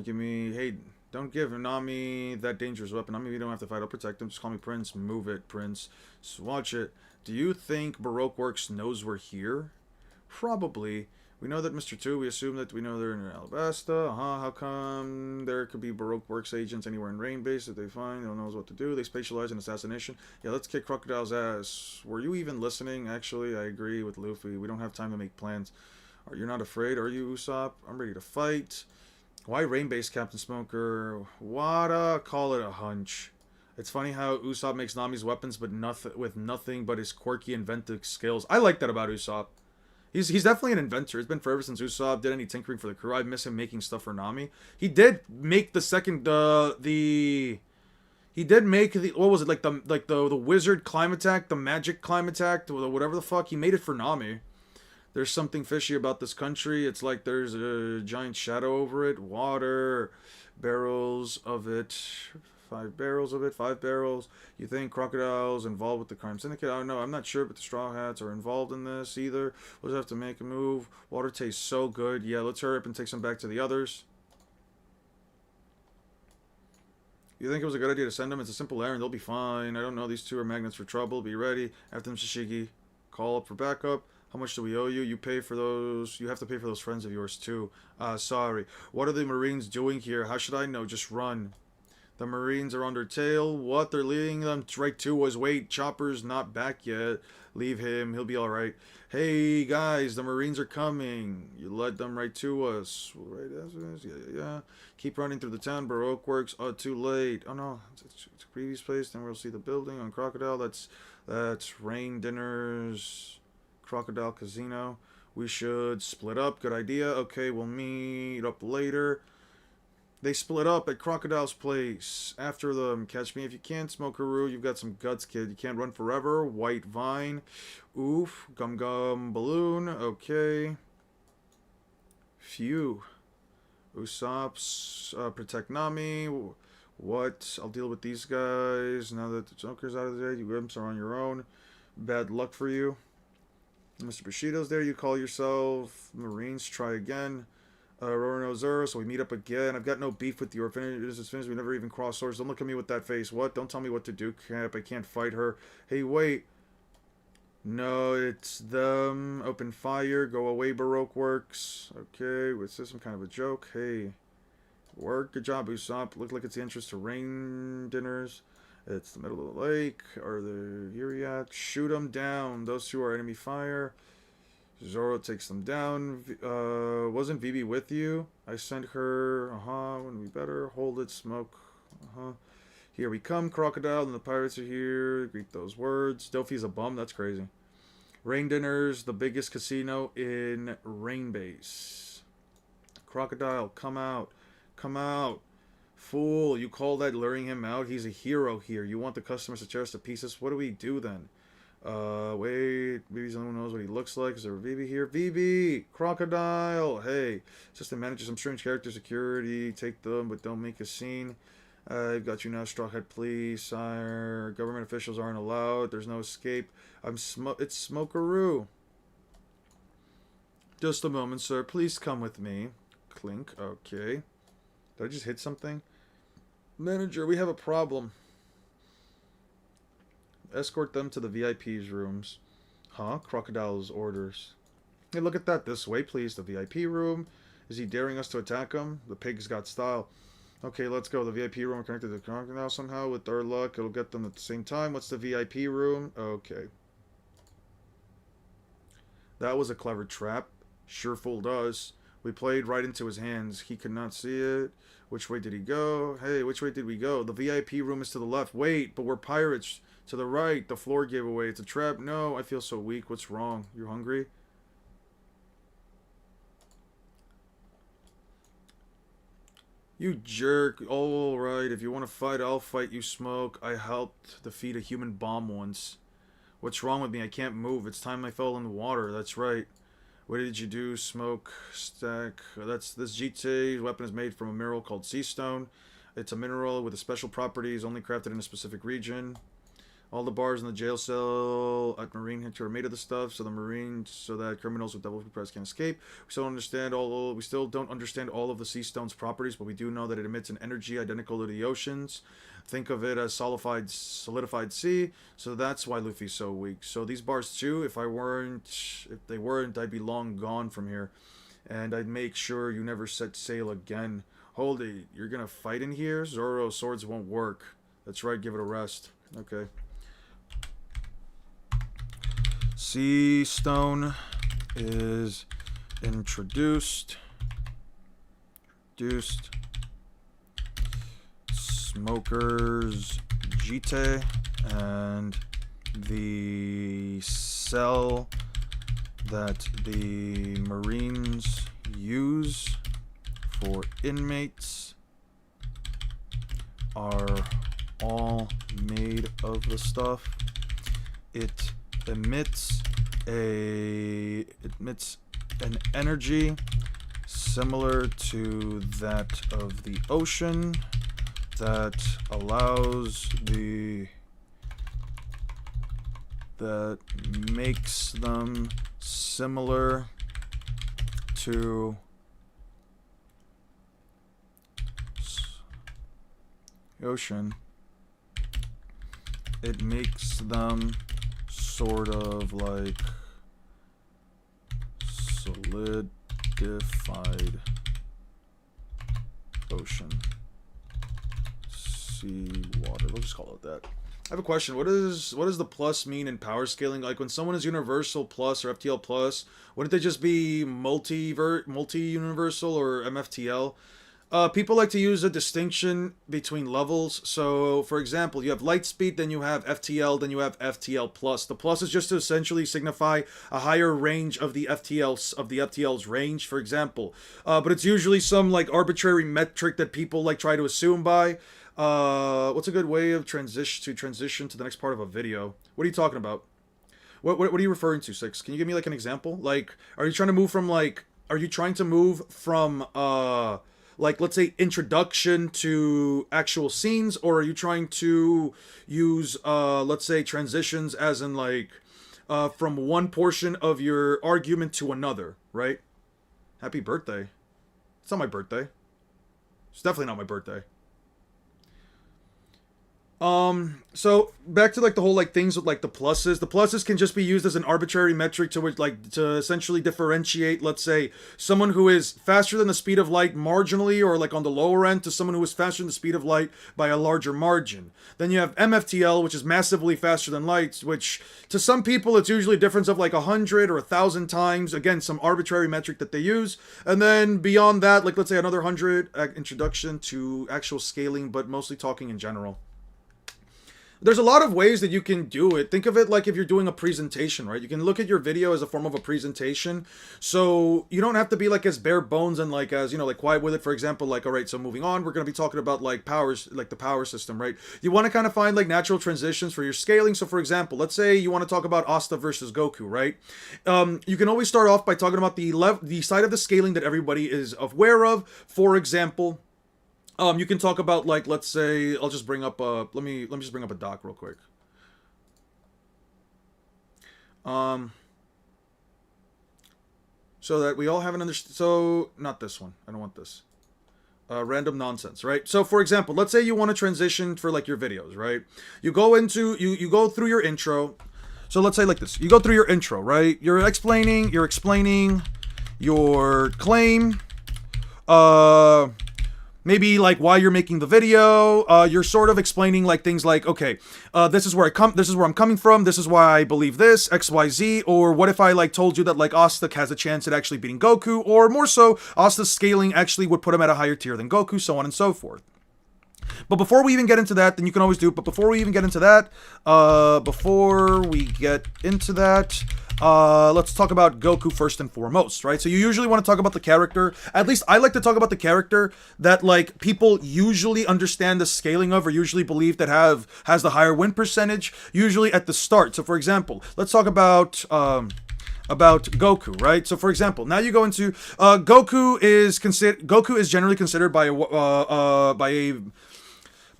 give me... Hey, don't give Nami that dangerous weapon. Nami, you don't have to fight. I'll protect him. Just call me Prince. Move it, Prince. Swatch it. Do you think Baroque Works knows we're here? Probably. We know that Mr. 2, we assume that we know they're in Alabasta. How come there could be Baroque Works agents anywhere in Rain Base that they find? They don't know what to do. They specialize in assassination. Yeah, let's kick Crocodile's ass. Were you even listening? Actually, I agree with Luffy. We don't have time to make plans. You're not afraid, are you, Usopp? I'm ready to fight. Why Rain Base, Captain Smoker? Wada, call it a hunch. It's funny how Usopp makes Nami's weapons but with nothing but his quirky inventive skills. I like that about Usopp. He's definitely an inventor. It's been forever since Usopp did any tinkering for the crew. I miss him making stuff for Nami. He did make the second he did make the, what was it, like the wizard climb attack, the magic climb attack, whatever the fuck. He made it for Nami. There's something fishy about this country. It's like there's a giant shadow over it. Water, barrels of it. 5 barrels of it, 5 barrels. You think Crocodile's involved with the crime syndicate? I don't know. I'm not sure, but the Straw Hats are involved in this either. We'll just have to make a move. Water tastes so good. Yeah, let's hurry up and take some back to the others. You think it was a good idea to send them? It's a simple errand. They'll be fine. I don't know. These two are magnets for trouble. Be ready. After them, Shishigi. Call up for backup. How much do we owe you? You pay for those. You have to pay for those friends of yours, too. Sorry. What are the Marines doing here? How should I know? Just run. The Marines are under tail. What? They're leading them right to us. Wait, Chopper's not back yet. Leave him. He'll be alright. Hey, guys, the Marines are coming. You led them right to us. Right after this? Yeah. Keep running through the town. Baroque Works. Oh, too late. Oh, no. It's a previous place. Then we'll see the building on Crocodile. That's Rain Dinners. Crocodile Casino. We should split up. Good idea. Okay, we'll meet up later. They split up at Crocodile's place. After them. Catch me if you can, Smokeroo. You've got some guts, kid. You can't run forever. White Vine. Oof. Gum Gum Balloon. Okay. Phew. Usopp's protect Nami. What? I'll deal with these guys. Now that the Joker's out of the day, you imps are on your own. Bad luck for you. Mr. Bushido's there. You call yourself. Marines, try again. Roro Zero, so we meet up again. I've got no beef with you. This is finished. We never even crossed swords. Don't look at me with that face. What? Don't tell me what to do, Cap. I can't fight her. Hey, wait. No, it's them. Open fire. Go away, Baroque Works. Okay, was this some kind of a joke? Hey. Work. Good job, Usopp. Look like it's the entrance to Rain Dinners. It's the middle of the lake. Are they here yet? Shoot them down. Those two are enemy fire. Zoro takes them down. Wasn't Vivi with you? I sent her. Wouldn't be better. Hold it, smoke. Here we come, Crocodile, and the pirates are here. Greet those words. Dofi's a bum. That's crazy. Rain Dinners, the biggest casino in Rain Base. Crocodile, come out. Come out. Fool, you call that luring him out? He's a hero here. You want the customers to tear us to pieces? What do we do then? Wait, maybe someone knows what he looks like. Is there a Vivi here? Vivi! Crocodile! Hey, assistant manager, some strange character security. Take them, but don't make a scene. I've got you now, Straw Hat, please, sire. Government officials aren't allowed. There's no escape. It's Smokeroo. Just a moment, sir. Please come with me. Clink. Okay. Did I just hit something? Manager, we have a problem. Escort them to the VIP's rooms. Crocodile's orders. Hey, look at that. This way, please. The VIP room. Is he daring us to attack him? The pig's got style. Okay, let's go. The VIP room connected to the crocodile somehow. With our luck, it'll get them at the same time. What's the VIP room? Okay. That was a clever trap. Sure fooled us. We played right into his hands. He could not see it. Which way did he go? Hey, which way did we go? The VIP room is to the left. Wait, but we're pirates. To the right. The floor gave away. It's a trap. No, I feel so weak. What's wrong? You hungry? You jerk. Alright, if you want to fight, I'll fight you, Smoke. I helped defeat a human bomb once. What's wrong with me? I can't move. It's time I fell in the water. That's right. What did you do, Smoke? Stack. This GT weapon is made from a mineral called sea stone. It's a mineral with a special properties, only crafted in a specific region. All the bars in the jail cell at Marine Hunter are made of the stuff, so that criminals with double press can't escape. We still don't understand all of the sea stone's properties, but we do know that it emits an energy identical to the oceans. Think of it as solidified sea, so that's why Luffy's so weak. So these bars too, if they weren't, I'd be long gone from here, and I'd make sure you never set sail again. Hold it, you're gonna fight in here? Zoro, swords won't work. That's right, give it a rest. Okay. Sea stone is introduced. Smokers Jite and the cell that the Marines use for inmates are all made of the stuff. It emits an energy similar to that of the ocean that makes them similar to the ocean. It makes them sort of like solidified ocean. Sea water. We'll just call it that. I have a question. What does the plus mean in power scaling? Like when someone is universal plus or FTL plus, wouldn't they just be multi-universal or MFTL? People like to use a distinction between levels. So, for example, you have light speed, then you have FTL, then you have FTL plus. The plus is just to essentially signify a higher range of the FTL's range, for example. But it's usually some like arbitrary metric that people like try to assume by. What's a good way of transition to the next part of a video? What are you talking about? What are you referring to, Six? Can you give me like an example? Like, are you trying to move from like, let's say, introduction to actual scenes, or are you trying to use, let's say, transitions as in, like, from one portion of your argument to another, right? Happy birthday. It's not my birthday. It's definitely not my birthday. So back to like the whole like things with like the pluses. The pluses can just be used as an arbitrary metric to essentially differentiate, let's say, someone who is faster than the speed of light marginally or like on the lower end to someone who is faster than the speed of light by a larger margin. Then you have MFTL, which is massively faster than light, which to some people it's usually a difference of like 100 or 1,000 times. Again, some arbitrary metric that they use. And then beyond that, like let's say another 100 introduction to actual scaling, but mostly talking in general. There's a lot of ways that you can do it. Think of it like if you're doing a presentation, right? You can look at your video as a form of a presentation. So you don't have to be like as bare bones and like as, you know, like quiet with it. For example, like, all right, so moving on, we're going to be talking about like powers, like the power system, right? You want to kind of find like natural transitions for your scaling. So for example, let's say you want to talk about Asta versus Goku, right? You can always start off by talking about the side of the scaling that everybody is aware of. For example, you can talk about like, let's say, I'll just bring up let me just bring up a doc real quick. So that we all have an so not this one. I don't want this. Random nonsense, right? So for example, let's say you want to transition for like your videos, right? You go into you go through your intro. So let's say like this. You go through your intro, right? You're explaining your claim. maybe like why you're making the video. You're sort of explaining like things like, okay, this is where I'm coming from, this is why I believe this, XYZ, or what if I like told you that like Asta has a chance at actually beating Goku, or more so, Asta's scaling actually would put him at a higher tier than Goku, so on and so forth. But before we even get into that, then you can always do it. But before we even get into that, let's talk about Goku first and foremost, right? So you usually want to talk about the character. At least I like to talk about the character that like people usually understand the scaling of, or usually believe that has the higher win percentage, usually at the start. So for example, let's talk about Goku, right? So for example, now you go into Goku is generally considered by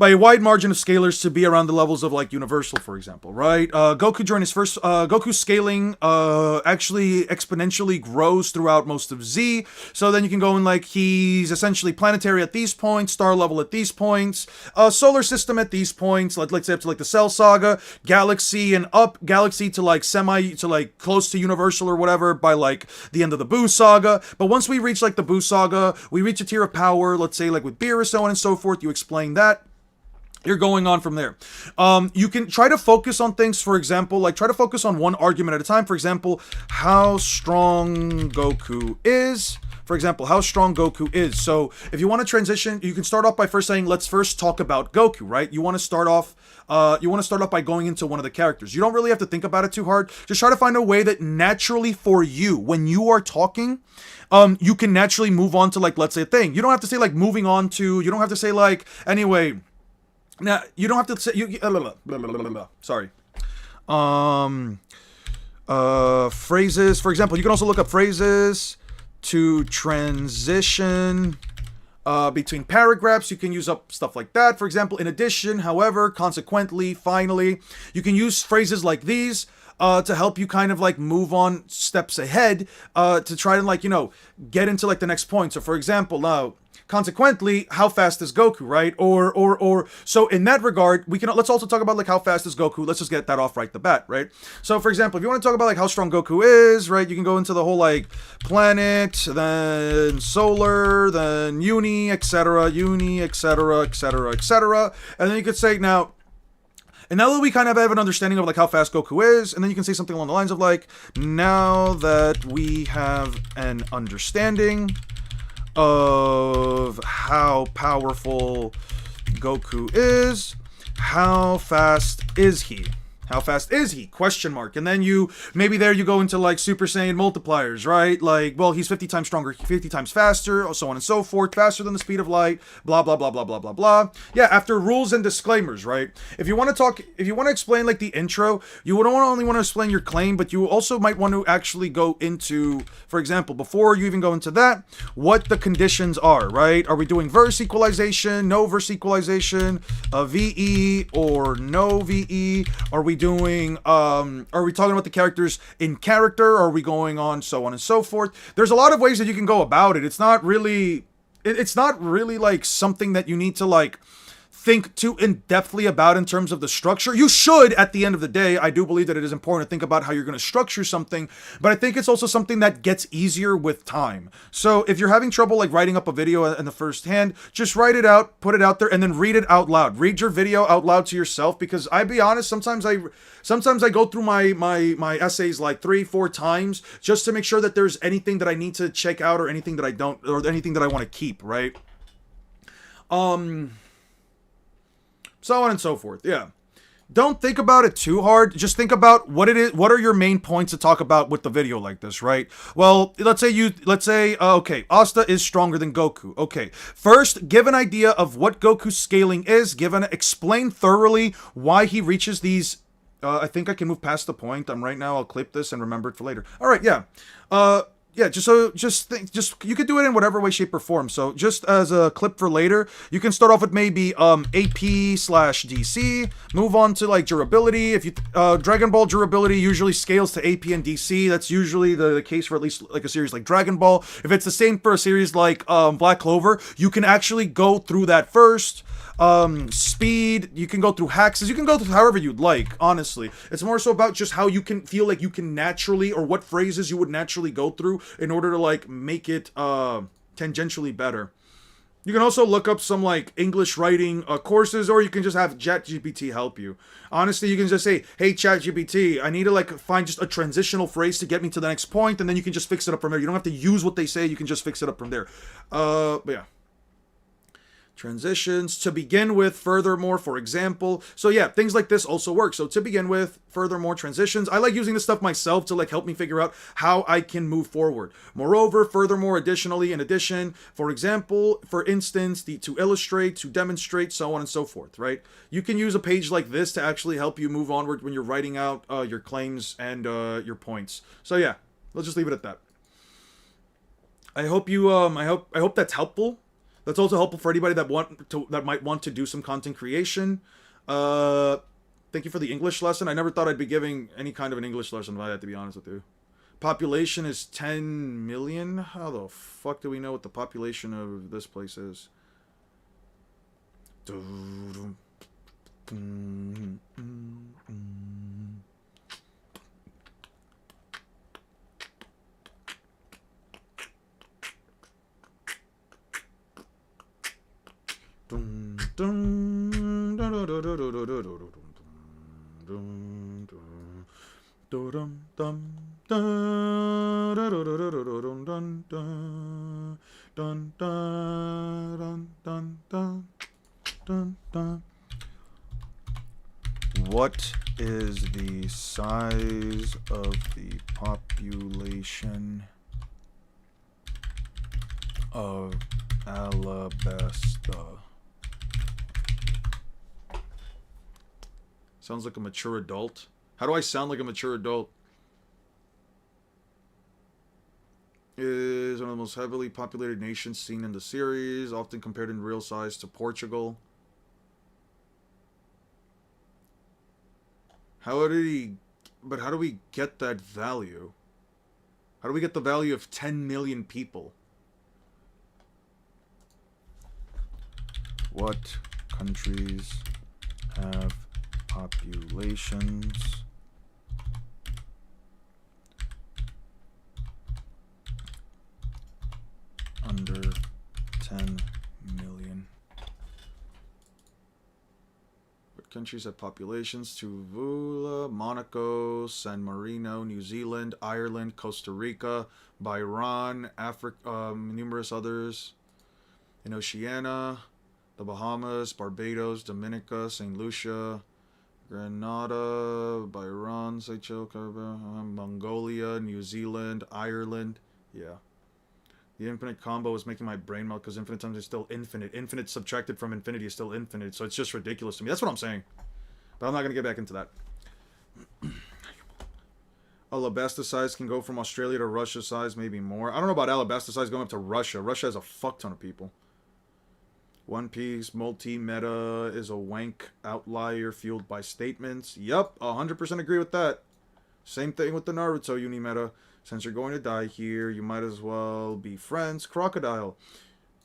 a wide margin of scalers to be around the levels of like Universal, for example, right? Goku's scaling actually exponentially grows throughout most of Z. So then you can go in like he's essentially planetary at these points, star level at these points, solar system at these points, let's say up to like the Cell Saga, galaxy and up, galaxy to like close to Universal or whatever by like the end of the Buu Saga. But once we reach like the Buu Saga, we reach a tier of power, let's say like with Beerus, so on and so forth. You explain that. You're going on from there. You can try to focus on things, for example, like try to focus on one argument at a time. For example, how strong Goku is. So if you want to transition, you can start off by first saying, let's first talk about Goku, right? You want to start off by going into one of the characters. You don't really have to think about it too hard. Just try to find a way that naturally for you, when you are talking, you can naturally move on to like, let's say a thing. You don't have to say like moving on to, you don't have to say like, anyway. Now, you don't have to say, sorry. Phrases, for example, you can also look up phrases to transition between paragraphs. You can use up stuff like that. For example, in addition, however, consequently, finally, you can use phrases like these to help you kind of like move on steps ahead to try to like, get into like the next point. So for example, now, consequently, how fast is Goku, right? Or so in that regard, let's also talk about like how fast is Goku. Let's just get that off right the bat, right? So for example, if you want to talk about like how strong Goku is, right, you can go into the whole like planet, then solar, then uni, etc., etc., etc. And then you could say now, and now that we kind of have an understanding of like how fast Goku is, and then you can say something along the lines of like, now that we have an understanding of how powerful Goku is, how fast is he? How fast is he? Question mark. And then maybe there you go into like Super Saiyan multipliers, right? Like, well, he's 50 times stronger, 50 times faster, so on and so forth, faster than the speed of light, blah, blah, blah, blah, blah, blah, blah. Yeah, after rules and disclaimers, right? If you want to explain like the intro, you don't only want to explain your claim, but you also might want to actually go into, for example, before you even go into that, what the conditions are, right? Are we doing verse equalization, no verse equalization, VE or no VE? Are we talking about the characters in character? Are we going on so on and so forth? There's a lot of ways that you can go about it. It's not really like something that you need to like think too in-depthly about in terms of the structure. You should, at the end of the day. I do believe that it is important to think about how you're going to structure something, but I think it's also something that gets easier with time. So if you're having trouble like writing up a video in the first hand, just write it out, put it out there, and then read it out loud. Read your video out loud to yourself, because I'll be honest, sometimes I go through my essays like 3-4 times just to make sure that there's anything that I need to check out or anything that I don't, or anything that I want to keep, right? So on and so forth. Yeah. Don't think about it too hard. Just think about what it is. What are your main points to talk about with the video like this, right? Well, let's say, okay, Asta is stronger than Goku. Okay. First, give an idea of what Goku's scaling is. Explain thoroughly why he reaches these. I think I can move past the point. Right now. I'll clip this and remember it for later. All right. Yeah. Yeah, you could do it in whatever way, shape, or form. So just as a clip for later, you can start off with maybe AP/DC, move on to like durability. If you Dragon Ball durability usually scales to AP and DC. That's usually the case for at least like a series like Dragon Ball. If it's the same for a series like Black Clover, you can actually go through that first. Speed, you can go through hacks, you can go through however you'd like, honestly. It's more so about just how you can feel like you can naturally, or what phrases you would naturally go through in order to like make it tangentially better. You can also look up some like English writing courses, or you can just have ChatGPT help you. Honestly, you can just say, "Hey ChatGPT, I need to like find just a transitional phrase to get me to the next point," and then you can just fix it up from there. You don't have to use what they say. You can just fix it up from there. But yeah. Transitions to begin with, furthermore, for example. So yeah, things like this also work. So to begin with, furthermore, transitions. I like using this stuff myself to like help me figure out how I can move forward. Moreover, furthermore, additionally, in addition, for example, for instance, to illustrate, to demonstrate, so on and so forth, right? You can use a page like this to actually help you move onward when you're writing out your claims and your points. So yeah, let's just leave it at that. I hope you I hope that's helpful. That's also helpful for anybody that might want to do some content creation. Thank you for the English lesson. I never thought I'd be giving any kind of an English lesson by that, to be honest with you. Population is 10 million. How the fuck do we know what the population of this place is? What is the size of the population of Alabasta? Sounds like a mature adult. How do I sound like a mature adult? Is one of the most heavily populated nations seen in the series, often compared in real size to Portugal. How do we get that value? How do we get the value of 10 million people? What countries have populations under 10 million? What countries have populations? Tuvalu, Monaco, San Marino, New Zealand, Ireland, Costa Rica, Bahrain, Africa, numerous others. In Oceania, the Bahamas, Barbados, Dominica, St. Lucia, Grenada, Bahrain, Seychelles, Mongolia, New Zealand, Ireland. Yeah. The infinite combo is making my brain melt because infinite times is still infinite. Infinite subtracted from infinity is still infinite. So it's just ridiculous to me. That's what I'm saying. But I'm not going to get back into that. Alabasta size can go from Australia to Russia size, maybe more. I don't know about Alabasta size going up to Russia. Russia has a fuck ton of people. One Piece multi-meta is a wank outlier fueled by statements. Yup, 100% agree with that. Same thing with the Naruto uni-meta. Since you're going to die here, you might as well be friends. Crocodile.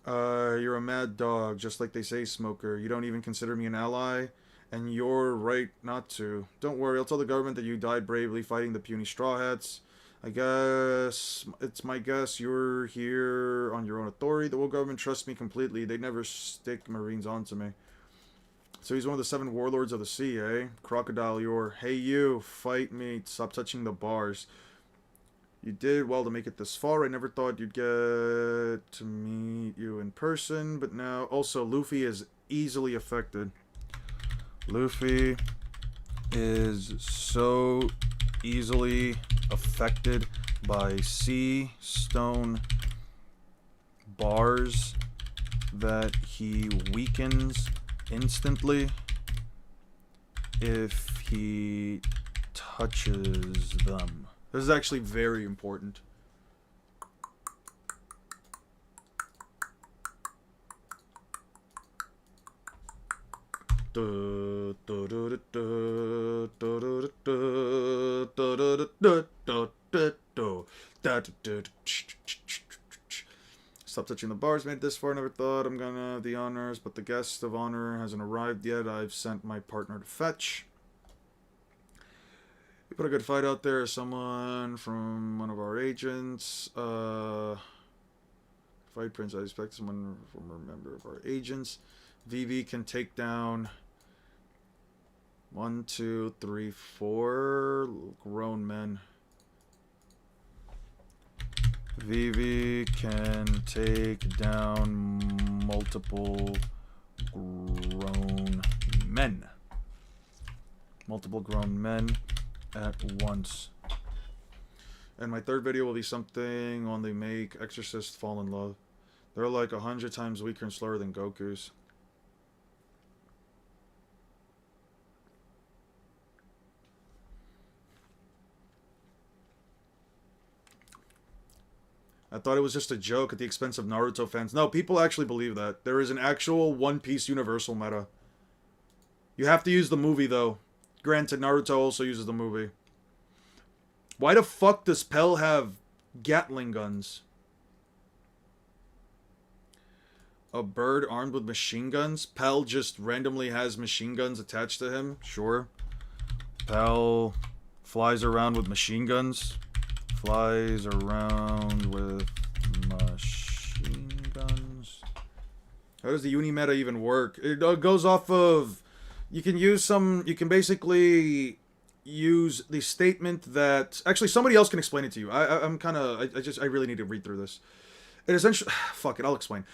You're a mad dog, just like they say, Smoker. You don't even consider me an ally, and you're right not to. Don't worry, I'll tell the government that you died bravely fighting the puny Straw Hats. I guess it's my guess you're here on your own authority. The world government trusts me completely. They never stick Marines onto me. So he's one of the 7 warlords of the sea, eh? Crocodile, you're... Hey you, fight me. Stop touching the bars. You did well to make it this far. I never thought you'd get to meet you in person, but now... Also, Luffy is easily affected. Luffy is so easily affected by sea stone bars that he weakens instantly if he touches them. This is actually very important. Stop touching the bars. Made this far. Never thought I'm gonna have the honors, but the guest of honor hasn't arrived yet. I've sent my partner to fetch. We put a good fight out there. Someone from one of our agents. Fight Prince. I expect someone from a member of our agents. Vivi can take down 1, 2, 3, 4 grown men. Vivi can take down multiple grown men. Multiple grown men at once. And my third video will be something on the make Exorcist fall in love. They're like 100 times weaker and slower than Goku's. I thought it was just a joke at the expense of Naruto fans. No, people actually believe that. There is an actual One Piece universal meta. You have to use the movie, though. Granted, Naruto also uses the movie. Why the fuck does Pell have Gatling guns? A bird armed with machine guns? Pell just randomly has machine guns attached to him? Sure. Pell flies around with machine guns. Flies around with machine guns. How does the uni meta even work? It goes off of... You can use some... You can basically use the statement that... Actually, somebody else can explain it to you. I'm kind of... I really need to read through this. It essentially... Fuck it, I'll explain.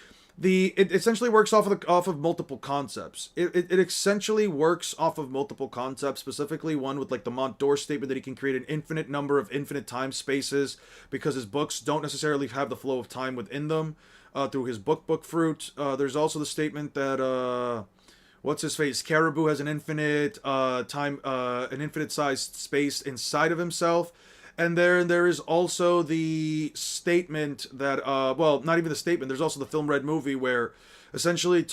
It essentially works off of multiple concepts. It essentially works off of multiple concepts, specifically one with like the Mont d'Or statement that he can create an infinite number of infinite time spaces because his books don't necessarily have the flow of time within them through his book fruit. There's also the statement that what's his face? Caribou has an infinite an infinite sized space inside of himself. And there is also the statement that, well, not even the statement. There's also the film Red movie where essentially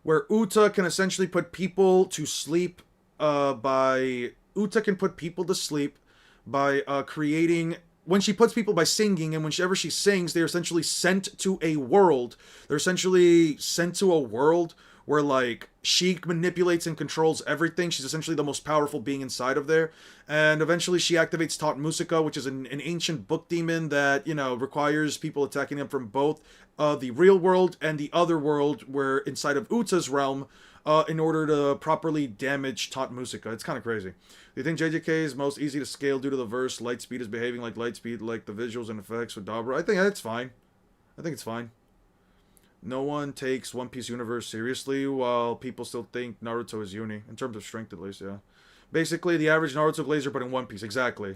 where Uta can essentially put people to sleep by creating. When she puts people by singing, and whenever she sings, they're essentially sent to a world. They're essentially sent to a world where, like, she manipulates and controls everything. She's essentially the most powerful being inside of there. And eventually she activates Tot Musica, which is an ancient book demon that, you know, requires people attacking him from both the real world and the other world, where inside of Uta's realm, in order to properly damage Tot Musica. It's kind of crazy. Do you think JJK is most easy to scale due to the verse Lightspeed is behaving like Lightspeed, like the visuals and effects with Dabra? I think that's fine. I think it's fine. No one takes One Piece universe seriously, while people still think Naruto is uni. In terms of strength, at least, yeah. Basically, the average Naruto glazer, but in One Piece. Exactly.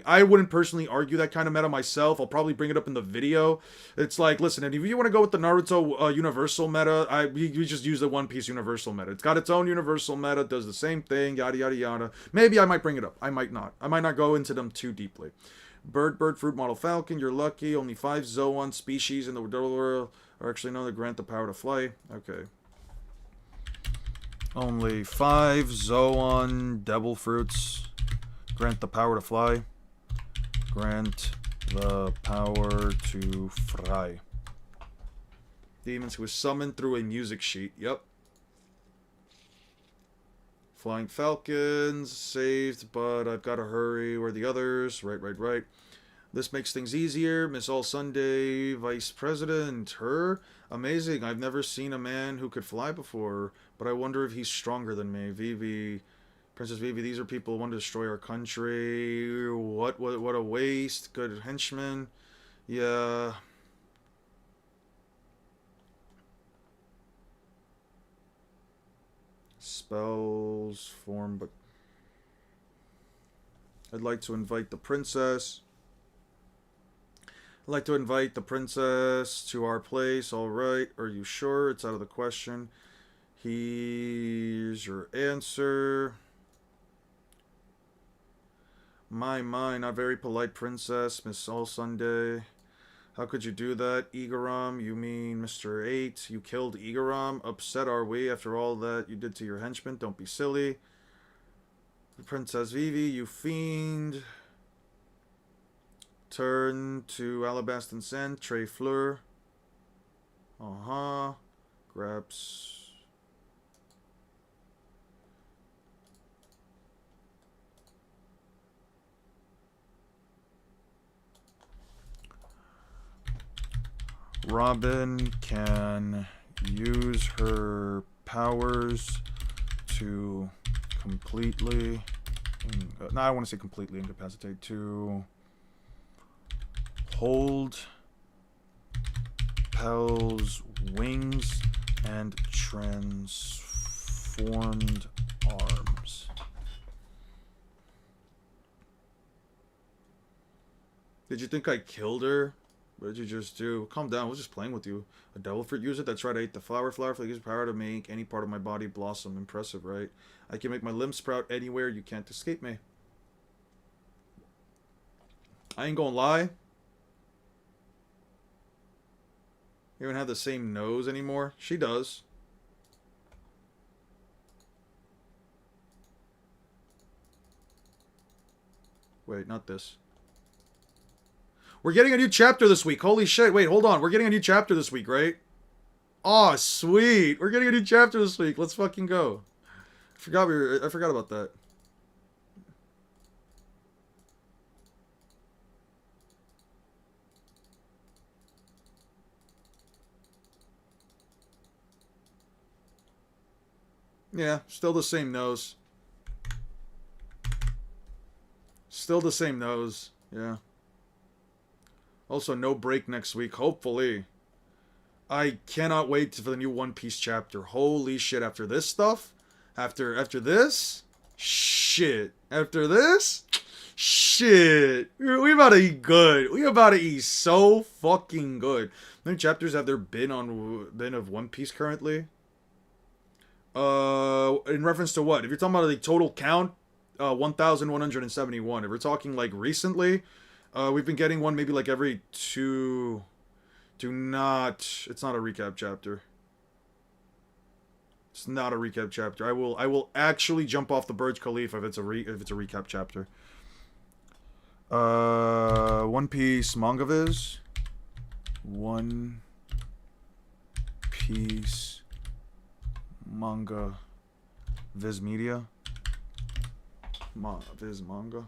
I wouldn't personally argue that kind of meta myself. I'll probably bring it up in the video. It's like, listen, if you want to go with the Naruto universal meta, we just use the One Piece universal meta. It's got its own universal meta, does the same thing, yada, yada, yada. Maybe I might bring it up. I might not. I might not go into them too deeply. Bird, fruit, model, falcon, you're lucky. Only 5 Zoan species in the world are actually known to grant the power to fly. Okay. Only 5 Zoan devil fruits grant the power to fly. Grant the power to fly. Demons who was summoned through a music sheet. Yep. Flying falcons saved, but I've got to hurry. Where are the others? Right. This makes things easier. Miss All Sunday, Vice President. Her? Amazing. I've never seen a man who could fly before, but I wonder if he's stronger than me. Vivi. Princess Vivi, these are people who want to destroy our country. What a waste. Good henchmen. Yeah. Spells form, but I'd like to invite the princess. I'd like to invite the princess to our place. All right. Are you sure? It's out of the question. Here's your answer. My, not very polite princess, Miss All Sunday. How could you do that, Igaram? You mean Mr. 8? You killed Igaram? Upset are we after all that you did to your henchmen? Don't be silly. Princess Vivi, you fiend. Turn to Alabaston Sand, Trey Fleur. Grabs. Robin can use her powers to completely... no, I want to say completely incapacitate. To hold Pel's wings and transformed arms. Did you think I killed her? What did you just do? Calm down, I was just playing with you. A devil fruit user? That's right, I ate the flower. Flower fruit gives power to make any part of my body blossom. Impressive, right? I can make my limbs sprout anywhere. You can't escape me. I ain't gonna lie. You don't have the same nose anymore? She does. Wait, not this. We're getting a new chapter this week. Holy shit. Wait, hold on. We're getting a new chapter this week, right? Oh, sweet. We're getting a new chapter this week. Let's fucking go. I forgot about that. Yeah, still the same nose. Still the same nose. Yeah. Also, no break next week, hopefully. I cannot wait for the new One Piece chapter. Holy shit, after this stuff? After this? Shit. After this? Shit. We about to eat good. We about to eat so fucking good. How many chapters have there been of One Piece currently? In reference to what? If you're talking about the total count, 1,171. If we're talking like recently, we've been getting one maybe like every two. It's not a recap chapter. It's not a recap chapter. I will actually jump off the Burj Khalifa if it's a recap chapter. One Piece manga viz. One Piece manga viz media. Viz manga.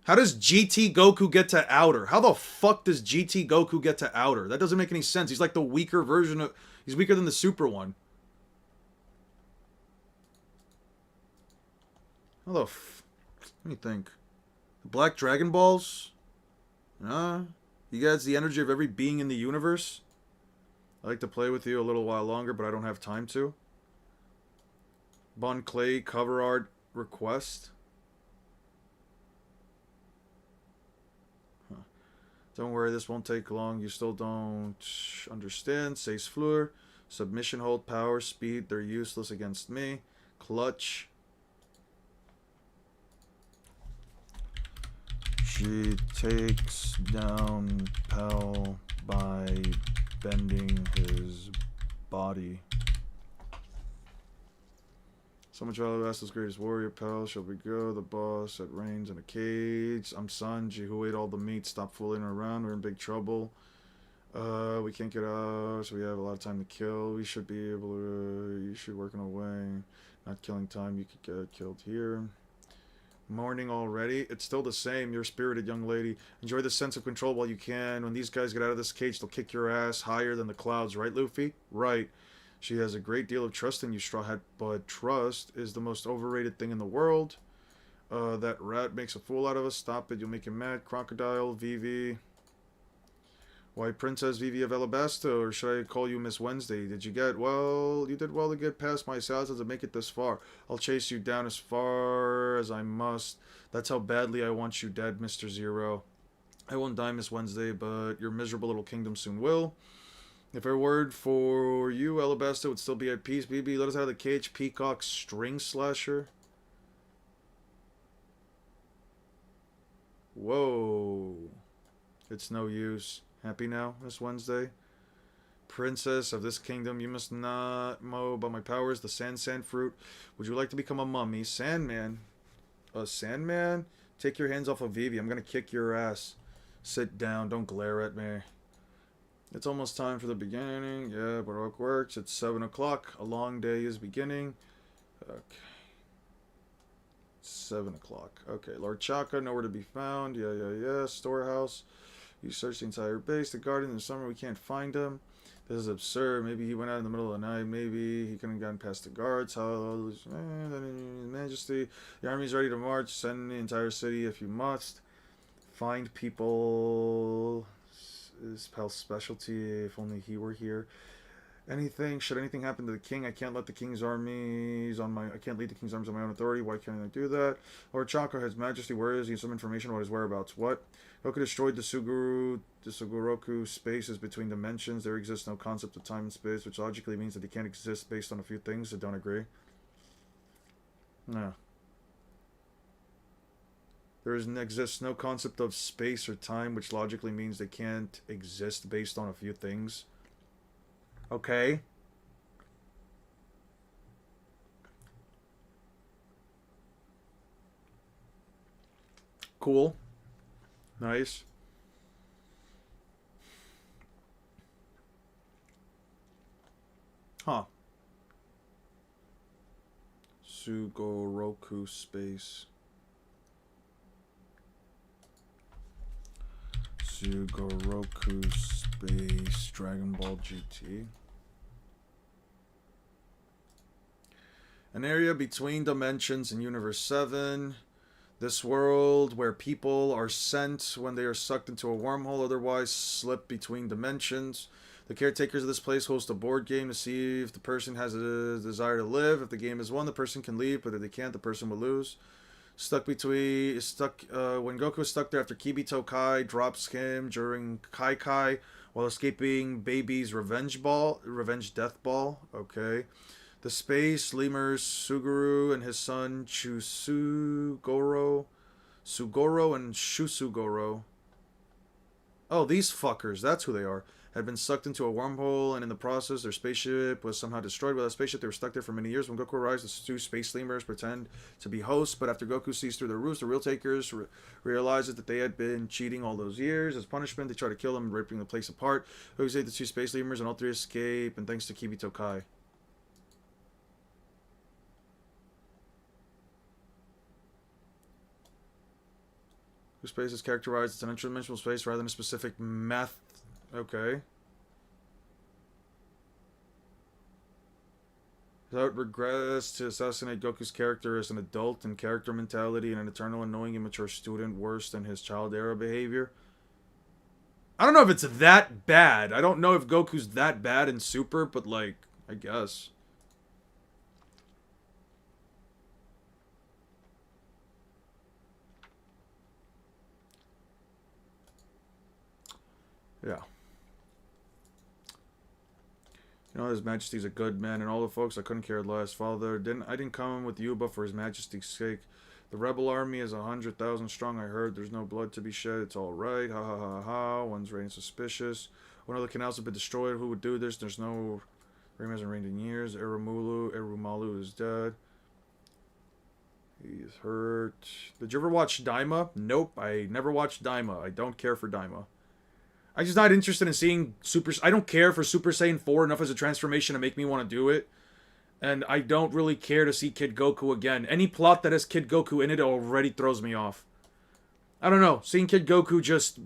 How does GT Goku get to Outer? How the fuck does GT Goku get to Outer? That doesn't make any sense. He's like the weaker version of... He's weaker than the Super one. How the f... What do you think? The Black Dragon Balls? You guys, the energy of every being in the universe? I like to play with you a little while longer, but I don't have time to. Bon Clay cover art request. Don't worry, this won't take long. You still don't understand. Says Fleur. Submission hold, power, speed. They're useless against me. Clutch. She takes down Pal by bending his body. So much value asked his greatest warrior, pal. Shall we go? The boss that reigns in a cage. I'm Sanji, who ate all the meat. Stop fooling around. We're in big trouble. We can't get out, so we have a lot of time to kill. We should be able to... You should work in a way. Not killing time. You could get killed here. Morning already. It's still the same. You're a spirited young lady. Enjoy the sense of control while you can. When these guys get out of this cage, they'll kick your ass higher than the clouds. Right, Luffy? Right. She has a great deal of trust in you, Straw Hat, but trust is the most overrated thing in the world. That rat makes a fool out of us. Stop it, you'll make him mad. Crocodile, Vivi. Why, Princess Vivi of Alabasta, or should I call you Miss Wednesday? You did well to get past my assassins and make it this far. I'll chase you down as far as I must. That's how badly I want you dead, Mr. Zero. I won't die, Miss Wednesday, but your miserable little kingdom soon will. If a word for you, Alabasta would still be at peace. BB, let us out of the cage. Peacock String Slasher. Whoa. It's no use. Happy now, Miss Wednesday? Princess of this kingdom, you must not know about my powers, the sand fruit. Would you like to become a mummy? Sandman. A Sandman? Take your hands off of Vivi. I'm gonna kick your ass. Sit down. Don't glare at me. It's almost time for the beginning. Yeah, but it works. It's 7 o'clock. A long day is beginning. Okay. 7 o'clock. Okay, Lord Chaka, nowhere to be found. Yeah. Storehouse. You searched the entire base. The garden in the summer, we can't find him. This is absurd. Maybe he went out in the middle of the night. Maybe he couldn't have gotten past the guards. Majesty. The army's ready to march. Send the entire city if you must. Find people is Pel's specialty. If only he were here. Should anything happen to the king, I can't let the king's armies on my. I can't lead the king's armies on my own authority. Why can't I do that? Lord Chaka, His Majesty, where is he? Some information about his whereabouts. What? Goku destroyed the Sugoroku spaces between dimensions. There exists no concept of time and space, which logically means that they can't exist based on a few things. I don't agree. No. Exists no concept of space or time, which logically means they can't exist based on a few things. Okay. Cool. Nice. Huh. Sugoroku space. Sugoroku space. Dragon Ball GT. An area between dimensions in Universe 7. This world where people are sent when they are sucked into a wormhole, otherwise slip between dimensions. The caretakers of this place host a board game to see if the person has a desire to live. If the game is won, the person can leave, but if they can't, the person will lose. When Goku is stuck there after Kibito Kai drops him during Kai while escaping Baby's revenge death ball. Okay. The space lemurs Suguru and his son Sugoro and Shusugoro. Oh, these fuckers, that's who they are. Had been sucked into a wormhole, and in the process, their spaceship was somehow destroyed. Without a spaceship, they were stuck there for many years. When Goku arrives, the two space lemurs pretend to be hosts, but after Goku sees through their ruse, the real takers realizes that they had been cheating all those years. As punishment, they try to kill them and ripping the place apart. Goku saves the two space lemurs, and all three escape, and thanks to Kibito Kai. Whose space is characterized as an interdimensional space rather than a specific math. Okay. Without regrets to assassinate Goku's character as an adult and character mentality and an eternal and knowing immature student worse than his child era behavior. I don't know if it's that bad. I don't know if Goku's that bad in Super, but like, I guess. Yeah. You know, His Majesty's a good man, and all the folks I couldn't care less. Father, I didn't come with you, but for His Majesty's sake. The rebel army is 100,000 strong, I heard. There's no blood to be shed. It's all right. Ha ha ha ha. One's reigning suspicious. One of the canals have been destroyed. Who would do this? There's no... Rame hasn't reigned in years. Erumalu is dead. He's hurt. Did you ever watch Daima? Nope, I never watched Daima. I don't care for Daima. I'm just not interested in seeing Super... I don't care for Super Saiyan 4 enough as a transformation to make me want to do it. And I don't really care to see Kid Goku again. Any plot that has Kid Goku in it already throws me off. I don't know. Seeing Kid Goku just...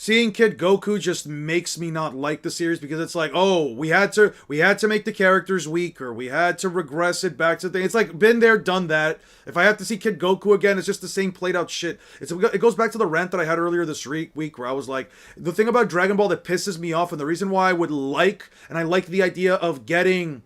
Seeing Kid Goku just makes me not like the series because it's like, oh, we had to make the characters weaker. We had to regress it back to the... It's like, been there, done that. If I have to see Kid Goku again, it's just the same played out shit. It goes back to the rant that I had earlier this week where I was like, the thing about Dragon Ball that pisses me off and the reason why I would like, and I like the idea of getting...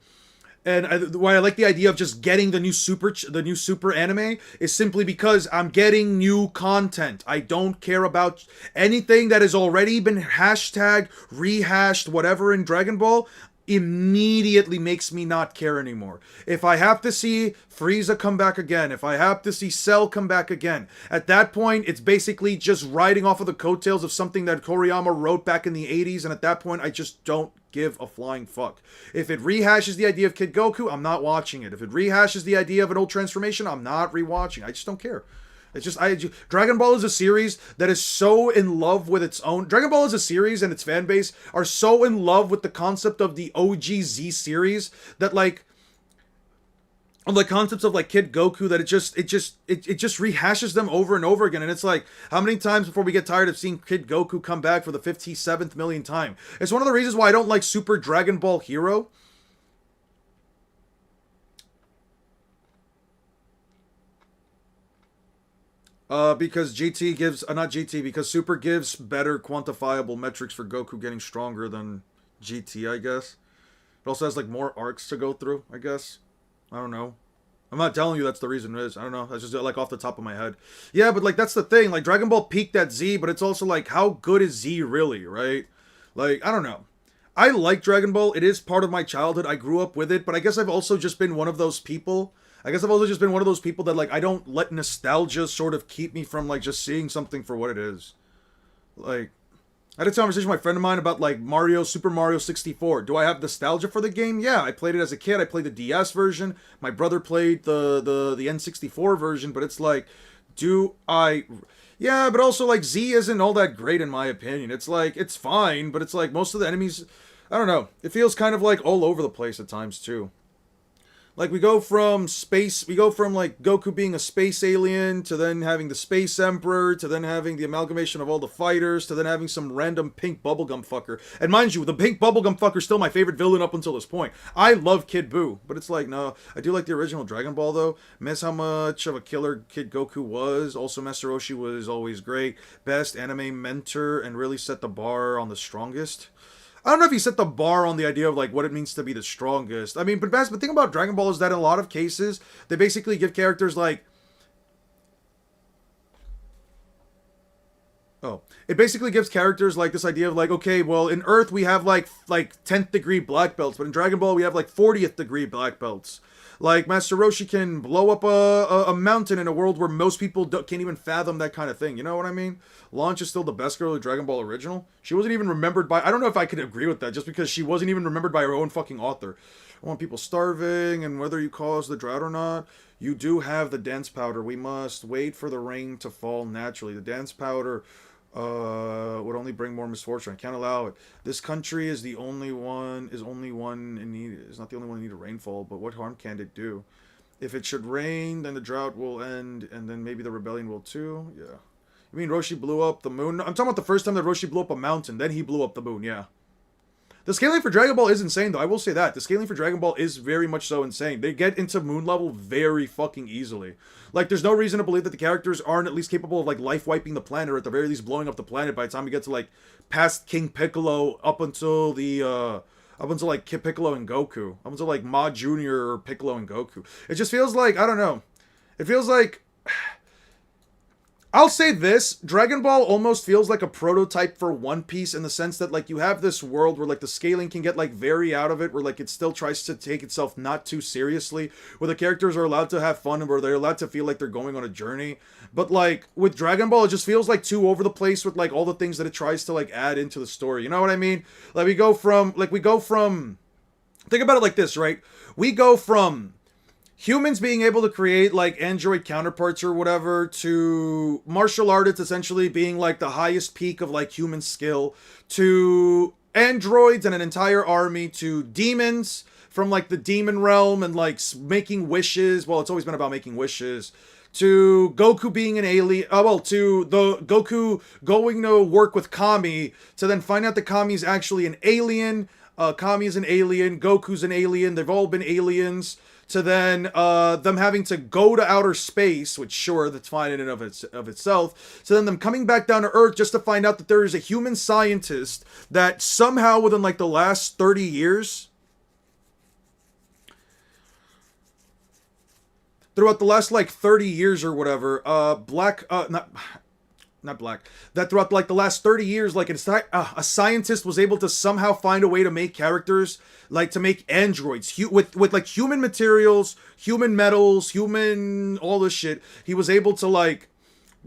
why I like the idea of just getting the new super anime is simply because I'm getting new content. I don't care about anything that has already been hashtag, rehashed, whatever in Dragon Ball. Immediately makes me not care anymore. If I have to see Frieza come back again, if I have to see Cell come back again, at that point it's basically just riding off of the coattails of something that Toriyama wrote back in the 80s, and at that point I just don't give a flying fuck. If it rehashes the idea of Kid Goku, I'm not watching it. If it rehashes the idea of an old transformation, I'm not rewatching. I just don't care. It's just, Dragon Ball is a series that is so in love with its own... Dragon Ball is a series and its fan base are so in love with the concept of the OG Z series that, like... on the concepts of like Kid Goku, that it just rehashes them over and over again. And it's like, how many times before we get tired of seeing Kid Goku come back for the 57th millionth time? It's one of the reasons why I don't like Super Dragon Ball Hero. Because GT gives, not GT, because Super gives better quantifiable metrics for Goku getting stronger than GT, I guess. It also has like more arcs to go through, I guess. I don't know. I'm not telling you that's the reason it is. I don't know. That's just like off the top of my head. Yeah, but like that's the thing. Like Dragon Ball peaked at Z, but it's also like how good is Z really, right? Like I don't know. I like Dragon Ball. It is part of my childhood. I grew up with it, but I guess I've also just been one of those people. That like I don't let nostalgia sort of keep me from like just seeing something for what it is. Like I had a conversation with my friend of mine about like Super Mario 64. Do I have nostalgia for the game? Yeah, I played it as a kid. I played the DS version. My brother played the N64 version, but it's like, do I... Yeah, but also like Z isn't all that great in my opinion. It's like, it's fine, but it's like most of the enemies... I don't know. It feels kind of like all over the place at times too. Like, we go from like, Goku being a space alien, to then having the Space Emperor, to then having the amalgamation of all the fighters, to then having some random pink bubblegum fucker. And mind you, the pink bubblegum fucker's still my favorite villain up until this point. I love Kid Buu, but it's like, no. I do like the original Dragon Ball, though. Miss how much of a killer Kid Goku was. Also, Master Roshi was always great. Best anime mentor, and really set the bar on the strongest. I don't know if he set the bar on the idea of like what it means to be the strongest. I mean, but the thing about Dragon Ball is that in a lot of cases, they basically give characters like... Oh. It basically gives characters like this idea of like, okay, well, in Earth we have like 10th degree black belts, but in Dragon Ball we have like 40th degree black belts. Like, Master Roshi can blow up a mountain in a world where most people can't even fathom that kind of thing. You know what I mean? Launch is still the best girl of Dragon Ball original. She wasn't even remembered by... I don't know if I could agree with that, just because she wasn't even remembered by her own fucking author. I want people starving, and whether you cause the drought or not, you do have the dance powder. We must wait for the rain to fall naturally. The dance powder... would only bring more misfortune. I can't allow it. This country is the only one in need. Is not the only one in need of rainfall. But what harm can it do? If it should rain, then the drought will end, and then maybe the rebellion will too. Yeah. You mean Roshi blew up the moon? I'm talking about the first time that Roshi blew up a mountain. Then he blew up the moon. Yeah. The scaling for Dragon Ball is insane, though. I will say that. The scaling for Dragon Ball is very much so insane. They get into moon level very fucking easily. Like, there's no reason to believe that the characters aren't at least capable of, like, life-wiping the planet, or at the very least blowing up the planet by the time we get to, like, past King Piccolo up until like, Kid Piccolo and Goku. Up until, like, Ma Jr. or Piccolo and Goku. It just feels like, I don't know. It feels like... I'll say this, Dragon Ball almost feels like a prototype for One Piece in the sense that, like, you have this world where, like, the scaling can get, like, very out of it, where, like, it still tries to take itself not too seriously, where the characters are allowed to have fun and where they're allowed to feel like they're going on a journey. But, like, with Dragon Ball, it just feels, like, too over the place with, like, all the things that it tries to, like, add into the story. You know what I mean? Like, we go from... Think about it like this, right? We go from... humans being able to create, like, android counterparts or whatever, to martial artists essentially being, like, the highest peak of, like, human skill, to androids and an entire army, to demons from, like, the demon realm and, like, making wishes. Well, it's always been about making wishes. To Goku being an alien, to the Goku going to work with Kami, to then find out that Kami's actually an alien, Kami is an alien, Goku's an alien, they've all been aliens, to then them having to go to outer space, which sure, that's fine in and of itself, to then them coming back down to Earth just to find out that there is a human scientist that somehow within like the last 30 years, throughout the last like 30 years or whatever, that throughout like the last 30 years, like a scientist was able to somehow find a way to make characters, like to make androids with like human materials, human metals, human all this shit. He was able to like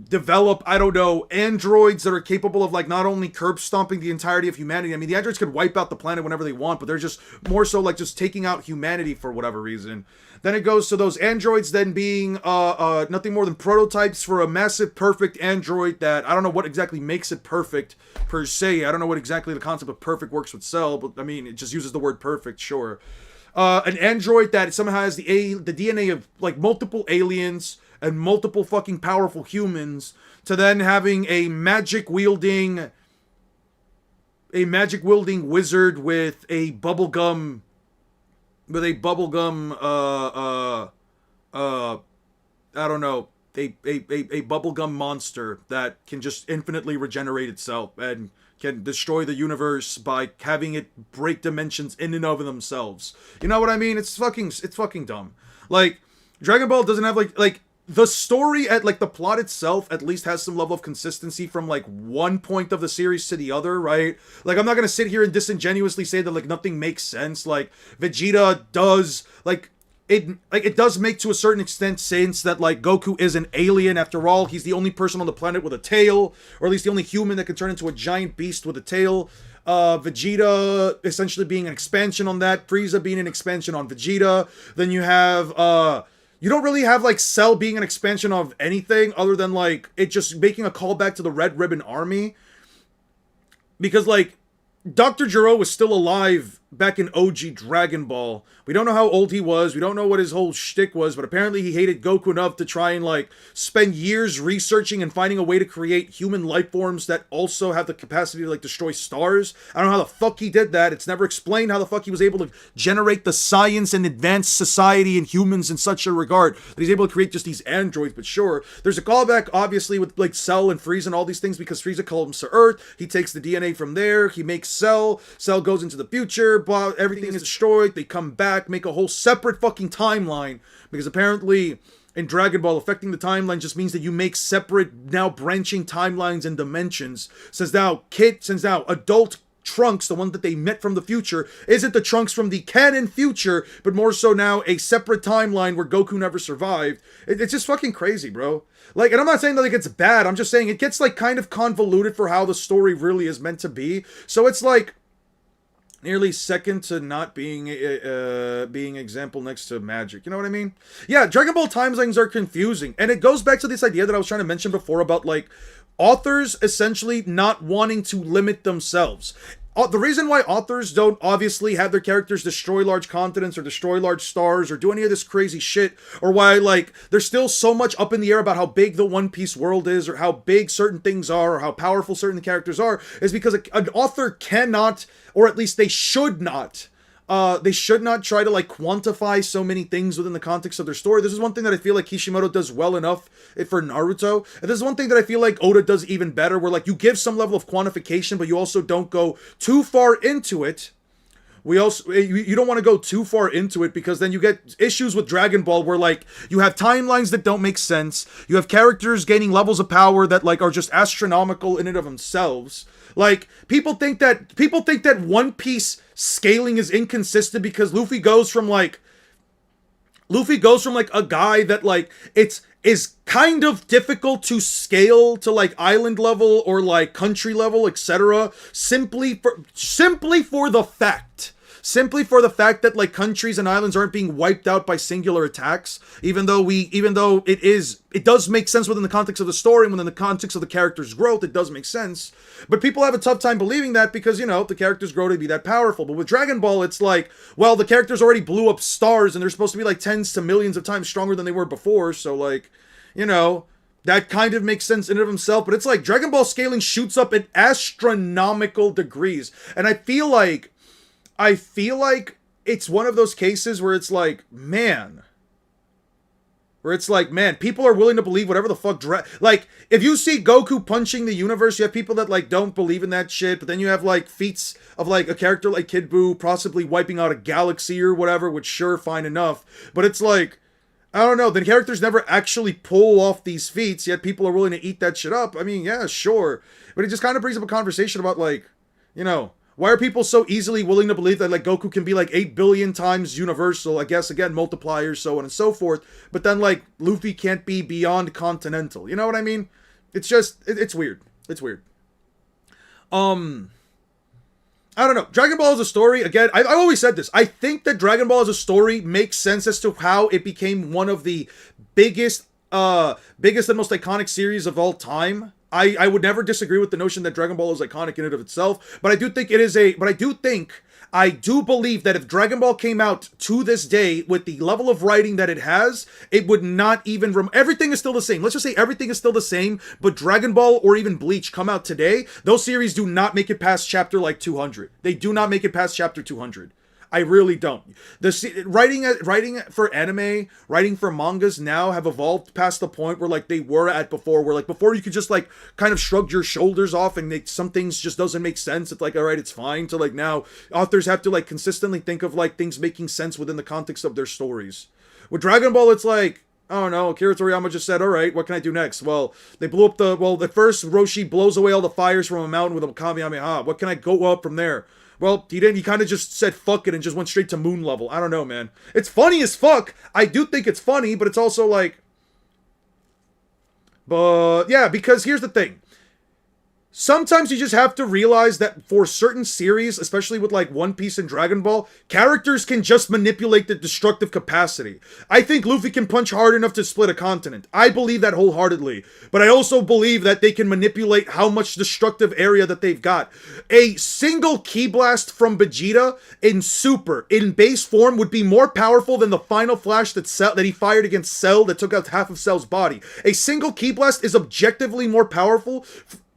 develop, I don't know, androids that are capable of like not only curb stomping the entirety of humanity. I mean, the androids could wipe out the planet whenever they want, but they're just more so like just taking out humanity for whatever reason. Then it goes to those androids then being nothing more than prototypes for a massive perfect android that I don't know what exactly makes it perfect per se. I don't know what exactly the concept of perfect works with Cell, but I mean, it just uses the word perfect, sure. an android that somehow has the DNA of like multiple aliens and multiple fucking powerful humans, to then having a magic wielding wizard with a bubblegum I don't know, a bubblegum monster that can just infinitely regenerate itself and can destroy the universe by having it break dimensions in and of themselves. You know what I mean? It's fucking dumb. Like, Dragon Ball doesn't have like the story at like the plot itself at least has some level of consistency from like one point of the series to the other, right? Like, I'm not gonna sit here and disingenuously say that like nothing makes sense. Like, Vegeta does it does make to a certain extent sense that like Goku is an alien after all. He's the only person on the planet with a tail, or at least the only human that can turn into a giant beast with a tail. Vegeta essentially being an expansion on that, Frieza being an expansion on Vegeta. Then you have you don't really have like Cell being an expansion of anything other than like it just making a callback to the Red Ribbon Army. Because like Dr. Gero was still alive back in OG Dragon Ball. We don't know how old he was. We don't know what his whole shtick was, but apparently he hated Goku enough to try and like spend years researching and finding a way to create human life forms that also have the capacity to like destroy stars. I don't know how the fuck he did that. It's never explained how the fuck he was able to generate the science and advanced society and humans in such a regard that he's able to create just these androids. But sure, there's a callback obviously with like Cell and Frieza and all these things because Frieza comes to Earth. He takes the DNA from there. He makes Cell. Cell goes into the future. Everything is destroyed. They come back, make a whole separate fucking timeline, because apparently in Dragon Ball affecting the timeline just means that you make separate, now branching timelines and dimensions. Since now adult Trunks, the one that they met from the future, isn't the Trunks from the canon future, but more so now a separate timeline where Goku never survived. It's just fucking crazy, bro. Like, and I'm not saying that like it's bad, I'm just saying it gets like kind of convoluted for how the story really is meant to be. So it's like nearly second to not being example next to Magic. You know what I mean? Yeah, Dragon Ball timelines are confusing. And it goes back to this idea that I was trying to mention before about like authors essentially not wanting to limit themselves. The reason why authors don't obviously have their characters destroy large continents or destroy large stars or do any of this crazy shit, or why like there's still so much up in the air about how big the One Piece world is or how big certain things are or how powerful certain characters are, is because an author cannot, or at least they should not try to like quantify so many things within the context of their story. This is one thing that I feel like Kishimoto does well enough for Naruto. And this is one thing that I feel like Oda does even better, where like you give some level of quantification, but you also don't go too far into it. You don't want to go too far into it, because then you get issues with Dragon Ball where like you have timelines that don't make sense. You have characters gaining levels of power that like are just astronomical in and of themselves. Like people think that One Piece scaling is inconsistent because Luffy goes from like a guy that like is kind of difficult to scale to like island level or like country level, etc. Simply for the fact that like countries and islands aren't being wiped out by singular attacks, even though it does make sense within the context of the story and within the context of the character's growth, it does make sense. But people have a tough time believing that because, you know, the characters grow to be that powerful. But with Dragon Ball, it's like, well, the characters already blew up stars and they're supposed to be like tens to millions of times stronger than they were before. So like, you know, that kind of makes sense in and of himself. But it's like Dragon Ball scaling shoots up at astronomical degrees. And I feel like it's one of those cases where it's like, man, people are willing to believe whatever the fuck. Like, if you see Goku punching the universe, you have people that like don't believe in that shit. But then you have like feats of like a character like Kid Buu possibly wiping out a galaxy or whatever, which sure, fine enough. But it's like, I don't know, the characters never actually pull off these feats, yet people are willing to eat that shit up. I mean, yeah, sure. But it just kind of brings up a conversation about like, you know, why are people so easily willing to believe that like Goku can be like 8 billion times universal? I guess again, multipliers, so on and so forth. But then like Luffy can't be beyond continental. You know what I mean? It's just it's weird. It's weird. I don't know. Dragon Ball as a story, again, I've always said this. I think that Dragon Ball as a story makes sense as to how it became one of the biggest and most iconic series of all time. I would never disagree with the notion that Dragon Ball is iconic in and of itself, but I do think I do believe that if Dragon Ball came out to this day with the level of writing that it has, it would not even... everything is still the same. Let's just say everything is still the same, but Dragon Ball or even Bleach come out today, those series do not make it past chapter like 200. They do not make it past chapter 200. I really don't. Writing for anime, writing for mangas now have evolved past the point where like they were at before, where like before you could just like kind of shrug your shoulders off and some things just doesn't make sense. It's like, all right, it's fine. To like now authors have to like consistently think of like things making sense within the context of their stories. With Dragon Ball, it's like, I don't know, Akira Toriyama just said, all right, what can I do next? Well, they blew up the first Roshi blows away all the fires from a mountain with a Kamehameha. What can I go up from there? Well, he didn't. He kind of just said fuck it and just went straight to moon level. I don't know, man. It's funny as fuck. I do think it's funny, but it's also like... But, yeah, because here's the thing. Sometimes you just have to realize that for certain series, especially with like One Piece and Dragon Ball, characters can just manipulate their destructive capacity. I think Luffy can punch hard enough to split a continent. I believe that wholeheartedly. But I also believe that they can manipulate how much destructive area that they've got. A single ki blast from Vegeta in Super, in base form, would be more powerful than the final flash that he fired against Cell that took out half of Cell's body. A single ki blast is objectively more powerful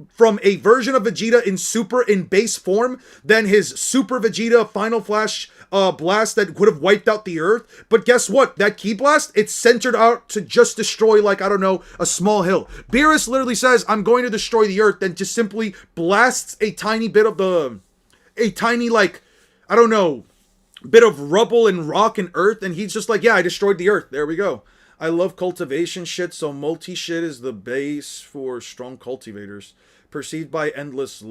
from a version of Vegeta in Super in base form than his Super Vegeta Final Flash blast that would have wiped out the Earth. But guess what? That ki blast, it's centered out to just destroy, like, I don't know, a small hill. Beerus literally says, I'm going to destroy the Earth, then just simply blasts a tiny bit of a tiny, like, I don't know, bit of rubble and rock and earth, and he's just like, yeah, I destroyed the Earth. There we go. I love cultivation shit, so multi shit is the base for strong cultivators. Perceived as endless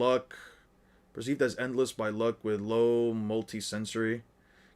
by luck with low multi-sensory.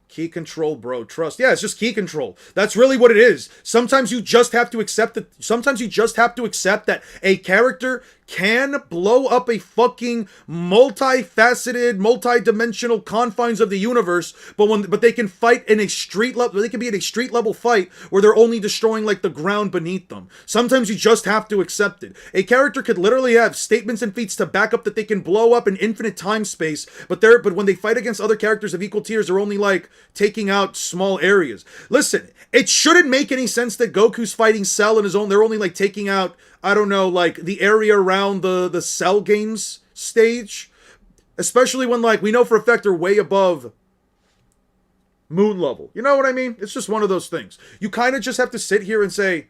Key control, bro. Trust. Yeah, it's just key control. That's really what it is. Sometimes you just have to accept that. Sometimes you just have to accept that a character can blow up a fucking multifaceted, multi-dimensional confines of the universe, but they can fight in a street level. They can be in a street level fight where they're only destroying like the ground beneath them. Sometimes you just have to accept it. A character could literally have statements and feats to back up that they can blow up in infinite time space, but when they fight against other characters of equal tiers, they're only like taking out small areas. Listen, it shouldn't make any sense that Goku's fighting Cell in his own. They're only like taking out, I don't know, like the area around the Cell games stage. Especially when like we know for a fact they're way above moon level. You know what I mean? It's just one of those things. You kind of just have to sit here and say,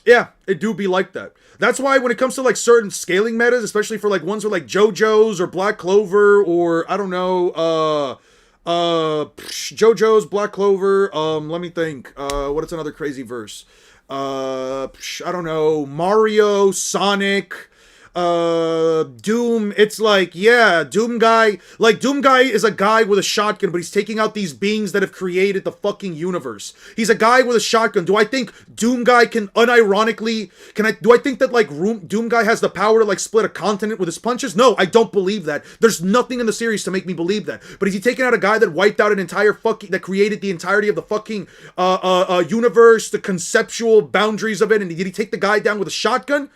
yeah, it do be like that. That's why when it comes to like certain scaling metas, especially for like ones with like JoJo's or Black Clover or I don't know, JoJo's, Black Clover, let me think, what is another crazy verse? I don't know, Mario, Sonic, Doom. It's like, yeah, Doom Guy is a guy with a shotgun, but he's taking out these beings that have created the fucking universe. He's a guy with a shotgun. Do I think Doom Guy can unironically, do I think that like Doom Guy has the power to like split a continent with his punches? No, I don't believe that. There's nothing in the series to make me believe that. But is he taking out a guy that wiped out an entire that created the entirety of the fucking, universe, the conceptual boundaries of it, and did he take the guy down with a shotgun?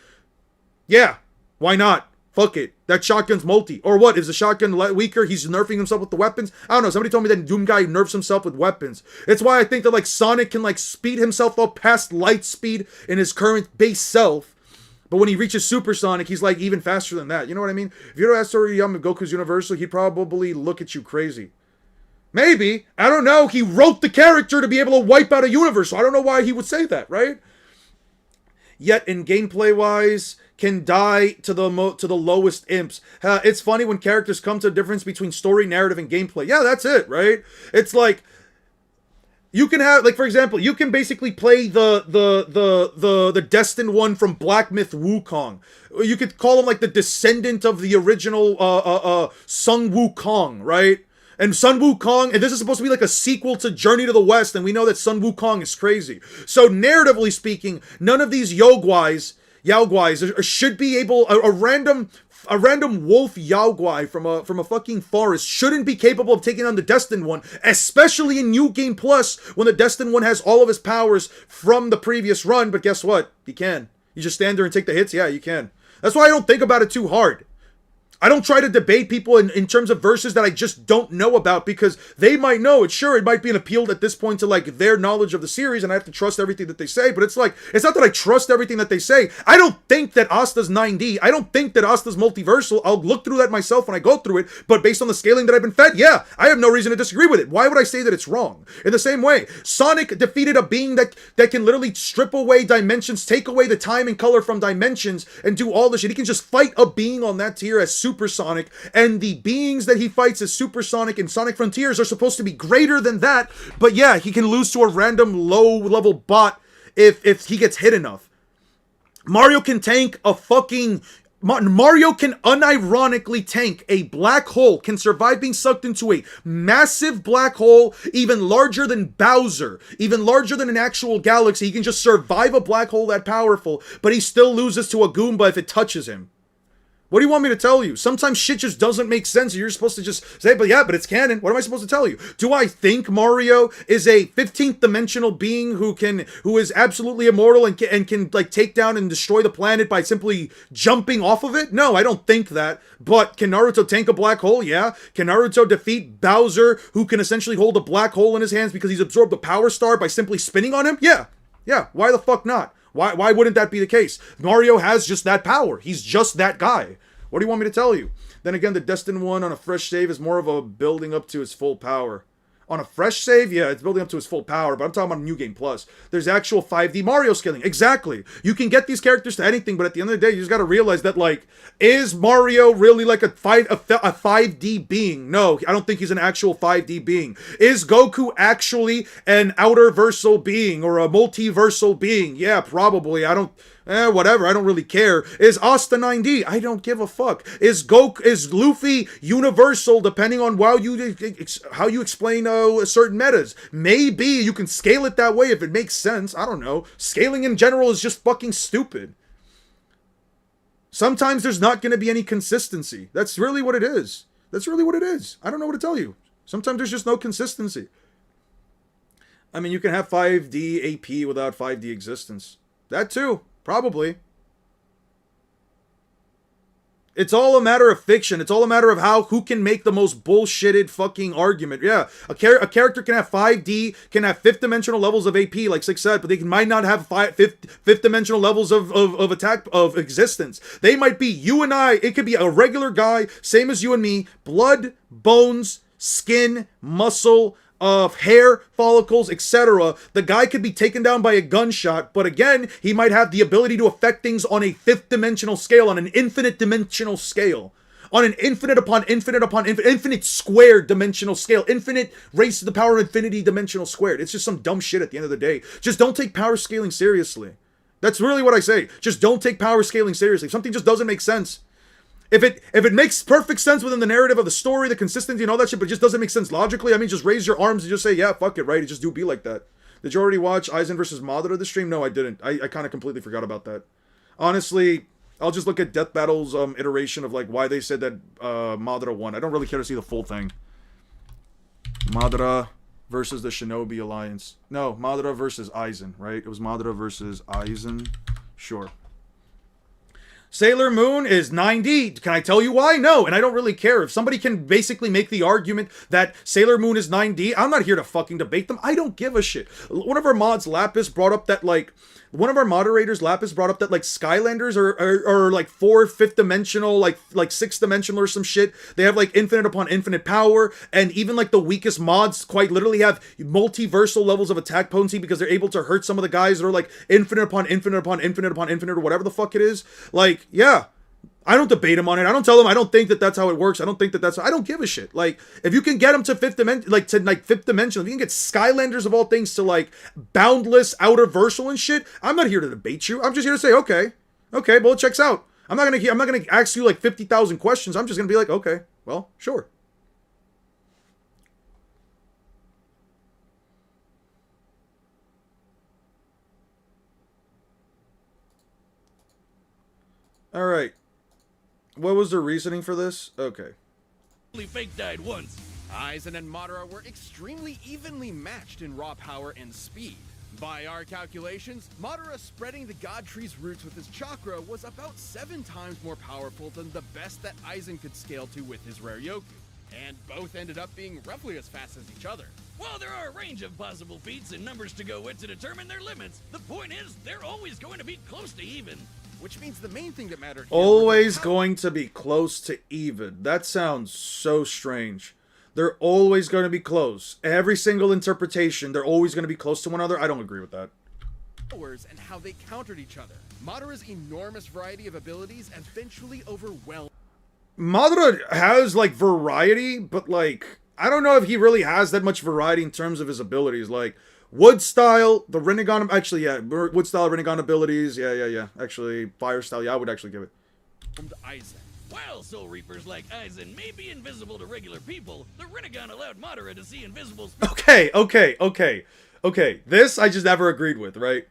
Yeah. Why not? Fuck it. That shotgun's multi. Or what? Is the shotgun weaker? He's nerfing himself with the weapons? I don't know. Somebody told me that Doom Guy nerfs himself with weapons. It's why I think that like Sonic can like speed himself up past light speed in his current base self. But when he reaches Super Sonic, he's like even faster than that. You know what I mean? If you were to ask Toriyama Goku's universal, he'd probably look at you crazy. Maybe. I don't know. He wrote the character to be able to wipe out a universe. So I don't know why he would say that, right? Yet in gameplay-wise, can die to the lowest imps. It's funny when characters come to a difference between story, narrative, and gameplay. Yeah, that's it, right? It's like you can have, like, for example, you can basically play the Destined one from Black Myth Wukong. You could call him like the descendant of the original Sun Wukong, right? And Sun Wukong, and this is supposed to be like a sequel to Journey to the West, and we know that Sun Wukong is crazy. So narratively speaking, none of these Yaoguais should be able, a random wolf Yaoguai from a fucking forest shouldn't be capable of taking on the Destined one, especially in New Game Plus, when the Destined one has all of his powers from the previous run. But guess what? He can. You just stand there and take the hits? Yeah, you can. That's why I don't think about it too hard. I don't try to debate people in terms of verses that I just don't know about, because they might know it. Sure, it might be an appeal at this point to like their knowledge of the series, and I have to trust everything that they say, but it's like, it's not that I trust everything that they say. I don't think that Asta's 9D. I don't think that Asta's multiversal. I'll look through that myself when I go through it, but based on the scaling that I've been fed, yeah, I have no reason to disagree with it. Why would I say that it's wrong? In the same way, Sonic defeated a being that can literally strip away dimensions, take away the time and color from dimensions, and do all this shit. He can just fight a being on that tier as Supersonic, and the beings that he fights as Supersonic and Sonic Frontiers are supposed to be greater than that, but yeah, he can lose to a random low-level bot if he gets hit enough. Mario can tank a fucking... Mario can unironically tank a black hole, can survive being sucked into a massive black hole, even larger than Bowser, even larger than an actual galaxy. He can just survive a black hole that powerful, but he still loses to a Goomba if it touches him. What do you want me to tell you? Sometimes shit just doesn't make sense. You're supposed to just say, but yeah, but it's canon. What am I supposed to tell you? Do I think Mario is a 15th dimensional being who is absolutely immortal and can like take down and destroy the planet by simply jumping off of it? No, I don't think that. But can Naruto tank a black hole? Yeah. Can Naruto defeat Bowser, who can essentially hold a black hole in his hands because he's absorbed the power star by simply spinning on him? Yeah. Yeah. Why the fuck not? Why wouldn't that be the case? Mario has just that power. He's just that guy. What do you want me to tell you? Then again, the Destined one on a fresh save is more of a building up to his full power. On a fresh save, yeah, it's building up to his full power, but I'm talking about New Game Plus. There's actual 5D Mario scaling. Exactly. You can get these characters to anything, but at the end of the day, you just gotta realize that, like, is Mario really like a 5D being? No, I don't think he's an actual 5D being. Is Goku actually an outerversal being or a multiversal being? Yeah, probably. Whatever, I don't really care. Is Asta 9D? I don't give a fuck. Is Luffy universal, depending on how you explain certain metas? Maybe you can scale it that way if it makes sense. I don't know. Scaling in general is just fucking stupid. Sometimes there's not going to be any consistency. That's really what it is. That's really what it is. I don't know what to tell you. Sometimes there's just no consistency. I mean, you can have 5D AP without 5D existence. That too. Probably. It's all a matter of fiction. It's all a matter of who can make the most bullshitted fucking argument. Yeah, a character can have 5D, can have 5th dimensional levels of AP, like 6 said, but they might not have 5th dimensional levels of attack of existence. They might be you and I. It could be a regular guy, same as you and me, blood, bones, skin, muscle, of hair follicles, etc. The guy could be taken down by a gunshot, but again, he might have the ability to affect things on a 5th dimensional scale, on an infinite dimensional scale, on an infinite upon infinite upon infinite squared dimensional scale, infinite raised to the power of infinity dimensional squared. It's just some dumb shit at the end of the day. Just don't take power scaling seriously. That's really what I say. Just don't take power scaling seriously. If something just doesn't make sense, If it makes perfect sense within the narrative of the story, the consistency and all that shit, but it just doesn't make sense logically, I mean, just raise your arms and just say, yeah, fuck it, right? It just do be like that. Did you already watch Aizen versus Madara the stream? No, I didn't. I kind of completely forgot about that. Honestly, I'll just look at Death Battle's iteration of like why they said that Madara won. I don't really care to see the full thing. Madara versus the Shinobi Alliance. No, Madara versus Aizen, right? It was Madara versus Aizen. Sure. Sailor Moon is 9D. Can I tell you why? No, and I don't really care. If somebody can basically make the argument that Sailor Moon is 9D, I'm not here to fucking debate them. I don't give a shit. One of our mods, Lapis, brought up that, like, one of our moderators, Lapis, brought up that, like, Skylanders are like 5th dimensional, like 6th dimensional or some shit. They have, like, infinite upon infinite power, and even, like, the weakest mods quite literally have multiversal levels of attack potency because they're able to hurt some of the guys that are, like, infinite upon infinite upon infinite upon infinite or whatever the fuck it is. Like, yeah. I don't debate him on it. I don't tell him I don't think that that's how it works. I don't think that that's... I don't give a shit. Like, if you can get him to 5th dimension, like, to, like, 5th dimension, if you can get Skylanders of all things to, like, boundless outerversal and shit, I'm not here to debate you. I'm just here to say, okay, well, it checks out. I'm not gonna ask you, like, 50,000 questions. I'm just gonna be like, okay, well, sure. All right. What was the reasoning for this? Okay. Only Fake died once. Aizen and Madara were extremely evenly matched in raw power and speed. By our calculations, Madara spreading the God Tree's roots with his chakra was about 7 times more powerful than the best that Aizen could scale to with his rare Yoku, and both ended up being roughly as fast as each other. While there are a range of possible feats and numbers to go with to determine their limits, the point is they're always going to be close to even. Which means the main thing that mattered here Always was how- going to be close to even. That sounds so strange. They're always going to be close. Every single interpretation, they're always going to be close to one another. I don't agree with that. powers and how they countered each other. Madara's enormous variety of abilities eventually overwhelmed. Madara has, like, variety, but, like, I don't know if he really has that much variety in terms of his abilities. Like, Wood Style, the Rinnegan, actually, yeah, Wood Style, Rinnegan abilities, yeah. Actually, Fire Style, yeah, I would actually give it. Aizen. While Soul Reapers like Aizen may be invisible to regular people, the Rinnegan allowed Madara to see invisible Okay. This I just never agreed with, right?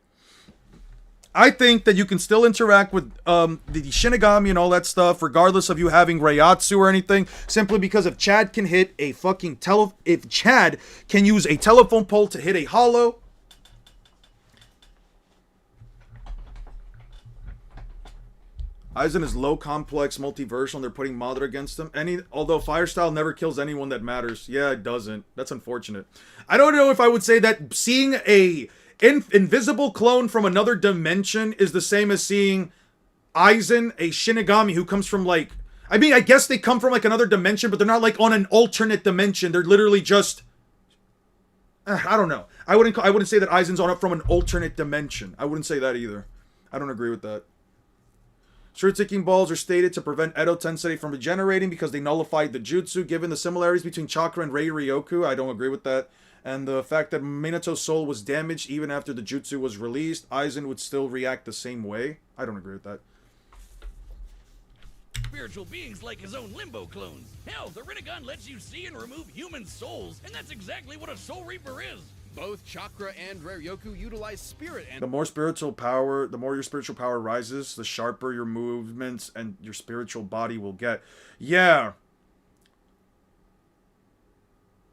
I think that you can still interact with the Shinigami and all that stuff, regardless of you having Reiatsu or anything, simply because if Chad can hit a fucking if Chad can use a telephone pole to hit a hollow. Aizen is low complex multiversal and they're putting Madara against him. Although Fire Style never kills anyone that matters. Yeah, it doesn't. That's unfortunate. I don't know if I would say that seeing a invisible clone from another dimension is the same as seeing Aizen, a Shinigami who comes from, like, I mean, I guess they come from, like, another dimension, but they're not, like, on an alternate dimension. They're literally just, I don't know. I wouldn't say that Aizen's on it from an alternate dimension. I wouldn't say that either. I don't agree with that. Shirt-ticking balls are stated to prevent Edo Tensei from regenerating because they nullified the jutsu. Given the similarities between chakra and Rei Ryoku, I don't agree with that. And the fact that Minato's soul was damaged even after the jutsu was released, Aizen would still react the same way. I don't agree with that. spiritual beings like his own Limbo clones. Hell, the Rinnegan lets you see and remove human souls, and that's exactly what a Soul Reaper is. Both Chakra and Rare Yoku utilize spirit and The more your spiritual power rises, the sharper your movements and your spiritual body will get. Yeah.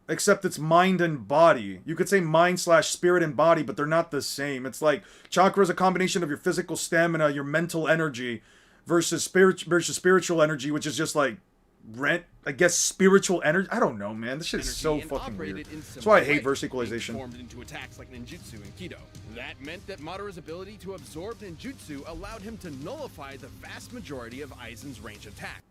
Except it's mind and body. You could say mind/spirit and body, but they're not the same. It's like chakra is a combination of your physical stamina, your mental energy, versus spiritual energy, which is just like spiritual energy. I don't know, man. This shit is so fucking weird. That's why I hate verse equalization. Formed into attacks like ninjutsu and kido. That meant that Madara's ability to absorb ninjutsu allowed him to nullify the vast majority of Aizen's range attack.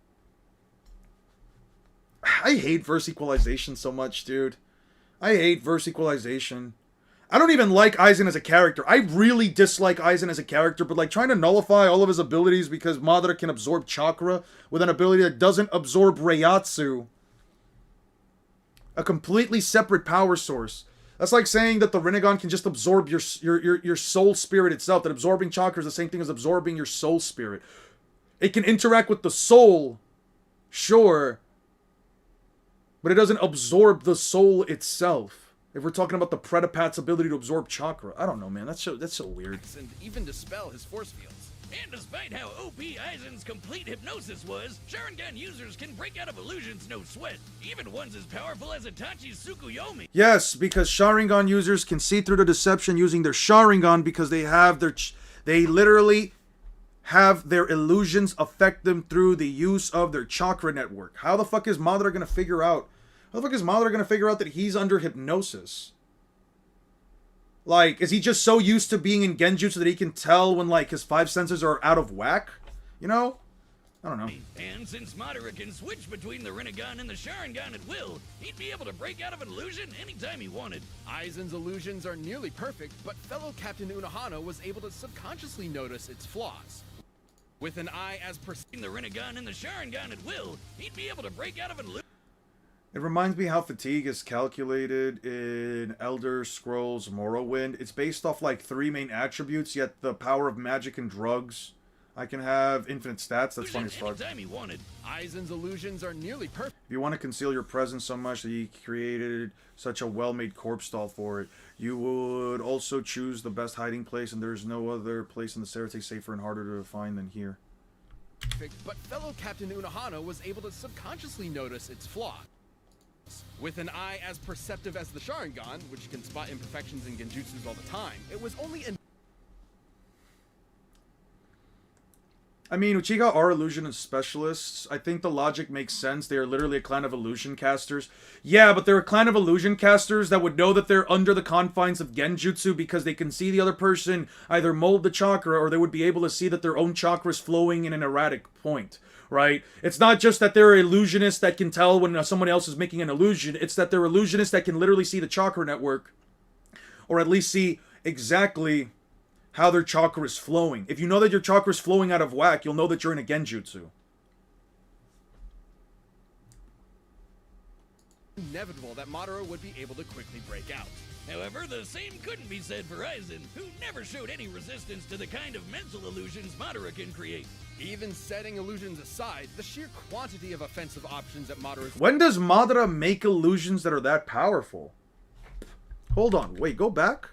I hate verse equalization so much, dude. I hate verse equalization. I don't even like Aizen as a character. I really dislike Aizen as a character, but like trying to nullify all of his abilities because Madara can absorb chakra with an ability that doesn't absorb Reiatsu. A completely separate power source. That's like saying that the Rinnegan can just absorb your soul spirit itself. That absorbing chakra is the same thing as absorbing your soul spirit. It can interact with the soul, sure, but it doesn't absorb the soul itself. If we're talking about the Predapat's ability to absorb chakra. I don't know, man. That's so weird. And even dispel his force fields. And despite how OP Aizen's complete hypnosis was, Sharingan users can break out of illusions no sweat, even ones as powerful as Itachi's Tsukuyomi. Yes, because Sharingan users can see through the deception using their Sharingan because they literally have their illusions affect them through the use of their chakra network. How the fuck is Madara gonna figure out? How the fuck is Madara gonna figure out that he's under hypnosis? Like, is he just so used to being in Genjutsu that he can tell when, like, his 5 senses are out of whack? You know? I don't know. And since Madara can switch between the Rinnegan and the Sharingan at will, he'd be able to break out of an illusion anytime he wanted. Aizen's illusions are nearly perfect, but fellow Captain Unohana was able to subconsciously notice its flaws. With an eye as In the Rinnegan and the Sharingan at will, he'd be able to break out of an illusion. It reminds me how fatigue is calculated in Elder Scrolls Morrowind. It's based off like 3 main attributes, yet the power of magic and drugs. I can have infinite stats. That's funny as fuck. Anytime he wanted. Aizen's illusions are nearly perfect. If you want to conceal your presence so much that he created such a well-made corpse doll for it, you would also choose the best hiding place, and there's no other place in the Serite safer and harder to find than here. But fellow Captain Unohana was able to subconsciously notice its flaws. With an eye as perceptive as the Sharingan, which can spot imperfections in genjutsus all the time, it was only an I mean, Uchiha are illusionist specialists. I think the logic makes sense. They are literally a clan of illusion casters. Yeah, but they're a clan of illusion casters that would know that they're under the confines of genjutsu because they can see the other person either mold the chakra or they would be able to see that their own chakra is flowing in an erratic point, right? It's not just that they're illusionists that can tell when someone else is making an illusion. It's that they're illusionists that can literally see the chakra network or at least see exactly how their chakra is flowing. If you know that your chakra is flowing out of whack, you'll know that you're in a genjutsu. inevitable that Madara would be able to quickly break out. However, the same couldn't be said for Aizen, who never showed any resistance to the kind of mental illusions Madara can create. Even setting illusions aside, the sheer quantity of offensive options at Madara's— When does Madara make illusions that are that powerful? Hold on, wait, go back.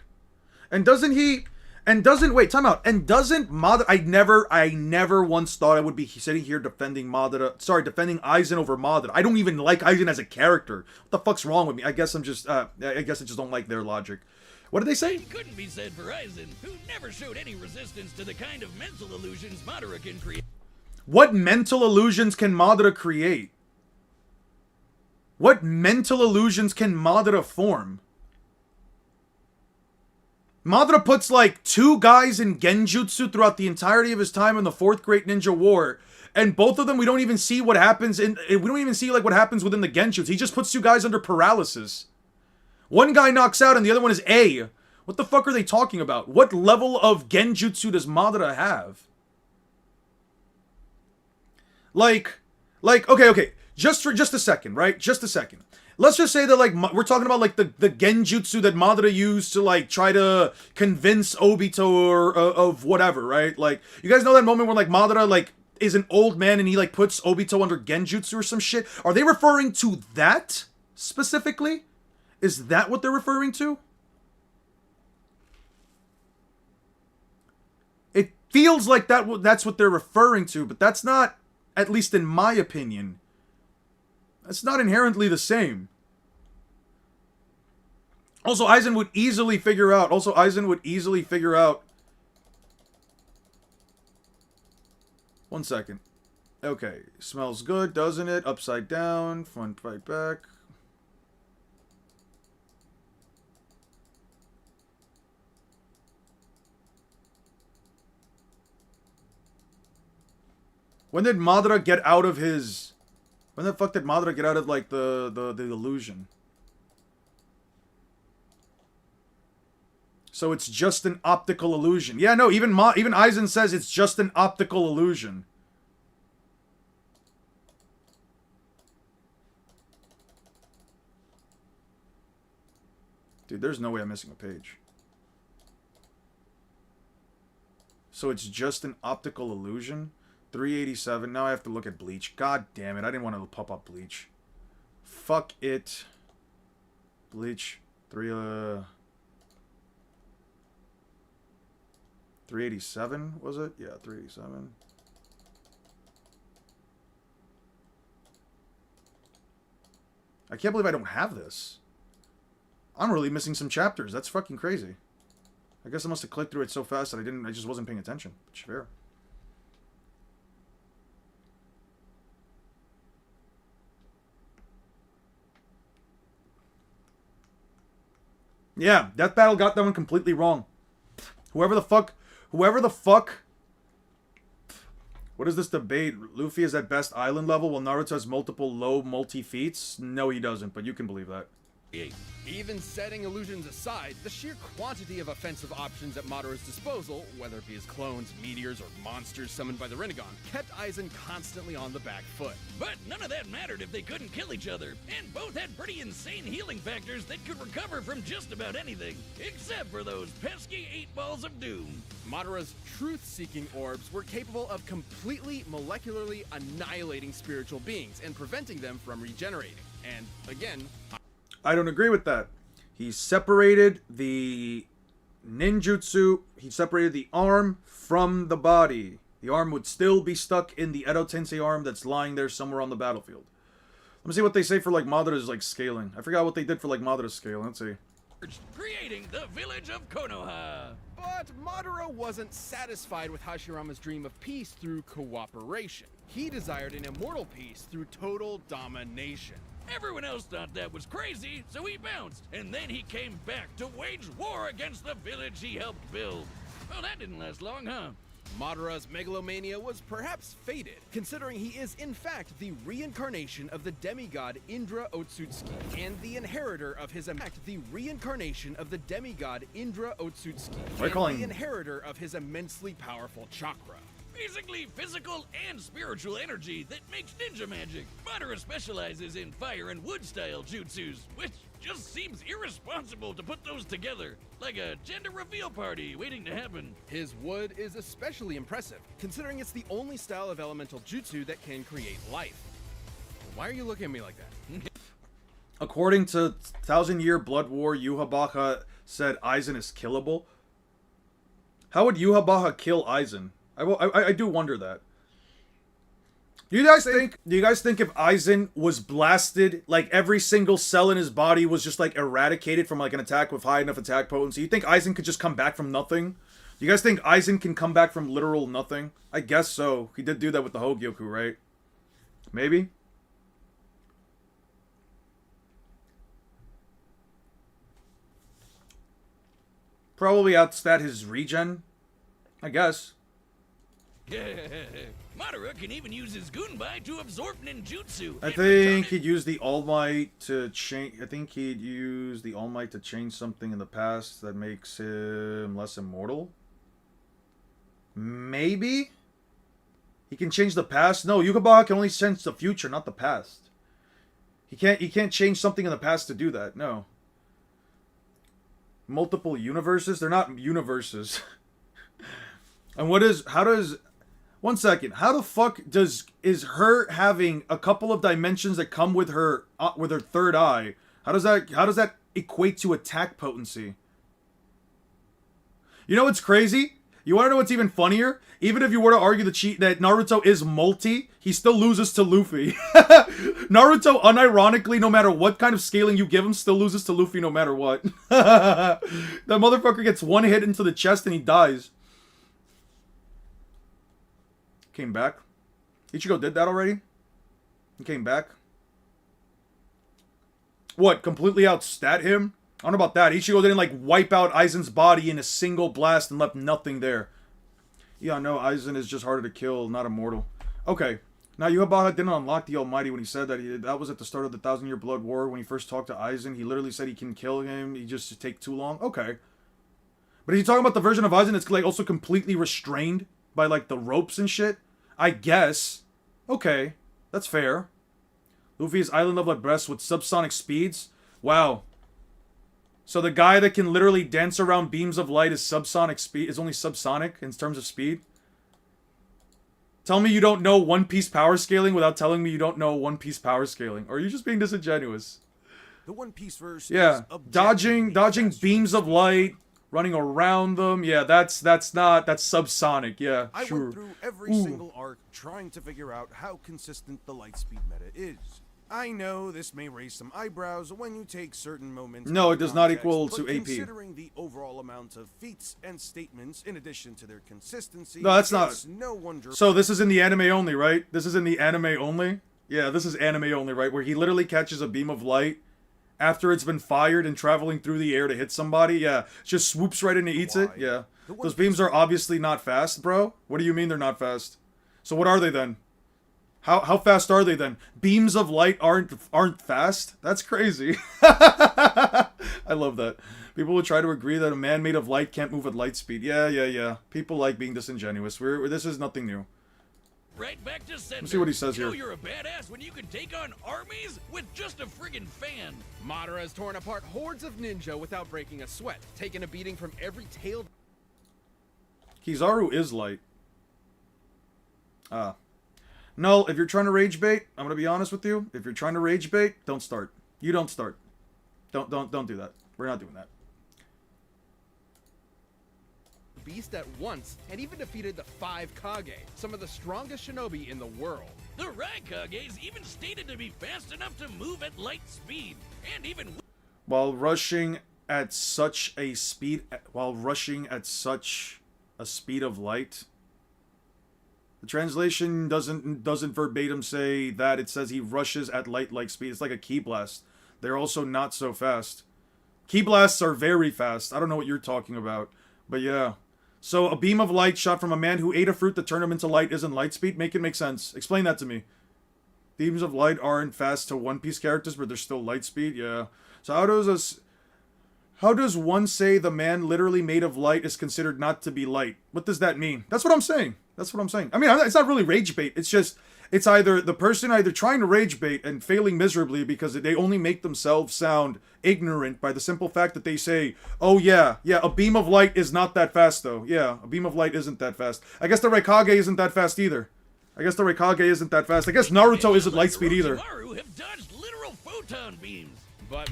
And doesn't he... wait, time out. And doesn't Madara... I never once thought I would be sitting here defending defending Aizen over Madara. I don't even like Aizen as a character. What the fuck's wrong with me? I guess I'm just, I guess I just don't like their logic. What did they say? It couldn't be said for Aizen, who never showed any resistance to the kind of mental illusions Madara can create. What mental illusions can Madara create? What mental illusions can Madara form? Madara puts like 2 guys in genjutsu throughout the entirety of his time in the 4th Great Ninja War, and both of them we don't even see what happens in. We don't even see like what happens within the genjutsu. He just puts 2 guys under paralysis. One guy knocks out and the other one is A. What the fuck are they talking about? What level of genjutsu does Madara have? Like, okay. Just a second, right? Just a second. Let's just say that, like, we're talking about, like, the genjutsu that Madara used to, like, try to convince Obito or of whatever, right? Like, you guys know that moment where, like, Madara, like, is an old man and he, like, puts Obito under genjutsu or some shit? Are they referring to that specifically? Is that what they're referring to? It feels like that's what they're referring to, but that's not, at least in my opinion, that's not inherently the same. Also, Aizen would easily figure out. One second. Okay, smells good, doesn't it? Upside down, front right back. When did Madara get out of his... When the fuck did Madara get out of, like, the illusion? So it's just an optical illusion. Yeah, no, even Aizen says it's just an optical illusion. Dude, there's no way I'm missing a page. So it's just an optical illusion? 387. Now I have to look at Bleach. God damn it. I didn't want to pop up Bleach. Fuck it. Bleach. 387, was it? Yeah, 387. I can't believe I don't have this. I'm really missing some chapters. That's fucking crazy. I guess I must have clicked through it so fast that I just wasn't paying attention. Which is fair. Yeah, Death Battle got that one completely wrong. Whoever the fuck... What is this debate? Luffy is at best island level while Naruto has multiple low multi-feats? No, he doesn't, but you can believe that. Even setting illusions aside, the sheer quantity of offensive options at Madara's disposal, whether it be his clones, meteors, or monsters summoned by the Rinnegan, kept Aizen constantly on the back foot. But none of that mattered if they couldn't kill each other, and both had pretty insane healing factors that could recover from just about anything, except for those pesky 8 balls of doom. Madara's truth-seeking orbs were capable of completely molecularly annihilating spiritual beings and preventing them from regenerating. And again, I don't agree with that. He separated the ninjutsu, he separated the arm from the body. The arm would still be stuck in the Edo Tensei arm that's lying there somewhere on the battlefield. Let me see what they say for like Madara's like scaling. I forgot what they did for like Madara's scale. Let's see. creating the village of Konoha. But Madara wasn't satisfied with Hashirama's dream of peace through cooperation. He desired an immortal peace through total domination. Everyone else thought that was crazy, so he bounced, and then he came back to wage war against the village he helped build. Well, that didn't last long, huh? Madara's megalomania was perhaps faded, considering he is in fact the reincarnation of the demigod Indra Otsutsuki, and the inheritor of his immensely powerful chakra. Basically physical and spiritual energy that makes ninja magic. Madara specializes in fire and wood style jutsus, which just seems irresponsible to put those together, like a gender reveal party waiting to happen. His wood is especially impressive, considering it's the only style of elemental jutsu that can create life. Why are you looking at me like that? According to Thousand Year Blood War, Yhwach said Aizen is killable. How would Yhwach kill Aizen? I do wonder that. Do you guys think if Aizen was blasted, like every single cell in his body was just like eradicated from like an attack with high enough attack potency, you think Aizen could just come back from nothing? Do you guys think Aizen can come back from literal nothing? I guess so. He did do that with the Hogyoku, right? Maybe? Probably outstat his regen, I guess. Madara can even use his Gunbai to absorb ninjutsu. I think he'd use the All Might to change. I think he'd use the All Might to change something in the past that makes him less immortal. Maybe he can change the past. No, Yhwach can only change the future, not the past. He can't change something in the past to do that. No. Multiple universes? They're not universes. And how does... One second. How the fuck is her having a couple of dimensions that come with her third eye? How does that equate to attack potency? You know what's crazy? You want to know what's even funnier? Even if you were to argue that Naruto is multi, he still loses to Luffy. Naruto, unironically, no matter what kind of scaling you give him, still loses to Luffy no matter what. That motherfucker gets one hit into the chest and he dies. Came back. Ichigo did that already? He came back. What, completely outstat him? I don't know about that. Ichigo didn't like wipe out Aizen's body in a single blast and left nothing there. Yeah, no, Aizen is just harder to kill, not immortal. Okay. Now, Yhwach didn't unlock the Almighty when he said that. That was at the start of the Thousand Year Blood War when he first talked to Aizen. He literally said he can kill him. He just take too long. Okay. But is he talking about the version of Aizen that's like also completely restrained by like the ropes and shit? I guess. Okay. That's fair. Luffy's island level at breast with subsonic speeds? Wow. So the guy that can literally dance around beams of light is subsonic speed, is only subsonic in terms of speed? Tell me you don't know One Piece power scaling without telling me you don't know One Piece power scaling. Or are you just being disingenuous? The One Piece verse Yeah. is Dodging beams of light, running around them. Yeah, that's subsonic. Yeah, I sure. went through every single arc trying to figure out how consistent the light speed meta is. I know this may raise some eyebrows when you take certain moments. No, out it of does not context, equal but to AP. Considering the overall amount of feats and statements in addition to their consistency, No, that's not. it's no wonder. So this is in the anime only, right? This is in the anime only? Yeah, this is anime only, right? Where he literally catches a beam of light after it's been fired and traveling through the air to hit somebody. Yeah, just swoops right in and eats it. Yeah. Those beams are obviously not fast, bro. What do you mean they're not fast? So what are they then? How fast are they then? Beams of light aren't fast? That's crazy. I love that. People would try to agree that a man made of light can't move at light speed. Yeah. People like being disingenuous. This is nothing new. Right back to center. Let's see what he says you know here. You're a badass when you can take on armies with just a friggin' fan. Madara has torn apart hordes of ninja without breaking a sweat, taking a beating from every tail. Kizaru is light. Null, if you're trying to rage bait, I'm gonna be honest with you. If you're trying to rage bait, don't start. You don't start. Don't do that. We're not doing that. Beast at once, and even defeated the 5 Kage, some of the strongest shinobi in the world. The Raikage's even stated to be fast enough to move at light speed, and even While rushing at such a speed of light. The translation doesn't verbatim say that. It says he rushes at light-like speed. It's like a ki blast. They're also not so fast. Ki blasts are very fast. I don't know what you're talking about, but yeah. So a beam of light shot from a man who ate a fruit that turned him into light isn't light speed? Make it make sense. Explain that to me. Beams of light aren't fast to One Piece characters, but they're still light speed? Yeah. So how does one say the man literally made of light is considered not to be light? What does that mean? That's what I'm saying. I mean, it's not really rage bait. It's either the person either trying to rage bait and failing miserably because they only make themselves sound ignorant by the simple fact that they say, oh yeah, a beam of light is not that fast though. Yeah, a beam of light isn't that fast. I guess the Raikage isn't that fast either. I guess Naruto isn't light speed either. Orochimaru have dodged literal photon beams, but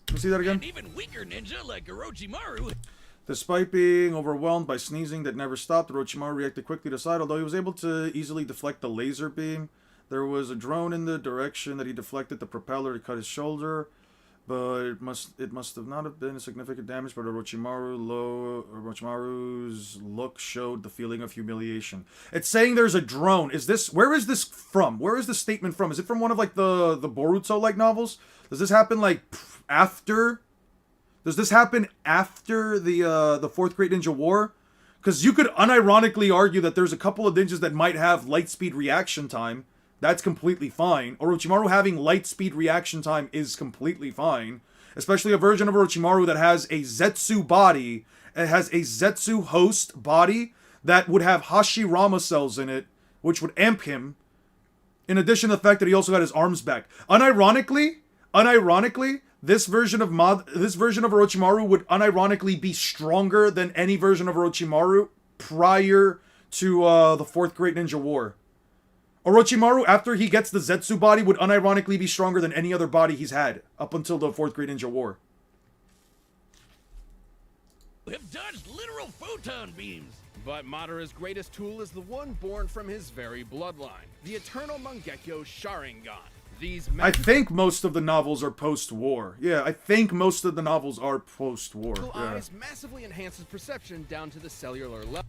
Can you see that again? an even weaker ninja like Orochimaru. Despite being overwhelmed by sneezing that never stopped, Orochimaru reacted quickly to side. Although he was able to easily deflect the laser beam, there was a drone in the direction that he deflected the propeller to cut his shoulder. But it must have not have been a significant damage. But Orochimaru's look showed the feeling of humiliation. It's saying there's a drone. Where is this from? Where is this statement from? Is it from one of like the Boruto like novels? Does this happen like after? Does this happen after the Fourth Great Ninja War? Because you could unironically argue that there's a couple of ninjas that might have light speed reaction time. That's completely fine. Orochimaru having light speed reaction time is completely fine. Especially a version of Orochimaru that has a Zetsu body. It has a Zetsu host body that would have Hashirama cells in it, which would amp him. In addition to the fact that he also got his arms back. Unironically, this version of Orochimaru would unironically be stronger than any version of Orochimaru prior to the Fourth Great Ninja War. Orochimaru, after he gets the Zetsu body, would unironically be stronger than any other body he's had up until the Fourth Great Ninja War. Have dodged literal photon beams. But Madara's greatest tool is the one born from his very bloodline, the Eternal Mangekyo Sharingan. These I think most of the novels are post-war. Yeah, I think most of the novels are post-war. magical Yeah. eyes massively enhances perception down to the cellular level.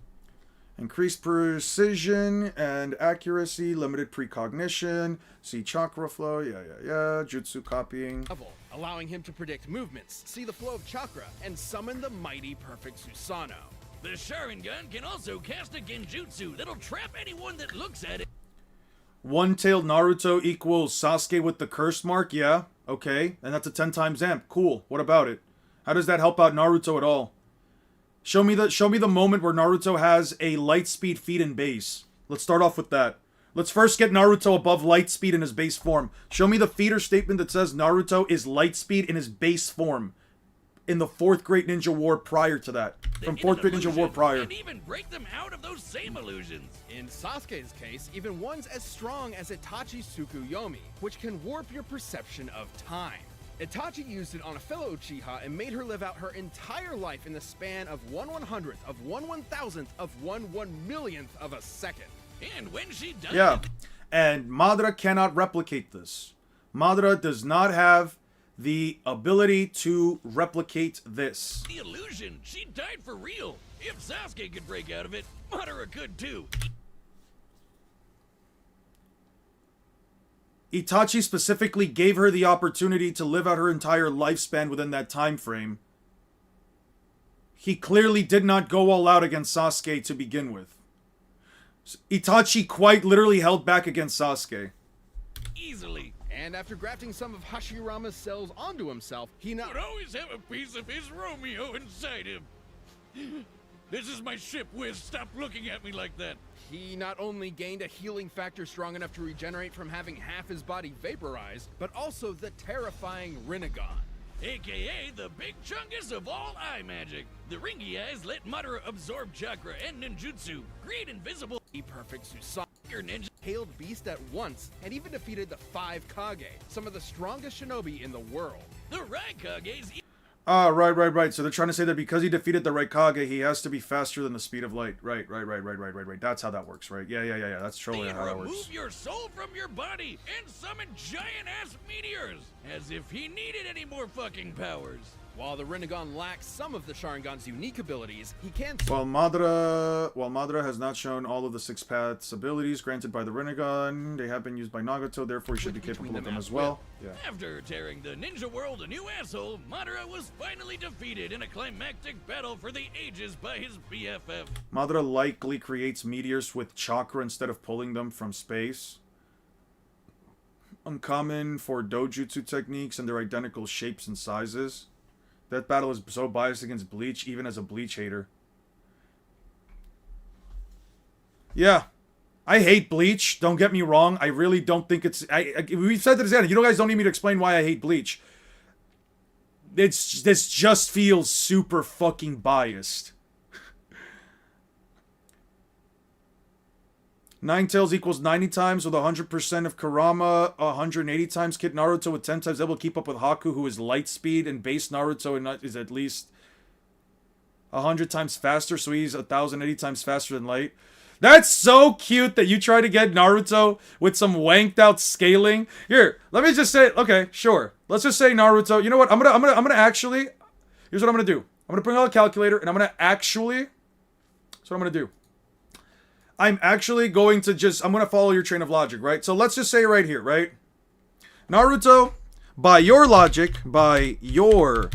Increased precision and accuracy, limited precognition, see chakra flow, yeah, jutsu copying. Allowing him to predict movements, see the flow of chakra, and summon the mighty perfect Susanoo. The Sharingan can also cast a genjutsu that'll trap anyone that looks at it. One-tailed Naruto equals Sasuke with the curse mark, yeah, okay, and that's a 10 times amp, cool, what about it? How does that help out Naruto at all? Show me the moment where Naruto has a light speed feat in base. Let's start off with that. Let's first get Naruto above light speed in his base form. Show me the feat or statement that says Naruto is light speed in his base form. In the Fourth Great Ninja War prior to that. From Fourth Great Ninja War prior. And even break them out of those same illusions. In Sasuke's case, even one's as strong as Itachi's Tsukuyomi, which can warp your perception of time. Itachi used it on a fellow Uchiha and made her live out her entire life in the span of 1/100th of 1/1000th of 1/1,000,000th of a second. And when she does Yeah, it, and Madara cannot replicate this. Madara does not have the ability to replicate this. the illusion, she died for real. If Sasuke could break out of it, Madara could too. Itachi specifically gave her the opportunity to live out her entire lifespan within that time frame. He clearly did not go all out against Sasuke to begin with. Itachi quite literally held back against Sasuke. Easily. And after grafting some of Hashirama's cells onto himself, he Would always have a piece of his Romeo inside him. This is my ship, Wiz. Stop looking at me like that. He not only gained a healing factor strong enough to regenerate from having half his body vaporized, but also the terrifying Rinnegan. AKA the big chungus of all eye magic. The ringy eyes let Madara absorb chakra and ninjutsu, create invisible A perfect Susanoo ninja. hailed beast at once, and even defeated the 5 Kage, some of the strongest shinobi in the world. The Raikage's Ah, right. So they're trying to say that because he defeated the Raikage, he has to be faster than the speed of light. Right. That's how that works, right? Yeah. That's totally Then how that remove works. your soul from your body and summon giant-ass meteors, as if he needed any more fucking powers. While the Rinnegan lacks some of the Sharingan's unique abilities, he can While Madara has not shown all of the six paths abilities granted by the Rinnegan, they have been used by Nagato, therefore he should be Switch capable between of them them as as well. Yeah. After tearing the ninja world a new asshole, Madara was finally defeated in a climactic battle for the ages by his BFF. Madara likely creates meteors with chakra instead of pulling them from space. Uncommon for dojutsu techniques and their identical shapes and sizes. That battle is so biased against Bleach, even as a Bleach hater. Yeah. I hate Bleach, don't get me wrong. I really don't think it's... we've said this again. You guys don't need me to explain why I hate Bleach. This just feels super fucking biased. Ninetales equals 90 times with 100% of Kurama, 180 times Kid Naruto with 10 times able to keep up with Haku, who is light speed, and base Naruto and is at least 100 times faster, so he's 1,080 times faster than light. That's so cute that you try to get Naruto with some wanked out scaling. Here, let me just say, okay, sure. Let's just say Naruto. You know what? I'm gonna actually. Here's what I'm gonna do. I'm gonna bring out a calculator and I'm gonna actually. That's what I'm gonna do. I'm actually going to I'm going to follow your train of logic, right? So let's just say right here, right? Naruto, by your logic, Naruto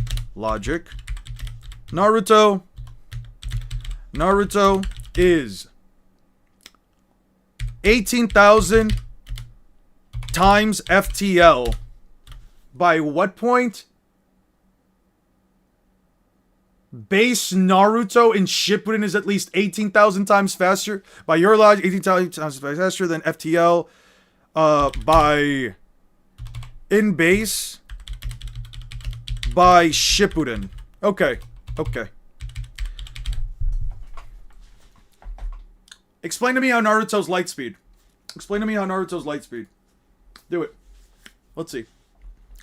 is 18,000 times FTL. By what point? Base Naruto in Shippuden is at least 18,000 times faster. By your logic, 18,000 times faster than FTL. In base. By Shippuden. Okay. Explain to me how Naruto's light speed. Do it. Let's see.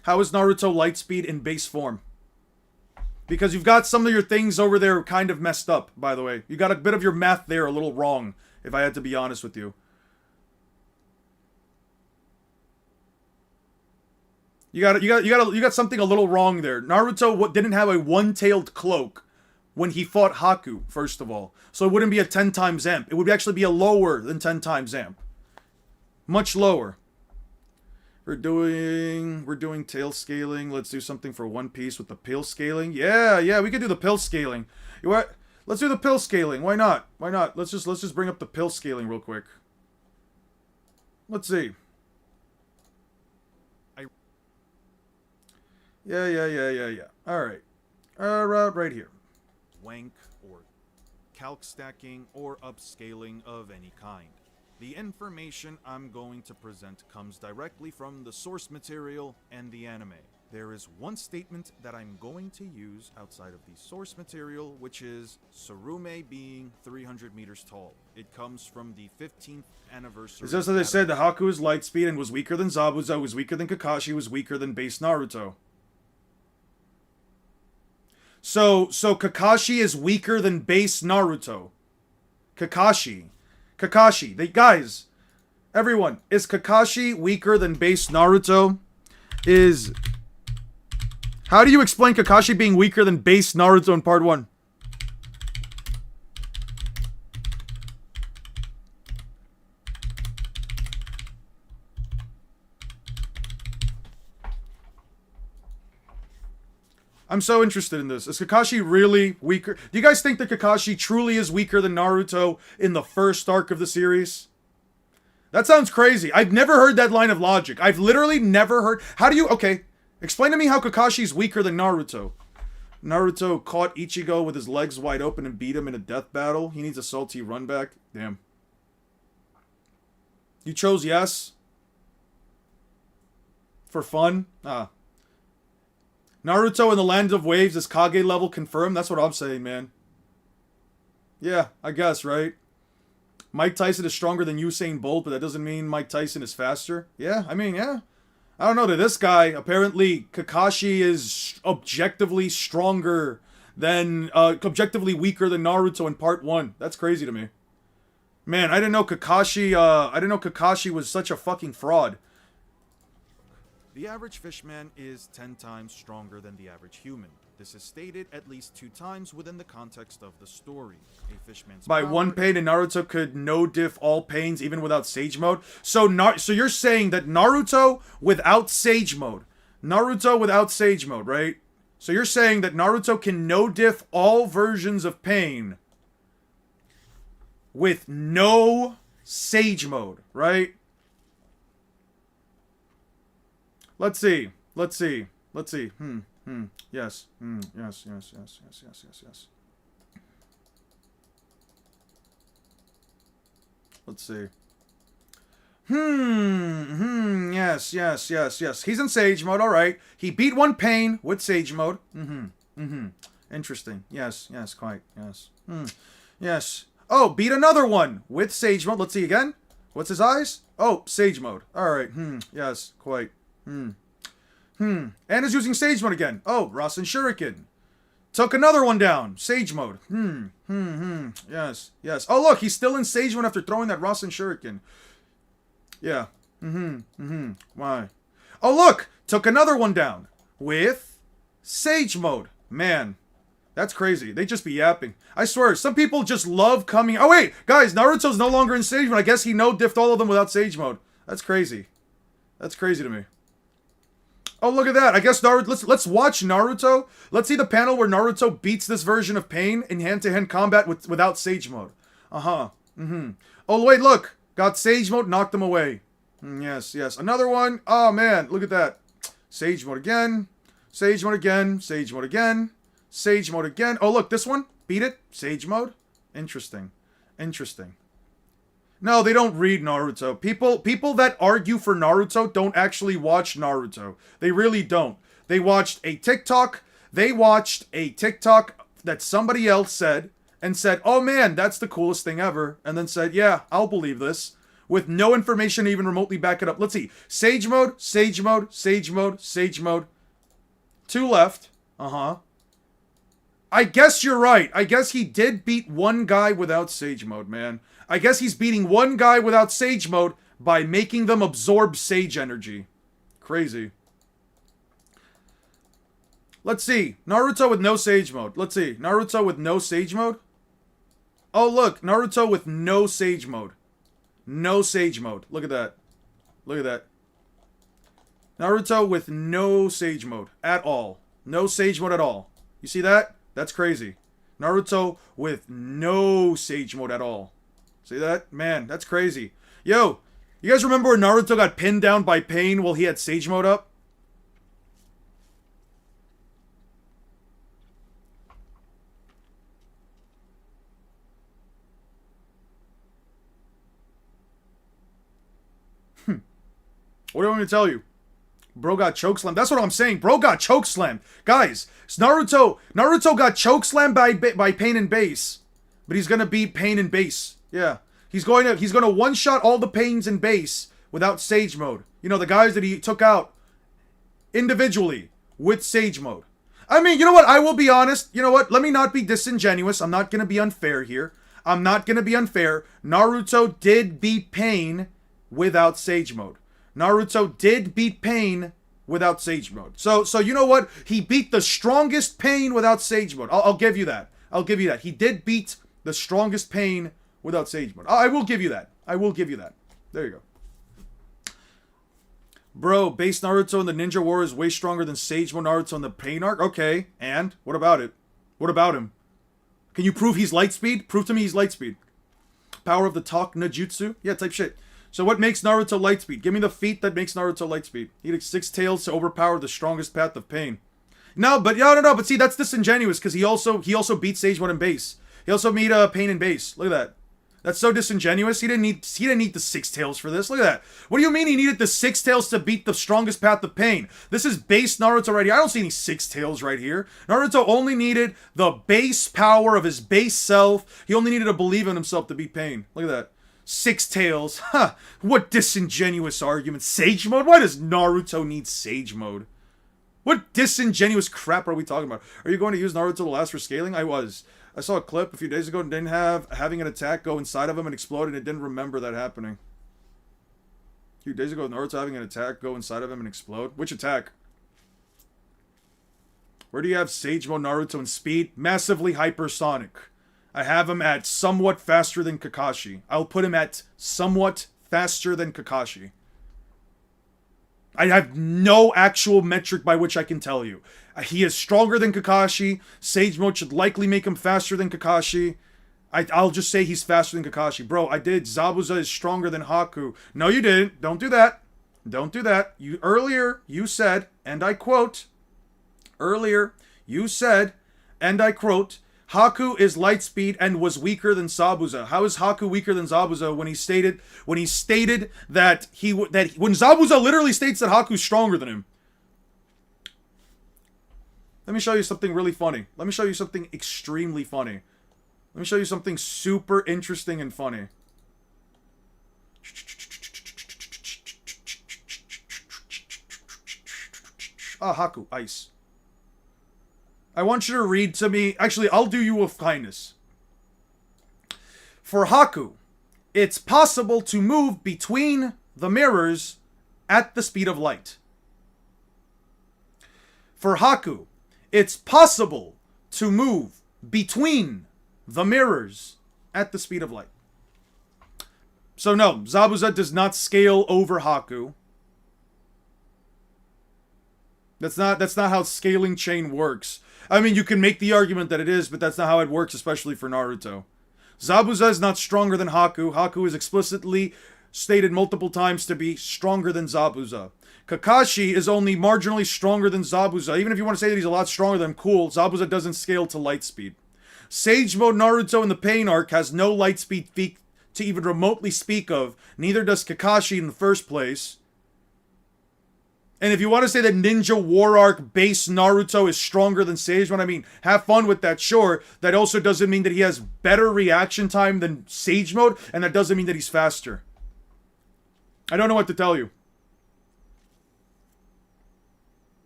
How is Naruto light speed in base form? Because you've got some of your things over there kind of messed up, by the way. You got a bit of your math there a little wrong, if I had to be honest with you. You got something a little wrong there. Naruto didn't have a one-tailed cloak when he fought Haku, first of all. So it wouldn't be a 10 times amp. It would actually be a lower than 10 times amp. Much lower. We're doing tail scaling. Let's do something for One Piece with the pill scaling. Yeah, we could do the pill scaling. You what? Let's do the pill scaling. Why not? Let's just bring up the pill scaling real quick. Let's see. Yeah. All right. Right here. Wank or calc stacking or upscaling of any kind. The information I'm going to present comes directly from the source material and the anime. There is one statement that I'm going to use outside of the source material, which is Tsurume being 300 meters tall. It comes from the 15th anniversary. It's just as I said, the Haku is light speed and was weaker than Zabuza, was weaker than Kakashi, was weaker than base Naruto. So Kakashi is weaker than base Naruto. Kakashi, guys, everyone, is Kakashi weaker than base Naruto? How do you explain Kakashi being weaker than base Naruto in part 1? I'm so interested in this. Is Kakashi really weaker? Do you guys think that Kakashi truly is weaker than Naruto in the first arc of the series? That sounds crazy. I've never heard that line of logic. I've literally never heard... Okay, explain to me how Kakashi's weaker than Naruto. Naruto caught Ichigo with his legs wide open and beat him in a death battle. He needs a salty run back. Damn. You chose yes? For fun? Naruto in the Land of Waves is Kage level confirmed? That's what I'm saying, man. Yeah, I guess, right? Mike Tyson is stronger than Usain Bolt, but that doesn't mean Mike Tyson is faster. Yeah, I mean, yeah. I don't know, to this guy, apparently Kakashi is objectively stronger than, objectively weaker than Naruto in part 1. That's crazy to me. Man, I didn't know Kakashi was such a fucking fraud. The average fishman is 10 times stronger than the average human. This is stated at least 2 times within the context of the story. A fishman's By power 1 pain, and Naruto could no-diff all pains even without Sage Mode. So you're saying that Naruto without Sage Mode, right? So you're saying that Naruto can no-diff all versions of pain with no Sage Mode, right? Let's see. Yes. Yes. Let's see. Yes. He's in Sage Mode, alright. He beat 1 pain with Sage Mode. Interesting. Yes, quite. Yes. Yes. Oh, beat another one with Sage Mode. Let's see again. What's his eyes? Oh, Sage Mode. Alright. Yes, quite. And is using Sage Mode again. Oh, Rasen Shuriken. Took another one down. Sage Mode. Yes. Oh, look, he's still in Sage Mode after throwing that Rasen Shuriken. Yeah. Why? Oh, look, took another one down with Sage Mode. Man, that's crazy. They just be yapping. I swear, some people just love coming. Oh, wait, guys, Naruto's no longer in Sage Mode. I guess he no-diffed all of them without Sage Mode. That's crazy. That's crazy to me. Oh, look at that. I guess Naruto... Let's watch Naruto. Let's see the panel where Naruto beats this version of Pain in hand-to-hand combat without Sage Mode. Oh, wait, look. Got Sage Mode, knocked him away. Yes. Another one. Oh, man. Look at that. Sage Mode again. Sage Mode again. Sage Mode again. Sage Mode again. Oh, look. This one. Beat it. Sage Mode. Interesting. No, they don't read Naruto. People that argue for Naruto don't actually watch Naruto. They really don't. They watched a TikTok. That somebody else said and said, "Oh man, that's the coolest thing ever." And then said, "Yeah, I'll believe this." With no information to even remotely back it up. Let's see. Sage Mode. 2 left. I guess you're right. I guess he did beat 1 guy without Sage Mode, man. I guess he's beating 1 guy without Sage Mode by making them absorb Sage energy. Crazy. Let's see. Naruto with no Sage Mode. Let's see. Naruto with no Sage Mode. Oh, look. Naruto with no Sage Mode. No Sage Mode. Look at that. Naruto with no Sage Mode at all. No Sage Mode at all. You see that? That's crazy. Naruto with no Sage Mode at all. See that? Man, that's crazy. Yo, you guys remember when Naruto got pinned down by Pain while he had Sage Mode up? What do you want me to tell you? Bro got chokeslammed. That's what I'm saying. Bro got chokeslammed. Guys, Naruto got chokeslammed by Pain and Base. But he's gonna beat Pain and Base. Yeah. He's gonna one-shot all the Pains and Base without Sage Mode. You know, the guys that he took out individually with Sage Mode. I mean, you know what? I will be honest. You know what? Let me not be disingenuous. I'm not gonna be unfair here. Naruto did beat Pain without Sage Mode. Naruto did beat Pain without Sage Mode. So you know what? He beat the strongest Pain without Sage Mode. I'll give you that. He did beat the strongest Pain without Sage Mode. I will give you that. There you go. Bro, base Naruto in the Ninja War is way stronger than Sage Mode Naruto in the Pain arc? Okay, and? What about it? What about him? Can you prove he's Lightspeed? Prove to me he's Lightspeed. Power of the Talk Najutsu? Yeah, type shit. So what makes Naruto Lightspeed? Give me the feat that makes Naruto Lightspeed. He had 6 tails to overpower the strongest path of Pain. No, but see, that's disingenuous because he also beat Sage Mode and Base. He also beat Pain and Base. Look at that. That's so disingenuous. He didn't need the 6 tails for this. Look at that. What do you mean he needed the 6 tails to beat the strongest path of Pain? This is base Naruto right here. I don't see any 6 tails right here. Naruto only needed the base power of his base self. He only needed to believe in himself to beat Pain. Look at that. Six Tails. Huh. What disingenuous argument. Sage mode? Why does Naruto need Sage mode? What disingenuous crap are we talking about? Are you going to use Naruto the last for scaling? I was. I saw a clip a few days ago and didn't have having an attack go inside of him and explode, and it didn't remember that happening. A few days ago, Naruto having an attack go inside of him and explode. Which attack? Where do you have Sage mode Naruto in speed? Massively hypersonic. I have him at somewhat faster than Kakashi. I'll put him at somewhat faster than Kakashi. I have no actual metric by which I can tell you. He is stronger than Kakashi. Sage mode should likely make him faster than Kakashi. I'll just say he's faster than Kakashi. Bro, I did. Zabuza is stronger than Haku. No, you didn't. Don't do that. Don't do that. Earlier, you said, and I quote, earlier, you said, and I quote, Haku is light speed and was weaker than Zabuza. How is Haku weaker than Zabuza when he stated that when Zabuza literally states that Haku's stronger than him? Let me show you something really funny. Let me show you something extremely funny. Let me show you something super interesting and funny. Ah, Haku, ice. I want you to read to me. Actually, I'll do you a kindness. For Haku, it's possible to move between the mirrors at the speed of light. For Haku, it's possible to move between the mirrors at the speed of light. So no, Zabuza does not scale over Haku. That's not how scaling chain works. I mean, you can make the argument that it is, but that's not how it works, especially for Naruto. Zabuza is not stronger than Haku. Haku is explicitly stated multiple times to be stronger than Zabuza. Kakashi is only marginally stronger than Zabuza. Even if you want to say that he's a lot stronger than him, cool. Zabuza doesn't scale to light speed. Sage mode Naruto in the Pain arc has no light speed feat to even remotely speak of. Neither does Kakashi in the first place. And if you want to say that Ninja War Arc base Naruto is stronger than Sage mode, I mean, have fun with that, sure. That also doesn't mean that he has better reaction time than Sage mode, and that doesn't mean that he's faster. I don't know what to tell you.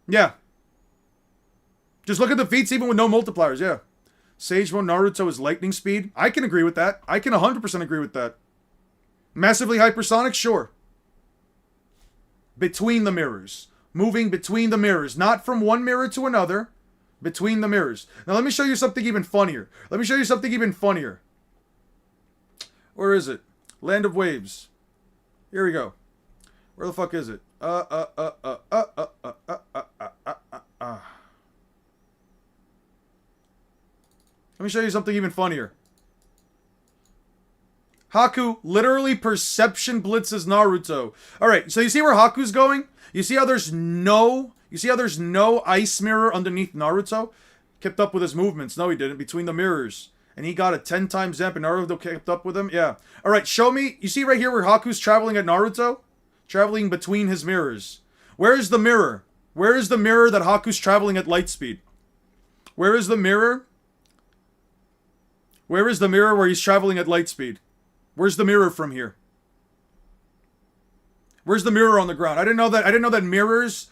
Yeah. Just look at the feats even with no multipliers, yeah. Sage mode Naruto is lightning speed. I can agree with that. I can 100% agree with that. Massively hypersonic, sure. Between the mirrors. Moving between the mirrors. Not from one mirror to another. Between the mirrors. Now let me show you something even funnier. Let me show you something even funnier. Where is it? Land of Waves. Here we go. Where the fuck is it? Let me show you something even funnier. Haku literally perception blitzes Naruto. Alright, so you see where Haku's going? You see how there's no ice mirror underneath Naruto? Kept up with his movements. No, he didn't. Between the mirrors. And he got a 10 times Zamp and Naruto kept up with him? Yeah. Alright, show me. You see right here where Haku's traveling at Naruto? Traveling between his mirrors. Where is the mirror? Where is the mirror that Haku's traveling at light speed? Where is the mirror? Where is the mirror where he's traveling at light speed? Where's the mirror from here? Where's the mirror on the ground? I didn't know that mirrors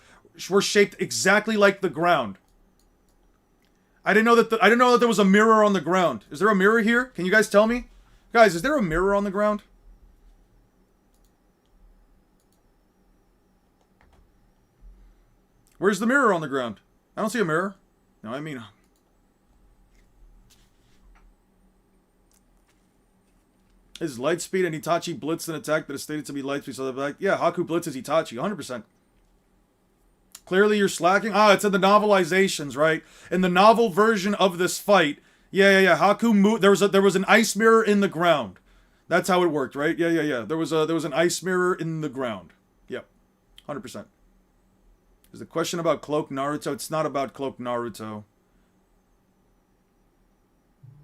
were shaped exactly like the ground. I didn't know that there was a mirror on the ground. Is there a mirror here? Can you guys tell me? Guys, is there a mirror on the ground? Where's the mirror on the ground? I don't see a mirror. No, I mean... Is light speed and Itachi blitzed an attack that is stated to be light speed? So they're like, yeah, Haku blitzes Itachi, 100%. Clearly you're slacking. Ah, it's in the novelizations, right? In the novel version of this fight, yeah. Haku moved. There was an ice mirror in the ground. That's how it worked, right? Yeah. There was an ice mirror in the ground. Yep, 100%. Is the question about Cloak Naruto? It's not about Cloak Naruto.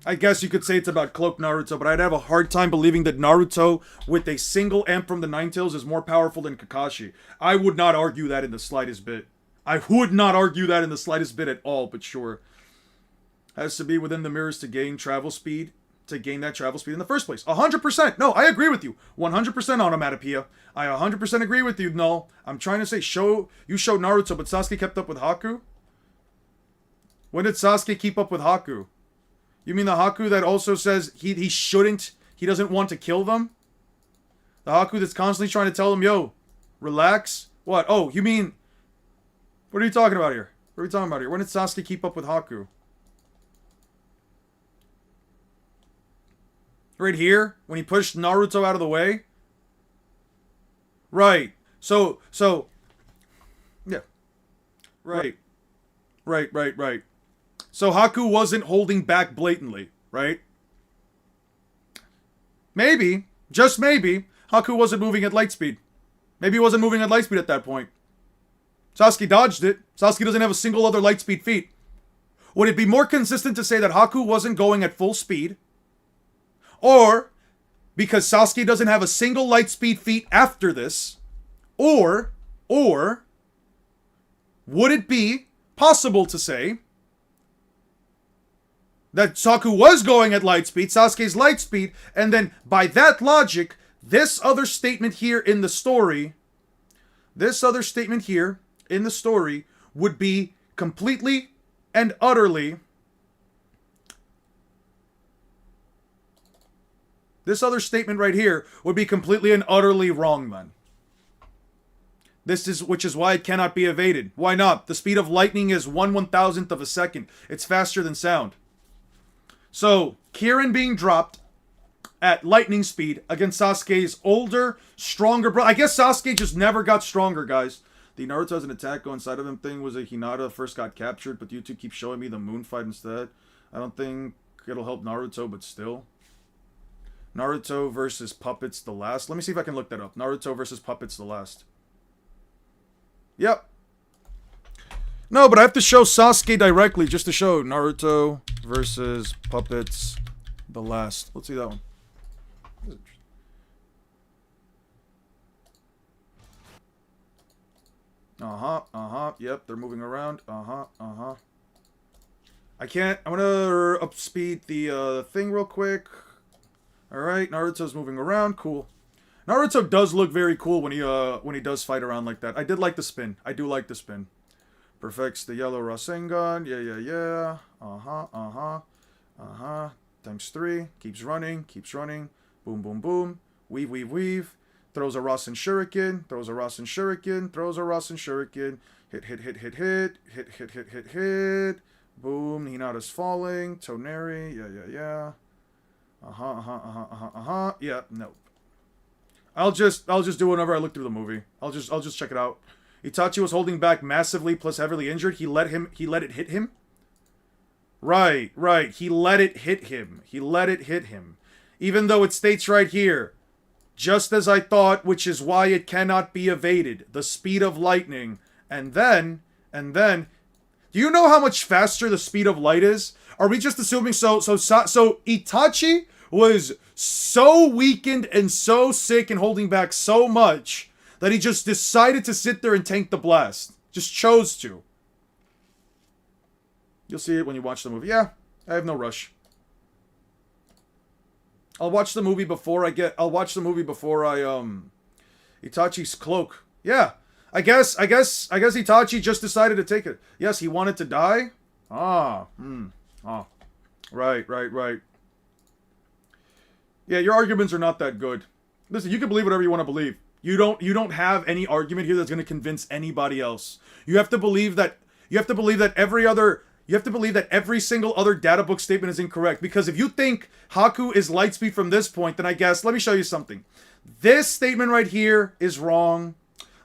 I guess you could say it's about Cloak Naruto, but I'd have a hard time believing that Naruto, with a single amp from the Nine Tails, is more powerful than Kakashi. I would not argue that in the slightest bit. I would not argue that in the slightest bit at all, but sure. Has to be within the mirrors to gain travel speed. to gain that travel speed in the first place. 100%. No, I agree with you. 100% onomatopoeia. I 100% agree with you, Null. I'm trying to say, you showed Naruto, but Sasuke kept up with Haku? When did Sasuke keep up with Haku? You mean the Haku that also says he shouldn't, he doesn't want to kill them? The Haku that's constantly trying to tell them, yo, relax? What? Oh, you mean... What are you talking about here? What are we talking about here? When did Sasuke keep up with Haku? Right here? When he pushed Naruto out of the way? Right. So... Yeah. Right. Right. So Haku wasn't holding back blatantly, right? Maybe, just maybe, Haku wasn't moving at light speed. Maybe he wasn't moving at light speed at that point. Sasuke dodged it. Sasuke doesn't have a single other light speed feat. Would it be more consistent to say that Haku wasn't going at full speed? Or, because Sasuke doesn't have a single light speed feat after this? Or, would it be possible to say that Haku was going at light speed, Sasuke's light speed, and then by that logic, this other statement here in the story, would be completely and utterly, this other statement right here would be completely and utterly wrong then. Which is why it cannot be evaded. Why not? The speed of lightning is 1/1000th of a second. It's faster than sound. So, Kirin being dropped at lightning speed against Sasuke's older, stronger brother. I guess Sasuke just never got stronger, guys. The Naruto has an attack go inside of him thing was a Hinata first got captured, but you two keep showing me the moon fight instead. I don't think it'll help Naruto, but still. Naruto versus Puppets the Last. Let me see if I can look that up. Naruto versus Puppets the Last. Yep. No, but I have to show Sasuke directly just to show Naruto versus Puppets the Last. Let's see that one. Yep, they're moving around. I can't. I'm gonna upspeed the thing real quick. Alright, Naruto's moving around. Cool. Naruto does look very cool when he does fight around like that. I did like the spin. I do like the spin. Perfects the yellow Rasengan. Yeah. Times 3. Keeps running. Boom. Weave. Throws a Rasen Shuriken. Throws a Rasen Shuriken. Hit. Boom. Hinata's falling. Toneri. Yeah. Yeah, nope. I'll just do whenever I look through the movie. I'll just check it out. Itachi was holding back massively plus heavily injured. He let it hit him. Right. He let it hit him. Even though it states right here, just as I thought, which is why it cannot be evaded. The speed of lightning. And then, do you know how much faster the speed of light is? Are we just assuming so Itachi was so weakened and so sick and holding back so much that he just decided to sit there and tank the blast. Just chose to. You'll see it when you watch the movie. Yeah, I have no rush. I'll watch the movie before Itachi's cloak. Yeah. I guess Itachi just decided to take it. Yes, he wanted to die. Right. Yeah, your arguments are not that good. Listen, you can believe whatever you want to believe. You don't have any argument here that's going to convince anybody else. You have to believe that every single other data book statement is incorrect. Because if you think Haku is lightspeed from this point, then I guess, let me show you something. This statement right here is wrong.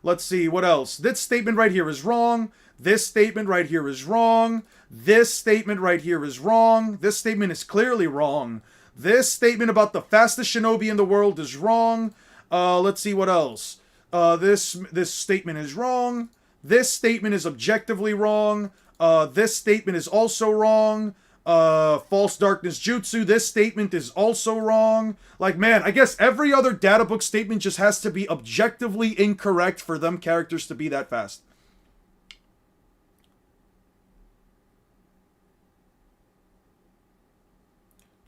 Let's see, what else? This statement right here is wrong. This statement right here is wrong. This statement right here is wrong. This statement is clearly wrong. This statement about the fastest shinobi in the world is wrong. Let's see what else. This statement is wrong. This statement is objectively wrong. This statement is also wrong. False darkness jutsu. This statement is also wrong. Like, man, I guess every other data book statement just has to be objectively incorrect for them characters to be that fast.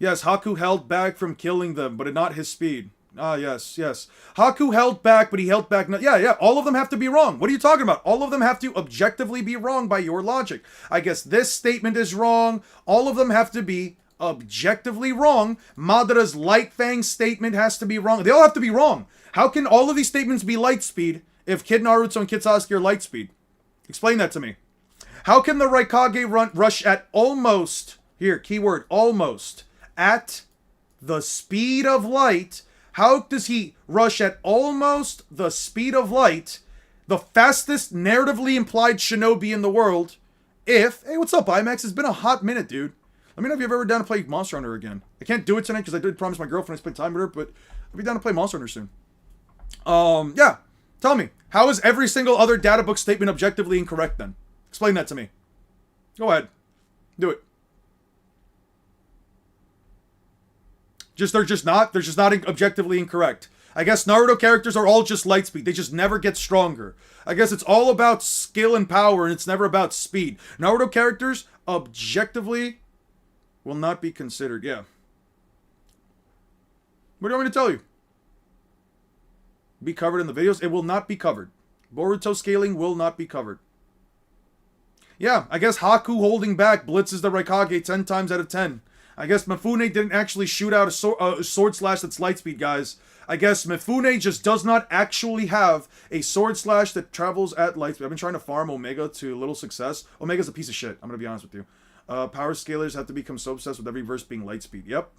Yes, Haku held back from killing them, but not his speed. Ah, yes, yes. Haku held back, but he held back... No, yeah, all of them have to be wrong. What are you talking about? All of them have to objectively be wrong by your logic. I guess this statement is wrong. All of them have to be objectively wrong. Madara's Light Fang statement has to be wrong. They all have to be wrong. How can all of these statements be light speed if Kid Naruto and Kid Sasuke are light speed? Explain that to me. How can the Raikage rush at almost... Here, keyword, almost. At the speed of light... How does he rush at almost the speed of light, the fastest narratively implied shinobi in the world, if... Hey, what's up, IMAX? It's been a hot minute, dude. Let me know if you're ever down to play Monster Hunter again. I can't do it tonight because I did promise my girlfriend I'd spend time with her, but I'll be down to play Monster Hunter soon. Yeah. Tell me, how is every single other data book statement objectively incorrect then? Explain that to me. Go ahead. Do it. They're just not objectively incorrect. I guess Naruto characters are all just light speed. They just never get stronger. I guess it's all about skill and power, and it's never about speed. Naruto characters, objectively, will not be considered. Yeah. What do you want me to tell you? Be covered in the videos? It will not be covered. Boruto scaling will not be covered. Yeah, I guess Haku holding back blitzes the Raikage 10 times out of 10. I guess Mifune didn't actually shoot out a sword slash that's light speed, guys. I guess Mifune just does not actually have a sword slash that travels at light speed. I've been trying to farm Omega to little success. Omega's a piece of shit, I'm going to be honest with you. Power scalers have to become so obsessed with every verse being light speed. Yep.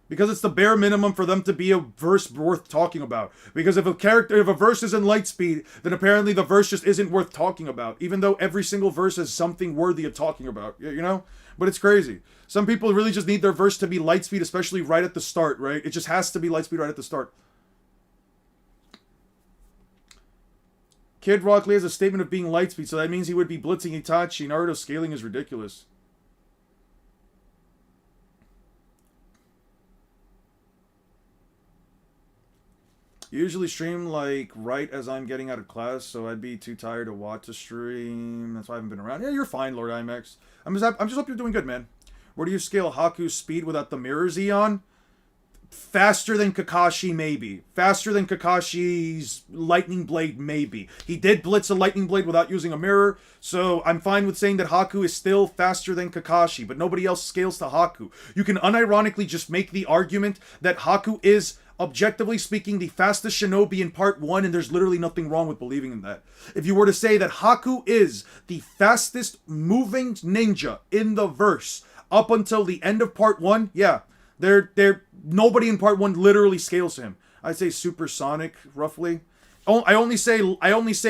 Because it's the bare minimum for them to be a verse worth talking about. Because if a verse is in light speed, then apparently the verse just isn't worth talking about. Even though every single verse is something worthy of talking about. You know? But it's crazy. Some people really just need their verse to be light speed, especially right at the start, right? It just has to be light speed right at the start. Kid Rock Lee has a statement of being light speed, so that means he would be blitzing Itachi. Naruto scaling is ridiculous. Usually stream like right as I'm getting out of class, so I'd be too tired to watch the stream. That's why I haven't been around. Yeah, you're fine, Lord IMAX. I'm just hope you're doing good, man. Where do you scale Haku's speed without the mirror Zeon? Faster than Kakashi, maybe. Faster than Kakashi's lightning blade, maybe. He did blitz a lightning blade without using a mirror, so I'm fine with saying that Haku is still faster than Kakashi, but nobody else scales to Haku. You can unironically just make the argument that Haku is, objectively speaking, the fastest shinobi in part 1, and there's literally nothing wrong with believing in that. If you were to say that Haku is the fastest moving ninja in the verse up until the end of part 1, yeah, nobody in part 1 literally scales to him. I'd say supersonic, roughly. I only say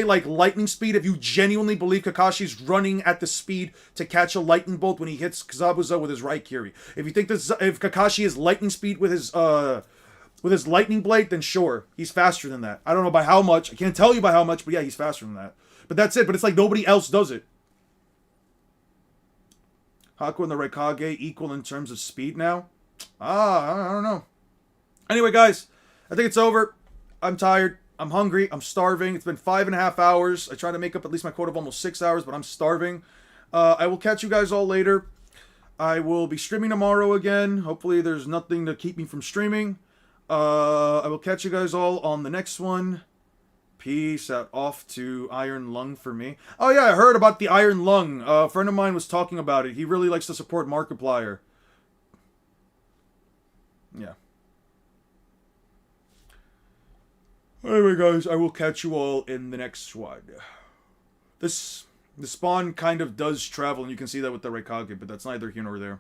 like lightning speed if you genuinely believe Kakashi's running at the speed to catch a lightning bolt when he hits Zabuza with his Raikiri. If you think if Kakashi is lightning speed with his lightning blade, then sure, he's faster than that. I don't know by how much. I can't tell you by how much, but yeah, he's faster than that. But that's it. But it's like nobody else does it. Haku and the Raikage equal in terms of speed now? I don't know. Anyway, guys, I think it's over. I'm tired. I'm hungry. I'm starving. It's been 5.5 hours. I try to make up at least my quota of almost 6 hours, but I'm starving. I will catch you guys all later. I will be streaming tomorrow again. Hopefully there's nothing to keep me from streaming. I will catch you guys all on the next one. Peace out. Off to Iron Lung for me. Oh yeah, I heard about the Iron Lung. A friend of mine was talking about it. He really likes to support Markiplier. Yeah. Anyway, guys, I will catch you all in the next one. The spawn kind of does travel, and you can see that with the Raikage, but that's neither here nor there.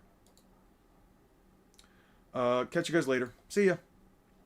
Catch you guys later. See ya.